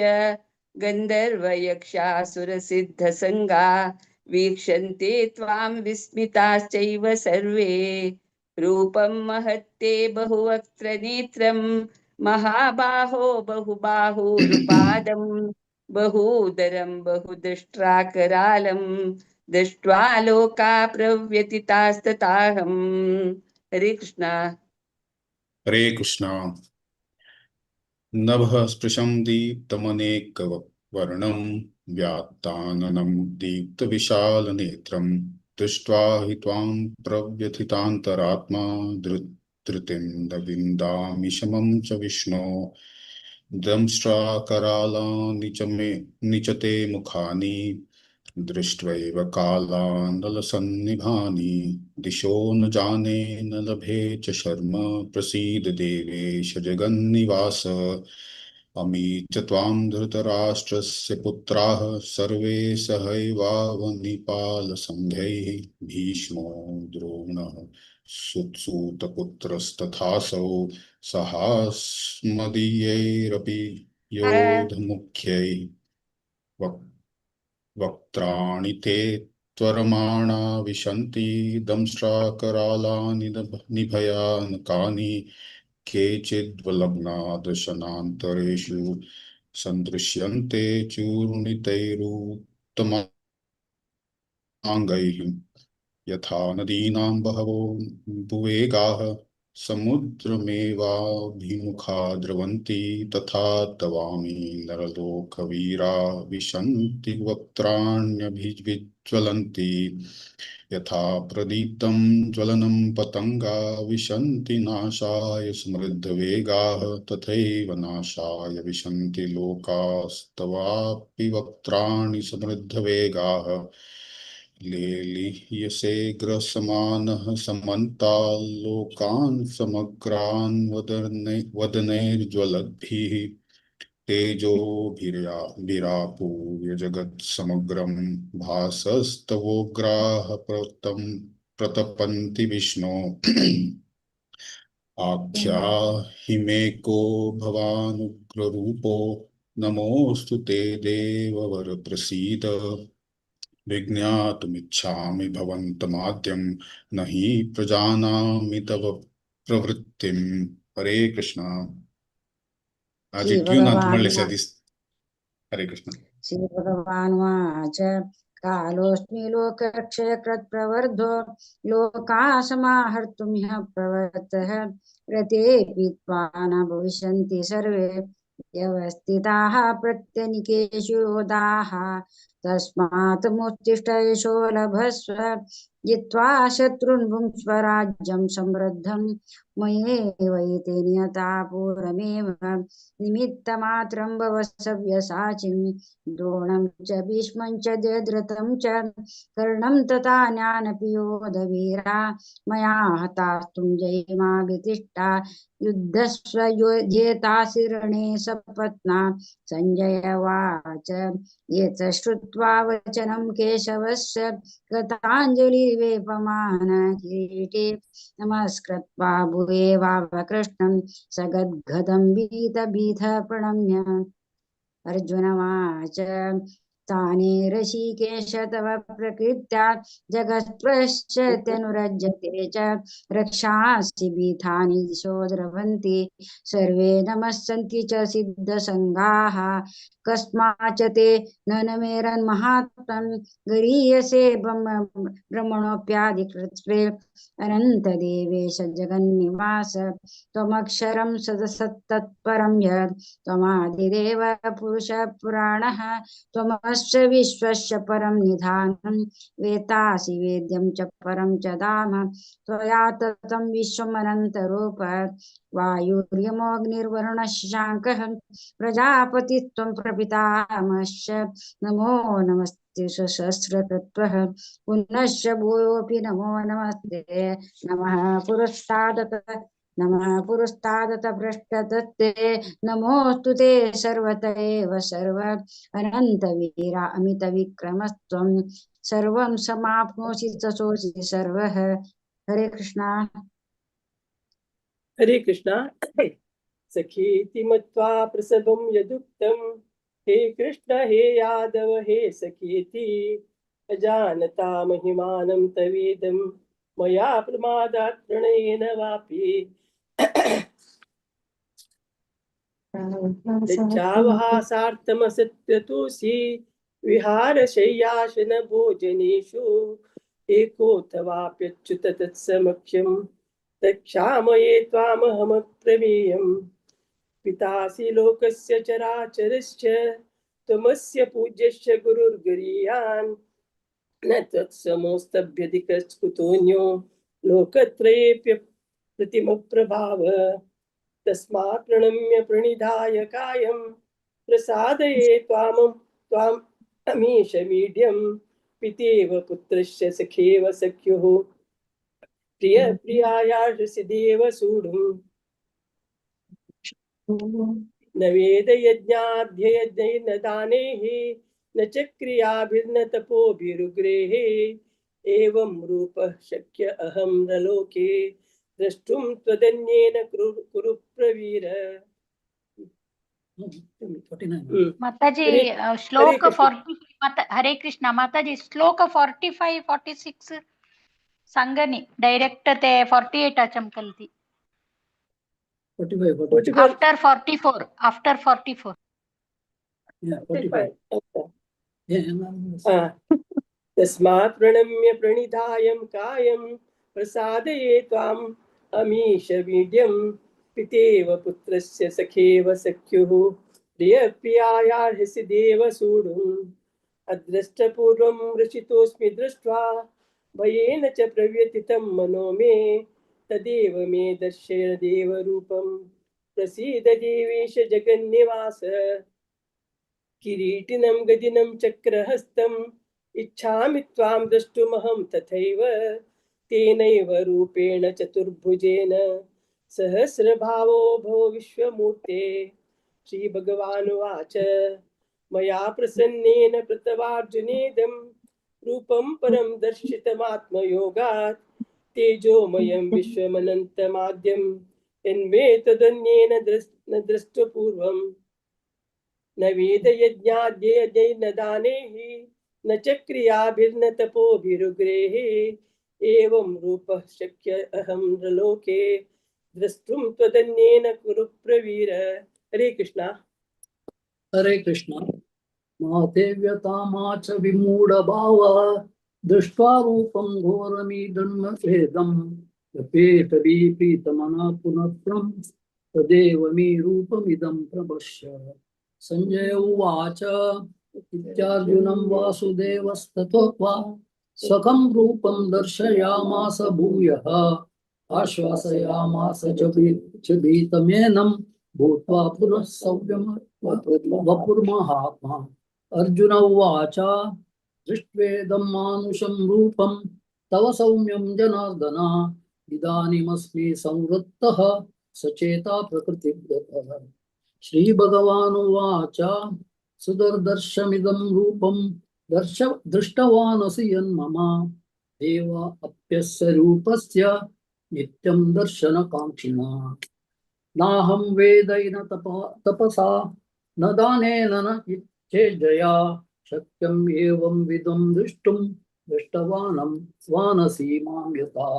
गन्धर्वयक्षासुरसिद्धसङ्गा वीक्षन्ते त्वां विस्मिताश्चैव सर्वे। रूपं महत्ते बहुवक्त्रनेत्रं महाबाहो बहुबाहुरुपादं बहूदरं बहुदष्ट्राकरालं दृष्ट्वा लोका प्रव्यथितास्तथाहम्। हरे कृष्णा। हरे कृष्णा। नभः स्पृशं दीप्तमनेकवर्णं व्यात्ताननं दीप्तविशालनेत्रं दृष्ट्वा हि त्वां प्रव्यथितान्तरात्मा धृतिं न विन्दामि शमं च विष्णो। दंष्ट्राकरालानि च ते मुखानि दृष्ट्वैव कालानलसन्निभानि दिशो न जाने न लभे च शर्म प्रसीद देवेश जगन्निवास अमी च त्वां धृतराष्ट्रस्य पुत्राः सर्वे सहैवावनिपालसङ्घैः भीष्मो द्रोणः सुतपुत्रस्तथासौ सहास्मदीयैरपि योधमुख्यैः वक्त्राणि ते त्वरमाणा विशन्ति दंष्ट्राकरालानि निभयानकानि केचिद्वलग्ना दशनान्तरेषु सन्दृश्यन्ते चूर्णितैरुत्तमाङ्गैः यथा नदीनां बहवो भुवेगाः समुद्रमेवाभिमुखा द्रवन्ति तथा तवामि नरलोकवीरा विशन्ति वक्त्राण्यभिज्वलन्ति यथा प्रदीप्तं ज्वलनं पतंगा विशन्ति नाशाय समृद्धवेगाः तथैव नाशाय विशन्ति लोकास्तवापि वक्त्राणि समृद्धवेगाः लेलीयसे ग्रसमानः समन्ताल्लोकान् समग्रान् वदनैर्ज्वलद्भिः तेजोभिरापूर्य जगत्समग्रं भासस्तवोग्राः प्रतपन्ति विष्णो आख्याहि मे को भवानुग्ररूपो नमोऽस्तु ते देववर प्रसीद विज्ञातुमिच्छामि भवन्तमाद्यं न हि प्रजानामि तव प्रवृत्तिम् हरे कृष्ण आज श्री ट्यून ಅಂತ भगवान् मళ్ళీ ಸದಿ हरे कृष्ण श्री भगवानुवाच कालोऽस्मि लोकक्षयकृत् प्रवर्धो लोकाः समाहर्तुं ह्यः प्रवर्तः रतेऽपि त्वा न भविष्यन्ति सर्वे व्यवस्थिताः प्रत्यनिकेषु योधाः तस्मात् मुत्तिष्ठ यशो लभस्व जित्वा शत्रून् भुङ्क्ष्व राज्यं समृद्धं मयैवैते नियता पूर्वमेव निमित्तमात्रं भव सव्यसाचिन् द्रोणं च भीष्मं च जयद्रथं च कर्णं तथा ज्ञानपि योधवीरा मया हतास्तुं जयिमाभितिष्ठा युद्धस्व योध्येतासि रणे सपत्ना संजय उवाच एतत् श्रुत्वा वचनं केशवस्य गताञ्जलिर्वेपमान किरीटे नमस्कृत्वा भूये वावकृष्णं सगद्गदं भीतभीतः प्रणम्य अर्जुनवाच ताने ऋषिकेश तव प्रकृत्या जगत्पश्यत्यनुरज्यते च रक्षांसि भीतानि दिशो द्रवन्ति सर्वे नमस्सन्ति च सिद्धसङ्गाः कस्माच्च ते न नमेरन्महात्मं गरीयसे ब्रह्मणोऽप्यादिकृत्वे अनन्तदेवेश जगन्निवास त्वमक्षरं सदसत्तत्परं यत् त्वमादिदेव पुरुषः पुराणः त्वमस्य विश्वस्य परं निधानं वेत्तासि वेद्यं च परं च धाम त्वया ततं विश्वमनन्तरूप वायुर्यमोऽग्निर्वरुणः प्रजापतित्वं प्रपितामहश्च नमो नमस्ते सहस्रकृत्वः पुनश्च भूयोऽपि नमो नमस्ते नमः पुरस्तादत भ्रष्टदत्ते नमोऽस्तु ते सर्वत एव सर्व अनन्तवीरा अमितविक्रमस्त्वं सर्वं समाप्नोषि ततोऽसि सर्वः हरे कृष्णा हरे कृष्णा सखीति मत्वा प्रसभं यदुक्तं हे कृष्ण हे यादव हे सखीति अजानता महिमानं तवेदं मया प्रमादात् प्रणयेन वापि लज्जावहासार्थमसत्यतोषि विहारशय्यासन भोजनेषु एकोऽथवाप्यच्युत तत्समक्षं तक्षामये त्वामहमप्रमेयम् पितासि लोकस्य चराचरश्च त्वमस्य पूज्यश्च गुरुर्गरीयान् न त्वत्समोऽस्तभ्यधिकस्कुतोऽन्यो लोकत्रयेऽप्य प्रतिमप्रभाव तस्मात् प्रणम्य प्रणिधाय कायं प्रसादये त्वां अमीश मीड्यम पितेव पुत्रस्य सखेव सख्युः प्रिय प्रियायार्षसि देव सूडुम् न वेद यज्ञाध्ययज्ञैर्न दानैः न च क्रियाभिर्न तपोभिरुग्रेः एवं रूपः शक्य अहं नलोके द्रष्टुं त्वदन्येन कुरु प्रवीर। माताजी श्लोक 40 हरे कृष्ण माताजी श्लोक 45 46 सांगनी डायरेक्ट ते 48 चमकलती आफ्टर 44 तस्मात् प्रणम्य प्रणिधायं कायं प्रसादये त्वाम् अमीश वीड्यं पितेव पुत्रस्य सखेव सख्युः प्रियप्रियायार्हसि देव सूडुम् अदृष्टपूर्वं रचितोऽस्मि दृष्ट्वा भयेन च प्रव्यथितं मनो मे तदेव मे दर्शय देवरूपं प्रसीद देवेश जगन्निवास किरीटिनं गदिनं चक्रहस्तम् इच्छामि त्वां द्रष्टुमहं तथैव तेनैव रूपेण चतुर्भुजेन सहस्रभावो भव विश्वमूर्ते। श्रीभगवानुवाच मया प्रसन्नेन कृतवार्जुनेदं रूपं परं दर्शितमात्मयोगात् तेजोमयं विश्वमनन्तमाद्यं यन्मे तदन्येन न दृष्टपूर्वम् न वेद यज्ञाद्ययज्ञैर्न दानैः न च क्रियाभिर्न तपोभिरुग्रेः एवं रूपः शक्य अहं नृलोके द्रष्टुं त्वदन्येन कुरु प्रवीर। हरे कृष्णा। हरे कृष्णा। माते व्यतामा च विमूढभावः दृष्ट्वा रूपं घोरमीदन्मखेदं यपेतबीप्रीतमना पुनः तदेव मे रूपमिदं प्रपश्य। संजय उवाच इत्यार्जुनं वासुदेवस्ततोक्त्वा स्वकं रूपं दर्शयामास भूयः आश्वासयामास च भीतमेनं भूत्वा पुनः सौम्यं वपुर्महात्मा। अर्जुन उवाच दृष्ट्वेदं मानुषं रूपं तव सौम्यं जनार्दन इदानीमस्मि संवृत्तः सचेता प्रकृतिगतः। श्रीभगवानुवाच सुदर्दर्शमिदं रूपं दृष्टवानसि यन्मम देव अप्यस्य रूपस्य नित्यं दर्शनकाङ्क्षिणा। नाहं वेदैर्न तपसा न दानेन न चेज्जया शक्यम् एवं विदं दृष्टुं दृष्टवानं स्वानसि मां यथा।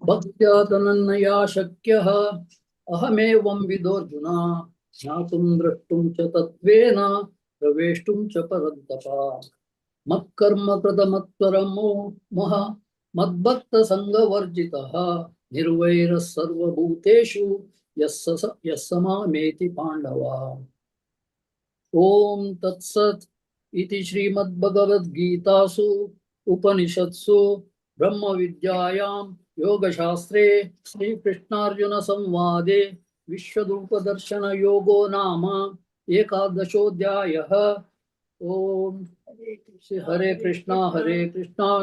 भक्त्या तनन्नया शक्यः अहमेवं विदोऽर्जुन ज्ञातुं द्रष्टुं च तत्त्वेन प्रवेष्टुं च परन्तप। मत्कर्म कृतमत्परमो मह मद्भक्तसङ्गवर्जितः निर्वैरः सर्वभूतेषु यः मामेति पाण्डव। ॐ तत्सत् इति श्रीमद्भगवद्गीतासु उपनिषत्सु ब्रह्मविद्यायां योगशास्त्रे श्रीकृष्णार्जुनसंवादे विश्वरूपदर्शनयोगो नाम 11 ओम हरे कृष्णा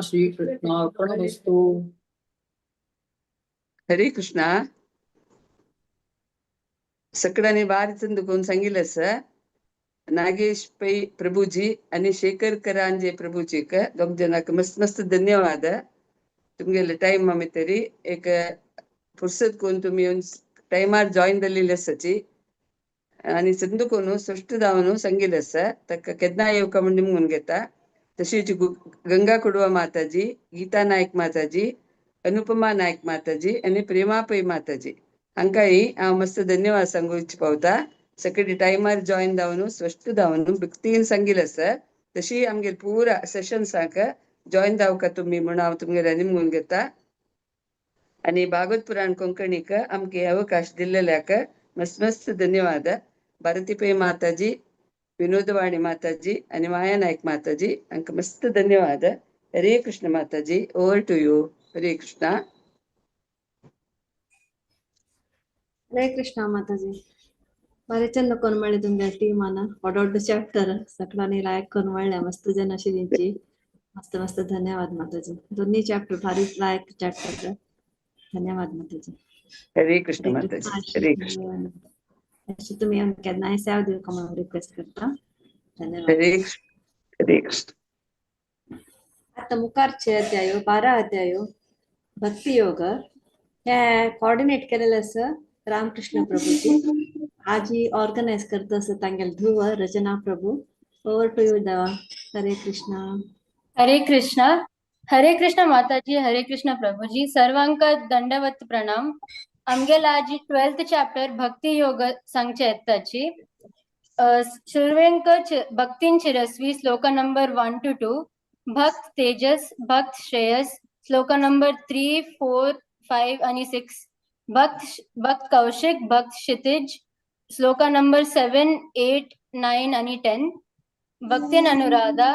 श्री कृष्णार्पणमस्तु। हरे कृष्णा. सगळ्यांनी बारीचंद कोण सांगितलं सर नागेश पै प्रभूजी आणि शेखर करांजे प्रभूजीक दोग जनाक मस्त मस्त धन्यवाद. तुमगेले टाइम आमी तरी एक फुर्सत कोण तुम्ही टाइमार जॉईन जाल्लेली आसाची आणि संदू कोण स्पष्ट जावन सांगितलं सर ताका केन्ना येवका म्हण निमगून घेता. तशीच गंगा कुडवा माताजी, गीता नायक माताजी, अनुपमा नायक माताजी आणि प्रेमा पै माताजी हांकांय हांव मस्त धन्यवाद सांगू इच्छ पावता. सकाळी टायमार जॉईन जावन स्पष्ट जावन भक्तीन सांगितलं सर तशी आमगे पुरा सेशन्साक जॉईन जावका तुम्ही म्हणून हांव तुमगेर निमगून घेता. आणि भागवत पुराण कोंकणीक आमगे अवकाश दिल्ल्याक मस्त मस्त धन्यवाद. भारती पै माताजी, विनोदवाणी माताजी आणि माया नायक माताजी हांकां मस्त धन्यवाद. हरे कृष्ण माताजी, ओवर टू यू. हरे कृष्णा. हरे कृष्णा माताजी. ಬರೀಚಂದ ಕೊನ್ಮಳಿ ತುಂಬ್ಯ ಟೀಮಾನ ದೊಡ್ಡ ಚಾಪ್ಟರ್ सकलानी लायक कोनवळ्या मस्त जन अशी त्यांची मस्त मस्त धन्यवाद माताजी दोन्ही चॅप्टर भारी लायक चॅप्टर धन्यवाद माताजी हरे कृष्ण माताजी हरे कृष्ण अशी तुम्ही केन्ना सेव दिवका म्हणून रिक्वेस्ट करता धन्यवाद हरे कृष्ण हरे कृष्ण आता मुखारचे अध्याय 12 अध्याय भक्ती योग हे कोऑर्डिनेट केलेलं असं रामकृष्ण प्रभूजी आज ही ऑर्गनाइज करत असत तांगेल ध्रुव रचना प्रभू ओवर टू यू देवा हरे कृष्णा हरे कृष्ण माताजी हरे कृष्ण प्रभुजी सर्वांक दंडवत प्रणाम आमगेला आज 12th चॅप्टर भक्ती योग सांगचे येताची शुरवेंक भक्तीन शिरस्वी श्लोक नंबर 1 to 2 भक्त तेजस भक्त श्रेयस श्लोक नंबर 3, 4, 5 आणि 6 भक्त कौशिक भक्त क्षितिज श्लोक नंबर 7, 8, 9 आणि 10 भक्तीन अनुराधा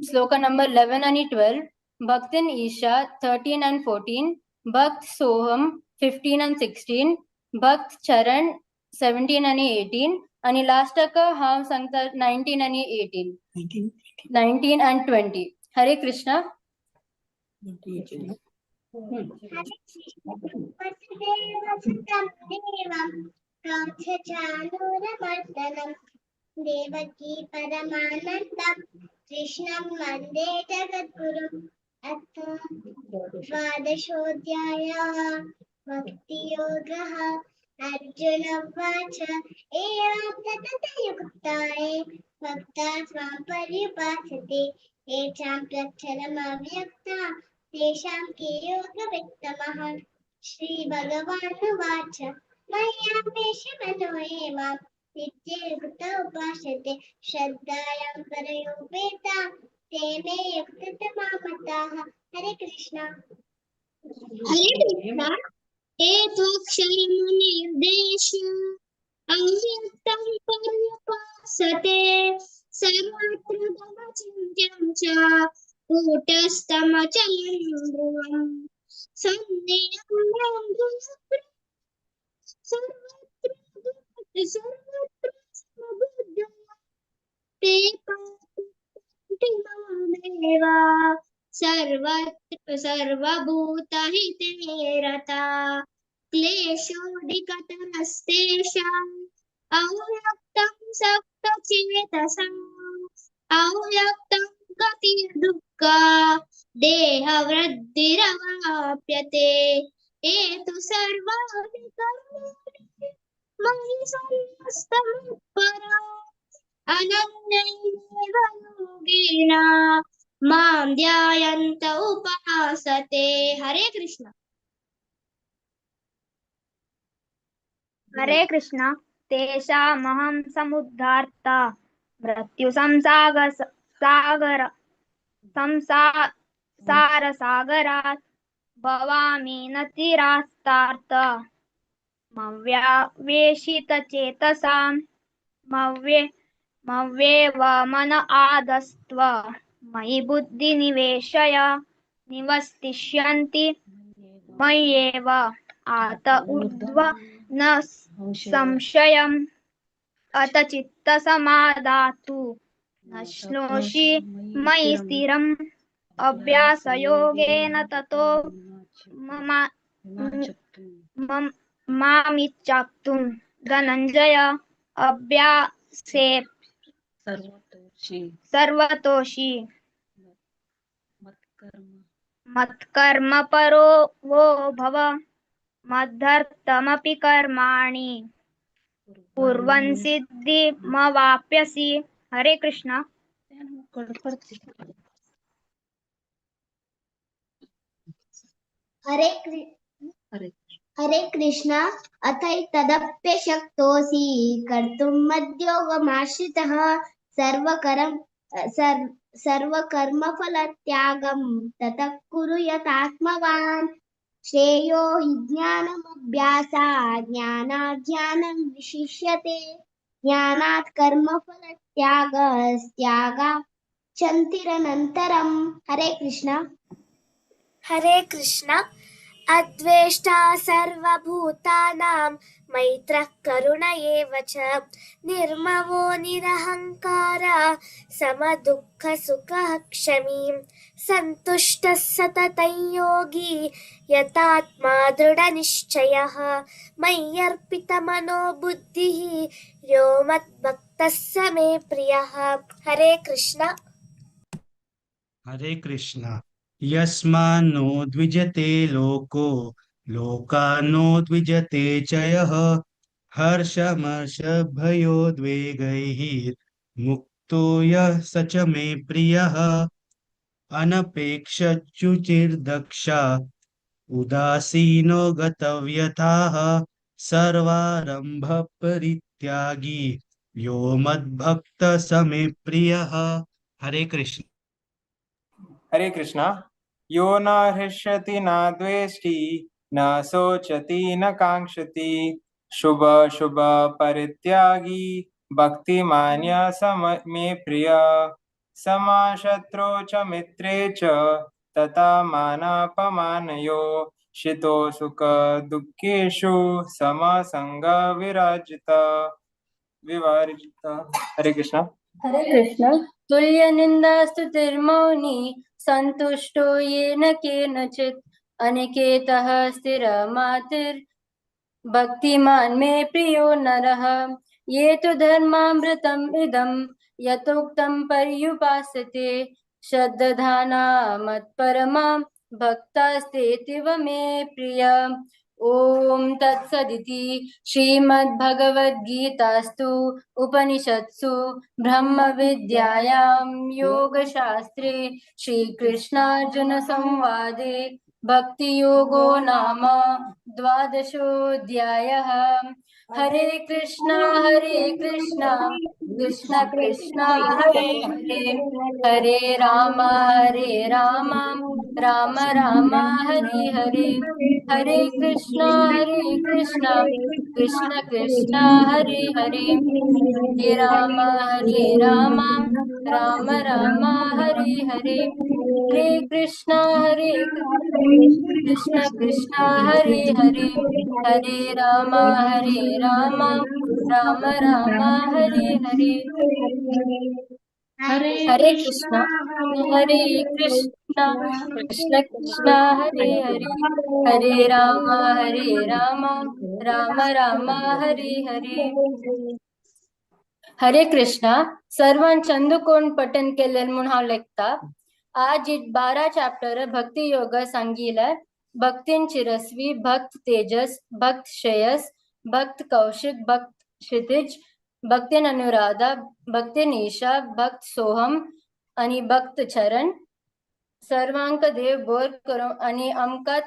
श्लोक नंबर 11 आणि 12 भक्तीन ईशा 13 and 14 भक्त सोहम 15 and 16 भक्त चरण 17 आणि 18 आणि लास्ट हांव सांगता 19 आणि 19 and 20 हरे कृष्ण देवकी परमानन्दं कृष्णं वन्दे जगद्गुरुम् अथ द्वादशोऽध्यायः भक्तियोगः अर्जुन उवाच एवं ततयुक्ताये भक्ता त्वां पर्युपासते येषां प्रक्षरमव्यक्ता तेषां के योगवित्तमः श्रीभगवानुवाच मय्यावेशमनो एवं नित्ययुक्त उपासते श्रद्धायां परयोपेता ते मे युक्ततमा मताः हरे कृष्णा एत्वक्षरमुनिर्देश्य अव्यक्तं पर्युपासते सर्वत्र गमचिन्त्यं च कूटस्थमचलं ध्रुवम् सन्नियम्यं सर्वत्र समबुद्धं ते पाति मामेव सर्वत्र सर्वभूतहिते रता क्लेशोऽधिकतरस्तेषाम् अव्यक्तं सक्तचेतसाम् अव्यक्तं गतिर्दुःखा देहवृद्धिरवाप्यते एतु सर्वाणि कर्माणि मयि सर्वस्तमत्परा अनन्यैव योगेन मां ध्यायन्त उपासते हरे कृष्ण हरे कृष्ण तेषामहं समुद्धार्ता सारसागरात् भवामि न चिरास्तार्त मव्यावेशितचेतसां मव्येव मन आदस्त्व मयि बुद्धिनिवेशय निवसिष्यन्ति मय्येव आत ऊर्ध्व न संशयम् अत चित्तसमाधातु न श्लोषि मयि स्थिरम् अभ्यासयोगेन ततो मामिच्छाप्तुं धनञ्जय अभ्यासे सर्वतोषि मत्कर्म परो वो भव मद्धर्थमपि कर्माणि कुर्वन् सिद्धिमवाप्स्यसि हरे कृष्ण हरे कृष्ण अथैतदप्यशक्तोऽसि कर्तुं मद्योगमाश्रितः सर्वकर्मफलत्यागं ततः कुरु यतात्मवान् श्रेयो हि ज्ञानमभ्यासात् ज्ञानात् ज्ञानं विशिष्यते ज्ञानात् कर्मफलत्यागात् चन्तिरनन्तरम् हरे कृष्ण अद्वेष्टा सर्वभूतानां मैत्रः करुण एव च निर्ममो निरहङ्कारः समदुःखसुखः क्षमी सन्तुष्टः सततं योगी यतात्मा दृढनिश्चयः मय्यर्पितमनो बुद्धिः यो मद्भक्तः स मे प्रियः। हरे कृष्ण। हरे कृष्ण। यस्मान्नो द्विजते लोको लोकानो द्विजते च यः हर्षमर्षभयोद्वेगैः मुक्तो यः स च मे प्रियः अनपेक्षच्युचिर्दक्षा उदासीनो गतव्यथाः सर्वारंभ परित्यागी यो मद्भक्त स मे प्रियः। हरे कृष्ण। हरे कृष्णा। यो न हृष्यति न द्वेष्टि न शोचति न कांक्षति शुभ शुभ परित्यागी भक्तिमान्य सम मे प्रिय समाशत्रौ च मित्रे च तथा मानापमानयो शितो सुख दुःखेषु समसंग विवर्जित। हरे कृष्णा। हरे कृष्ण। तुल्य निन्दास्तुतिर्मौनी संतुष्टो येन केनचित् अनिकेतः स्थिरमातिर् भक्तिमान् मे प्रियो नरः। ये तु धर्मामृतम् इदं यथोक्तं पर्युपासते श्रद्धाना मत्परमां भक्तास्तेऽतीव मे प्रिय। ओम तत्सदिति श्रीमद्भगवद्गीतास्तु उपनिषत्सु ब्रह्मविद्यायां योगशास्त्रे श्रीकृष्णार्जुनसंवादे भक्तियोगो नाम द्वादशोऽध्यायः। हरे कृष्णा कृष्ण कृष्ण हरे हरे हरे राम राम राम हरे हरे हरे कृष्ण कृष्ण कृष्ण हरे हरे हरे राम राम राम हरे हरे हरे कृष्ण कृष्ण हरे हरे हरे राम राम हरे हरे हरे कृष्ण कृष्ण कृष्ण हरे हरे हरे राम राम हरे हरे। हरे कृष्णा। सर्वांन चंदुकोन पठन केलें म्हूण हांव लेखता। आज 12 चॅप्टर भक्ती योग सांगिल्ले। भक्तीन चिरस्वी, भक्त तेजस, भक्त श्रेयस, भक्त कौशिक, भक्त क्षितिज, भक्तीन अनुराधा, भक्तीन ईशा, भक्त सोहम आणि भक्त चरण। सर्वांक देव बोर करो आणि आमका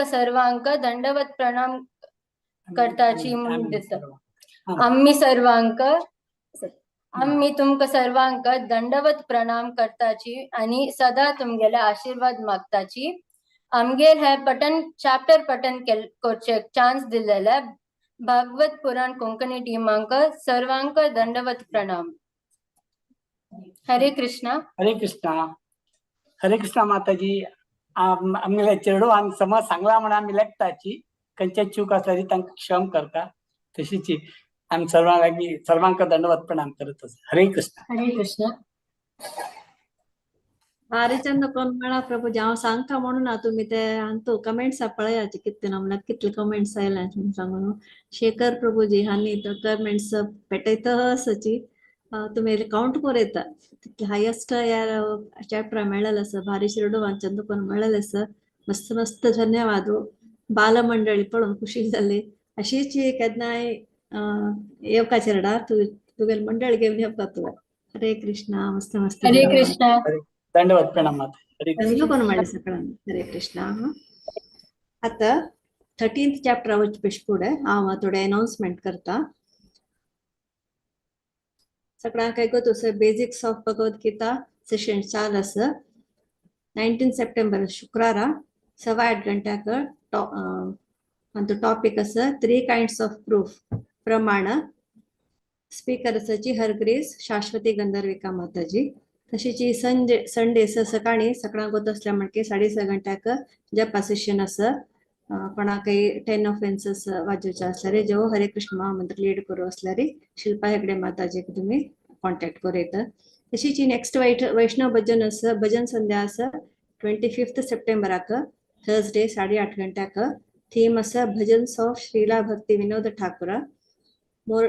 सर्वांक दंडवत प्रणाम करताची म्हणून दिसता। आम्ही तुमका सर्वांक दंडवत प्रणाम करताची आणि सदा तुमगेले आशीर्वाद मागताची। आमगेर हे चॅप्टर पठन करचे चान्स दिलेले भागवत पुराण कोंकणी टीमांक सर्वांक दंडवत प्रणाम। हरे कृष्णा। हरे कृष्णा। हरे कृष्णा माताजी। आमगे चेडू आमी समज सांगला म्हणून आम्ही लेखताची खंयचे चूक असल्याची तांकां क्षम करता। तशीच आम्ही सर्वांक दंडवत प्रणाम करत आसा। हरे कृष्णा। हरे कृष्णा। भारी चंद कोण म्हणा प्रभूजी हांव सांगता म्हणून तुम्ही ते आणतो कमेंट्स पळयाचे कितले नमला कितले कमेंट्स आयला सांगून शेखर प्रभूजी हांनी तो कमेंट्स पेटयत आसाची तुम्ही काउंट कर येता तितले हायेस्ट यार चॅप्टर मेळलेले आसा। भारी शिरडो वाचन कोण मेळलेले आसा। मस्त मस्त धन्यवाद। बालमंडळी पळोवन खुशी जाली। अशीच केन्नाय येवका शिरडा तुगेल मंडळ घेवन येवका तूं। हरे कृष्णा। मस्त मस्त हरे कृष्णा। दंडवत प्रणाम माता। हरे हरे कृष्णा। आता 13th चॅप्टर वचपे फुडें हांव थोडे अनाउन्समेंट करता। सगळ्यांक आयकूत बेसिक्स ऑफ भगवद्गीता सेशन चालू आसा। 19 सप्टेंबर शुक्रारा 8:15 गंटयाक टॉपिक आसा 3 काइंड्स ऑफ प्रूफ प्रमाण। स्पीकर आसाची हरग्रेस शाश्वती गंधर्विका माताजी। तशीची संडे सकाळी सकाळां गोत असल्या म्हणके 6:30 घंट्याक जपा सेशन असं कोणाकय 10 ऑफेन्सेस वाजोवचे असल्यार जो हरे कृष्ण महामंत्र लीड करू असल्यार शिल्पा हेगडे माताजेक तुम्ही कॉन्टॅक्ट करू येता. तशीची नेक्स्ट वैष्णव भजन संध्या आसा 25 सप्टेंबराक थर्सडे 8:30 घंट्याक. थीम आसा भजन्स ऑफ श्रीला भक्ती विनोद ठाकुरा. मोर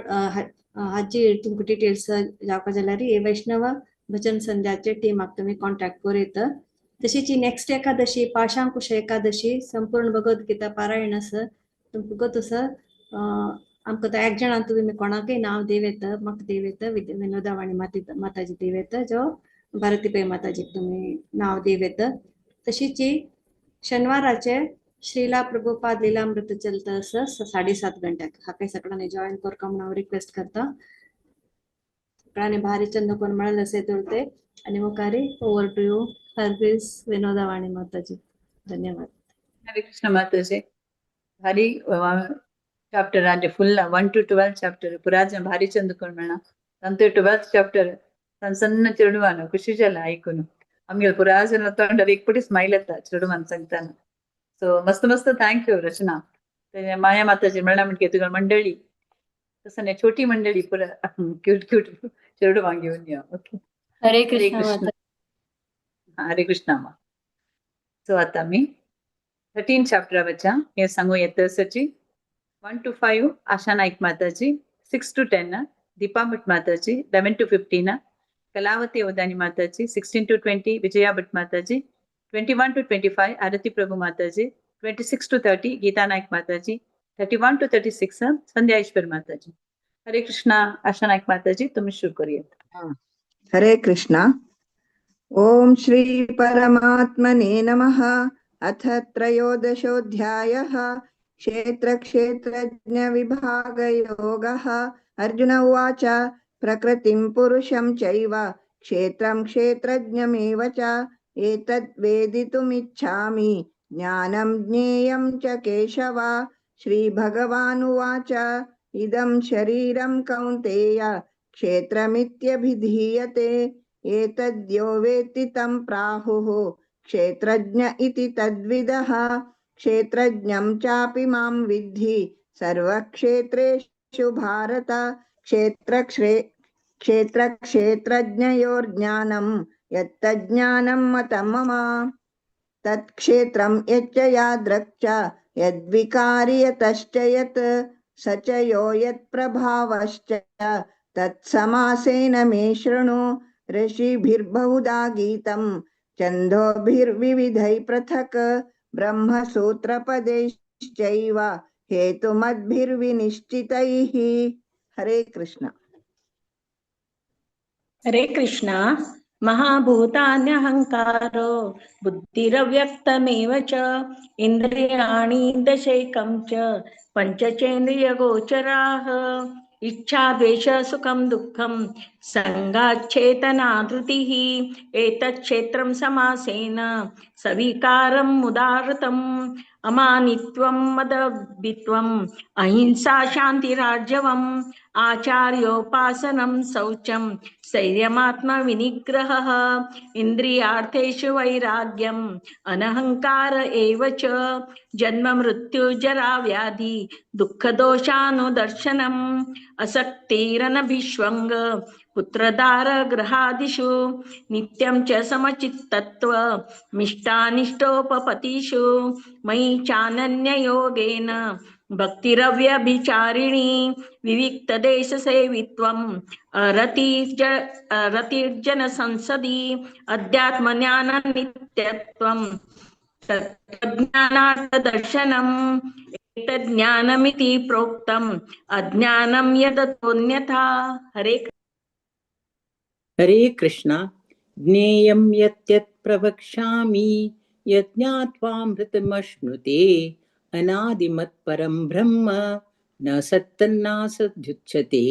हाची तुमकां डिटेल्स जावपा जाल्यार हे वैष्णव भजन संध्याचे टीमाक तुम्ही कॉन्टॅक्ट करू येता. तशीची नेक्स्ट एकादशी पाशांकुश एकादशी संपूर्ण भगवद्गीता पारायण आसा तुमकां गत आसा. आमकां तो एक जाणां तुम्ही कोणाकय नाव देव येता म्हाका देव येता विनोदावाणी माताजी देव येता जो भारतीबाई माताजीक तुम्ही नाव देव येता. तशीची शनिवाराचे श्रीला प्रभुपाद लीलामृत चलता असं 7:30 घंट्याक. हाका सगळ्यांनी जॉईन करता म्हणून रिक्वेस्ट करता. सगळ्यांनी भारी चंद कोण म्हणाल असे तुरते आणि मुखारी ओव्हर टू यू हरग्रीस विनोदावाणी माताजी. धन्यवाद. हरे कृष्ण माताजी. भारी चॅप्टर आज फुल 1 to 12 चॅप्टर पुराज भारी चंद कोण म्हणा नंतर 12th चॅप्टर सन्न चिरडवान खुशी जाला ऐकून आमगे पुराज तोंडार एक पटी स्माइल येता चिरडवान सांगताना. सो मस्त मस्त थँक्यू रचना. माया माताजी म्हणा म्हणजे तुझ्या मंडळी तसं नाही छोटी मंडळी पुरा क्यूट क्यूट चिरडवान घेऊन या. ओके. हरे कृष्ण. हरे कृष्णा मा. सो आता मी 13 चॅप्टर वचा हे सांगू येतं सची 1 to 5 आशा नाईक माताजी, 6 to 10 दीपा भट माताजी, 11 to 15 कलावती अवधानी माताजी, 16 to 20 विजया भट माताजी, 21 to 25 आरती प्रभु माताजी, 26 to 30 गीता नाईक माताजी, 31 to 36 संध्या ईश्वर माताजी. हरे कृष्णा. आशा नाईक माताजी तुम्ही शुरू करूया. हरे कृष्णा. ओम श्री परमात्मने नमः. अथ त्रयोदशोऽध्यायः क्षेत्र क्षेत्रज्ञ विभाग योगः. अर्जुन उवाच प्रकृतिं पुरुषं चैव क्षेत्रं क्षेत्रज्ञमेव च एतद् वेदितुमिच्छामि ज्ञानं ज्ञेयं च केशव. श्रीभगवानुवाच इदं शरीरं कौन्तेय क्षेत्रमित्यभिधीयते एतद्यो वेत्ति तं प्राहुः क्षेत्रज्ञ इति तद्विदः. क्षेत्रज्ञं चापि मां विद्धि सर्वक्षेत्रेषु भारत. क्षेत्रक्षेत्रज्ञयोर्ज्ञानं यत्तज्ज्ञानं मतं मम. तत्क्षेत्रं यच्च यादृक् च यद्विकारि यतश्च यत् स च यो यत्प्रभावश्च तत्समासेन मे शृणु. ऋषिभिर्बहुधा गीतं छन्दोभिर्विविधैः पृथक् ब्रह्मसूत्रपदैश्चैव हेतुमद्भिर्विनिश्चितैः. हरे कृष्ण. हरे कृष्णा. महाभूतान्यहंकारो बुद्धिरव्यक्तमेव च इंद्रियाणि दशैकं च पंचचेन्द्रियगोचराः. इच्छा द्वेष सुखं दुःखं संगाच्छेतना धृतिः. एतत् क्षेत्रं समासेन सविकारं मुदाहृतम्. अमानित्वं मदभित्वम् अहिंसा शान्तिरार्जवम् आचार्योपासनं शौचं संयमात्मविनिग्रहः. इन्द्रियार्थेषु वैराग्यम् अनहंकार एव च जन्म मृत्यु जरा व्याधि दुःखदोषानुदर्शनम्. असक्तिरनभिष्वङ्ग पुत्रदार गृहादिषु नित्यं च समचित्तत्व मिष्टानिष्टोपपतिषु. मयि चानन्ययोगेन भक्तिरव्यभिचारिणी विविक्तदेशसेवित्वम् रतिर्जन संसदि. अध्यात्मज्ञाननित्यत्वं तत्त्वज्ञानार्थदर्शनम्. एतज्ज्ञानमिति प्रोक्तम् अज्ञानं यदतोऽन्यथा. हरे कृष्णा. ज्ञेयं यत् प्रवक्ष्यामि यज्ञात्वामृतमश्नुते अनादिमत्परं ब्रह्म न सत्तन्नासद्युच्यते.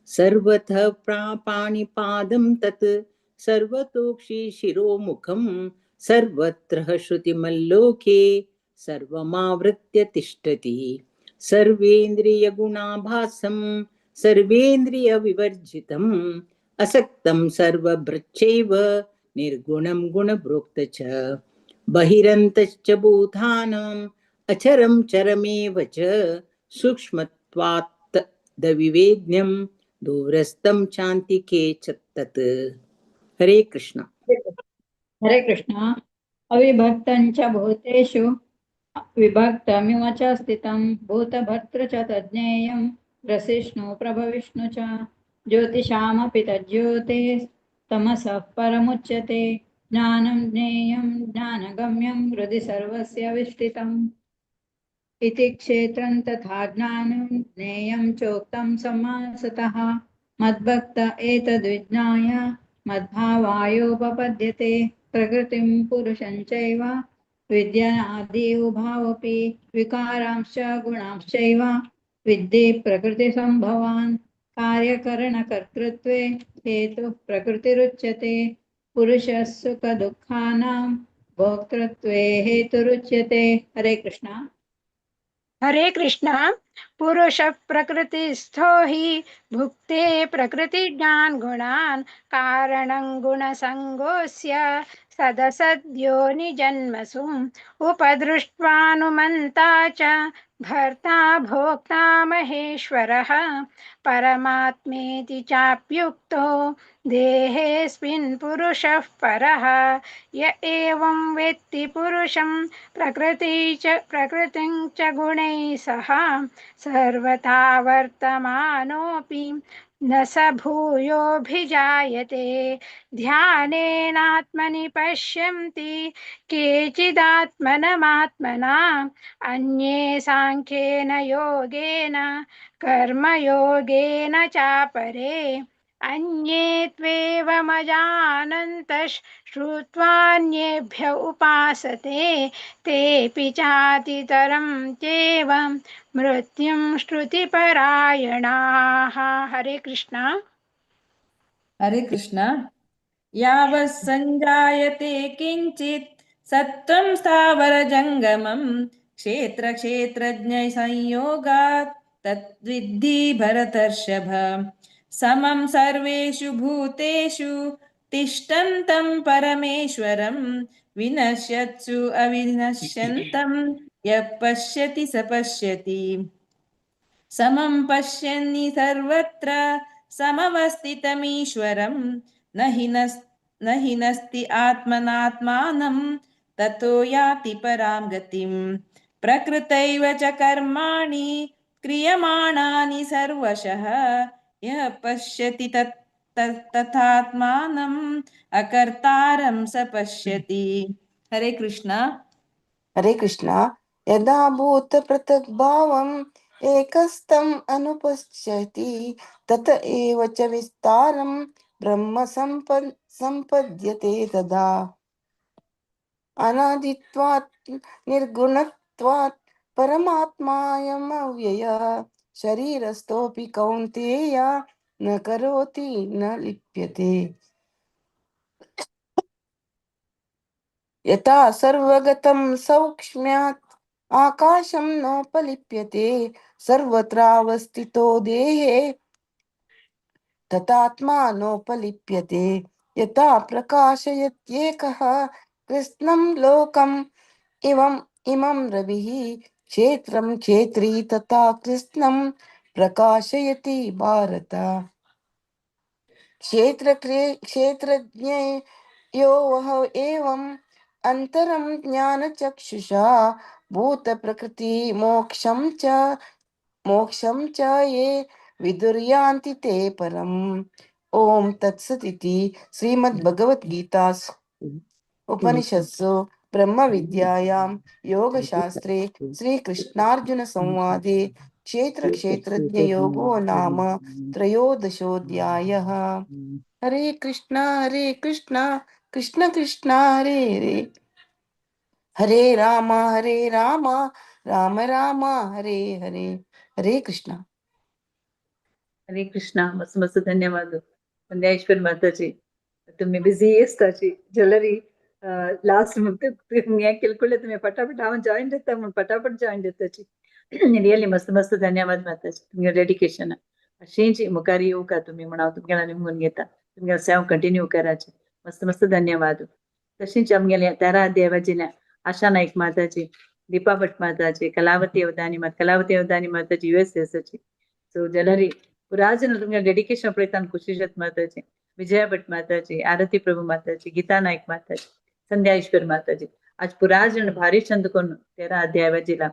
सर्वतः प्रापाणिपादं तत् सर्वतोक्षि शिरोमुखं सर्वत्र श्रुतिमल्लोके सर्वमावृत्य तिष्ठति. सर्वेन्द्रियगुणाभासं सर्वेन्द्रियविवर्जितं असक्तं सर्वभृच्छैव निर्गुणं गुणभोक्त च बहिरन्तश्च भूतानाम् अचरं चरमेव च सूक्ष्मत्वात् दविवेद्यं दूरस्थं चान्तिके च तत्। हरे कृष्ण। हरे कृष्ण। अविभक्तञ्च भूतेषु विभक्तमिव च स्थितं भूतभर्तृ च तज्ज्ञेयं रसिष्णु प्रभविष्णु च ज्योतिषामपि तज्ज्योतिः तमसः परमुच्यते ज्ञानं ज्ञेयं ज्ञानगम्यं हृदि सर्वस्य विष्ठितम् इति क्षेत्रं तथा ज्ञानं ज्ञेयं चोक्तं समासतः मद्भक्त एतद्विज्ञाय मद्भावायोपपद्यते प्रकृतिं पुरुषं चैव विद्यानादि उभावपि विकारांश्च गुणांश्चैव विद्धि प्रकृतिसम्भवान् कार्यकरणकर्तृत्वे हेतुः प्रकृतिरुच्यते पुरुषः सुखदुःखानां भोक्तृत्वे हेतुरुच्यते। हरे कृष्ण। हरे कृष्ण। पुरुष प्रकृतिस्थो हि भुक्ते प्रकृतिज्ञान गुणान् कारणं गुणसङ्गोऽस्य सदसद्योनिजन्मसु उपदृष्ट्वानुमन्ता च भर्ता भोक्ता महेश्वरः परमात्मेति चाप्युक्तो देहेऽस्मिन् पुरुषः परः य एवं वेत्ति पुरुषं प्रकृतिं च गुणैः सह सर्वथा वर्तमानोऽपि न स भूयोऽभिजायते ध्यानेनात्मनि पश्यन्ति केचिदात्मनमात्मना अन्ये साङ्ख्येन योगेन कर्मयोगेन चापरे अन्ये त्वेवमजानन्तः श्रुत्वान्येभ्य उपासते तेऽपि चातितरं चैव मृत्युं श्रुतिपरायणाः। हरे कृष्ण। हरे कृष्ण। यावत् संजायते किंचित् सत्त्वं स्थावरजङ्गमं क्षेत्रक्षेत्रज्ञसंयोगात् तद्विद्धि भरतर्षभ समं सर्वेषु भूतेषु तिष्ठन्तं परमेश्वरं विनश्यत्सु अविनश्यन्तं यः पश्यति स पश्यति समं पश्यन्नि सर्वत्र समवस्थितमीश्वरं न हि नस्ति आत्मनात्मानं ततो याति परां गतिं प्रकृतैव च कर्माणि क्रियमाणानि सर्वशः यः पश्यति तथात्मानम् अकर्तारं स पश्यति। हरे कृष्ण। हरे कृष्ण। यदा भूत पृथक् भावम् एकस्थम् अनुपश्यति तत एव च विस्तारं ब्रह्म सम्पद्यते तदा अनादित्वात् निर्गुणत्वात् परमात्मायमव्ययः शरीरस्थोऽपि कौन्तेय न करोति न लिप्यते यथा सर्वगतं सौक्ष्म्यात् आकाशं नोपलिप्यते सर्वत्रावस्थितो देहे तथात्मा नोपलिप्यते यथा प्रकाशयत्येकः कृत्स्नं लोकम् इमं रविः क्षेत्रं क्षेत्री तथा कृत्स्नं प्रकाशयति भारत क्षेत्रज्ञयो वह एवं अंतरं ज्ञानचक्षुषा भूत प्रकृति मोक्षं च ये विदुर्यान्ति ते परम्। ओम तत्सत् इति श्रीमद्भगवद्गीतासु उपनिषत्सु ब्रह्म विद्यायां योगशास्त्रे श्रीकृष्णार्जुन संवादे क्षेत्र क्षेत्रज्ञ योगो नाम त्रयोदशोऽध्यायः। हरे कृष्णा कृष्ण कृष्ण हरे हरे हरे राम राम राम हरे हरे। हरे कृष्ण। हरे कृष्ण. मस्त मस्त धन्यवाद पुण्याश्वर माताजी. तुम्ही बिझी असताची ज्वेलरी लास्ट तुम्ही केल्कुले तुम्ही फटाफट हांव जॉईन जाता म्हणून फटाफट जॉईन जाताची रियली मस्त मस्त धन्यवाद माताजी तुमगे डेडिकेशन अशींच मुखार येऊ का तुम्ही म्हणा तुमगेला निमून घेता. तुमगे सेव कंटिन्यू कराचे मस्त मस्त धन्यवाद तशीच आमगेल्या 13 अध्यायावजिल्या आशा नाईक माताजी दीपा भट माताजी कलावती अवधानी माताजी USSची सो जलरी पुराजन तुमगे डेडिकेशन पळयतान खुशी जात माताजी विजया भट माताजी आरती प्रभू माताजी गीता नाईक माताजी संध्या ईश्वर माताजी आज पुराजन भारी चंद कोण 13 अध्यायावजिला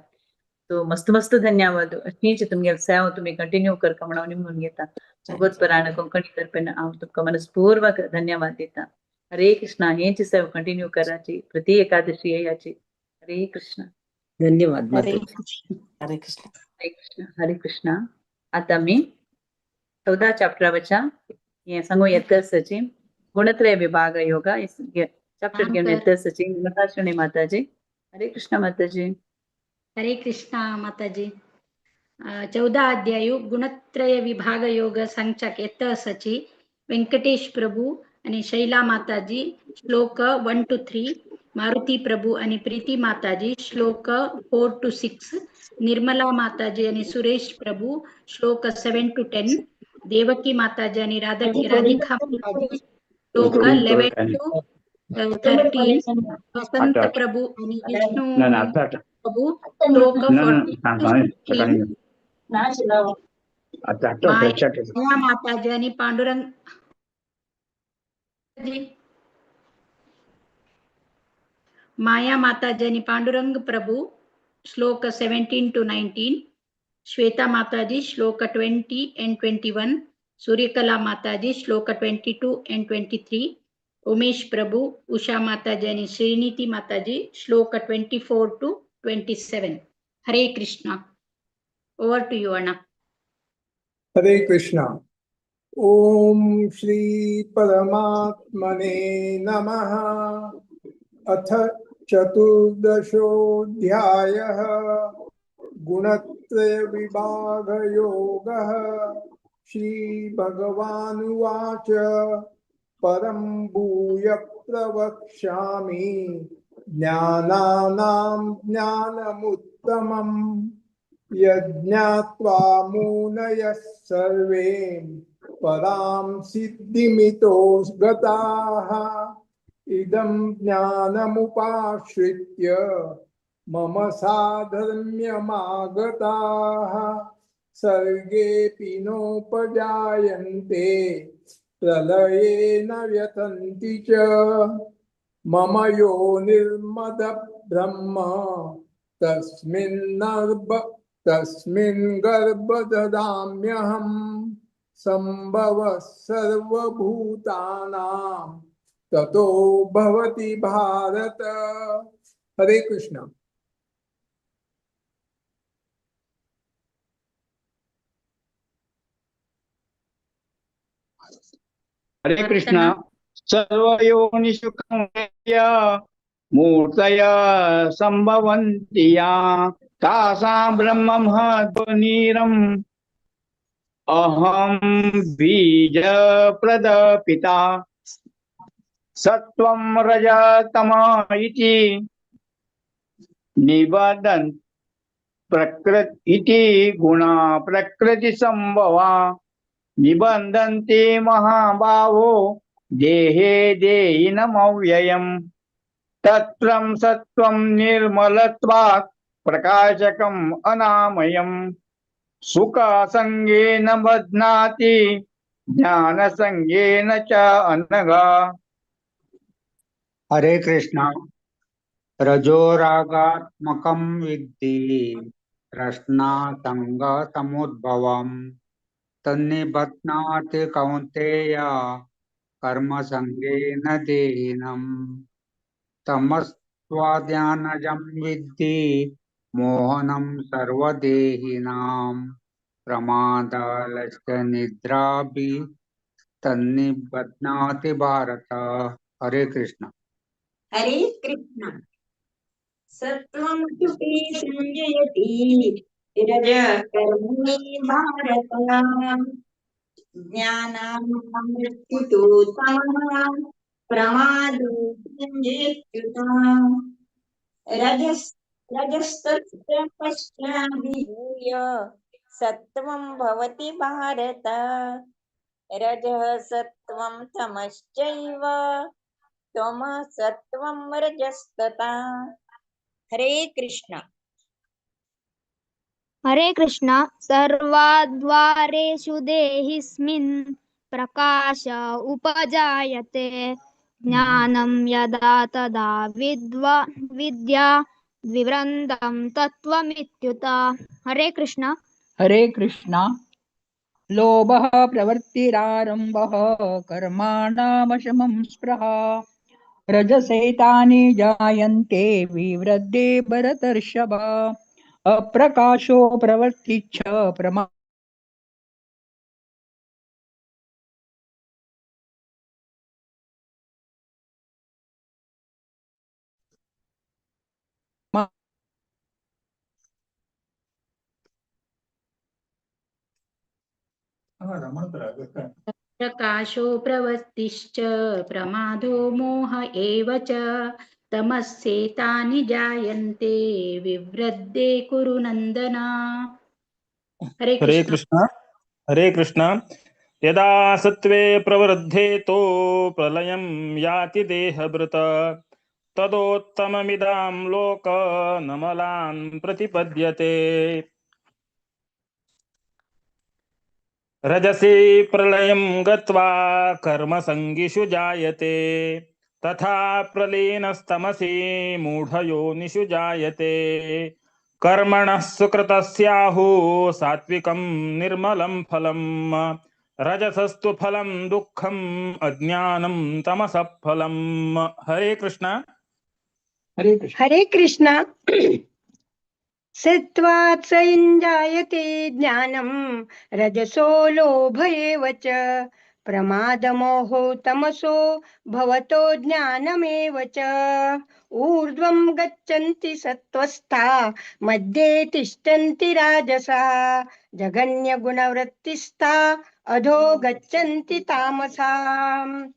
तो मस्त मस्त धन्यवाद अशीच तुमगे सेव तुम्ही कंटिन्यू करका म्हणून निमून घेता भगवत परायण कोंकणी तर्फे हांव तुमकां मनस्पूर्वक धन्यवाद दिता हरे कृष्णा हेची सेव कंटिन्यू कराची प्रति एकादशी येयाची हरे कृष्ण धन्यवाद हरे माताजी कृष्ण हरे कृष्ण हरे कृष्ण हरे कृष्ण आता मी 14 चॅप्टर वचा हे सांगू येतसची गुणत्रय विभाग योगा चॅप्टर घेऊन येतसची नताशुनी माताजी हरे कृष्ण माताजी हरे कृष्णा माताजी 14 अध्यायु गुणत्रय विभाग योग संचक येतसची व्यंकटेश प्रभु आणि शैला माताजी श्लोक 1 to 3 मारुती प्रभु आणि प्रीती माताजी श्लोक 4 to 6 निर्मला माताजी आणि सुरेश प्रभु श्लोक 7 to 10 देवकी माताजी आणि राधिका माताजी श्लोक 11 to 13 वसंत प्रभु आणि विष्णु प्रभु श्लोक 14 माया माताजी आणि पांडुरंग माया माताजी आणि पांडुरंग प्रभु श्लोक 17 to 19 श्वेता माताजी श्लोक 20 and 21 सूर्यकला माताजी श्लोक 22 and 23 उमेश प्रभु उषा माताजी आणि श्रीनीति माताजी श्लोक 24 to 27 हरे कृष्णा ओवर टू यू अण्णा हरे कृष्णा ओम श्री परमात्मने नमः अथ चतुर्दशोऽध्यायः गुणत्रय विभाग योगः श्री भगवानुवाच परं भूय प्रवक्ष्यामि ज्ञानानां ज्ञानमुत्तमम् यज्ञात्वा मुनयः सर्वे परां सिद्धिमितो गताः इदं ज्ञानमुपाश्रित्य मम साधर्म्यमागताः सर्गेऽपि नोपजायन्ते प्रलये न व्यथन्ति च मम यो निर्मद ब्रह्म तस्मिन् गर्भ ददाम्यहम् संभवः सर्वभूतानां ततो भवति भारत। हरे कृष्ण। हरे कृष्ण। सर्वयोनिषु कौन्तेय मूर्तया संभवन्ति या तासां ब्रह्म महद्वनीरम् अहं बीज प्रदपिता सत्वं रजतम इति निबधन् प्रकृति इति गुणा प्रकृति संभवा निबन्धन्ते महाबाहो देहे देहिनमव्ययम् तत्रं सत्वं निर्मलत्वात् प्रकाशकम् अनामयम् सुखसंगेन बध्नाति ज्ञानसंगेन च अनघा। हरे कृष्ण। रजोरागात्मकं विद्धि तृष्णासंगसमुद्भवम् तन्निबध्नाति कौन्तेय कर्मसंगेन देहिनम् तमस्त्वाज्ञानजं विद्धि मोहनं सर्वदेहिनां प्रमादालस्य निद्राभि तन्निबध्नाति भारत। हरे कृष्ण। हरे कृष्ण। सत्वं सुखे संजयति रज कर्मणि भारत ज्ञानामृत्युतो तमः प्रमादो संजयत्युत रजस्तस्य पश्चाद्विभूय सत्वं भवति भारत रजः सत्त्वं तमश्चैव तमः सत्त्वं रजस्तथा। हरे कृष्ण। हरे कृष्ण। सर्वाद्वारेषु देहिस्मिन् प्रकाश उपजायते ज्ञानं यदा तदा विद्या द्विवृन्दं तत्त्वमित्युत। हरे कृष्ण। हरे कृष्ण। लोभः प्रवृत्तिरारम्भः कर्माणामशमं स्पृहा रजसैतानि जायन्ते विवृद्धे भरतर्षभ अप्रकाशो प्रवृत्तिच्छ प्रमा प्रकाशो प्रवृत्तिश्च प्रमादो मोह एव च तमस्येतानि जायन्ते विवृद्धे कुरु नन्दन। हरे हरे कृष्ण। कृष्ण। हरे कृष्ण। यदा सत्त्वे प्रवृद्धे तो प्रलयं याति देहभृत तदोत्तममिदां लोकनमलान् प्रतिपद्यते। रजसि प्रलयं गत्वा कर्मसङ्गिषु जायते तथा प्रलीनस्तमसि मूढयोनिषु जायते। कर्मणः सुकृतस्याहुः सात्विकं निर्मलं फलम् रजसस्तु फलं दुःखम् अज्ञानं तमसः फलम्। हरे कृष्ण। हरे कृष्ण। सत्त्वात् संजायते ज्ञानं रजसो लोभ एव च प्रमादमोहो तमसो भवतो ज्ञानमेव च ऊर्ध्वं गच्छन्ति सत्त्वस्था मध्ये तिष्ठन्ति राजसा जघन्यगुणवृत्तिस्था अधो गच्छन्ति तामसाम्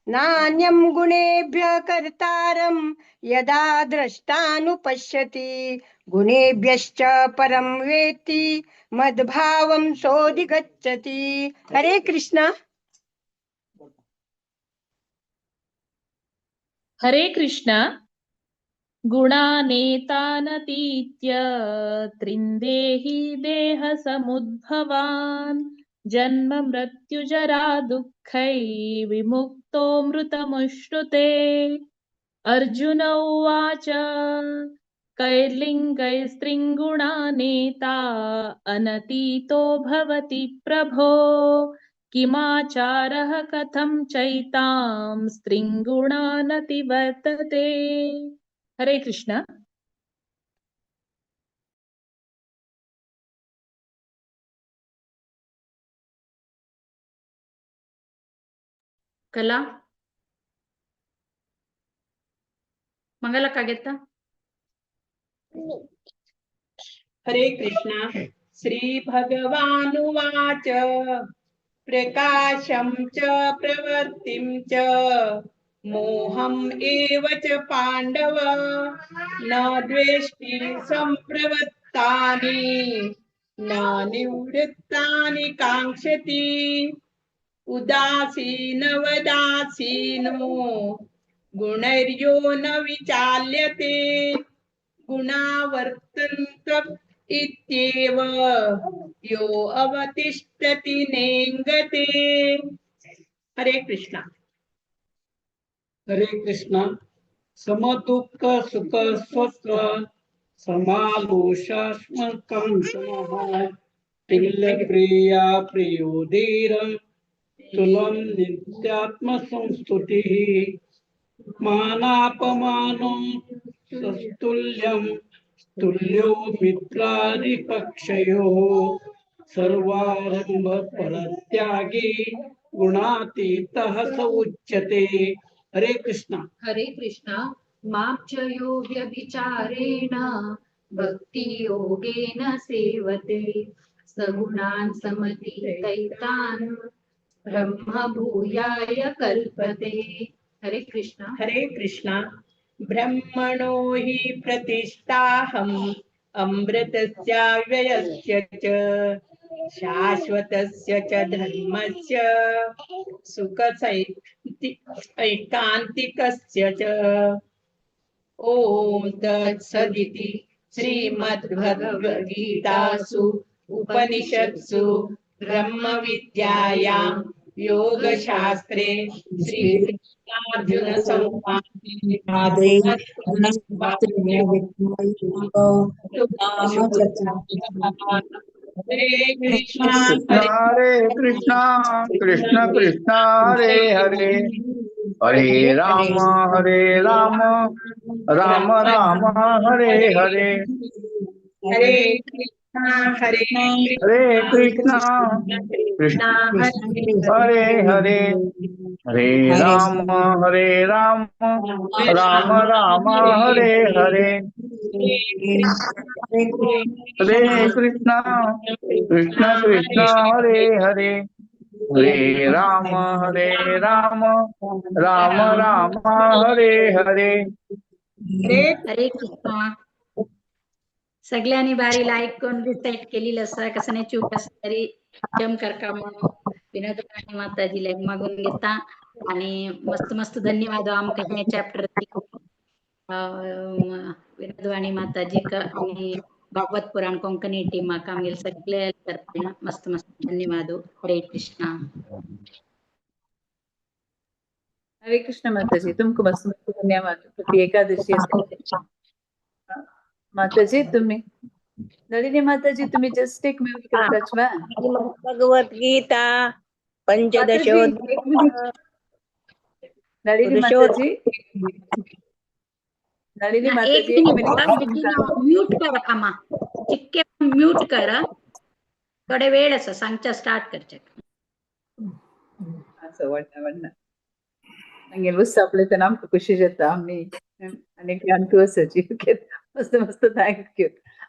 नान्यं गुणेभ्यः कर्तारं यदा द्रष्टानुपश्यति गुणेभ्यश्च परं वेत्ति मद्भावं सोऽधिगच्छति। हरे कृष्ण। हरे कृष्ण। गुणानेतानतीत्य त्रिन्देहि देहसमुद्भवान् जन्म मृत्युजरा दुःखै विमुक्तो मृतमुश्नुते। अर्जुन उवाच कैर्लिङ्गैस्त्रिङ्गुणानेता अनतीतो भवति प्रभो किमाचारः कथं चैतां स्त्रिङ्गुणानतिवर्तते। हरे कृष्ण। ಕಲಾ ಮಂಗಲಕ್ಕಾಗೆತ್ತಾ? हरे कृष्ण। श्रीभगवानुवाच प्रकाशं च प्रवृत्तिं च मोहम् एव च पाण्डव न द्वेष्टि सम्प्रवृत्तानि न निवृत्तानि काङ्क्षति उदासीनवदासीनो गुणैर्यो न विचाल्यते गुणावर्तन्त इत्येव यो अवतिष्ठति नेङ्गते। हरे कृष्ण। हरे कृष्ण। समदुःख सुख स्वस्व समालोषात्मकं समः प्रिया प्रियो धीर तुलं नित्यात्मसंस्तुतिः मानापमानो सस्तुल्यं तुल्यो मित्रादिपक्षयोः सर्वारंभ परित्यागी गुणातीतः स उच्यते। हरे कृष्ण। हरे कृष्ण। माच्चयो व्यभिचारेण भक्ति योगेन सेवते सगुणान् समतीतैतान् ब्रह्म भूयाय कल्पते। हरे कृष्ण। हरे कृष्ण। ब्रह्मणो हि प्रतिष्ठाहम् अमृतस्य व्ययस्य च शाश्वतस्य च धर्मस्य ऐकान्तिकस्य च। ॐ तत्सदिति श्रीमद्भगवद्गीतासु उपनिषत्सु ब्रह्मविद्यायां योगशास्त्रे श्रीकृष्णार्जुनसंवादे हरे कृष्णा हरे कृष्णा कृष्ण कृष्ण हरे हरे हरे राम राम राम हरे हरे हरे कृष्णा हरे कृष्णा कृष्ण हरे हरे हरे राम राम राम हरे हरे हरे कृष्णा कृष्ण कृष्ण हरे हरे हरे राम राम राम हरे हरे हरे कृष्णा. सगळ्यांनी बारी लाईक करून डिसाईड केलेलं असं कसं नाही चूक असं तरी जम करका म्हणून विनोद माताजी लाईक मागून घेता आणि मस्त मस्त धन्यवाद आमका हे चॅप्टर विनोदवाणी माताजी का आणि भागवत पुराण कोंकणी टीम आमगे सगळे करताना मस्त मस्त धन्यवाद. हरे कृष्णा. हरे कृष्ण माताजी, तुमको मस्त मस्त धन्यवाद. प्रति एकादशी माताजी तुम्ही नलिनी माताजी तुम्ही जस्ट एक म्यूट करता भगवद्गीता पंचदशोध्याय नलिनी माताजी नलिनी माताजी एक मिनिट म्यूट करा कामा चिक्के म्यूट करा थोडे वेळ असं सांगच्या स्टार्ट करचे असं वाटणं ನಂಗೆ आपले तर आमक खुशी जाता आम्ही अनेक अंतू असायची मस्त मस्त थँक्यू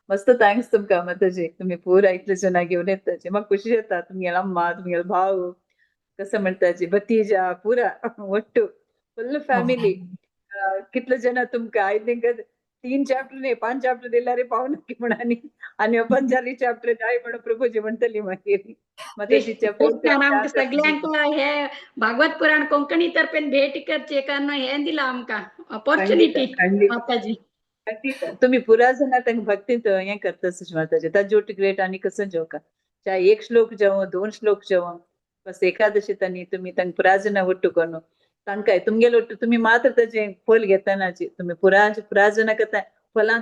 मस्त थँक्स तुमका माताजी तुम्ही पूरा इतले जण घेऊन येताचे मग खुशी जाता तुमगेला अम्मा तुमगेला भाऊ कसं म्हणताची भतीजा पुरा ಒಟ್ಟು फुल फॅमिली कितले जण तुमका आय थिंक 3 चॅप्टर नाही 5 चॅप्टर दिला पाहून की म्हणानी आणि 5 चॅप्टर काय म्हण प्रभूजी म्हणतली मागेली माताजीच्या सगळ्यांका हे भागवत पुराण कोंकणी तर्फे भेट करचे कारण हे दिला आमका अपॉर्च्युनिटी माताजी तुम्ही पुरा जण त्यांना भक्तीत हे करता सुषमाताजी ताजोट ग्रेट आणि कसं जेव का चाहे 1 श्लोक जेव 2 श्लोक जेव बस एकादशी तनी तुम्ही तंग पुरा जण ಒಟ್ಟುಕೊಂಡು तांकाय तुमगेल ಒಟ್ಟು तुम्ही मात्र त्याचे फल घेतानाची तुम्ही पुरा जण करता फला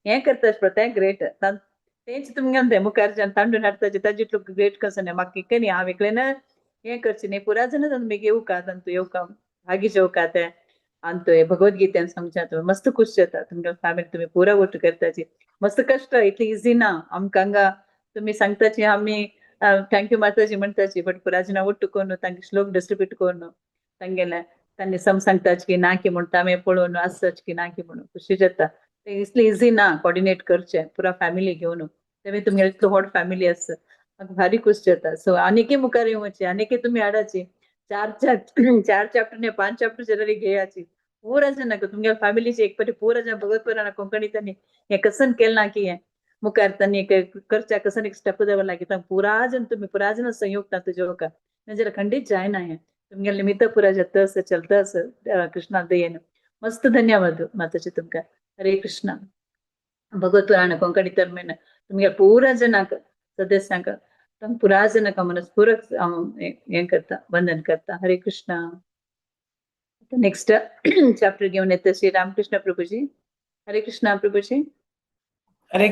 हे करता प्रत्येक ग्रेट तेच तुमगे मुखारच्यान तांडून हाडताचे ताजितलो ग्रेट कसं नाही म्हाका इकनी हांव एकलेन हे करचे न्ही पुरा जण तुम्ही येऊ का तंतू येऊ का भागी जेव का ते अंत भगवद्गीतेन समजा मस्त खुश जाता तुमच्या फॅमिली तुम्ही पुरा ಒಟ್ಟು करताची मस्त कष्ट इतली इझी ना आमकांगा तुम्ही सांगताची आम्ही थँक्यू माताजी म्हणताची बट पुरा जण ಒಟ್ಟುಕೊಂಡು तांगे श्लोक डिस्ट्रीब्यूट करून तांगेला तांणी सांगताच की ना की म्हणता आम्ही पळोवन असच की ना की म्हणून खुशी जाता ते इसली इझी ना कोऑर्डिनेट करचे पुरा फॅमिली घेऊन तेव्हा तुमगे इतलो व्हड फॅमिली आसा म्हाका भारी खुश जाता सो आनीकय मुखार येवची आनीकय तुम्ही हाडाची 4 चॅप्टर ने 5 चॅप्टर जरी घेयाची पूरा जण तुमगे फॅमिलीचे एक पटी पूरा जण भगवत पुराण कोंकणी तनी हे कसन केल ना की मुखार तनी करच्या कसन एक स्टेप देवा लागी पुरा जण तुम्ही पुरा जण संयोग ना तुझे का जरा खंडित जाय ना हे तुमगे निमित्त पुरा जात असं चलता असं कृष्णा दयेन मस्त धन्यवाद माताजी तुमका. हरे कृष्णा. भगवत पुराण कोंकणी तर्मेन तुमगे पूरा जनाक सदस्यांक तंग पुरा जनाक मनस्पूर्वक हे करता वंदन करता. हरे कृष्णा. नेक्स्ट चॅप्टर घेऊन येते श्री रामकृष्ण प्रभूजी. हरे कृष्णा प्रभूजी. हरे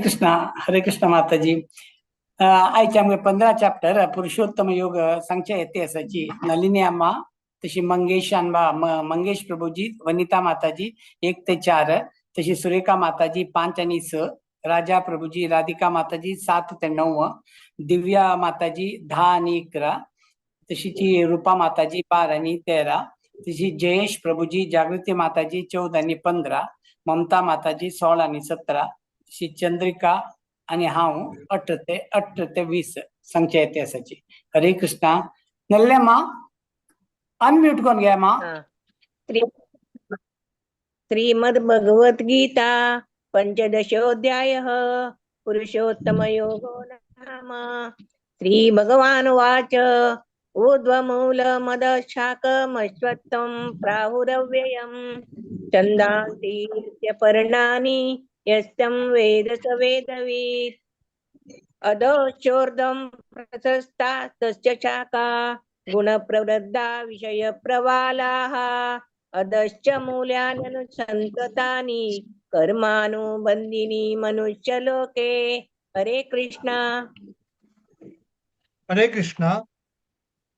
कृष्णा माताजी. आयचे आमगे 15 चॅप्टर पुरुषोत्तम योग सांगचे येते असाची नलिनी अम्मा तशी मंगेश अनबा मंगेश प्रभूजी वनिता माताजी 1 ते 4 तशी सुरेखा माताजी 5 आणि 6 राजा प्रभूजी राधिका माताजी 7 ते 9 दिव्या माताजी 10 आणि 11 तशीची रूपा माताजी 12 आणि 13 तशी जयेश प्रभूजी जागृती माताजी 14 आणि 15 ममता माताजी 16 आणि 17 तशी चंद्रिका आणि हांव 8 ते 20 संख्या येते असाची. हरे कृष्णा. नल्ले मा अनम्यूट करून घ्या मा. श्रीमद् भगवद्गीता पंचदशोऽध्यायः पुरुषोत्तम योगो नाम श्रीभगवानुवाच ऊर्ध्वमूलमदशाकमश्वत्थं प्राहुरव्ययम् छन्दांसि पर्णानि यस्तं वेद स वेदवित् अधोचोर्ध्वं प्रशस्ता तस्य शाखा गुणप्रवृद्धा विषयप्रवालाः अधश्च मूल्यान्यनुसन्ततानि कर्मानुबन्धिनी मनुष्यलोके। हरे कृष्णा। हरे कृष्णा।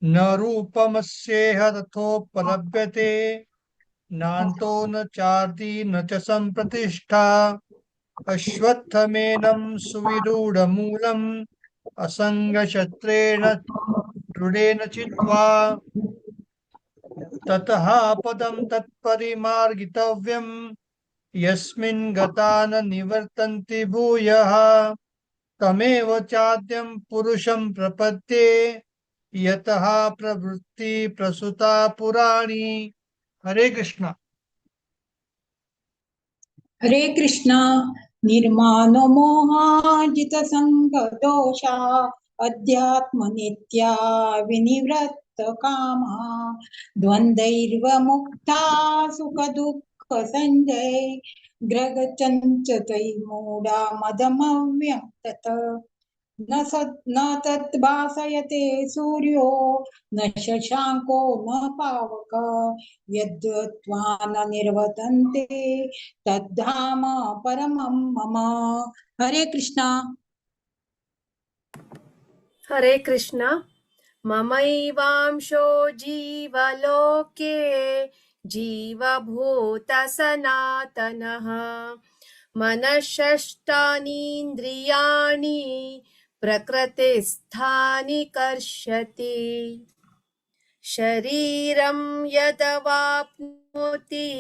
न रूपमस्येह तथोपलभ्यते नान्तो न चार्ति न च सम्प्रतिष्ठा अश्वत्थमेनं सुविरूढमूलम् असङ्गशस्त्रेण दृढेन चित्वा ततः पदं तत्परिमार्गितव्यम् यस्मिन् गता न निवर्तन्ति भूयः तमेव चाद्यं पुरुषं प्रपद्ये यतः प्रवृत्ति प्रसुता पुराणी। हरे कृष्णा। हरे कृष्णा। निर्मानो मोहाजित संगदोषा अध्यात्मनित्या विनिवृत्त कामा द्वन्द्वैर्विमुक्ता सुख दुःख संजय ग्रगचञ्चतै मूढा मदमव्यं तत् न तद्भासयते सूर्यो न शशाङ्को न पावक यद्गत्वा न निर्वर्तन्ते तद्धाम परमं मम। हरे कृष्णा। हरे कृष्णा। ममैवांशो जीवलोके जीवभूत सनातनः मनःषष्ठानीन्द्रियाणि प्रकृतिस्थानि कर्षति शरीरं यदवाप्नोति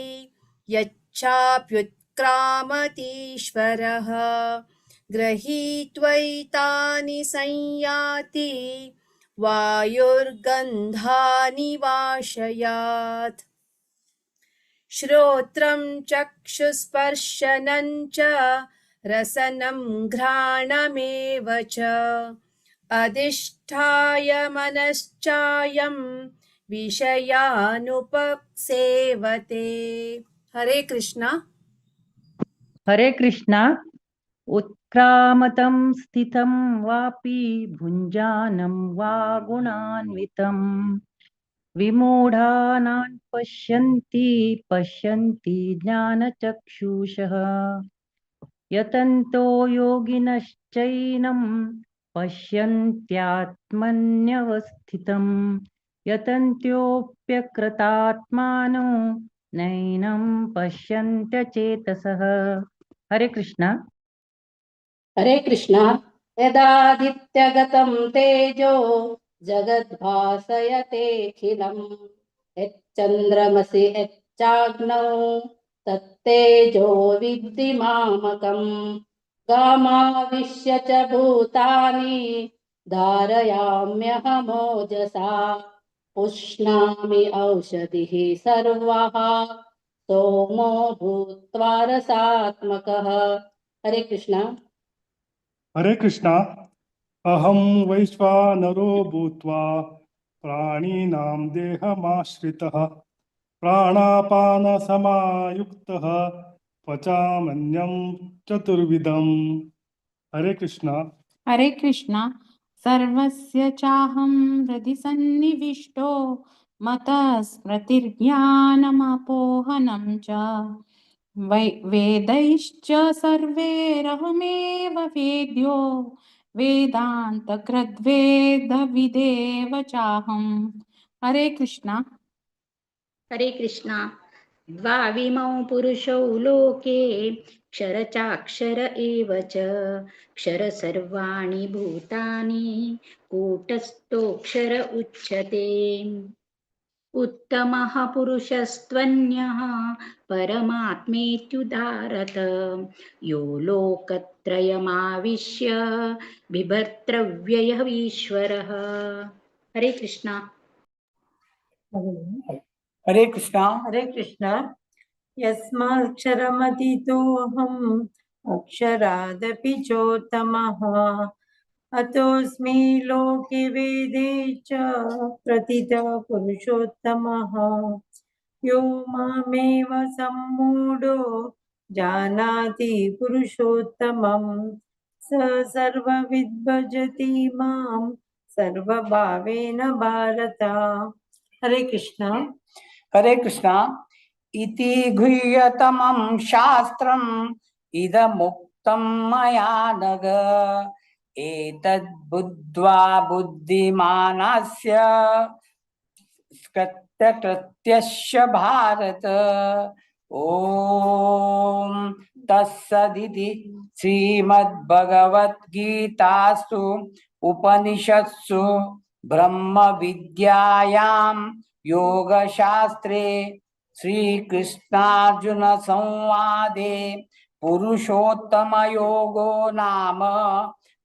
यच्चाप्युत्क्रामतीश्वरः गृहीत्वैतानि संयाति वायुर्गन्धानि वाशयात् श्रोत्रं चक्षुस्पर्शनं च रसनं घ्राणमेव च अधिष्ठाय मनश्चायं विषयानुपसेवते। हरे कृष्णा। हरे कृष्णा। उत्क्रामतं स्थितं वापि भुञ्जानं वा गुणान्वितं विमूढानां पश्यन्ति ज्ञानचक्षुषः यतन्तो योगिनश्चैनं पश्यन्त्यात्मन्यवस्थितं यतन्त्योऽप्यकृतात्मानो नैनं पश्यन्त्यचेतसः। हरे कृष्णा। हरे कृष्णा। यदादित्यगतं तेजो जगद्भासयतेऽखिलम् यच्चन्द्रमसि यच्चाग्नौ तत्तेजो विद्धि मामकम् गामाविश्य च भूतानि धारयाम्यहमोजसा पुष्णामि औषधिः सर्वः सोमो भूत्वा रसात्मकः। हरे कृष्णा। हरे कृष्णा। अहं वैश्वानरो भूत्वा प्राणिनां देहमाश्रितः प्राणापानसमायुक्तः पचामन्यं चतुर्विधम्। हरे कृष्णा। हरे कृष्णा। सर्वस्य चाहं हृदि सन्निविष्टो मतः स्मृतिर्ज्ञानमपोहनं च वेदैश्च सर्वैरहमेव वेद्यो वेदान्तकृद्वेदविदेव चाहम्। हरे कृष्णा। हरे कृष्णा। द्वाविमौ पुरुषौ लोके क्षर चाक्षर एव च क्षर सर्वाणि भूतानि कूटस्थोऽक्षर उच्यते उत्तमः पुरुषस्त्वन्यः परमात्मेत्युदारत यो लोकत्रयमाविश्य बिभर्तव्ययः ईश्वरः। हरे कृष्णा। हरे कृष्णा। हरे कृष्णा। यस्माक्षरमतीतोऽहम् अक्षरादपि चोत्तमः अतोऽस्मि लोके वेदे च प्रथितः पुरुषोत्तमः यो मामेव सम्मूढो जानाति पुरुषोत्तमं स सर्वविद् भजति मां सर्वभावेन भारत। हरे कृष्ण। हरे कृष्ण। इति गुह्यतमं शास्त्रम् इदमुक्तं मया नघ एतद् बुद्ध्वा बुद्धिमानस्य कृत्यस्य भारत। ओम तत्सदिति श्रीमद्भगवद्गीतासु उपनिषत्सु ब्रह्म विद्यायां योगशास्त्रे श्रीकृष्णार्जुन संवादे पुरुषोत्तमयोगो नाम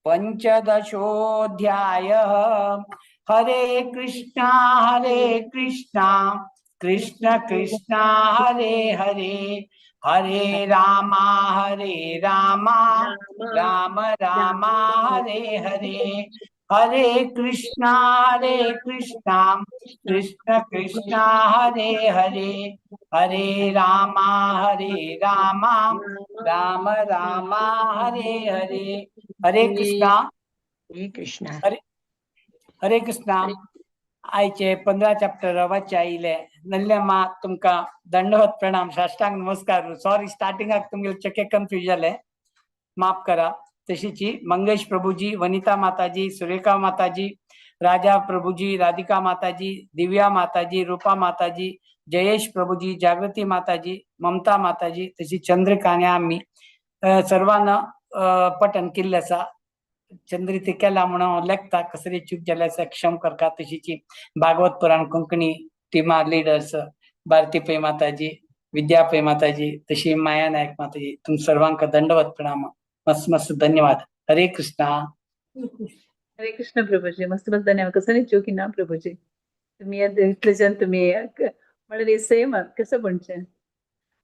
पंचदशोऽध्यायः। हरे कृष्णा कृष्ण कृष्णा हरे हरे, हरे रामा राम रामा हरे हरे, हरे कृष्णा कृष्ण कृष्णा हरे हरे, हरे रामा राम रामा हरे हरे। हरे कृष्णा हरे कृष्णा। आयचे 15 चॅप्टर वाचे आयले नल्लेमा तुमका दंडवत प्रणाम साष्टांग नमस्कार। सॉरी स्टार्टिंगाक तुमगे चेके कन्फ्यूज जाले, माफ करा। तशीची मंगेश प्रभुजी, वनिता माताजी, सुरेखा माताजी, राजा प्रभुजी, राधिका माताजी, दिव्या माताजी, रूपा माताजी, जयेश प्रभुजी, जागृती माताजी, ममता माताजी, तशी चंद्रिका आणि आम्ही सर्वांना पठन केल्ले आसा। चंद्रिती केला म्हणून लेखता कसरी चूक जाल्यार क्षम करता। तशीची भागवत पुराण कोंकणी टिमा लिडर्स भारती पै माताजी, विद्या पै माताजी, तशी माया नायक माताजी, तुम सर्वांक दंडवत प्रणाम, मस्त मस्त धन्यवाद। हरे कृष्णा। हरे कृष्ण प्रभुजी, मस्त मस्त धन्यवाद। कसं नाही चुकी ना प्रभुजी, तुम्ही इतले जण तुम्ही म्हणजे सेम कसं म्हणचे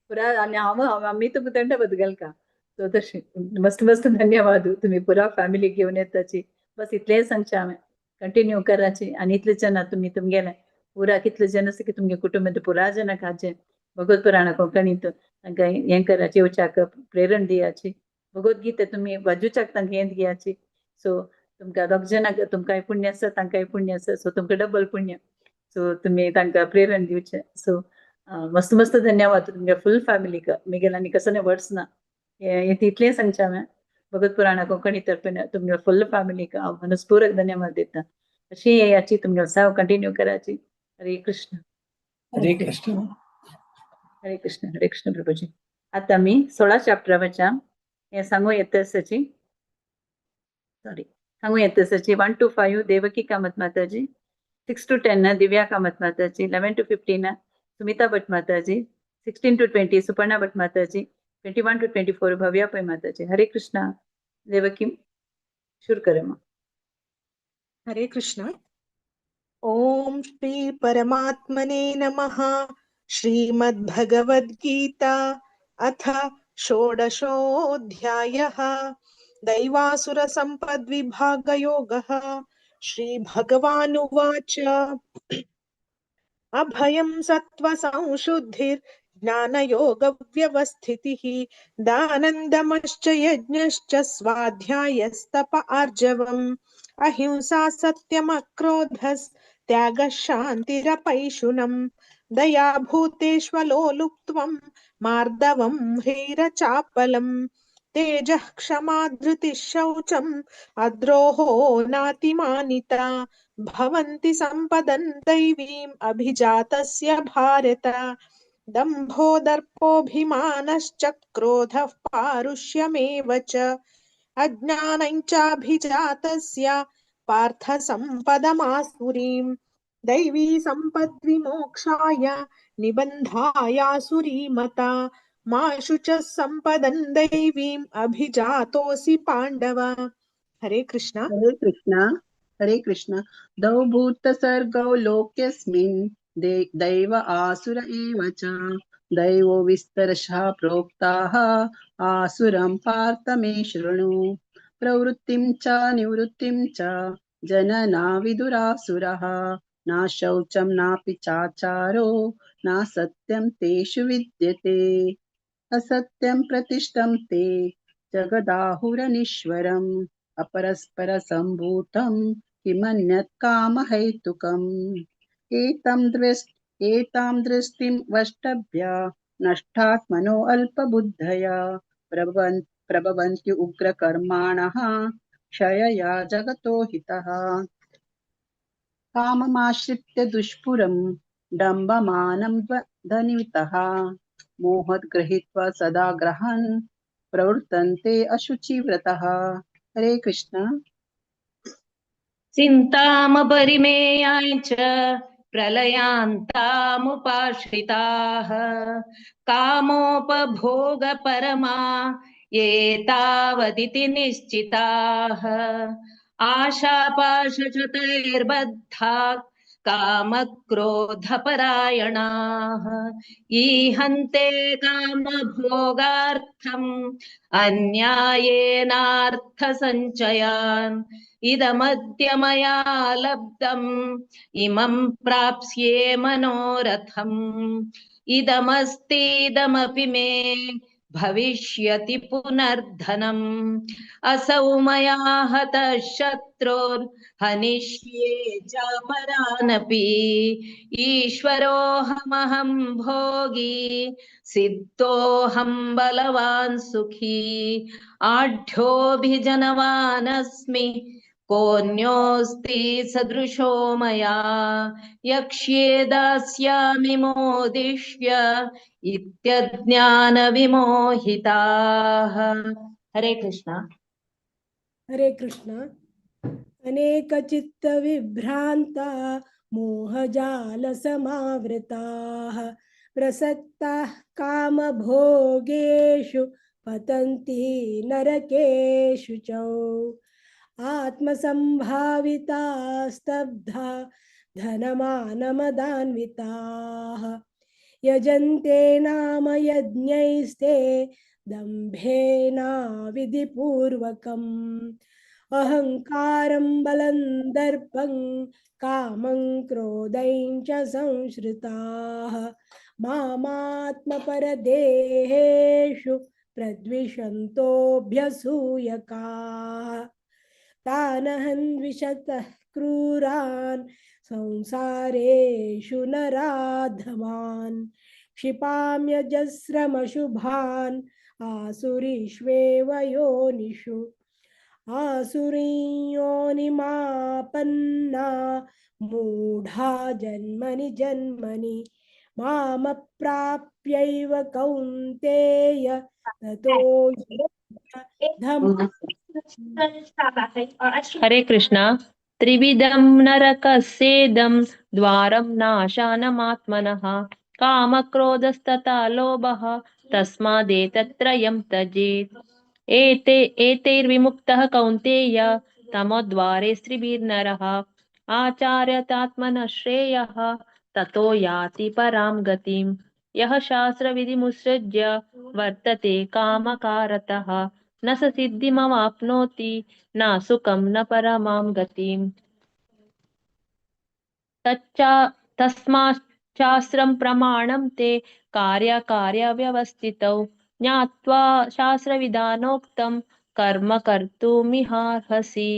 पुरा आणि आम्ही तर दंडवत घाल का तो तशी मस्त मस्त धन्यवाद। तुम्ही पुरा फॅमिली घेऊन येताची, बस इतले सांगचे आम्ही कंटिन्यू करायची। आणि इतले जण तुम्ही तुमगेले पुरा कितले जण असते की तुमगे कुटुंबात पुरा जण खाचे भगवत पुराण कोंकणीत तांकां हें करायची, येवच्याक प्रेरण दियाची। भगवद्गीता तुम्ही वाजूच्याक तांकां हें दियाची। सो तुमकां दोग जणांक तुमकांय पुण्य आसा, तांकांय पुण्य आसा, सो तुमकां डबल पुण्य। सो तुम्ही तांकां प्रेरण दिवचे। सो मस्त मस्त धन्यवाद तुमच्या फुल फॅमिलीक। मिगेलांनी कसं नाही वर्ड्स ना इतले सांगचे हांवें भगवत पुराण कोंकणी तर्फे तुमच्या फुल फॅमिलीक हांव मनस्पूर्वक धन्यवाद देता। अशी याची तुमच्या साव कंटिन्यू करायची। हरे कृष्ण। हरे कृष्ण। हरे कृष्ण। हरे कृष्ण प्रभुजी। आता मी 16 चॅप्टराच्या हे सांगू येतसाची सांगू येतसाची 1 to 5 देवकी कामत माताजी, 6 to 10 दिव्या कामत माताजी, 11 to 15 सुमिता भट माताजी, 16 to 20 सुपर्णा भट माताजी, 21 to 24 भव्या पै माताजी। हरे कृष्णा। देवकी शुरू करे मां। हरे कृष्ण। ओम श्री परमात्मने नमः। श्रीमद्भगवद्गीता अथ षोडशोऽध्यायः। दैवासुरसम्पद्विभागयोगः। श्रीभगवानुवाच अभयं सत्त्वसंशुद्धिर्ज्ञानयोगव्यवस्थितिः दानन्दमश्च यज्ञश्च स्वाध्यायस्तप आर्जवम् अहिंसा सत्यमक्रोधस्त्यागः शान्तिरपैशुनम् दया भूतेष्वलोलुप्त्वम् मार्दवम् ह्रीरचापलम् तेजः क्षमा धृतिः शौचम् अद्रोहो नातिमानिता भवन्ति सम्पदन् दैवीम् अभिजातस्य भारत दम्भो दर्पोऽभिमानश्च क्रोधः पारुष्यमेव च अज्ञानं चाभिजातस्य पार्थ सम्पदमासुरीम् दैवी सम्पद्विमोक्षाय निबन्धायासुरीमता मा शुचः सम्पदन् दैवीम् अभिजातोऽसि पाण्डव। हरे कृष्ण। हरे कृष्ण। हरे कृष्ण। द्वौ भूतसर्गौ लोकेऽस्मिन् दैव आसुर एव च दैवो विस्तरशः प्रोक्ताः आसुरं पार्थ मे शृणु प्रवृत्तिं च निवृत्तिं च जनना विदुरासुरः न शौचं नापि चाचारो न सत्यं तेषु विद्यते असत्यं प्रतिष्ठं ते जगदाहुरनीश्वरम् अपरस्परसम्भूतं किमन्यत् कामहैतुकम् एतां दृष्टिं वष्टभ्य नष्टात्मनो अल्पबुद्धया प्रभवन्ति उग्रकर्माणः क्षयया जगतो हितः काममाश्रित्य दुष्पुरं डम्बमानं धनितः मोहात् गृहीत्वा सदा ग्रहन् प्रवर्तन्ते अशुचिव्रतः। हरे कृष्ण। चिन्तामपरिमेयाञ्च प्रलयान्तामुपाश्रिताः कामोपभोगपरमा ये तावदिति निश्चिताः आशापाशचतैर्बद्धा कामक्रोधपरायणाः ईहन्ते कामभोगार्थम् अन्यायेनार्थसञ्चयान् इदमद्य मया लब्धम् इमं प्राप्स्ये मनोरथम् इदमस्तीदमपि मे भविष्यति पुनर्धनम् असौ मया हतः शत्रुर्हनिष्ये चापरानपि ईश्वरोऽहमहं भोगी सिद्धोऽहं बलवान् सुखी आढ्योऽभिजनवानस्मि कोऽन्योऽस्ति सदृशो मया यक्ष्ये दास्यामि मोदिष्य इत्यज्ञानविमोहिताः। हरे कृष्ण। हरे कृष्ण। अनेकचित्तविभ्रान्ता मोहजालसमावृताः प्रसक्ताः कामभोगेषु पतन्ति नरकेषु च आत्मसम्भाविता स्तब्धा धनमानमदान्विताः यजन्ते नाम यज्ञैस्ते दम्भेना विधिपूर्वकम् अहंकारं बलं दर्पं कामं क्रोधं च संश्रिताः मामात्मपरदेहेषु प्रद्विषन्तोऽभ्यसूयकाः तानहं द्विषतः क्रूरान् संसारेषु नराधमान् क्षिपाम्यजस्रमशुभान् आसुरीष्वेव योनिषु आसुरीयोनिमापन्ना मूढा जन्मनि जन्मनि मामप्राप्यैव कौन्तेय ततो हरे कृष्ण। त्रिविधं नरकस्येदं द्वारं नाशानमात्मनः कामक्रोधस्तथा लोभः तस्मादेतत्त्रयं त्यजेत् एतैर्विमुक्तः कौन्तेय तमोद्वारे स्त्रिभिर्नरः आचार्यतात्मनः श्रेयः ततो याति परां गतिम् यः शास्त्रविधिमुत्सृज्य वर्तते कामकारतः न स सिद्धिमवाप्नोति न सुखं न परमां गतिम् तस्माच्शास्त्रं प्रमाणं ते कार्यकार्यव्यवस्थितौ ज्ञात्वा शास्त्रविधानोक्तं कर्म कर्तुमिहार्हसि।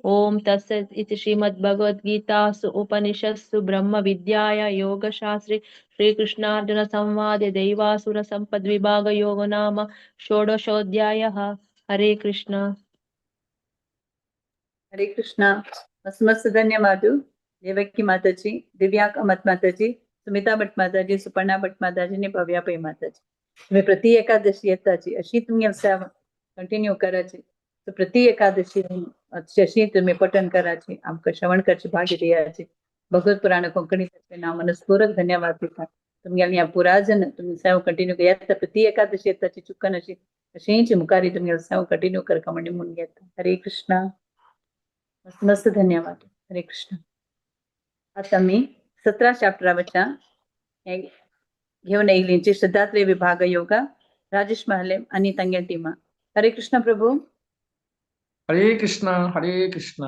ओम तत्सत् इति श्रीमद्भगवद्गीतासु उपनिषत्सु ब्रह्मविद्यायां योगशास्त्रे श्रीकृष्णार्जुन संवादे दैवासुर संपद्विभाग योगो नाम षोडशोऽध्यायः। हरे कृष्ण। हरे कृष्णा। मस्त धन्यवाद देवकी माताजी, दिव्या कामत माताजी, सुमिता भट माताजी, सुपर्णा भट माताजी ने भव्याबाई माताजी. तुम्ही प्रति एकादशी येताची अशी तुम्ही कंटिन्यू करायची. तर प्रति एकादशी अशी तुम्ही पठन करायची, आमकां श्रवण करची, भाग दियाची. भगवत पुराण कोंकणी नाम मनस्पूर्वक धन्यवाद दिता. तुम्ही ह्या पुराजन तुम्ही सेवा कंटिन्यू येता प्रति एकादशी येताची चुकन अशी अशींची मुखारी तुम्ही सेवा कंटिन्यू करका म्हणजे म्हणून घेता. हरे कृष्णा. मस्त धन्यवाद. हरे कृष्ण. आता मी 17 चॅप्टरावरच्या घेऊन येयलींची श्रद्धात्रय विभाग योगा राजेश महाले आणि तांगे टीमा. हरे कृष्ण प्रभू. हरे कृष्ण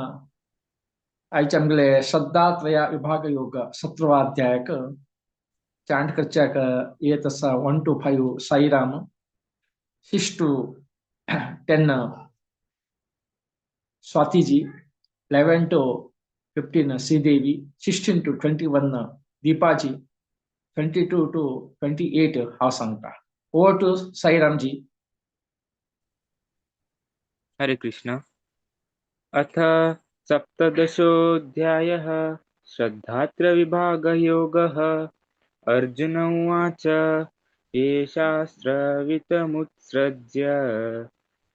आयच्या आमगेले श्रद्धात्रया विभाग योग 17वा अध्यायक चांट करच्याक येत असा 1 to 5 Sairam 6 to 10 स्वातीजी 11 to 15 Sridevi 16 to 21 दीपाजी 22 to 28 हांव सांगता. Over to Sairamji. हरे कृष्ण. अथ सप्तदशोऽध्यायः श्रद्धात्रविभागयोगः. अर्जुन उवाच ये शास्त्रवितमुत्सृज्य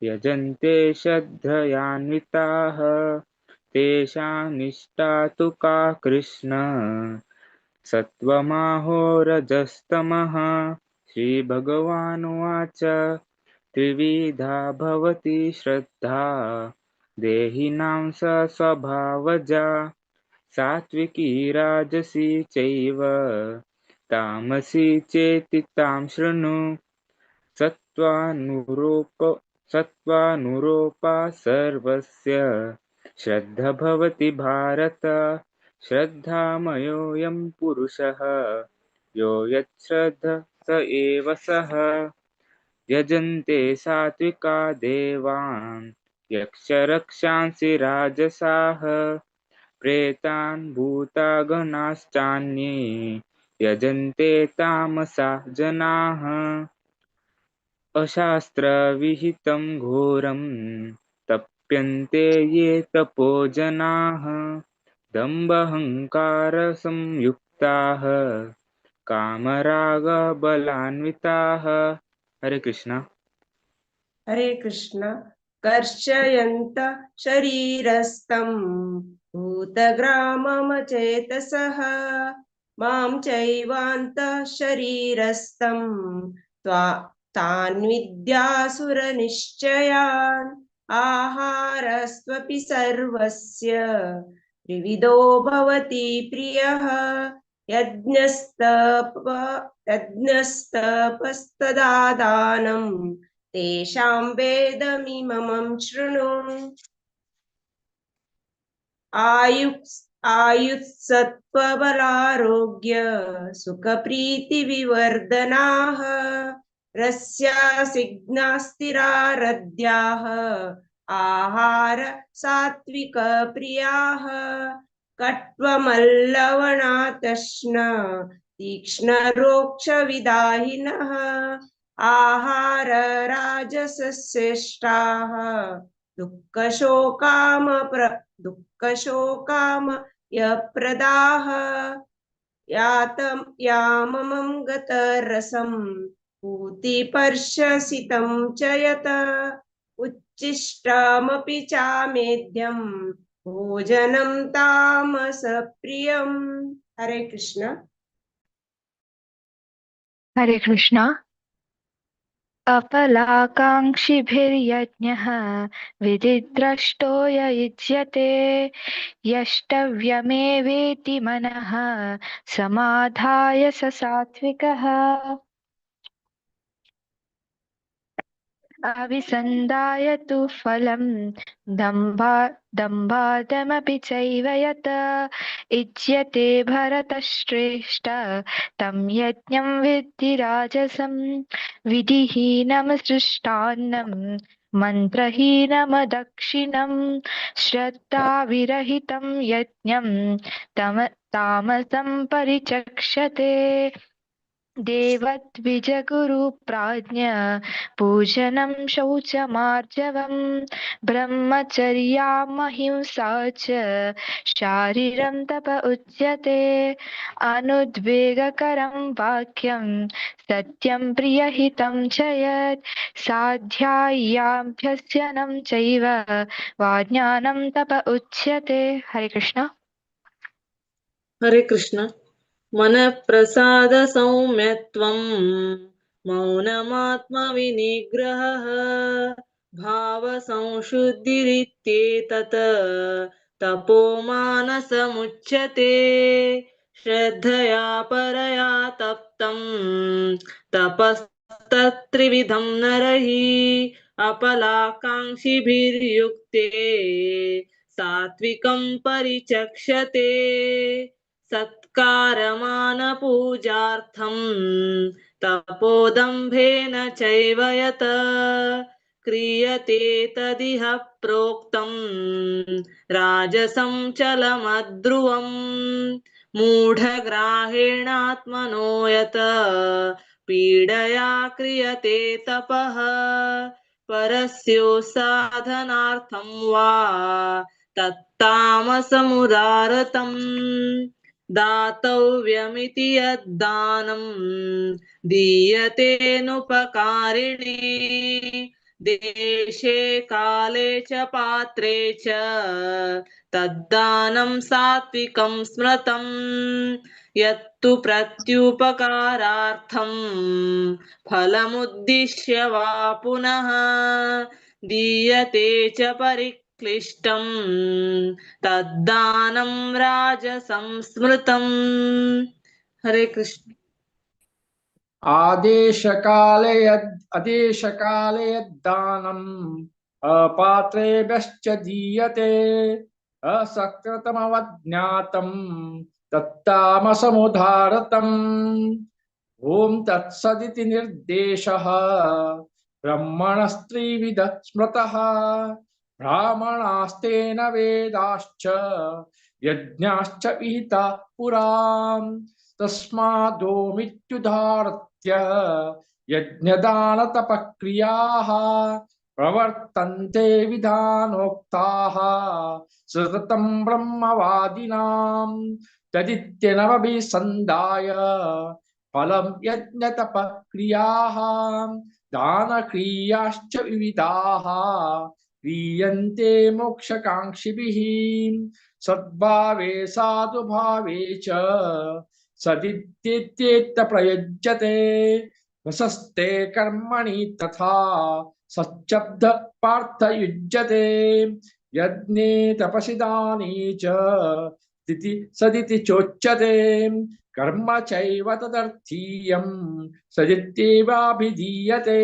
यजन्ते श्रद्धयान्विताः तेषां निष्ठा तु का कृष्ण सत्त्वमाहोरजस्तमः. श्रीभगवानुवाच त्रिविधा भवति श्रद्धा देहिनां सा स्वभावजा सात्विकी राजसी चैव तामसी चेति तां शृणु. सत्त्वानुरूपा सर्वस्य श्रद्धा भवति भारत. श्रद्धामयोऽयं पुरुषः यो यच्छ्रद्ध स एव सः. यजन्ते सात्विका देवान् यक्षरक्षांसि राजसाः प्रेतान् भूतागणाश्चान्ये यजन्ते तामसा जनाः. अशास्त्रविहितं घोरं तप्यन्ते ये तपो जनाः दम्भहङ्कारसंयुक्ताः कामरागबलान्विताः. हरे कृष्ण. हरे कृष्ण. कर्षयन्त शरीरस्थं भूतग्राममचेतसः मां चैवान्तः शरीरस्थं तान् विद्यासुरनिश्चयान्. आहारस्त्वपि सर्वस्य त्रिविधो भवति प्रियः यज्ञस्तपस्तदादानं तेषां वेदमिमं शृणु. आयुत्सत्त्वबलारोग्य सुखप्रीतिविवर्धनाः रस्यासिग्नास्तिरारध्याः आहार सात्विकप्रियाः कट्वमल्लवणातश्न तीक्ष्णरोक्षविदाहिनः आहार राजसस्येष्टाः दुःखशोकामयप्रदाः याममं गतरसं पूतिपर्षसितं च यत उच्छिष्टमपि चामेध्यं भोजनं तामसप्रियम्. हरे कृष्ण. हरे कृष्ण. अपलाकाङ्क्षिभिर्यज्ञः विधिद्रष्टो य युज्यते यष्टव्यमेवेति मनः समाधाय स सात्विकः. अभिसन्धाय तु फलं दम्भादमपि चैव यत् इज्यते भरतश्रेष्ठ तं यज्ञं विद्धि राजसं. विधिहीनमसृष्टान्नं मन्त्रहीनमदक्षिणं श्रद्धाविरहितं यज्ञं तामसं परिचक्षते. देवद्विजगुरुप्राज्ञ पूजनं शौचमार्जवं ब्रह्मचर्यामहिंसा च शारीरं तप उच्यते. अनुद्वेगकरं वाक्यं सत्यं प्रियहितं च यत् साध्यायाभ्यसनं चैव वाज्ञानं तप उच्यते. हरे कृष्ण. हरे कृष्ण. मन प्रसाद सौम्यत्वं मौनमात्मविनिग्रहः भाव संशुद्धिरित्येतत् तपोमानसमुच्यते. श्रद्धया परया तप्तं तपस्तत्त्रिविधं नरहि अपलाकाङ्क्षिभिर्युक्ते सात्विकं परिचक्षते सत्कारमानपूजार्थं तपोदम्भेन चैव यत् क्रियते तदिह प्रोक्तं राजसं चलमध्रुवम् मूढग्राहेणात्मनो यत् पीडया क्रियते तपः परस्योत्साधनार्थं वा तत्तामसमुदारतम् दातव्यमिति यद्दानं दीयतेनुपकारिणे देशे काले च पात्रे च तद्दानं सात्विकं स्मृतम् यत्तु प्रत्युपकारार्थं फलमुद्दिश्य वा पुनः दीयते च परिक्लिष्टं तद्दानं राजसंस्मृतम्। हरे कृष्ण। आदेशकाले यद्दानम् अपात्रेभ्यश्च दीयते असकृतमवज्ञातं तत्तामसमुदारतम् ॐ तत्सदिति निर्देशः ब्रह्मणस्त्रिविध स्मृतः ब्राह्मणास्तेन वेदाश्च यज्ञाश्च विहिता पुराम् तस्मादोमित्युदाहृत्य यज्ञदानतपक्रियाः प्रवर्तन्ते विधानोक्ताः सततं ब्रह्मवादिनां तदित्यनवभिसन्धाय फलं यज्ञतपक्रियाः दानक्रियाश्च विविधाः क्रियन्ते मोक्षकाङ्क्षिभिः सद्भावे साधुभावे च सदित्येत्य प्रयुज्यते प्रशस्ते कर्मणि तथा सच्चब्द पार्थ युज्यते यज्ञे तपसि दाने च सदिति चोच्यते कर्म चैव तदर्थीयं सदित्येवाभिधीयते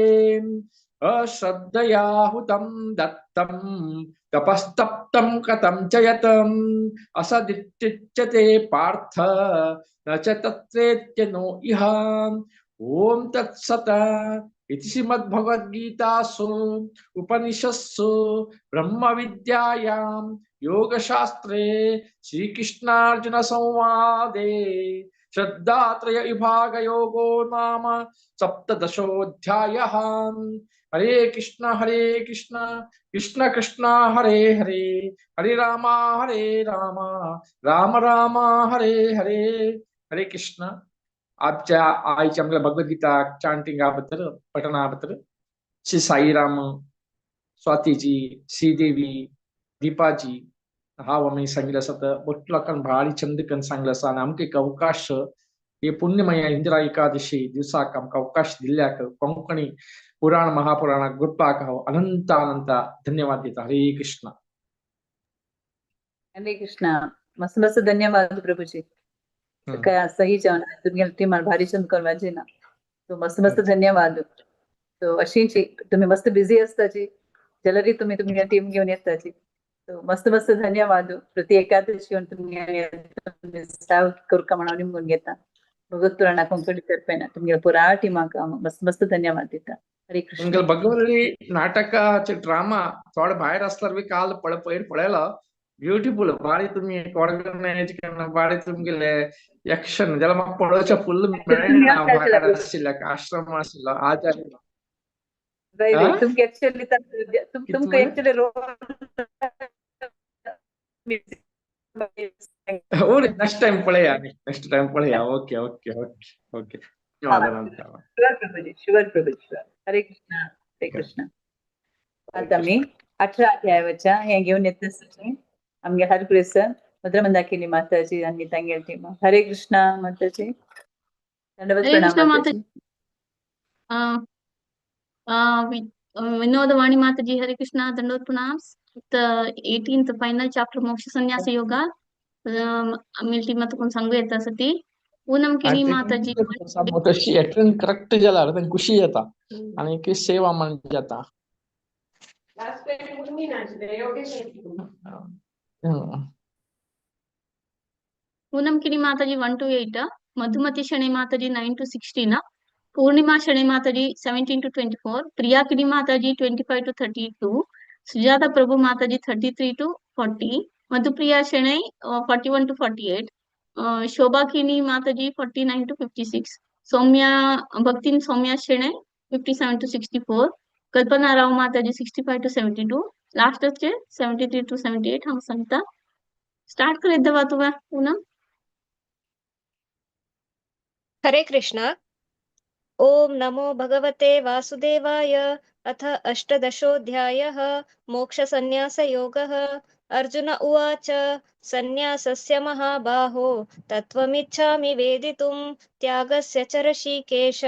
अश्रद्धया हुतं दत्तं तपस्तप्तं कथं च यतम् असदित्युच्यते पार्थ न च तत्रेत्यनो इह ओम तत्सत इति श्रीमद्भगवद्गीतासु उपनिषत्सु ब्रह्म विद्यायां योगशास्त्रे श्रीकृष्णार्जुन संवादे श्रद्धात्रय विभाग योगो नाम सप्तदशोऽध्यायः। हरे कृष्ण कृष्ण कृष्ण हरे हरे हरे राम राम राम हरे हरे। हरे कृष्ण। आजच्या आईच्या आमच्या भगवद्गीता चांटिंगाबद्दल पठणाबद्दल श्री साईराम स्वातीजी श्रीदेवी दीपाजी हाव आम्ही सांगितलं असत बोटलाकन भारी चंदकन सांगलं असं आणि आमके एक अवकाश हे पुण्यमय इंदिरा एकादशी दिवसाक आमका अवकाश दिल्याक कोंकणी पुराण महापुराण गुरपाक हाव अनंत अनंत धन्यवाद देता। हरे कृष्ण। हरे कृष्ण। मस्त मस्त धन्यवाद प्रभुजी। काय सही जेवण तुम्ही टीम भारी चंद करवायचे ना तो मस्त मस्त धन्यवाद। तो अशीची तुम्ही मस्त बिझी असताची जलरी तुम्ही तुमच्या टीम घेऊन येताची तो मस्त मस्त धन्यवाद। प्रति एकादशी तुम्ही साव करूका म्हणून निमून घेता भगवत पुराणा कोंकणी तर्फे ना तुमच्या पुरा टीमाक मस्त मस्त धन्यवाद देता। हरे कृष्ण। भगवली नाटकाचे ड्रामा थोडे बाहेर असल्यार बी काल पयर पळयला ब्युटिफुल भारी तुम्ही ऑर्गनायज करणं भारी तुमगेले एक्शन ज्याला म्हाका पळोवचें फुल्ल मेळना भायर आशिल्ल्याक आश्रम आशिल्लो आचार्य तुमके एक्चुअली तुमके एक्चुअली रोल नेक्स्ट टाइम पळया नेक्स्ट टाइम पळया। Okay okay okay okay. Sugar प्रभुजी। हरे कृष्ण हरे कृष्ण। आता मी 18 अध्यायाच्या हे घेऊन येते आमगे हरकुरे सर मद्रमंदाकिनी माताजी आणि तांगेल टीम। हरे कृष्ण माताजी दंडवत प्रणाम माताजी। विनोदवाणी माताजी हरे कृष्णा दंडवत प्रणाम। The 18th final chapter मोक्ष संन्यास योगा मिलती मत कोण सांगू येतासाठी पूनम केनी माताजी तशी अटेंड करेक्ट जाला तांकां खुशी येता आणि की सेवा मन जाता। पूनमकिरी माताजी 1 to 8, मधुमती शनि माताजी 9 to 16, पूर्णिमा शनि माताजी 17 to 24, प्रिया किरी माताजी 25 to 32, सुजाता प्रभु माताजी 33 to 40, मधुप्रिया शनि 41 to 48, शोभा किनी माताजी 49 to 56, सौम्या भक्ति सौम्या शनि 57 to 64, कल्पना राव माताजी 65 to 72, लास्ट 73 to 78. हम संता स्टार्ट कर दवा तो पूनम। हरे कृष्ण। ओम नमो भगवते वासुदेवाय। अथ अष्टदशोऽध्यायः मोक्षसन्न्यासयोगः। अर्जुन उवाच सन्न्यासस्य महाबाहो तत्त्वमिच्छामि वेदितुं त्यागस्य च ऋषिकेश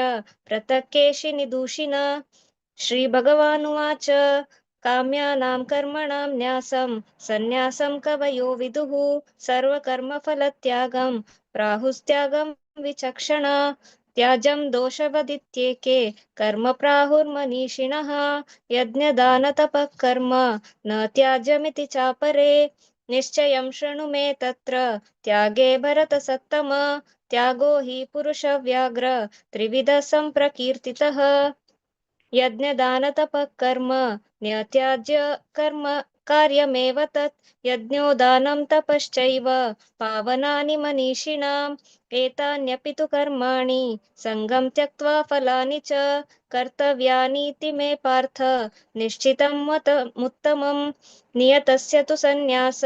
पृथक् केशिनिदूषिण। श्रीभगवानुवाच काम्यानां कर्मणां न्यासं सन्न्यासं कवयो विदुः सर्वकर्मफलत्यागं प्राहुस्त्यागं विचक्षणा। त्याजं दोषवदित्येके कर्म प्राहुर्मनीषिणः यज्ञदानतपः कर्म न त्याज्यमिति चापरे। निश्चयं शृणु मे तत्र त्यागे भरतसत्तम। त्यागो हि पुरुषव्याघ्र त्रिविधः सम्प्रकीर्तितः। यज्ञदानतपः कर्म न्यत्याज्य कर्म कार्यमेव तत्। यज्ञो दानं तपश्चैव पावनानि मनीषिणाम्। एतान्यपि तु कर्माणि सङ्गं त्यक्त्वा फलानि च कर्तव्यानीति मे पार्थ निश्चितं मतमुत्तमम्। नियतस्य तु सन्न्यास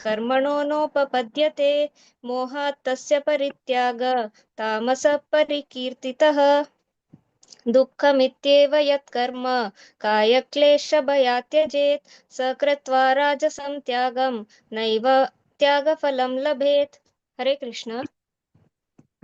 कर्मणो नोपपद्यते मोहात् तस्य परित्याग तामसः परिकीर्तितः। दुःखमित्येव यत्कर्म कायक्लेशभयात् त्यजेत् स कृत्वा राजसं त्यागं नैव त्यागफलं लभेत्। हरे कृष्ण।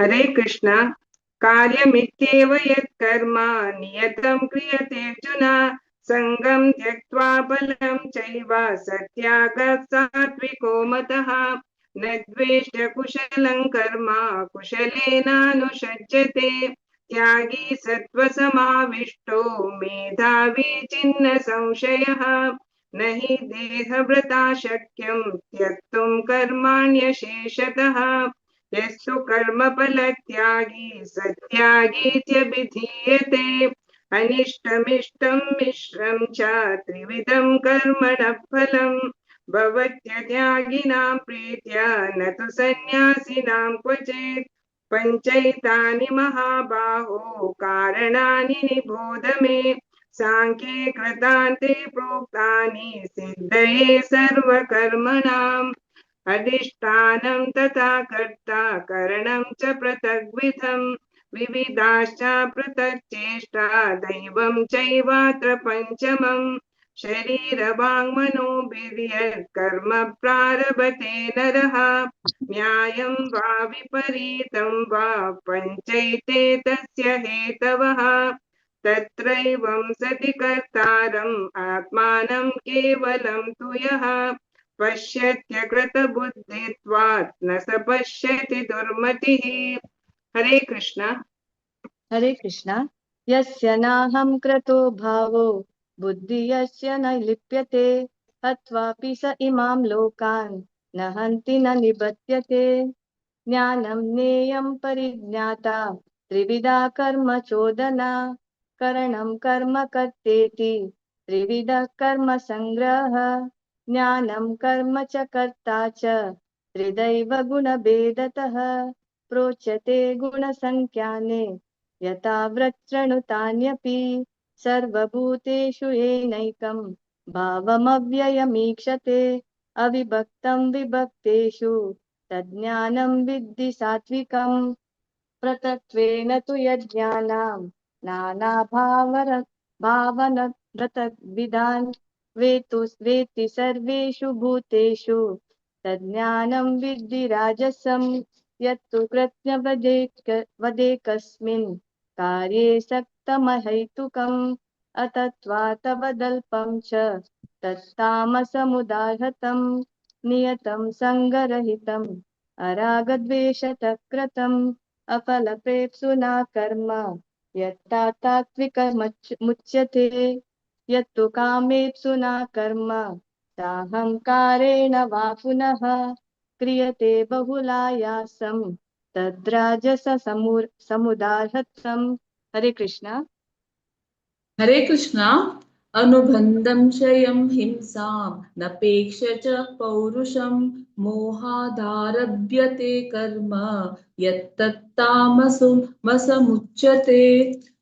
हरे कृष्ण। कार्यमित्येव यत्कर्म नियतं क्रियते अर्जुन सङ्गं त्यक्त्वा फलं चैव सत्यागः सात्विको मतः। न द्वेष्ट कुशलं कर्म कुशलेनानुषज्यते त्यागी सत्त्वसमाविष्टो मेधावी छिन्न संशयः। न हि देहभृता शक्यं त्यक्तुं कर्माण्यशेषतः। यस्तु कर्मफलत्यागी सत्यागीत्यभिधीयते। अनिष्टमिष्टं मिश्रं च त्रिविधं कर्मणः फलम्। भवत्यत्यागिनां प्रीत्या न तु सन्न्यासिनां क्वचित्। पञ्चैतानि महाबाहो कारणानि निबोध मे। साङ्ख्ये कृतान्ते प्रोक्तानि सिद्धये सर्वकर्मणाम्। अधिष्ठानं तथा कर्ता करणं च पृथग्विधं। विविधाश्च पृथक् चेष्टा दैवं चैवात्र पञ्चमम्। शरीरवाङ्मनोभिर्यत्कर्म प्रारभते नरः न्यायं वा विपरीतं वा पञ्चैते तस्य हेतवः। तत्रैवं सति कर्तारम् आत्मानं केवलं तु यः पश्यत्यकृतबुद्धित्वात् न स पश्यति दुर्मतिः। हरे कृष्ण। हरे कृष्ण। यस्य नाहं क्रतो भावो बुद्धि यस्य न लिप्यते हत्वापि स इमां लोकान् न हन्ति न निबध्यते। ज्ञानं ज्ञेयं परिज्ञाता त्रिविधा कर्म चोदना करणं कर्म कर्तेति त्रिविधः कर्म संग्रहः। ज्ञानं कर्म च कर्ता च त्रिदैव गुणभेदतः प्रोच्यते गुणसंख्याने यथा वृत्रनुतान्यपि सर्वभूतेषु येनैकं भावमव्ययमीक्षते। अविभक्तं विभक्तेषु तज्ज्ञानं विद्धि सात्विकम्। पृथक्त्वेन तु यज्ञानां नानाभावन पृथग्विधान् वेत्ति सर्वेषु भूतेषु तज्ज्ञानं विद्धि राजसं। यत्तु कृत्यवदेकस्मिन् कार्ये सक्तमहैतुकम् अतत्त्वात् तवदल्पं च तत्तामसमुदाहृतं। नियतं सङ्गरहितम् अरागद्वेषतः कृतम् अफलप्रेप्सुना कर्म यत्तात्विकमुच्यते। यत्तु कामेप्सुना कर्म साहंकारेण वा पुनः क्रियते बहुलायासं तद्राजससमुदाहृतम्। हरे कृष्ण। हरे कृष्णा। अनुबन्धं क्षयं हिंसां नपेक्ष च पौरुषं मोहादारभ्यते कर्म यत्तत्तामसमुच्यते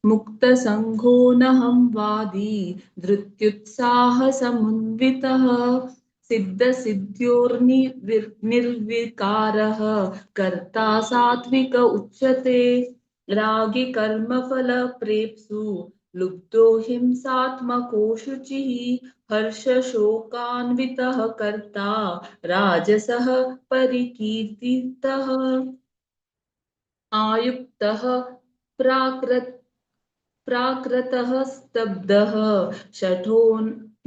मुक्तसङ्गो नहं वादी धृत्युत्साहसमुन्वितः सिद्धसिद्ध्योर्निर्विकारः कर्ता सात्विक उच्यते रागी कर्मफलप्रेप्सु लुब्धो हिंसात्मको शुचिः हर्षशोकान्वितः कर्ता राजसः परिकीर्तितः आयुक्तः प्राकृतः स्तब्धः शठो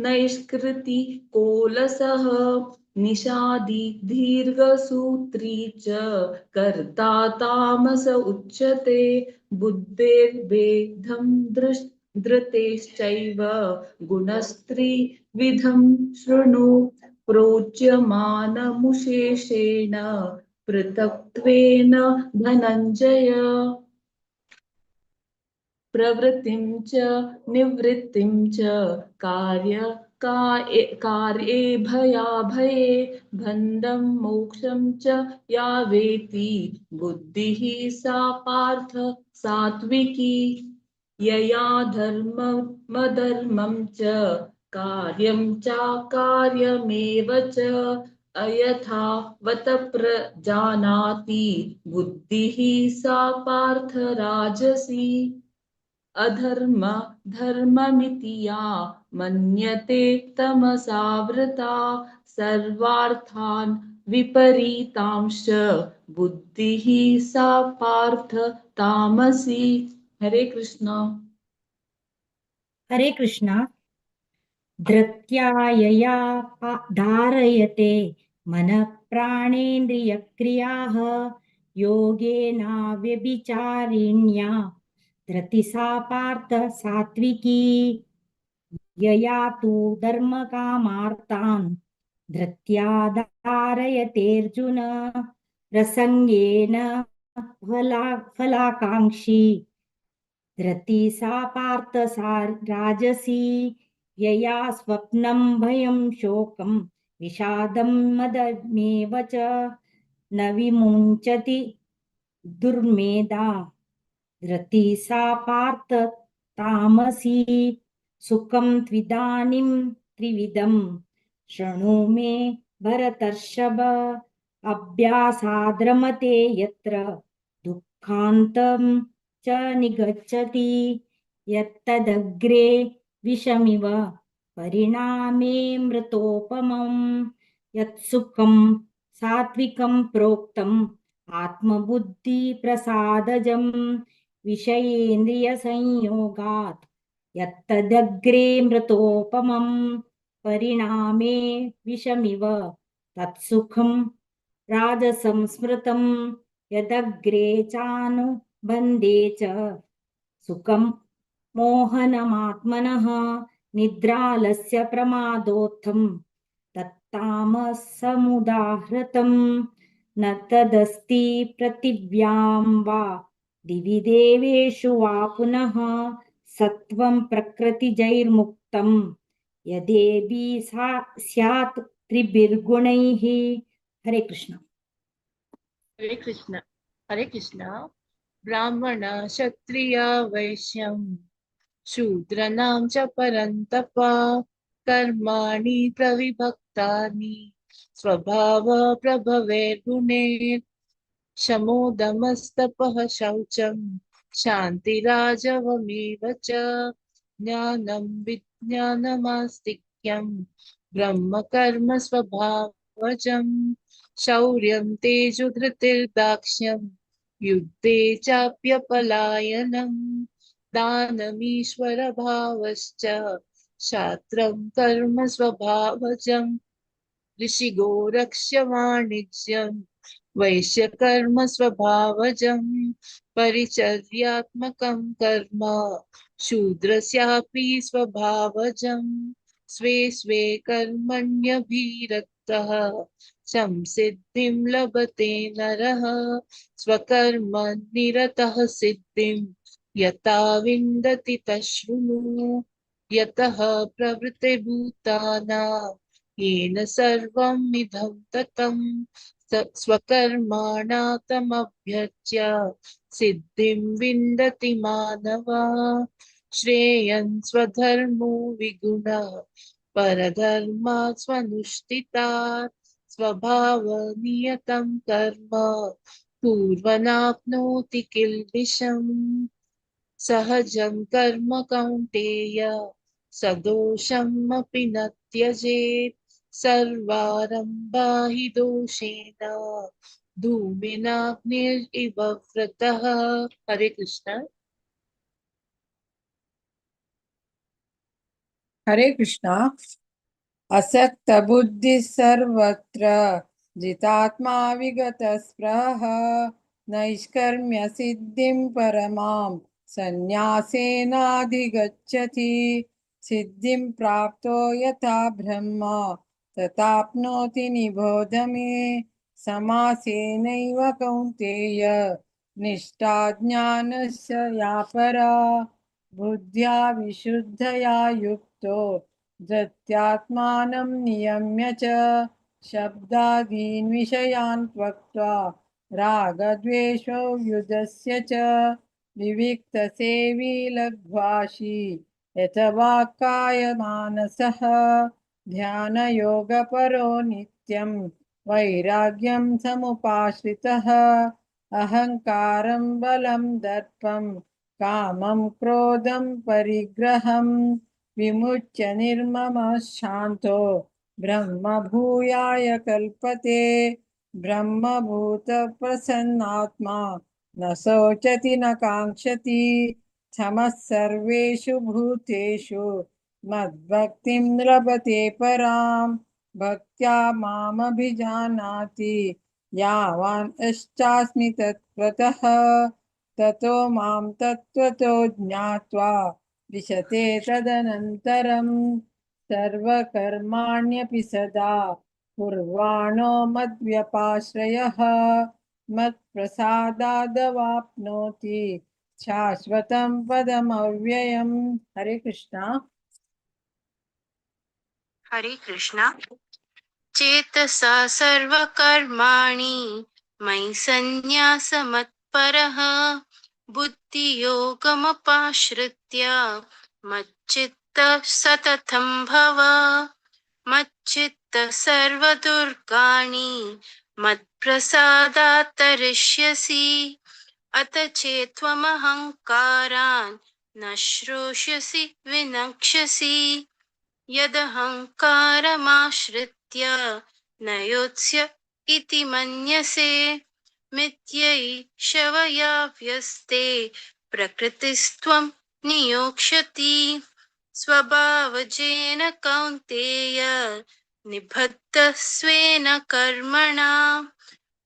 नैष्कृति कोलसः निषादी दीर्घसूत्री च कर्ता तामस उच्यते बुद्धेर्भेदं धृतेश्चैव गुणस्त्रिविधं शृणु प्रोच्यमानमुशेषेण पृथक्त्वेन धनञ्जय प्रवृत्तिं च निवृत्तिं च कार्ये भयाभये बन्धं मोक्षं च या वेत्ति बुद्धिः सा पार्थ सात्विकी यया धर्ममधर्मं च कार्यं चाकार्यमेव च अयथावत् प्रजानाति बुद्धिः सा पार्थ राजसी अधर्म धर्ममिति या मन्यते तमसावृता सर्वार्थान् विपरीतांश्च बुद्धिः सा पार्थ तामसी। हरे कृष्ण। हरे कृष्ण। धृत्यायया धारयते मनः प्राणेन्द्रियक्रियाः योगेनाव्यभिचारिण्या धृति सा पार्थ सात्विकी यया तु धर्मकामार्तान् धृत्या धारयतेऽर्जुन रसंगेन फलाकाङ्क्षी धृति सा पार्थ सा राजसी यया स्वप्नं भयं शोकं विषादं मदमेव च न विमुञ्चति दुर्मेधा धृति सा पार्थ तामसी सुखं त्विदानीं त्रिविधं शृणु मे भरतर्षभ अभ्यासाद्रमते यत्र दुःखान्तं च निगच्छति यत्तदग्रे विषमिव परिणामे मृतोपमम् यत्सुखं सात्विकं प्रोक्तम् आत्मबुद्धिप्रसादजं विषयेन्द्रियसंयोगात् यत्तदग्रे मृतोपमं परिणामे विषमिव तत्सुखं राजसंस्मृतं यदग्रे चानुबन्धे च सुखं मोहनमात्मनः निद्रालस्य प्रमादोत्थं तत्तामसमुदाहृतं न तदस्ति पृथिव्यां वा दिवि देवेषु वा पुनः सत्वं प्रकृतिजैर्मुक्तं यदेवी स्यात् त्रिभिर्गुणैः। हरे कृष्ण। हरे कृष्ण। हरे कृष्ण। ब्राह्मण क्षत्रिय वैश्यं शूद्रनां च परन्तप कर्माणि प्रविभक्तानि स्वभाव प्रभवेर्गुणे शमोदमस्तपः शौचं शान्तिराजवमेव च ज्ञानं विज्ञानमास्तिक्यं ब्रह्म कर्म स्वभावजं शौर्यं तेजोधृतिर्दाक्ष्यं युद्धे चाप्यपलायनं दानमीश्वरभावश्च शास्त्रं कर्म स्वभावजं ऋषिगो रक्ष्य वाणिज्यं वैश्यकर्म स्वभावजं परिचर्यात्मकं कर्म शूद्रस्यापि स्वभावजं स्वे स्वे कर्मण्यभिरक्तः संसिद्धिं लभते नरः स्वकर्मनिरतः सिद्धिं यथा विन्दति तच्छृणु यतः प्रवृत्तिर्भूतानां येन सर्वम् इदं ततं स्वकर्माणा तमभ्यर्च्य सिद्धिं विन्दति मानवः श्रेयन् स्वधर्मो विगुणः परधर्मात् स्वनुष्ठितात् स्वभावनियतं कर्म पूर्वनाप्नोति किल्बिषम् सहजं कर्म कौन्तेय सदोषमपि न त्यजेत् सर्वारम्भा हि दोषेण धूमेनाग्निरिव व्रतः। हरे कृष्ण। हरे कृष्णा। असक्त बुद्धि सर्वत्र जितात्मा विगत स्पृह नैष्कर्म्य सिद्धिं परमां संन्यासेनाधिगच्छति सिद्धिं प्राप्तो यथा ब्रह्म तथाप्नोति निबोध मे समासेनैव कौन्तेय निष्ठा ज्ञानस्य या परा बुद्ध्या विशुद्धया युक्तो धृत्यात्मानं नियम्य च शब्दादीन् विषयान् त्यक्त्वा रागद्वेषौ युधस्य च विविक्तसेवी लघ्वाशी यथवाक्कायमानसः ध्यानयोगपरो नित्यं वैराग्यं समुपाश्रितः अहङ्कारं बलं दर्पं कामं क्रोधं परिग्रहं विमुच्य निर्ममः शान्तो ब्रह्मभूयाय कल्पते ब्रह्मभूतप्रसन्नात्मा न शोचति न काङ्क्षति क्षमः सर्वेषु भूतेषु मद्भक्तिं लभते परां भक्त्या मामभिजानाति यावान् यश्चास्मि तत्त्वतः ततो मां तत्त्वतो ज्ञात्वा विशते तदनन्तरं सर्वकर्माण्यपि सदा कुर्वाणो मद्व्यपाश्रयः मत्प्रसादादवाप्नोति शाश्वतं पदमव्ययम्। हरे कृष्णा। हरे कृष्णा। चेतसा सर्वकर्माणि मयि सन्न्यासमत्परः बुद्धियोगमपाश्रित्य मच्चित्तः सततं भव मच्चित्त सर्वदुर्गाणि मत्प्रसादात् तरिष्यसि अत चेत्त्वमहङ्कारान् न श्रोष्यसि विनक्ष्यसि यदहङ्कारमाश्रित्य न योत्स्य इति मन्यसे मिथ्यैषवया व्यस्ते प्रकृतिस्त्वं नियोक्ष्यति स्वभावजेन कौन्तेय निबद्धस्वेन कर्मणा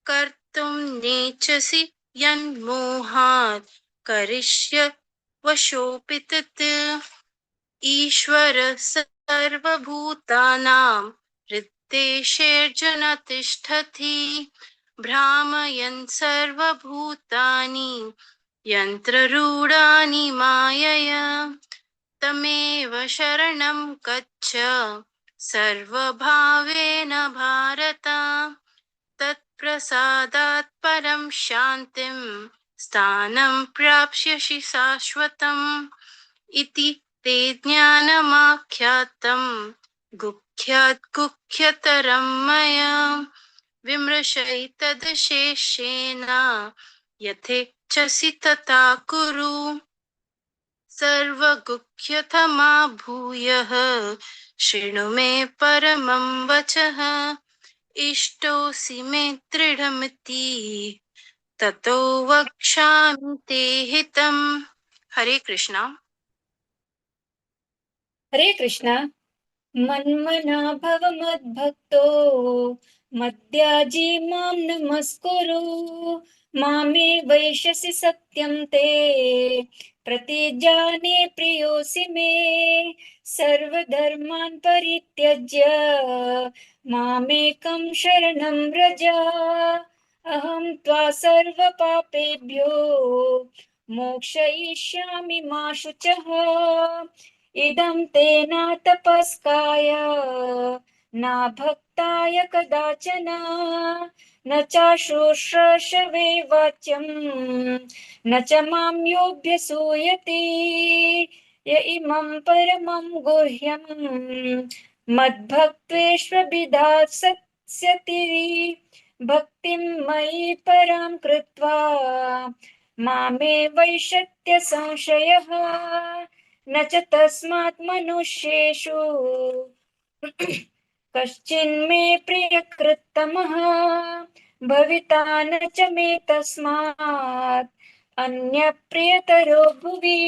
कर्तुं नेच्छसि यन्मोहात् करिष्य वशोऽपि तत् ईश्वर सर्वभूतानां हृद्देशेऽर्जुन तिष्ठति भ्रामयन् सर्वभूतानि यन्त्ररूढानि मायया तमेव शरणं गच्छ सर्वभावेन भारत तत्प्रसादात् परं शान्तिं स्थानं प्राप्स्यसि शाश्वतम् इति ते ज्ञानमाख्यातं गुह्यात् गुह्यतरं मया विमृशैतदशेषेण यथेच्छसि तथा कुरु सर्वगुह्यतमा भूयः शृणु मे परमं वचः इष्टोऽसि मे दृढमिति ततो वक्ष्यामि ते हितम्। हरे कृष्णा। हरे कृष्ण। मन्मना भव मद्भक्तो मद्याजी मां नमस्कुरु मामे वैशसि सत्यं ते प्रतिजाने प्रियोऽसि मे सर्वधर्मान् परित्यज्य मामेकं शरणं व्रज अहं त्वा सर्वपापेभ्यो मोक्षयिष्यामि मा शुचः इदं ते न तपस्काय न भक्ताय कदाचन न चाशुश्रूषवे वाच्यं न च मां योऽभ्यसूयते य इमं परमं गुह्यं मद्भक्त्वेष्वभिधास्यति भक्तिं मयि परां कृत्वा मामे वैशत्य संशयः न च तस्मात् मनुष्येषु कश्चिन्मे प्रियकृत्तमः भविता न च मे तस्मात् अन्यप्रियतरो भुवि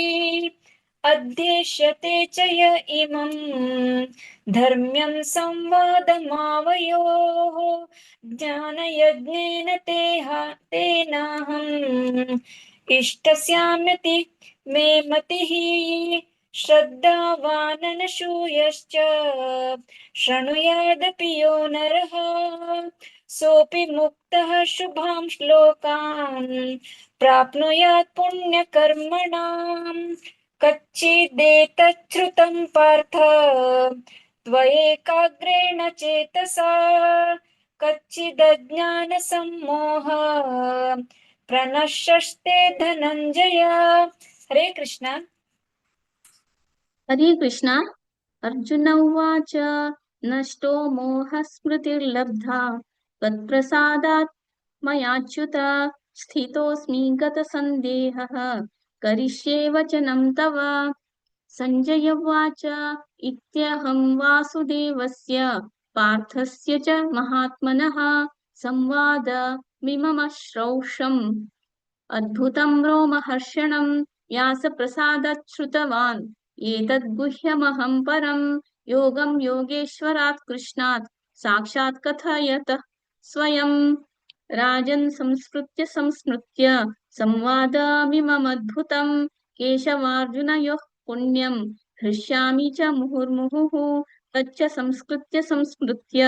अध्येष्यते च य इमं धर्म्यं संवादमावयोः ज्ञानयज्ञेन तेनाहम् इष्टस्याम्यति मे मतिः श्रद्धावाननशूयश्च शृणुयादपि यो नरः सोऽपि मुक्तः शुभां श्लोकान् प्राप्नुयात् पुण्यकर्मणाम् कच्चिदेतच्छ्रुतं पार्थ त्वयैकाग्रेण चेतसा कच्चिदज्ञानसम्मोह प्रणश्यस्ते धनञ्जय। हरे कृष्ण। हरे कृष्ण। अर्जुन उवाच नष्टो मोहस्मृतिर्लब्धा त्वत्प्रसादात् मयाच्युत स्थितोऽस्मि गतसन्देहः करिष्ये वचनं तव। सञ्जय उवाच इत्यहं वासुदेवस्य पार्थस्य च महात्मनः संवादमिममश्रौषम् अद्भुतं रोमहर्षणं व्यासप्रसादात् श्रुतवान् एतद्गुह्यमहं परं योगं योगेश्वरात् कृष्णात् साक्षात् कथयतः स्वयं। राजन् संस्मृत्य संवादमिममद्भुतं केशवार्जुनयोः पुण्यं हृष्यामि च मुहुर्मुहुः तच्च संस्मृत्य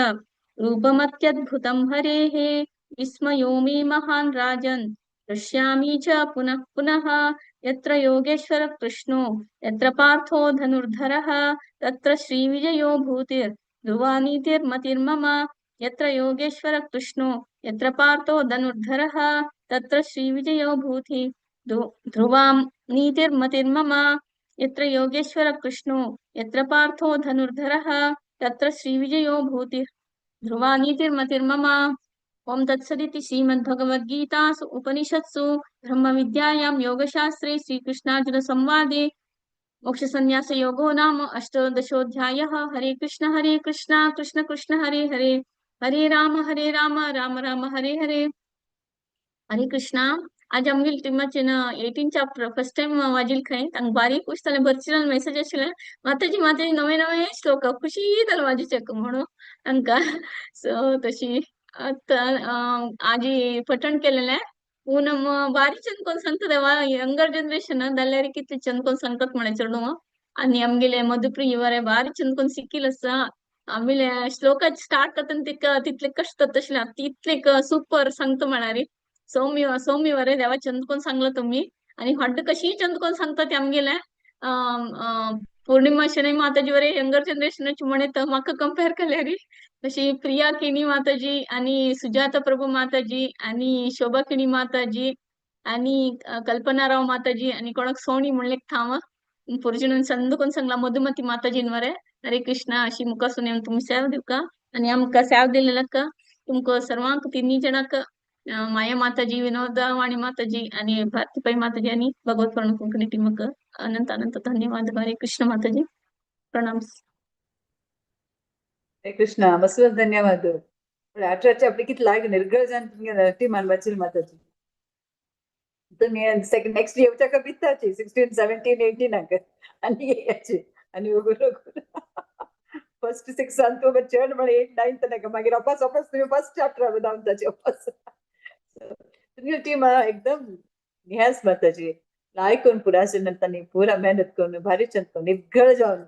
रूपमत्यद्भुतं हरेः विस्मयो मे महान् राजन् पश्यामि च पुनः पुनः यत्र योगेश्वर कृष्णो यत्र पार्थो धनुर्धरः तत्र श्रीविजयो भूतिर् ध्रुवा नीतिर्मतिर्मम। यत्र योगेश्वर कृष्णो यत्र पार्थो धनुर्धरः तत्र श्रीविजयो भूति ध्रुवा नीतिर्मतिर्मम। यत्र योगेश्वर कृष्णो यत्र पार्थो धनुर्धरः तत्र श्रीविजयो भूति ध्रुवा नीतिर्मतिर्मम। ओम तत्सदिति श्रीमद्भगवद्गीतासु उपनिषत्सु ब्रह्मविद्यायां योगशास्त्रे श्रीकृष्णार्जुन संवादे मोक्षसंन्यासयोगो नाम अष्टादशोऽध्यायः। हरे कृष्ण कृष्ण कृष्ण हरे हरे हरे राम राम राम हरे हरे। हरे कृष्णा। आज आमगेल टिमाचेन 18 चैप्टर फर्स्ट टाइम वाजिल खाय तंग बारी कुछतले बर्चिरल मेसेज आशिले माताजी माताजी नवे नवे श्लोक खुशी दल वाजिचेक म्हणो अंका सो तशी आता आजी पठण केलेले पूनम बारी चंद कोण सांगता देवा यंगर जनरेशन दल्लेरी कितली चंद कोण सांगतात म्हणे चढू आणि आमगेले मधुप्रिय वरे बारी चंद कोण सिक्किल असा आमले श्लोक स्टार्ट करतन तितले कष्ट तशले तितले सूपर सांगतो म्हणारी सौम्य वरे देवा चंदकोन सांगलं तुम्ही आणि हड्ड कशी चंदकोन सांगतात आमगेले पौर्णिमा शनै माताजी वरे यंगर जनरेशनची म्हणे तर म्हाका कंपेअर केल्यारी तशी प्रिया किणी माताजी आणि सुजाता प्रभू माताजी आणि शोभा किणी माताजी आणि कल्पनाराव माताजी आणि कोणाक सोणी म्हणले थांब पुरुषन चंदकोन सांगला मधुमती माताजींवरे हरे कृष्णा अशी मुखासून येऊन तुम्ही सेव देऊ का आणि आमका सेव दिलेला का तुमको सर्वांक तिन्ही जणाक माया माताजी विनोदवाणी माताजी आणि भारतीबाई माताजी आणि भगवत प्रण कोंकणी टीमक अनंत अनंत धन्यवाद। हरे कृष्ण माताजी प्रणाम। हरे कृष्णा बसवच धन्यवाद। 18 आपली किती लाग निर्गळ जाण तुम्ही ती मानवाची माताजी तुम्ही सेकंड नेक्स्ट येवच्या का बित्ताची 16 17 18 अंक आणि याची आणि फर्स्ट 6 सांगतो चड म्हळ्यार 8 9 ताका मागीर वापस तुम्ही फर्स्ट चॅप्टर जावन ताचे वापस तुमची टीम एकदम निहास माताजी आयकून पुरा तांणी पुरा मेहनत करून भारी चंद करून निगळ जावन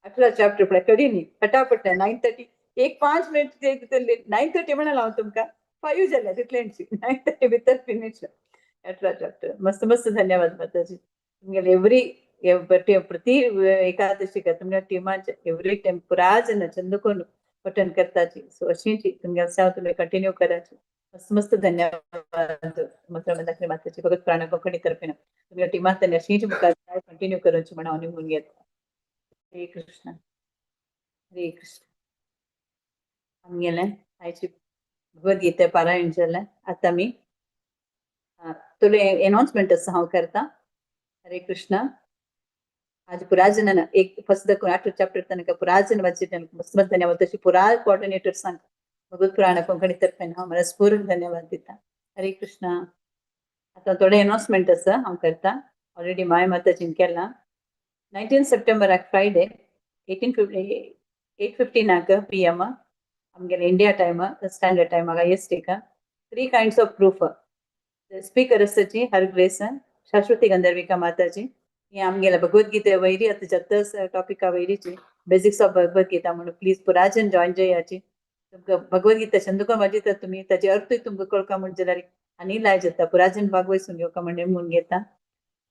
18 चॅप्टर पळय कडी न्ही फटाफट 9:30 एक 5 मिनिट 9:30 म्हणाला हांव तुमकां 5 जाल्या तितल्यांची 9:30 भितर फिनिश 18 चॅप्टर मस्त मस्त धन्यवाद माताजी तुमगेले एवरी प्रति एकादशी का तुमच्या टिमाचे एवरी टाइम पुरा जण चंद करून पठन करताची सो अशी तुमगे तुम्ही कंटिन्यू कराची मस्त मस्त धन्यवाद माताची फक्त प्राण कोंकणी तर्फे तुमच्या टिमात त्यांनी अशीच मुखार कंटिन्यू करची म्हणून हांव निमून घेता हरे कृष्ण हरे कृष्ण आमगेले आयची भगवद्गीता पारायण जालें आता मी तुले अनाउन्समेंट आसा हांव करता हरे कृष्ण आज पुरा जणांना एक फर्स्ट 8 चॅप्टर तनक पुरा जण वाचित मस्त मस्त धन्यवाद तशी पुरा कोऑर्डिनेटर सांग भगवत पुराण कोंकणी तर्फे हांव मनस्पूर्वक धन्यवाद दिता हरे कृष्ण आता थोडे अनाउन्समेंट आसा हांव करता ऑलरेडी माय माताजीन केला 19 सप्टेंबराक फ्रायडे 8:15 PM आमगेले India time standard time IST का 3 काइंड्स ऑफ प्रूफ स्पीकर आसाची हर ग्रेस शाश्वती गंधर्विका माताजी हे आमगेला भगवद्गीता वैरी आता जत्तस टॉपिका वैरीची बेसिक्स ऑफ भगवद्गीता म्हणून प्लीज पुराजन जॉइन जेयाची तुमकां भगवद्गीता छंदुका वाजिता तुम्ही ताचे अर्थूय तुमकां कळका म्हणून जाल्यार आनी लाय जाता पुराजन भाग वयसून घेवका म्हणजे म्हणून घेता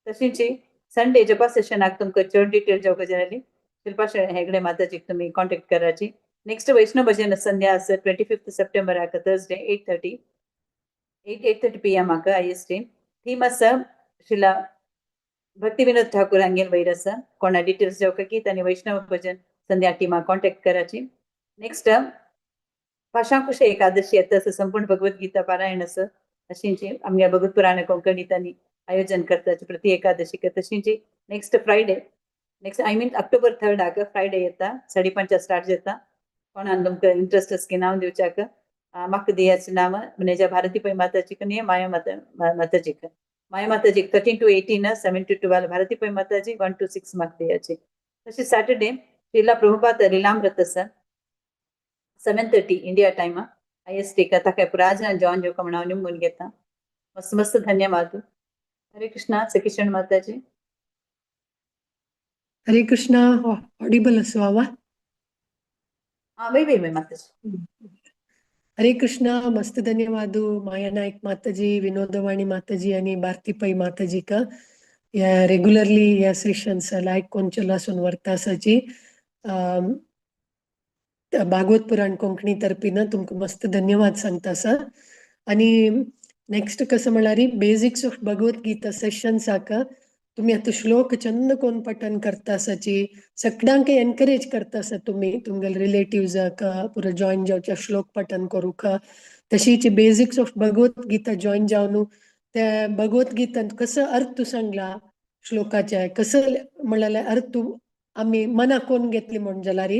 तशीच संडे जपा सेशनाक तुमकां चड डिटेल जावका जाल्यार शिल्पा हेगडे माताजीक तुम्ही कॉन्टेक्ट कराची नेक्स्ट वैष्णव भजन संध्या आसा 25 सप्टेंबराक थर्सडे 8:30 PM IST थीम आसा शिला भक्ती विनोद ठाकूर हांगेन वयर आसा कोणा डिटेल्स जावका की तांणी वैष्णव भजन संध्या टिमा कॉन्टेक्ट कराची नेक्स्ट पाशांकुश एकादशी येता आसा संपूर्ण भगवद्गीता पारायण आसा अशींची आमगे भगवत पुराण कोंकणी तांणी आयोजन करताची प्रति एकादशी तशींची next Friday October 3rd Friday येता 5:30 स्टार्ट जाता कोणान तुमकां इंट्रस्ट आसा की नांव दिवच्याक म्हाका दियाचें नांव म्हणजे भारती पै माताजी न्ही माया माताजीक माया माताजी 13 to 18 7 to 12 भारती पै माताजी 1 to 6 म्हाका दियाची तशें सॅटर्डे श्रीला प्रभुपाद लीलामृत आसा 7:30 इंडिया टायम IST का ताका पुरा जाण जॉइन जेवका म्हणून हांव निमून घेता मस्त मस्त धन्यवाद हरे कृष्णा सखीशण माताजी हरे कृष्णा ऑडिबल असो आवाज वय माताजी हरे कृष्णा मस्त धन्यवाद माया नायक माताजी विनोदवाणी माताजी आणि भारती पै माताजी का या रेग्युलरली या सेशन्स लायक कोणचलासून वर्तासाची भागवत पुराण कोंकणी तर्फीन तुमकां मस्त धन्यवाद सांगता सर आणि नेक्स्ट कसं म्हळ्यार बेसिक्स ऑफ भगवद्गीता सेशन्साक तुम्ही आता श्लोक चंद कोण पठन करता आसाची सगळ्यांक एनकरेज करता आसा तुम्ही तुमगेल रिलेटिव्जाक पुरो जॉइन जावच्या श्लोक पठन करूक तशीच बेसिक्स ऑफ भगवद्गीता जॉइन जावन त्या भगवद्गीतांत कसं अर्थ सांगला श्लोकाचे कसं म्हणल्यार अर्थ आम्ही मनाक कोण घेतली म्हण जाल्यार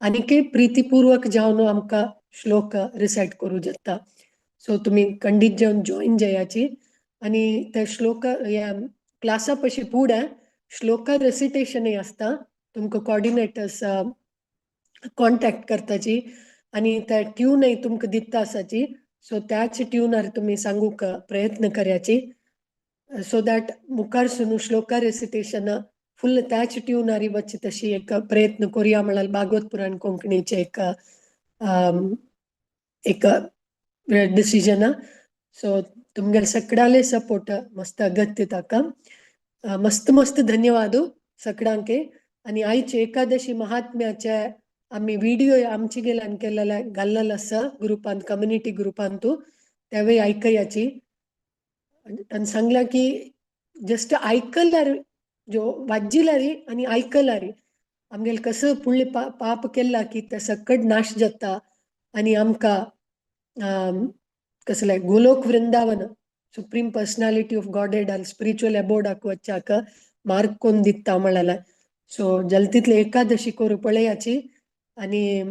आनीक प्रितीपूर्वक जावन आमकां श्लोक रिसायट करूं जाता सो तुम्ही खंडीत जावन जॉइन जायाची आणि त्या श्लोक या क्लासा पशी फुडें श्लोका रेसिटेशनय आसता तुमकां कोऑर्डिनेटर्स कॉन्टॅक्ट करताची आणि त्या ट्यूनय तुमकां दिता आसाची सो त्याच ट्यूनार तुम्ही सांगूक प्रयत्न करयाची सो दॅट मुखार सुनू श्लोका रेसिटेशन फुल त्याच ट्यूनारी वच तशी एक प्रयत्न करूया म्हळ्यार भागवत पुराण कोंकणीचे एक डिसिजन सो तुमगेले सगळ्याले सपोर्ट मस्त अगत्य ताका मस्त मस्त धन्यवाद सगळ्यांके आणि आयचे एकादशी महात्म्याचे आम्ही व्हिडिओ आमची गेल्यान केलेला घाल्लेलो आसा ग्रुपांत कम्युनिटी ग्रुपांत त्यावेळी आयकयाची आणि सांगला की जस्ट आयकल्यार जो वाजिल्यार आणि आयकल्यार आमगेले कसं फुडले पाप केला की ते सकट नाश जाता आणि आमकां कसले Golok Vrindavan supreme personality of godhead spiritual अबोर्डाक वच्चाक मार्ग कोण दिता म्हळ्यार सो जल्दीतले एकादशी करू पळयाची आणि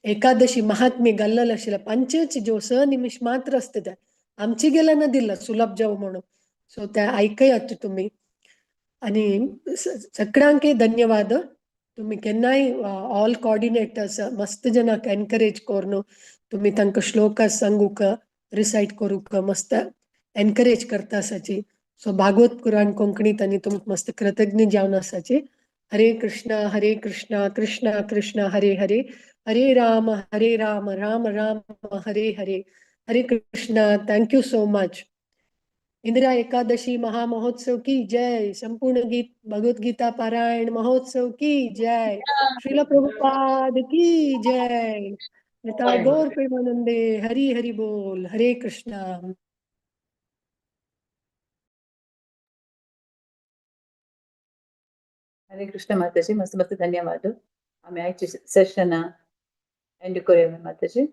एकादशी महात्म्य घाल्लेलो आशिल्लो पंचच जो निमिष मात्र असते ते आमची गेल्या न दिला सुलभ जाऊ म्हणून सो त्या आयकयात तुम्ही आणि सगळ्यांक धन्यवाद तुम्ही केन्नाय ऑल कोऑर्डिनेटर्स मस्त जनाक एनकरेज करून तुम्ही तांकां श्लोक सांगूक रिसाइट करूक मस्त एनकरेज करता आसाची. सो भागवत पुराण कोंकणीत आनी तुमकां मस्त कृतज्ञ जावन आसाची. हरे कृष्णा कृष्णा कृष्णा हरे हरे हरे Ram Ram Ram Hare Hare. Hare Krishna. Thank you so much. Indira Ekadashi महामहोत्सव की जय. संपूर्ण गीत भगवत गीता पारायण महोत्सव की जय. श्रील प्रभुपाद की जय. निताय गौर प्रेमानंदे. हरि हरि बोल. हरे कृष्णा. हरे कृष्ण माताजी. मस्त मस्त धन्यवाद. आम्ही आजचे सेशन एंड करूया माताजी.